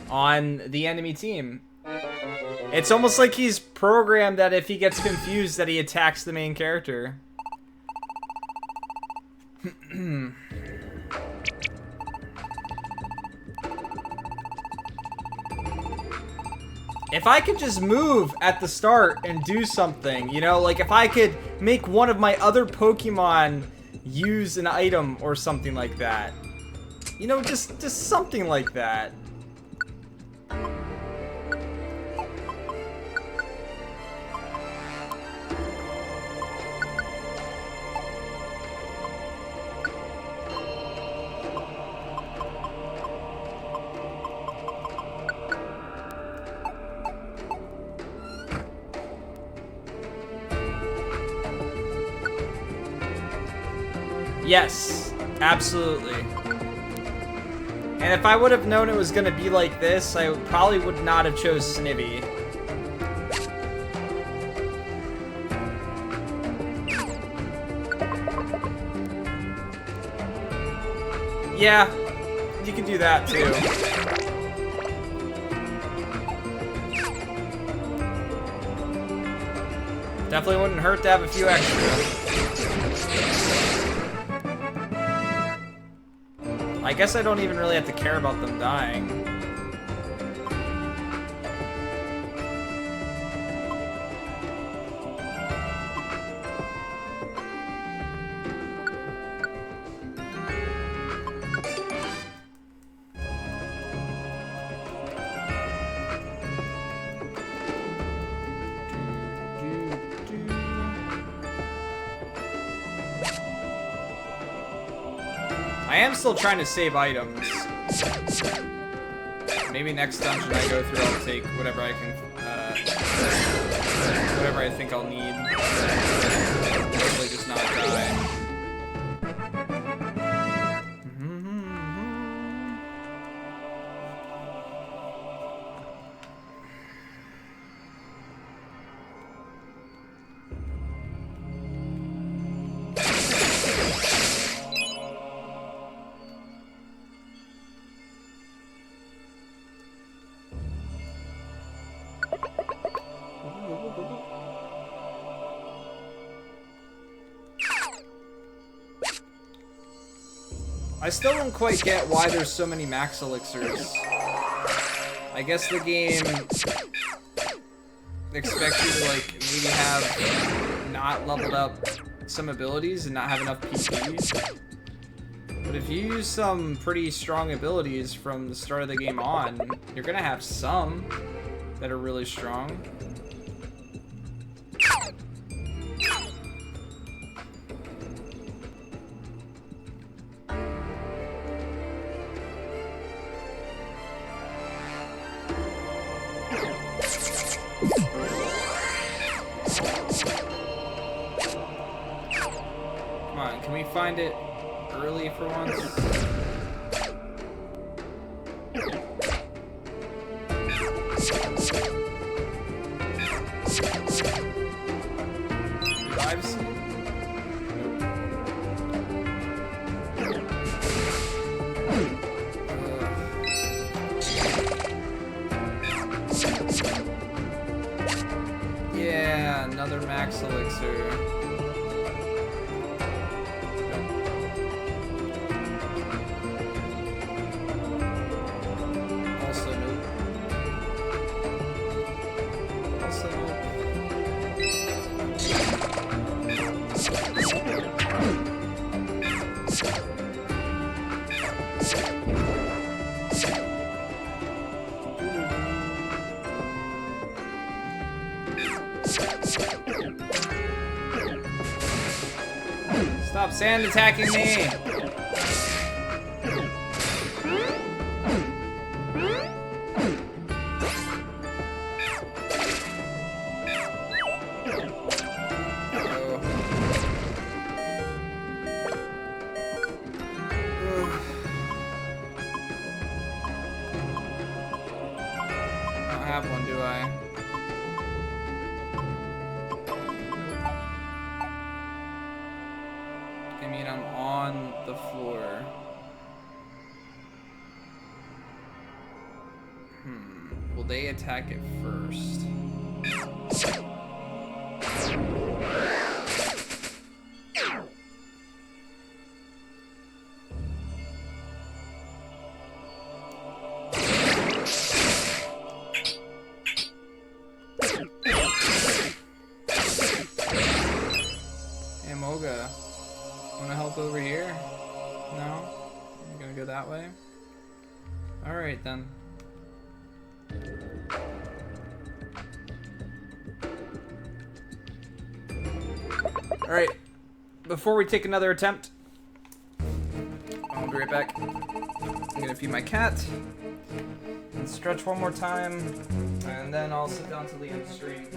on the enemy team. It's almost like he's programmed that if he gets confused that he attacks the main character. If I could just move at the start and do something, you know, like if I could make one of my other Pokemon use an item or something like that. You know, just something like that. Yes, absolutely. And if I would have known it was going to be like this, I probably would not have chose Snivy. Yeah, you can do that too. Definitely wouldn't hurt to have a few extra. I guess I don't even really have to care about them dying. I am still trying to save items. Maybe next dungeon I go through, I'll take whatever I can, whatever I think I'll need. Hopefully just not die. I still don't quite get why there's so many max elixirs. I guess the game expects you to, like, maybe have not leveled up some abilities and not have enough PP. But if you use some pretty strong abilities from the start of the game on, you're gonna have some that are really strong. Can we find it early for once? Lives? Yeah, another max elixir. Stop sand attacking me! I don't have one, do I? I mean, I'm on the floor. Will they attack it first? Hey, Moga. Wanna help over here? No? You're gonna go that way? Alright then. Alright. Before we take another attempt, I'll be right back. I'm gonna feed my cat and stretch one more time, and then I'll sit down to the end stream.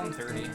130.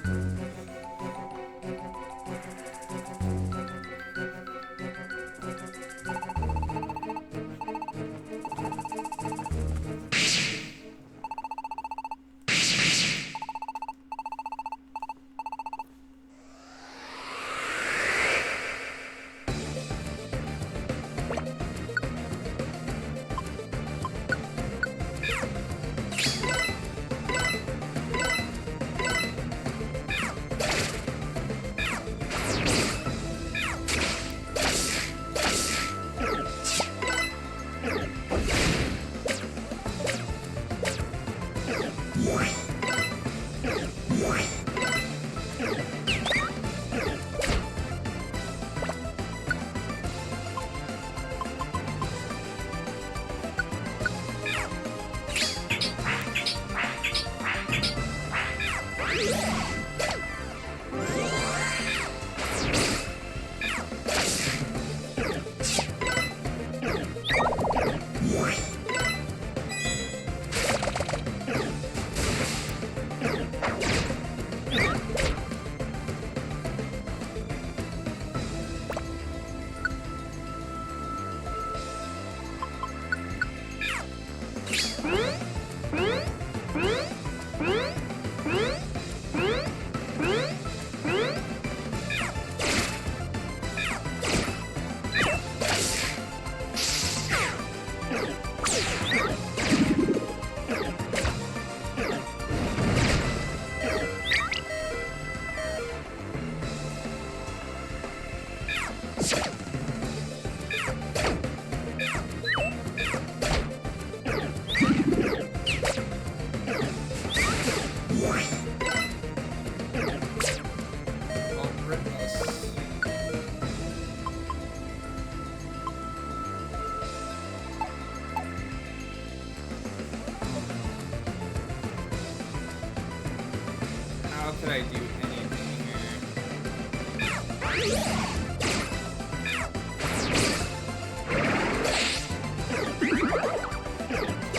How could I do anything here?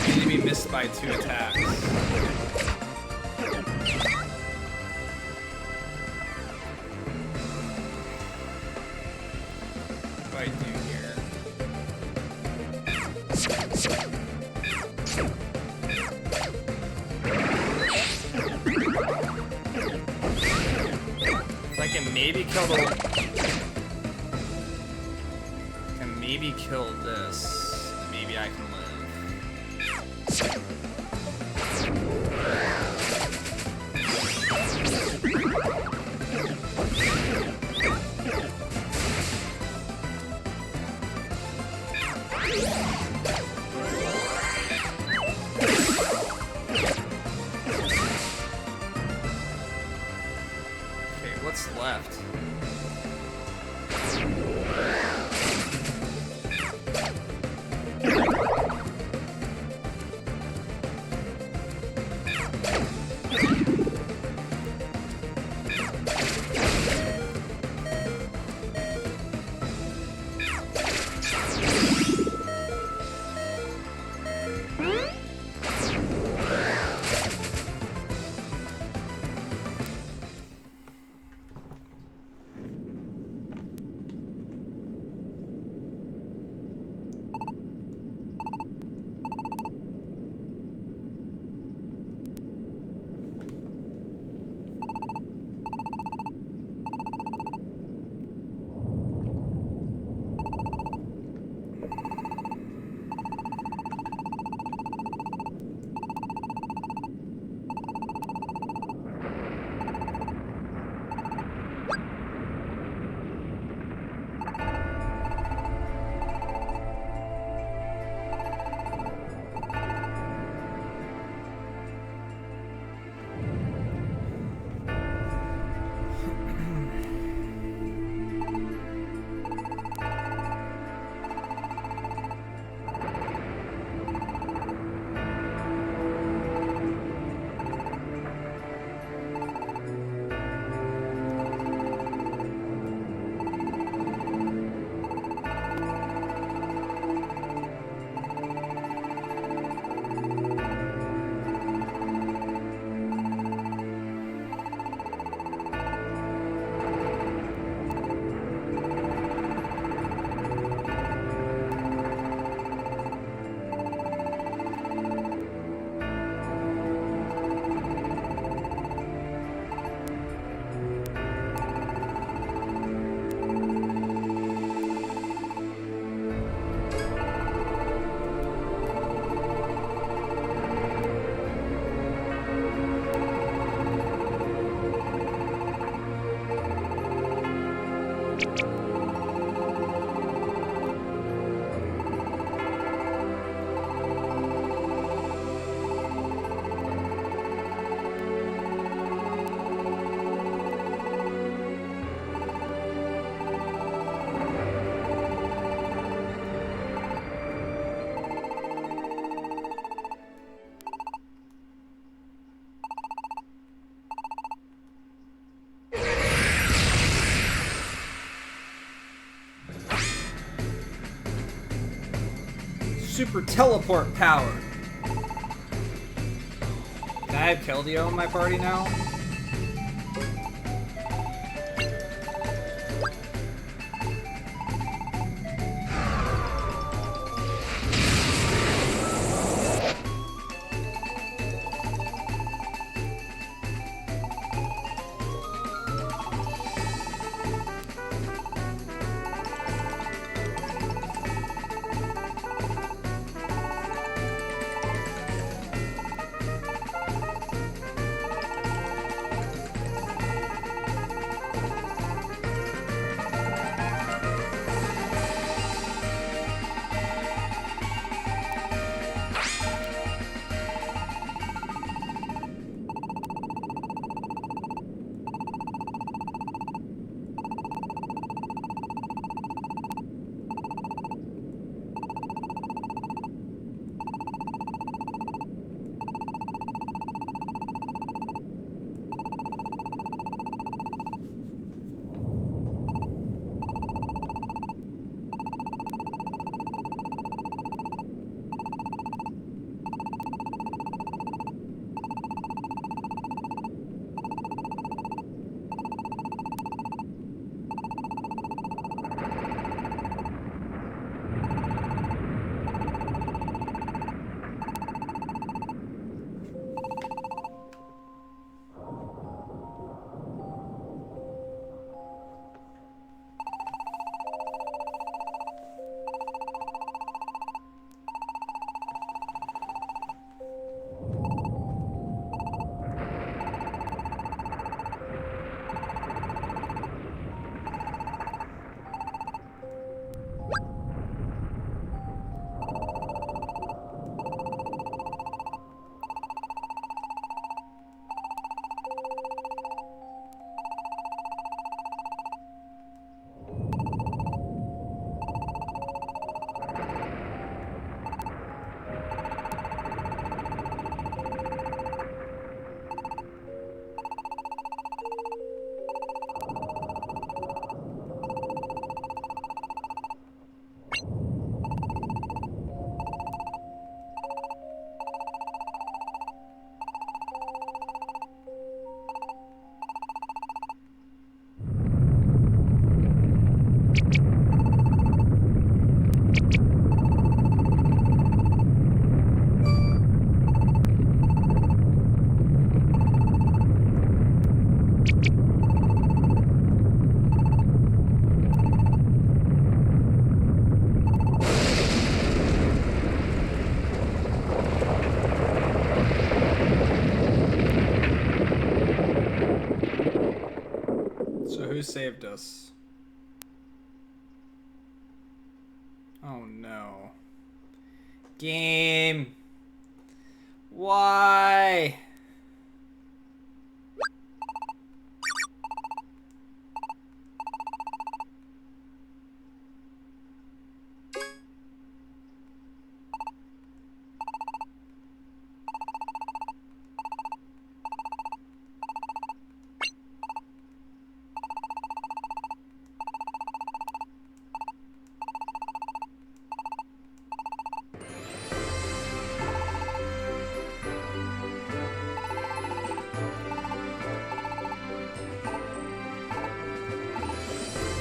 Enemy missed by 2 attacks. What do I do here? I can maybe kill the... Can maybe kill this. Maybe I can live. Okay, what's left? super teleport power. Can I have Keldeo in my party now? Saved us. Oh no. Game. Why?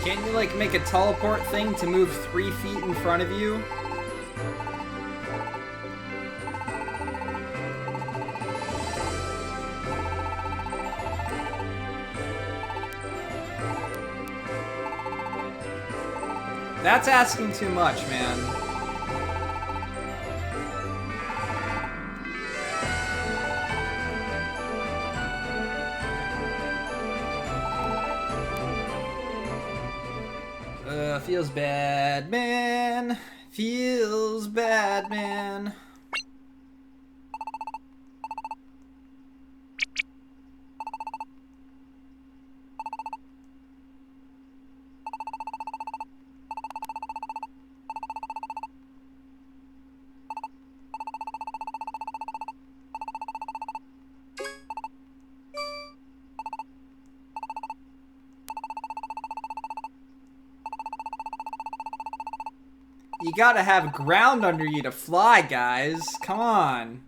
Can't you, like, make a teleport thing to move 3 feet in front of you? That's asking too much, man. Feels bad, man. Feels bad, man. You gotta have ground under you to fly, guys. Come on.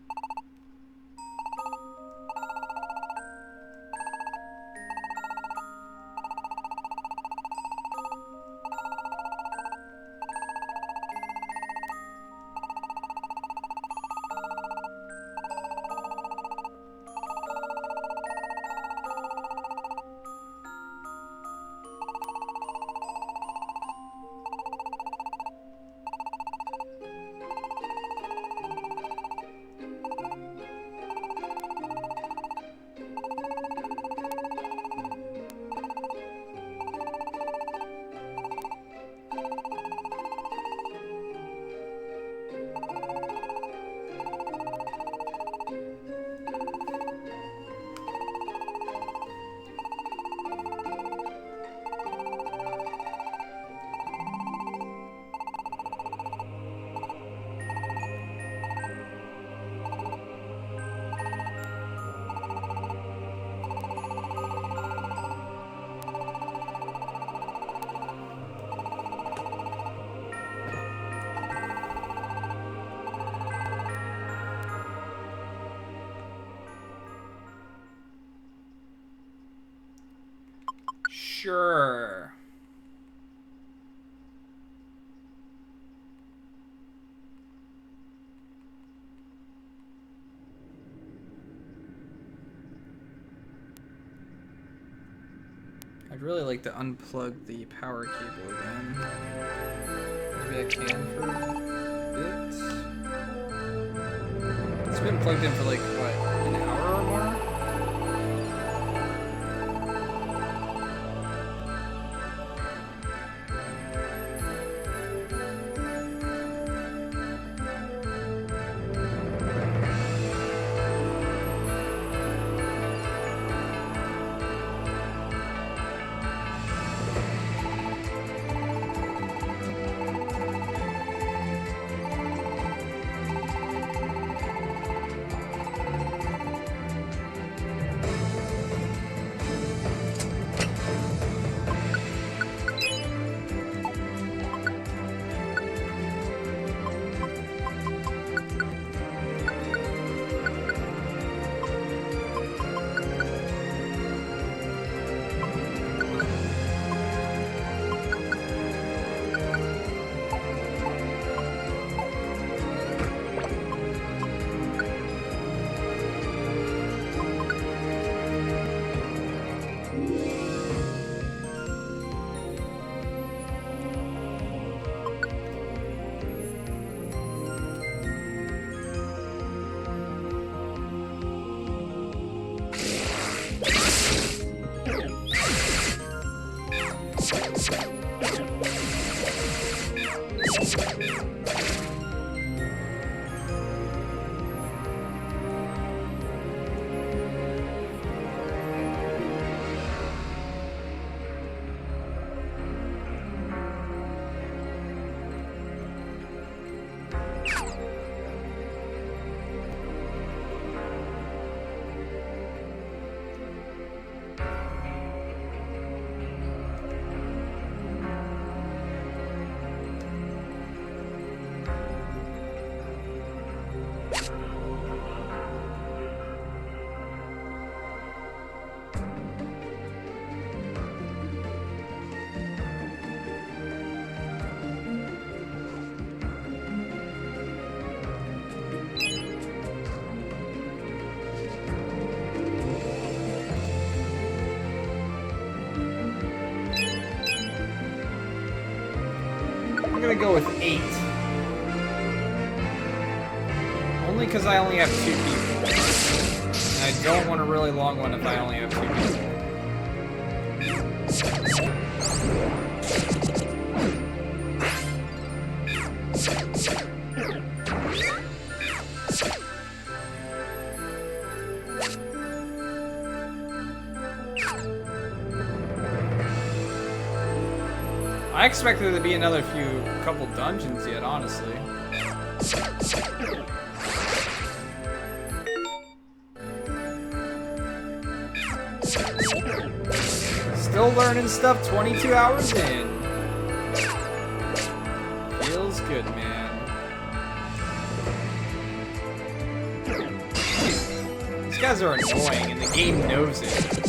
Sure. I'd really like to unplug the power cable again. Maybe I can for a bit. It's been plugged in for like, what, an hour or more? I'm gonna go with 8. Only because I only have 2 people. And I don't want a really long one if I only have 2 people. I expect there to be another couple dungeons yet, honestly. Still learning stuff 22 hours in. Feels good. These guys are annoying, and the game knows it.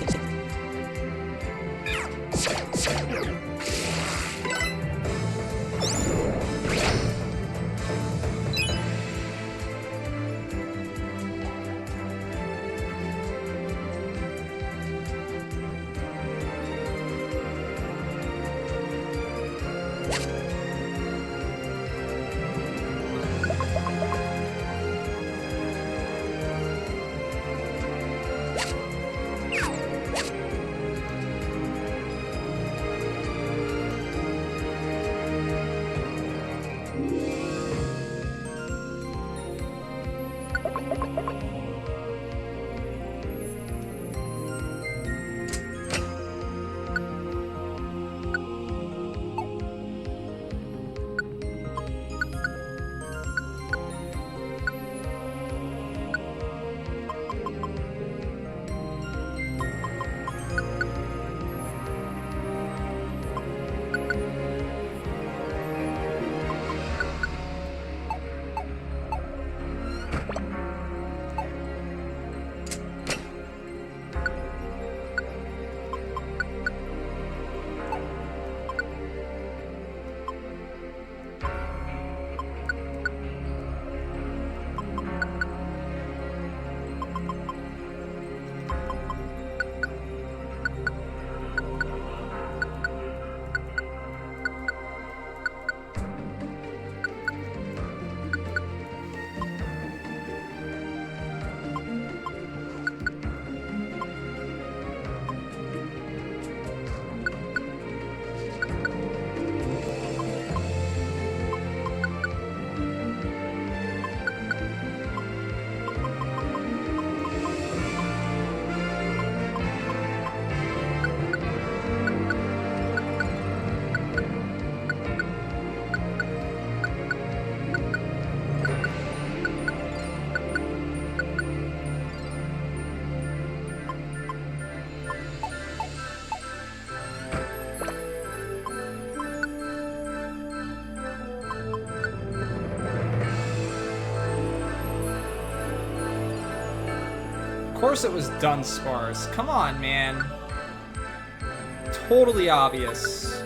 Of course it was Dunsparce. Come on, man. Totally obvious.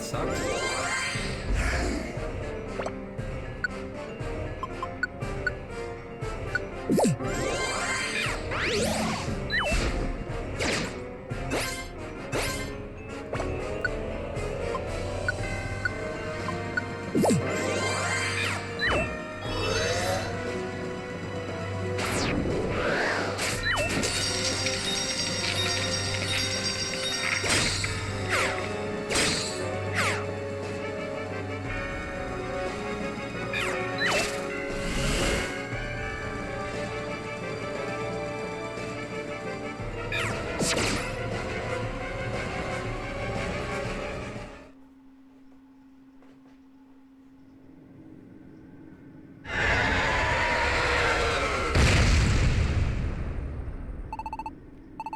sucked.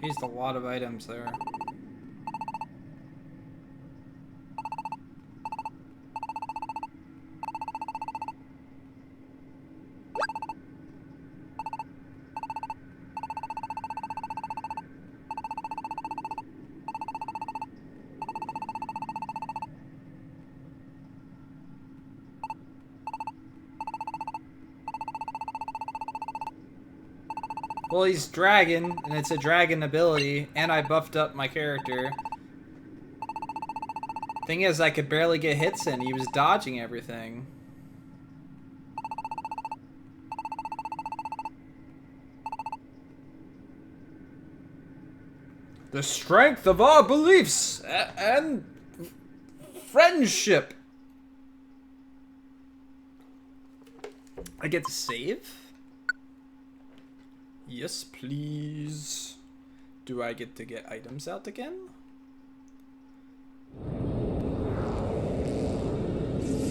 Used a lot of items there. Well, he's dragon, and it's a dragon ability, and I buffed up my character. Thing is, I could barely get hits in. He was dodging everything. The strength of our beliefs and friendship. I get to save? Yes, please. Do I get to get items out again?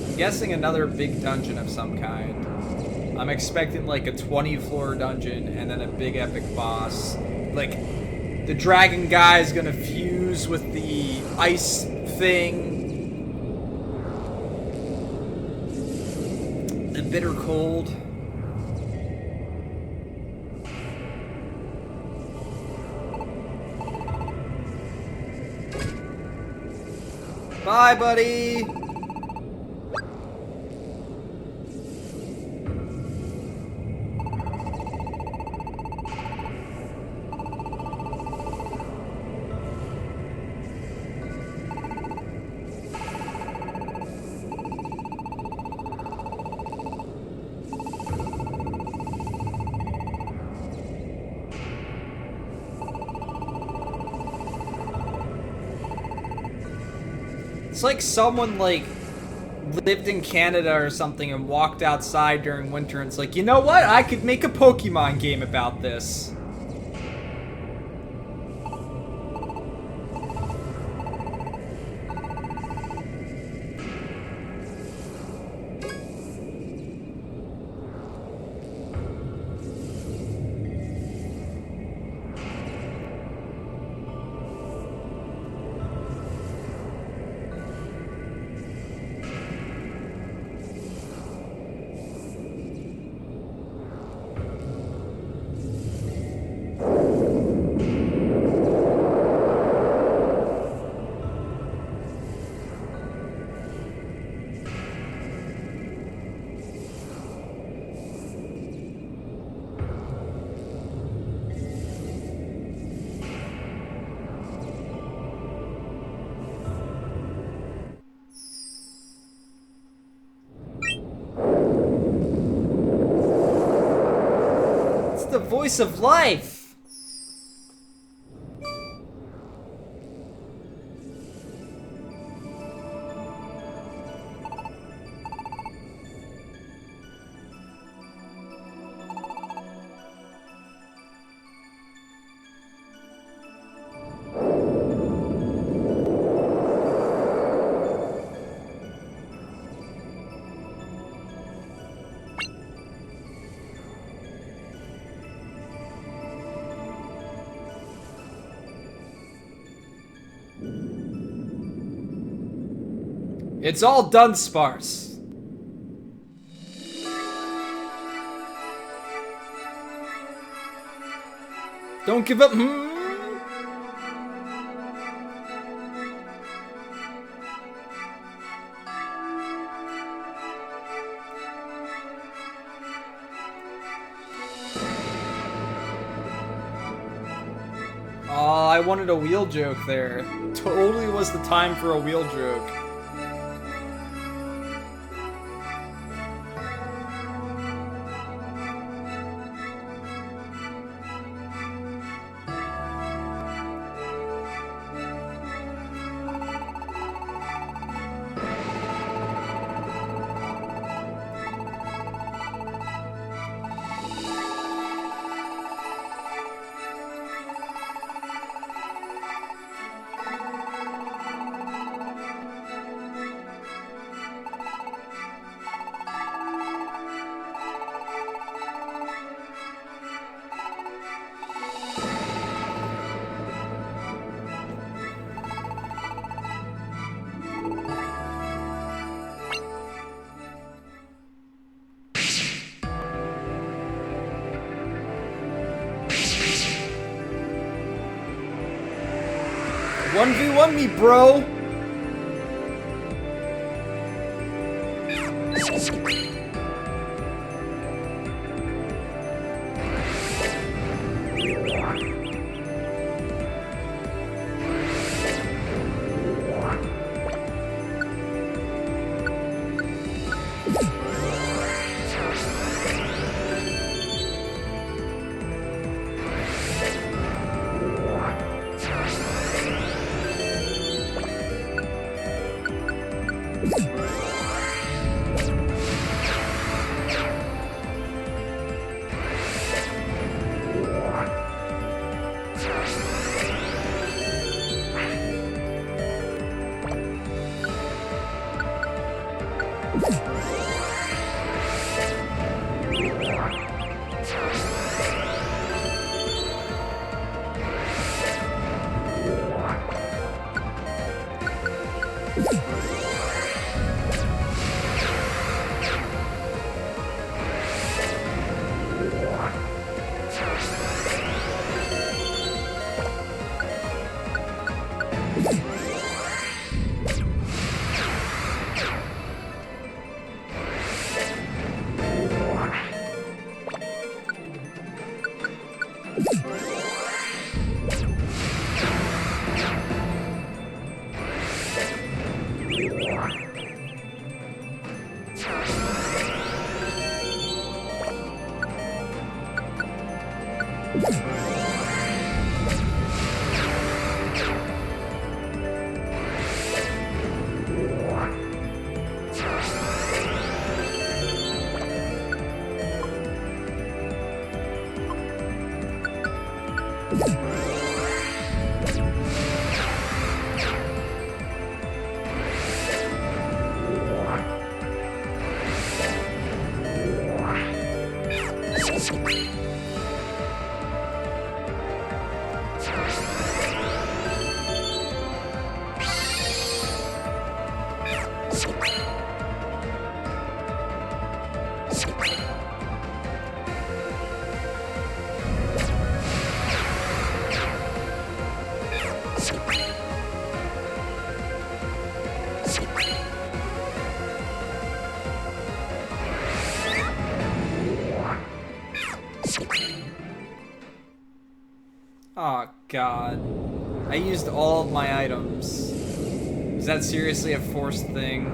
I'm guessing another big dungeon of some kind. I'm expecting like a 20-floor dungeon and then a big epic boss. Like, the dragon guy is gonna fuse with the ice thing. The bitter cold. Bye, buddy! It's like someone, like, lived in Canada or something and walked outside during winter and it's like, you know what? I could make a Pokemon game about this. The voice of life. It's all done sparse. Don't give up. I wanted a wheel joke there. Totally was the time for a wheel joke. One v one me, bro. Oh god. I used all of my items. Is that seriously a forced thing?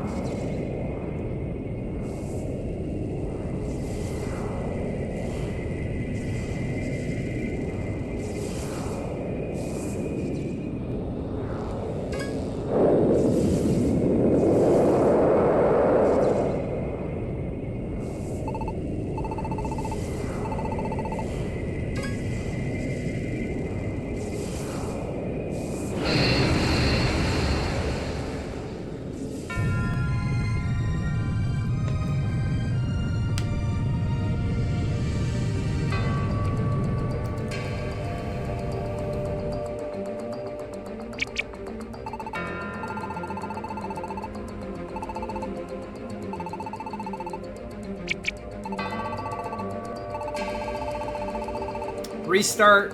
Restart.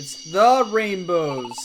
It's the rainbows.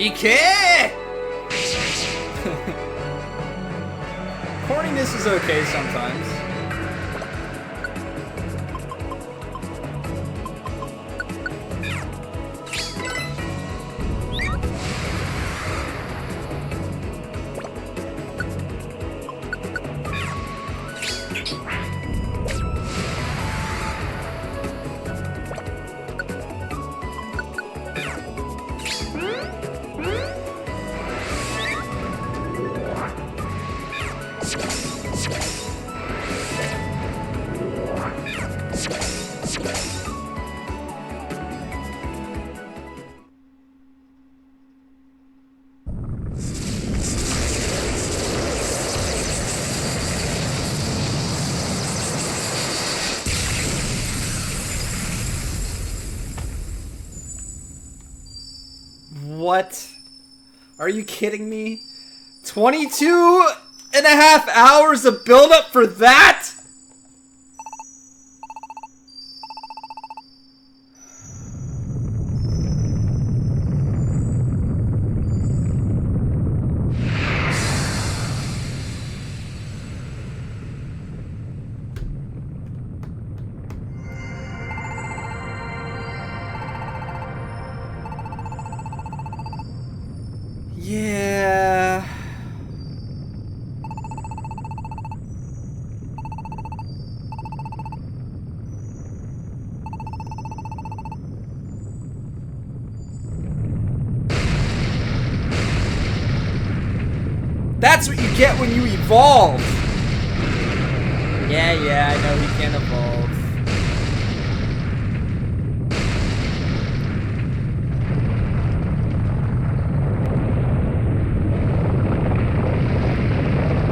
Ike! Corniness is okay sometimes. What? Are you kidding me? 22 and a half hours of build-up for that? Yeah. That's what you get when you evolve. Yeah, I know he can evolve.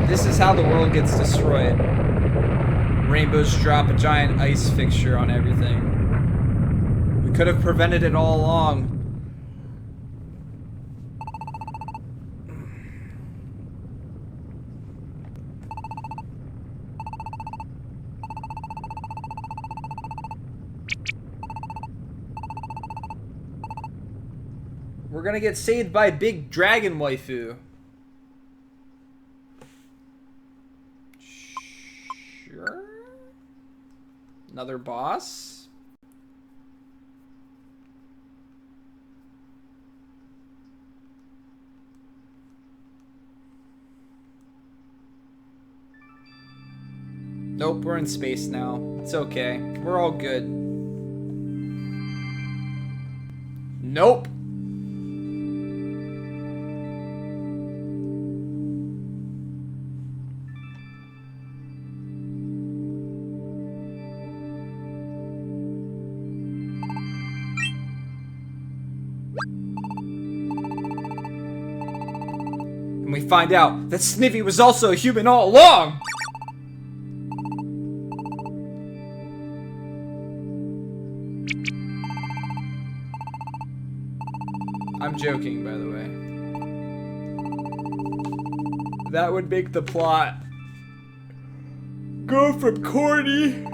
This is how the world gets destroyed. Rainbows drop a giant ice fixture on everything. We could have prevented it all along. We're gonna get saved by big dragon waifu. Sure. Another boss. Nope, we're in space now. It's okay. We're all good. Nope. And we find out that Sniffy was also a human all along! I'm joking, by the way. That would make the plot go from corny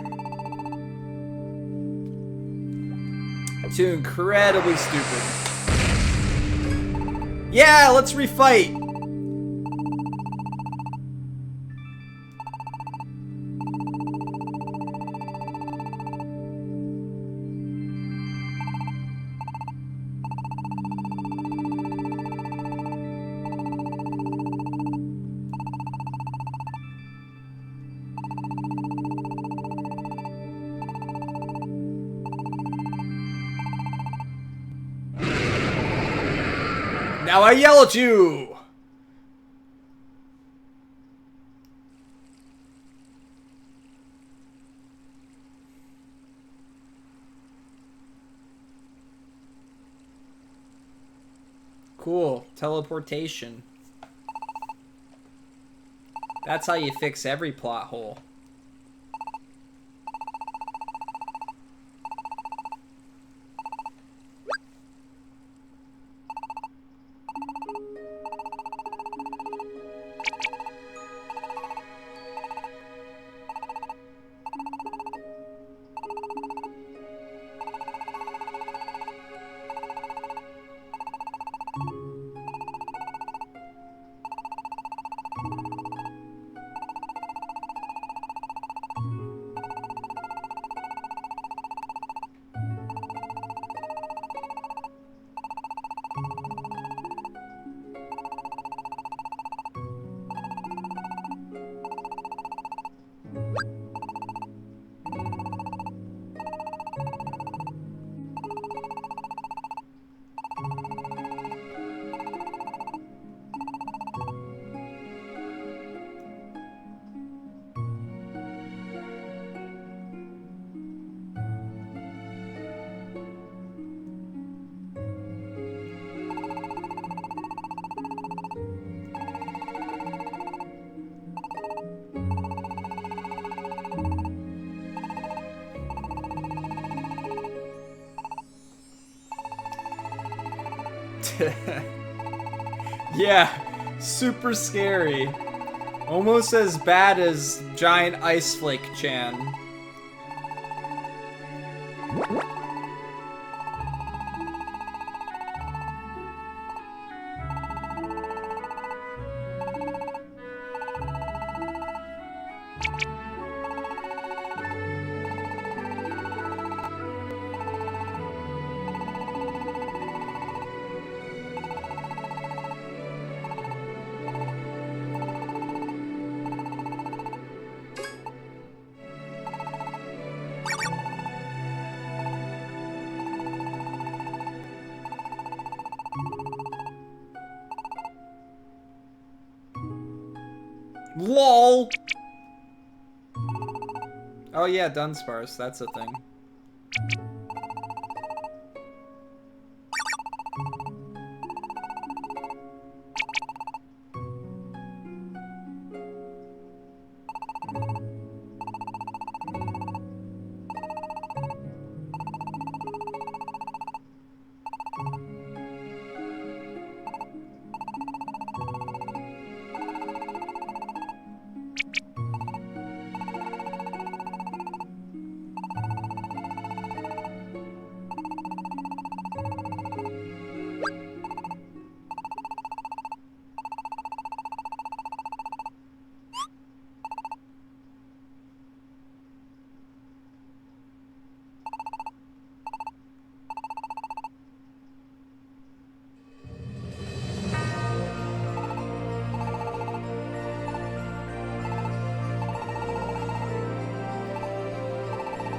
to incredibly stupid. Yeah, let's refight. Now I yell at you! Cool. Teleportation. That's how you fix every plot hole. Yeah, super scary. Almost as bad as Giant Ice Flake Chan. LOL! Oh yeah, Dunsparce, that's a thing.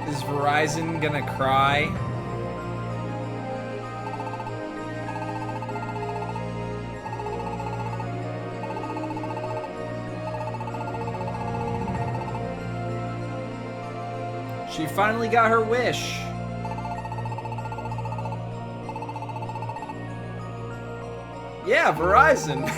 Is Verizon gonna cry? She finally got her wish. Yeah, Verizon.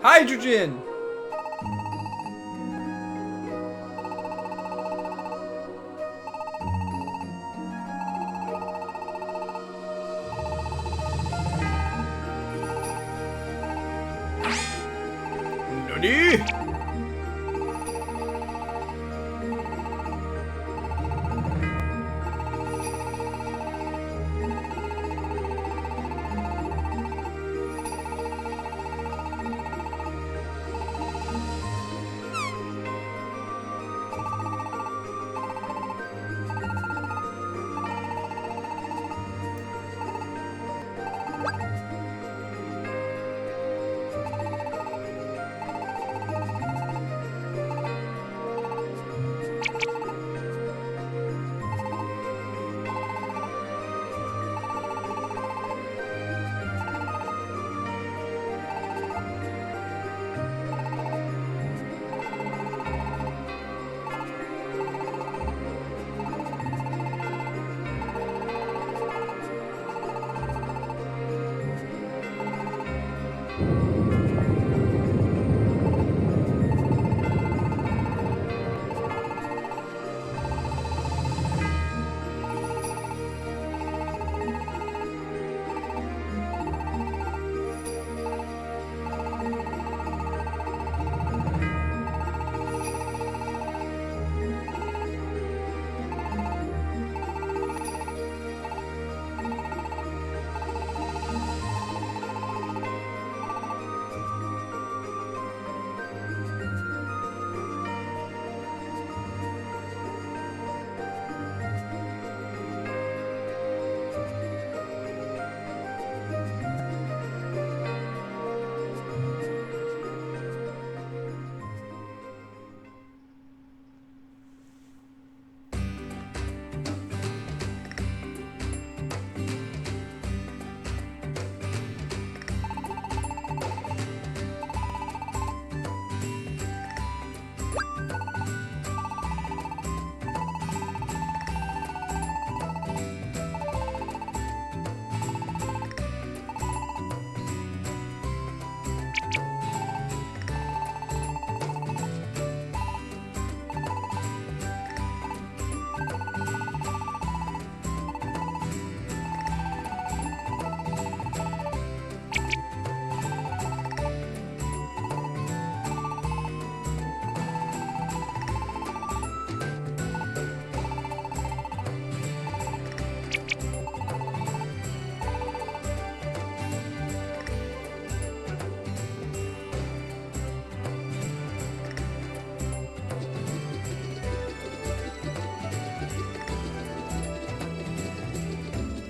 Hydrogen! Ready?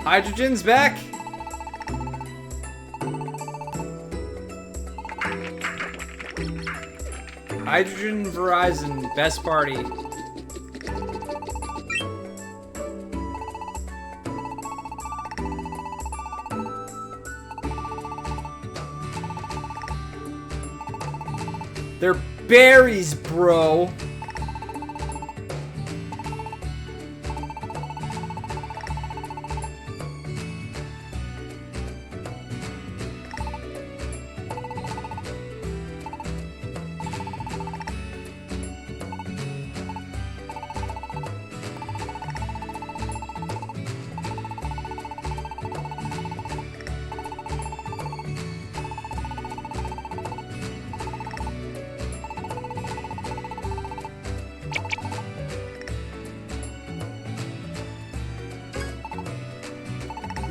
Hydrogen's back. Hydrogen Verizon, best party. They're berries, bro.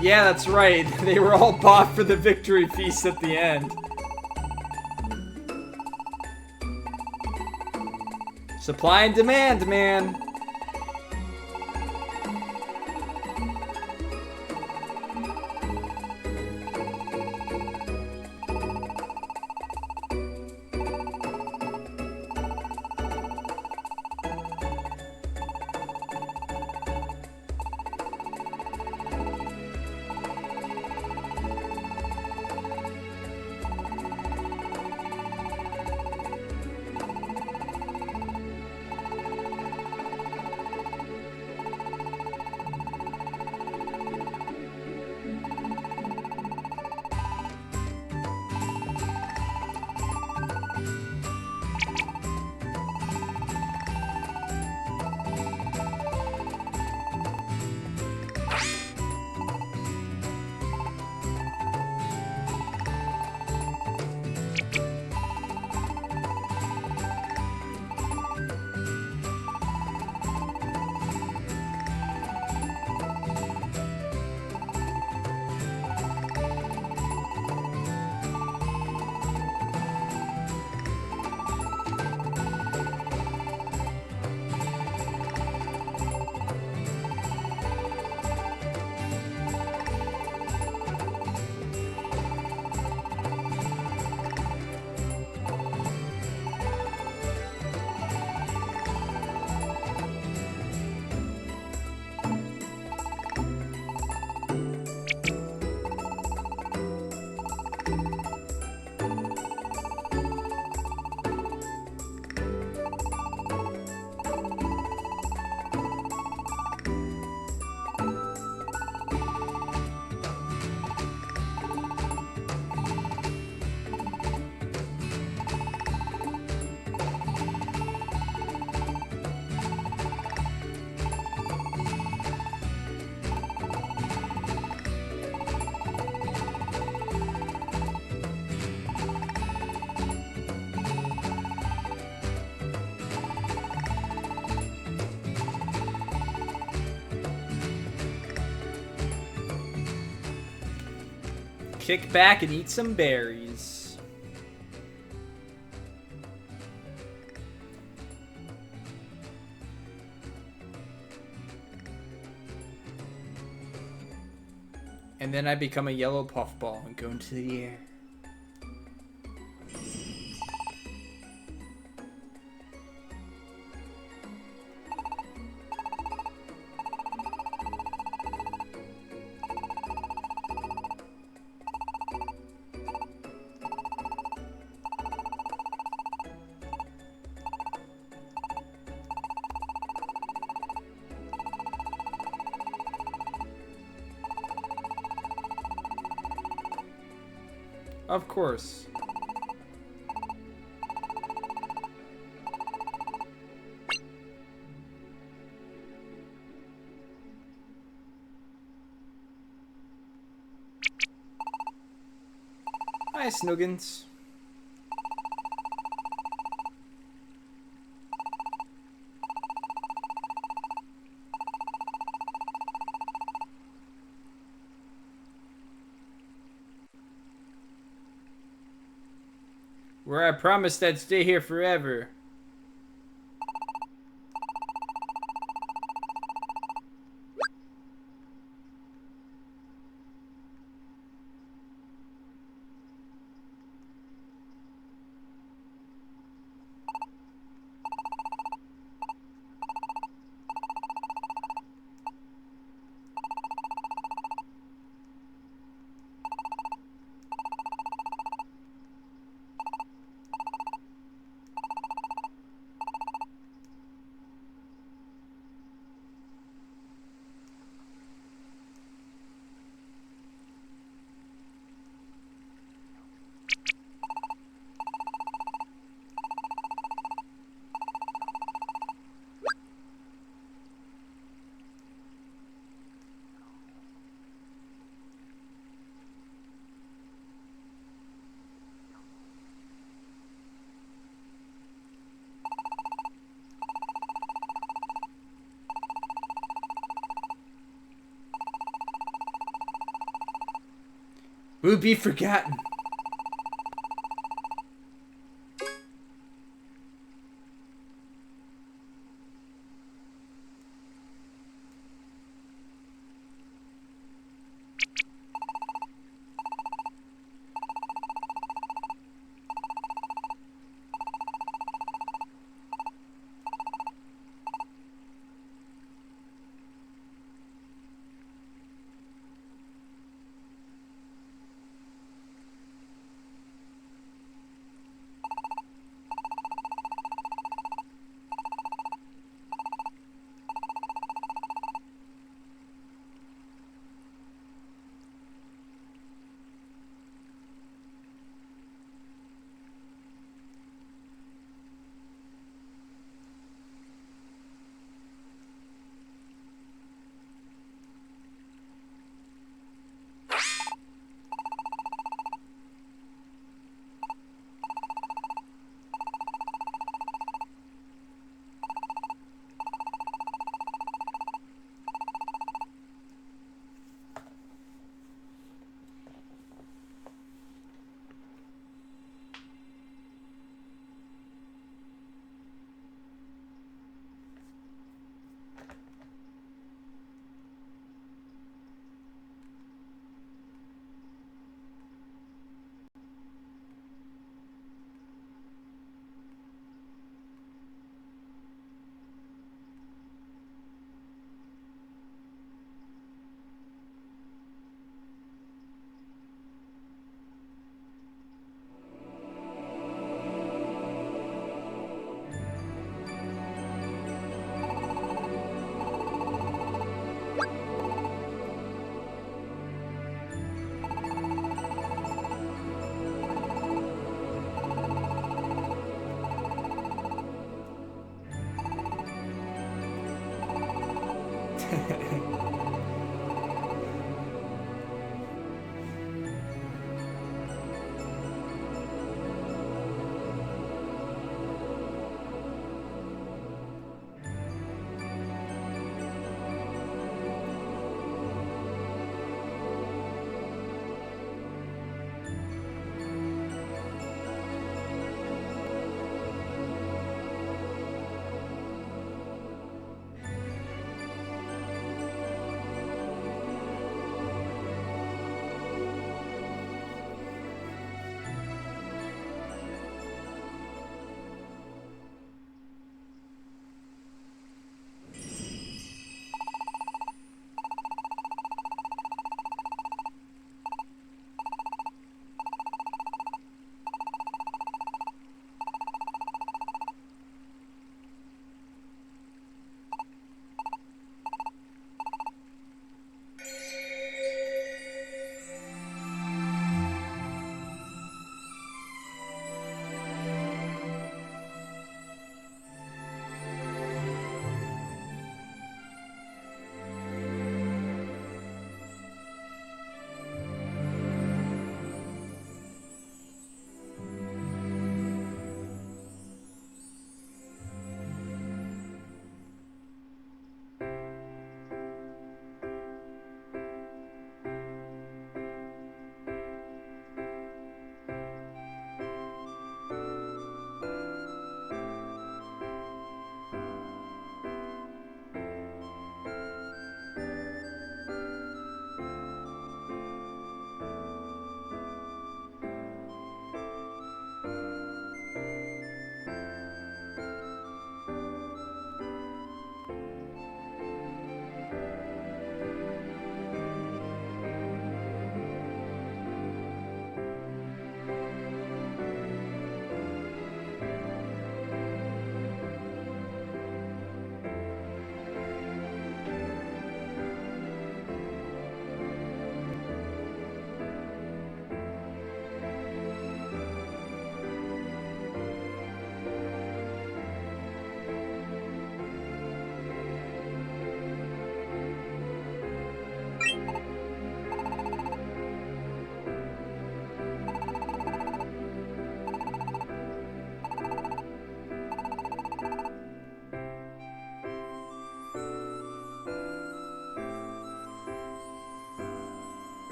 Yeah, that's right. They were all bought for the victory feast at the end. Supply and demand, man. kick back and eat some berries. And then I become a yellow puffball and go into the air. Of course. Hi, Snoogans. Where I promised I'd stay here forever. Will be forgotten.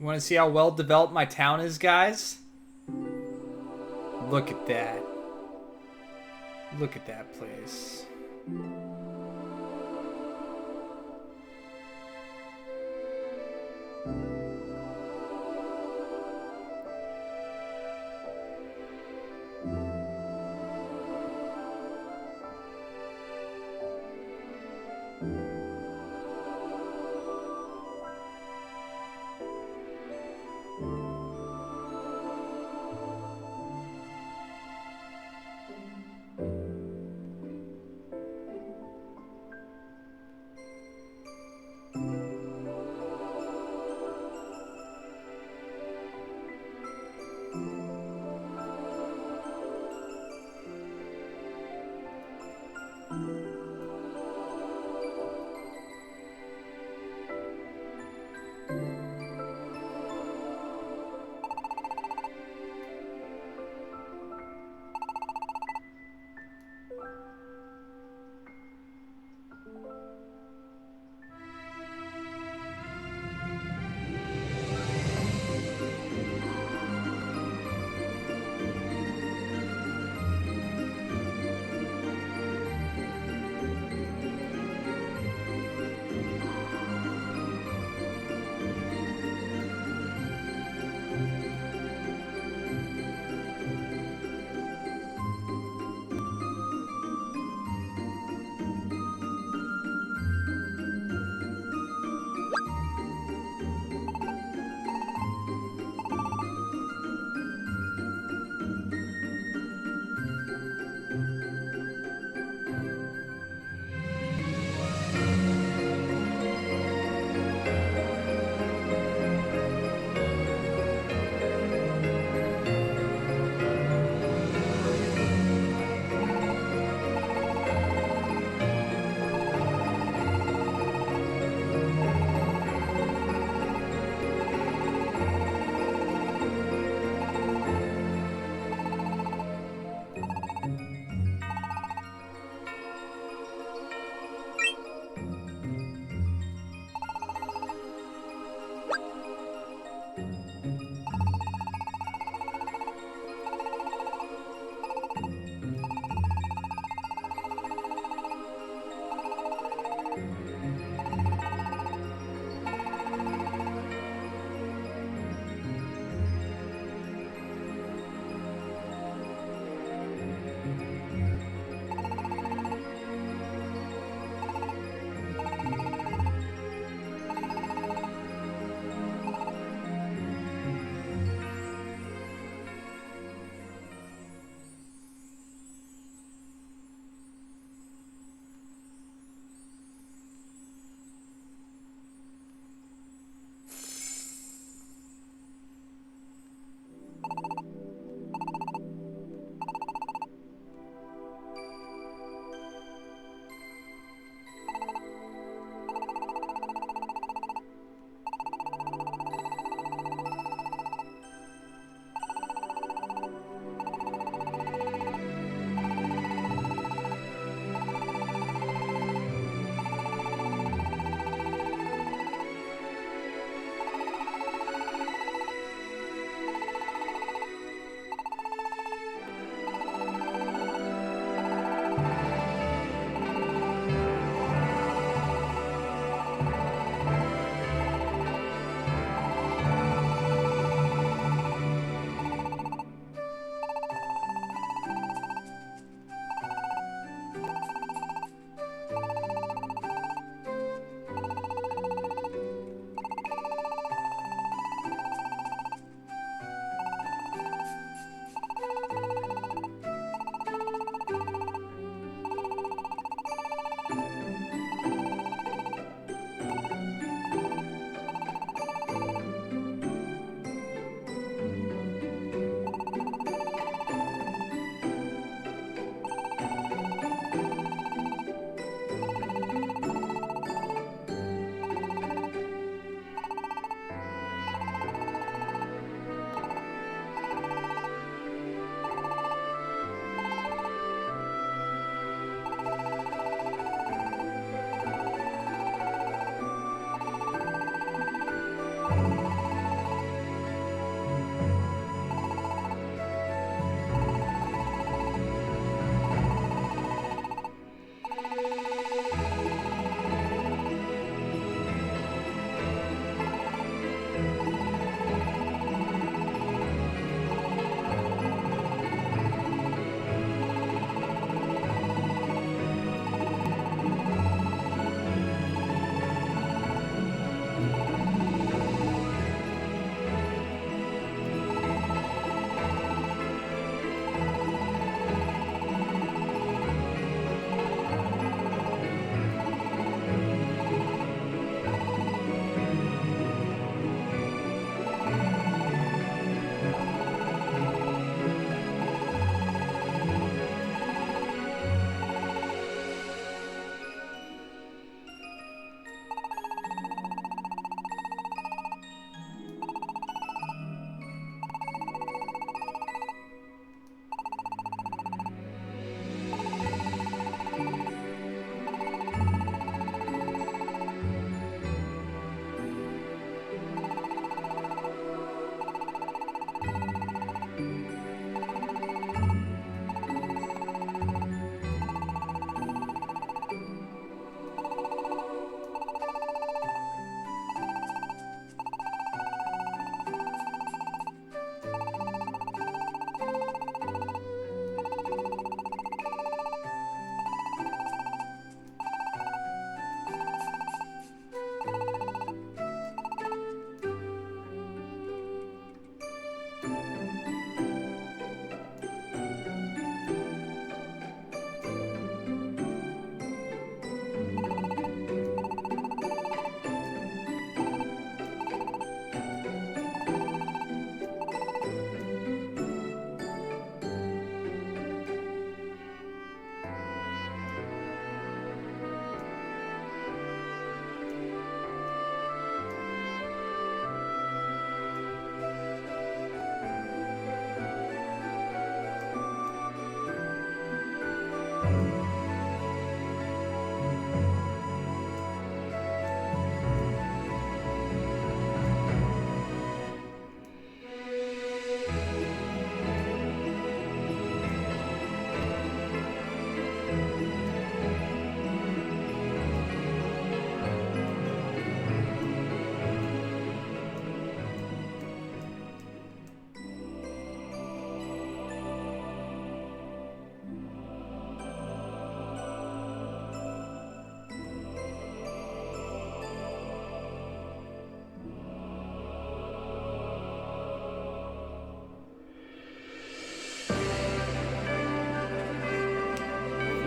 Want to see how well developed my town is, guys? Look at that. Look at that place.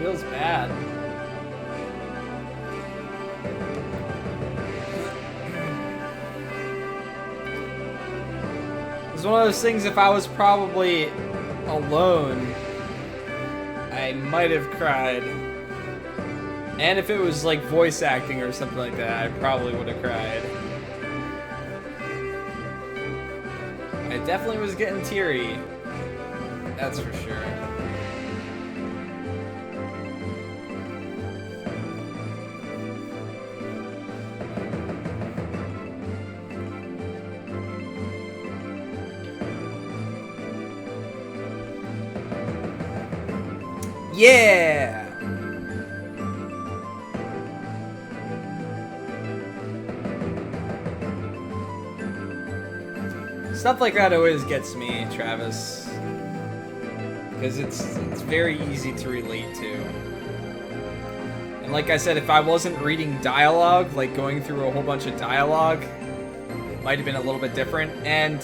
Feels bad. It's one of those things, if I was probably alone, I might have cried. And if it was like voice acting or something like that, I probably would have cried. I definitely was getting teary. That's for sure. Yeah! Stuff like that always gets me, Travis. Because it's very easy to relate to. And like I said, if I wasn't reading dialogue, like going through a whole bunch of dialogue, might have been a little bit different. And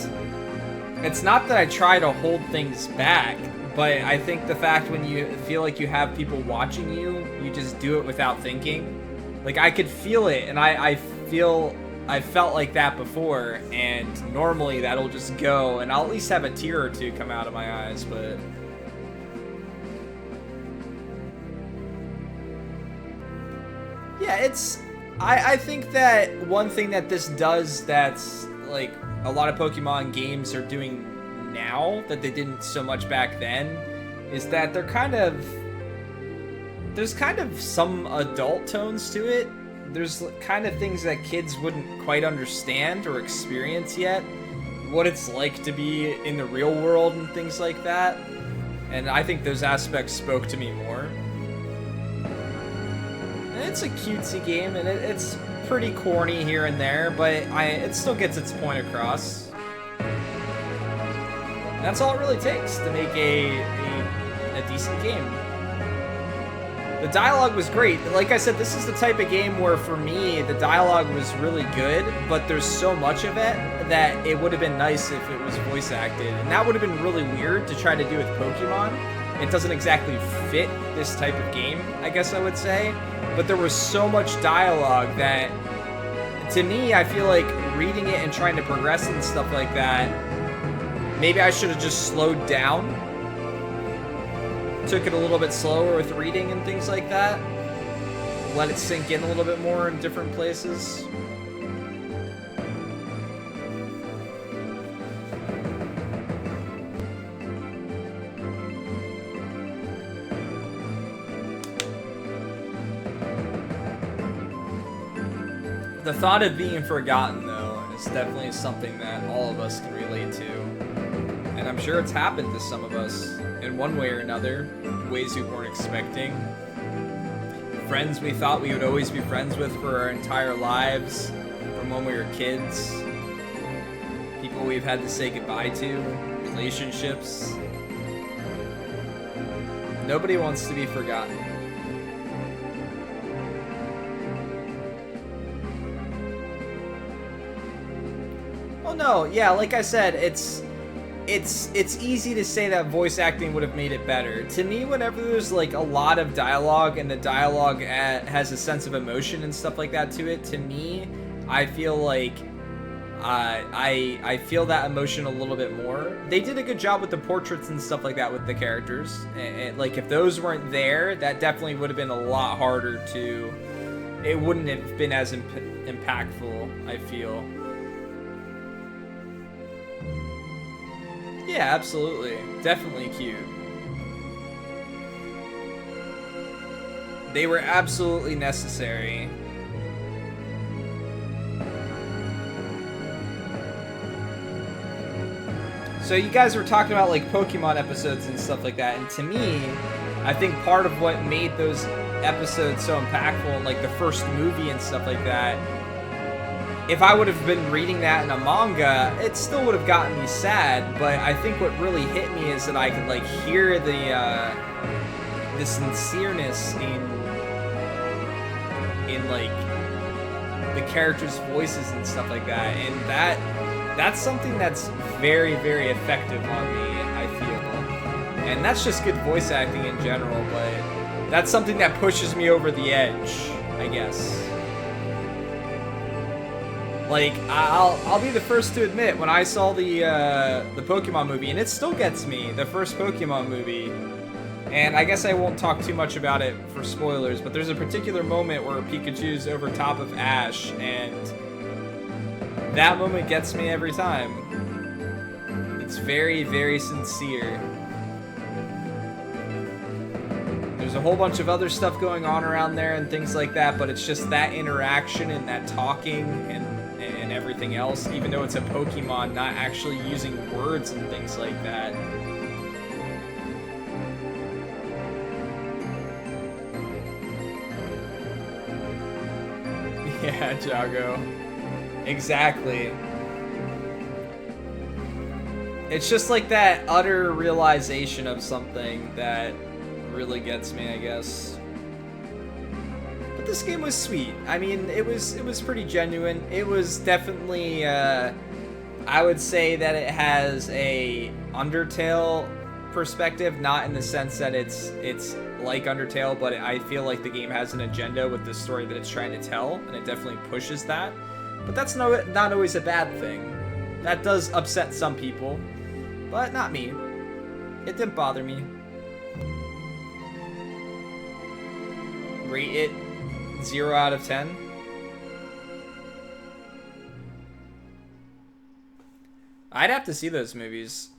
it's not that I try to hold things back, but I think the fact when you feel like you have people watching you, you just do it without thinking. Like, I could feel it, and I felt like that before, and normally that'll just go, and I'll at least have a tear or two come out of my eyes, but... Yeah, I think that one thing that this does that's, like, a lot of Pokemon games are doing now that they didn't so much back then is that there's kind of some adult tones to it. There's kind of things that kids wouldn't quite understand or experience yet, what it's like to be in the real world and things like that, and I think those aspects spoke to me more. And it's a cutesy game, and it's pretty corny here and there, but it still gets its point across. That's all it really takes to make a decent game. The dialogue was great. Like I said, this is the type of game where, for me, the dialogue was really good, but there's so much of it that it would have been nice if it was voice acted. And that would have been really weird to try to do with Pokemon. It doesn't exactly fit this type of game, I guess I would say. But there was so much dialogue that, to me, I feel like reading it and trying to progress and stuff like that, maybe I should have just slowed down. Took it a little bit slower with reading and things like that. Let it sink in a little bit more in different places. The thought of being forgotten, though, is definitely something that all of us can relate to. And I'm sure it's happened to some of us in one way or another, ways we weren't expecting. Friends we thought we would always be friends with for our entire lives, from when we were kids. People we've had to say goodbye to, relationships. Nobody wants to be forgotten. Oh no, yeah, like I said, it's easy to say that voice acting would have made it better. To me, whenever there's like a lot of dialogue and the dialogue has a sense of emotion and stuff like that to it, to me, I feel like I feel that emotion a little bit more. They did a good job with the portraits and stuff like that with the characters. And like, if those weren't there, that definitely would have been a lot harder to... It wouldn't have been as impactful, I feel. Yeah, absolutely. Definitely cute. They were absolutely necessary. So you guys were talking about like Pokemon episodes and stuff like that, and to me, I think part of what made those episodes so impactful, and like the first movie and stuff like that, if I would have been reading that in a manga, it still would have gotten me sad, but I think what really hit me is that I could like hear the sincereness in like the characters' voices and stuff like that, and that's something that's very, very effective on me, I feel. And that's just good voice acting in general, but That's something that pushes me over the edge, I guess. Like, I'll be the first to admit, when I saw the Pokemon movie, and it still gets me, the first Pokemon movie, and I guess I won't talk too much about it for spoilers, but there's a particular moment where Pikachu's over top of Ash, and that moment gets me every time. It's very, very sincere. There's a whole bunch of other stuff going on around there and things like that, but it's just that interaction and that talking and everything else, even though it's a Pokemon, not actually using words and things like that. Yeah, Jago. Exactly. It's just like that utter realization of something that really gets me, I guess. But this game was sweet. I mean, it was pretty genuine. It was definitely I would say that it has a Undertale perspective, not in the sense that it's like Undertale, but I feel like the game has an agenda with the story that it's trying to tell, and it definitely pushes that. But that's not always a bad thing. That does upset some people, but not me. It didn't bother me. Rate it 0 out of 10. I'd have to see those movies.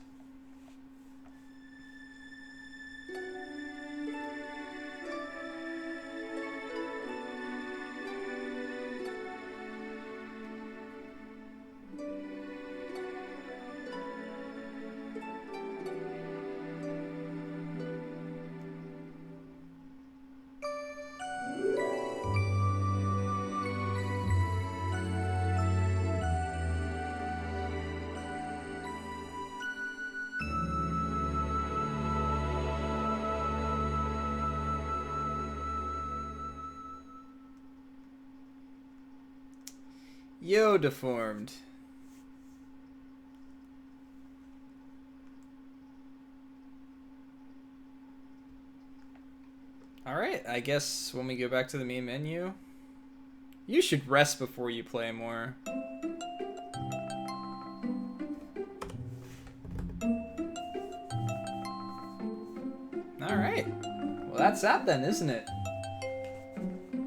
Yo, deformed. Alright, I guess when we go back to the main menu, you should rest before you play more. Alright. Well, that's that then, isn't it?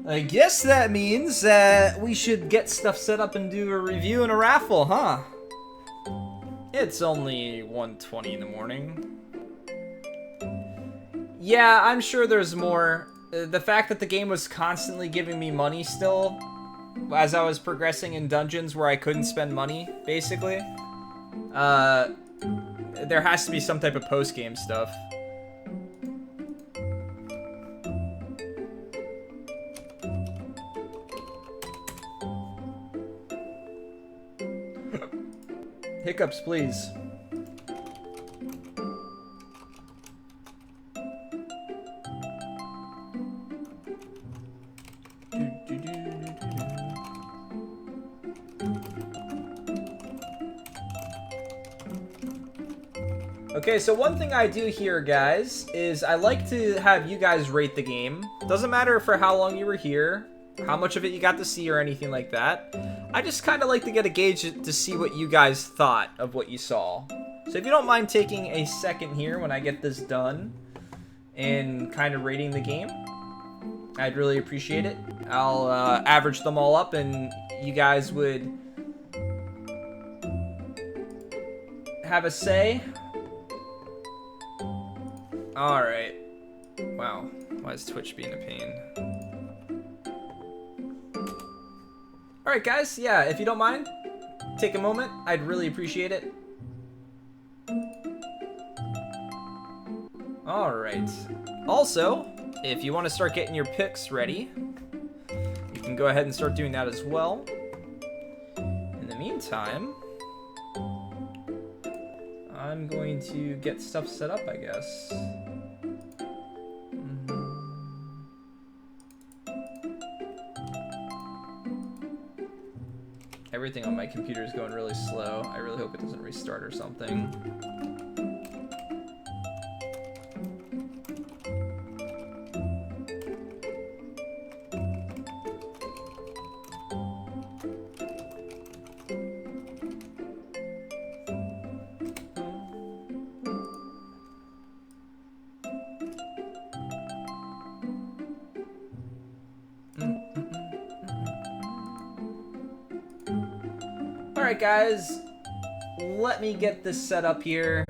I guess that means that we should get stuff set up and do a review and a raffle, huh? It's only 1:20 in the morning. Yeah, I'm sure there's more. The fact that the game was constantly giving me money still, as I was progressing in dungeons where I couldn't spend money, basically. There has to be some type of post-game stuff. Hiccups, please. Okay, so one thing I do here, guys, is I like to have you guys rate the game. Doesn't matter for how long you were here, how much of it you got to see or anything like that. I just kind of like to get a gauge to see what you guys thought of what you saw. So if you don't mind taking a second here when I get this done and kind of rating the game, I'd really appreciate it. I'll average them all up and you guys would have a say. Alright. Wow. Why is Twitch being a pain? Alright guys, yeah, if you don't mind, take a moment. I'd really appreciate it. Alright. Also, if you want to start getting your picks ready, you can go ahead and start doing that as well. In the meantime, I'm going to get stuff set up, I guess. Everything on my computer is going really slow. I really hope it doesn't restart or something. Alright guys, let me get this set up here.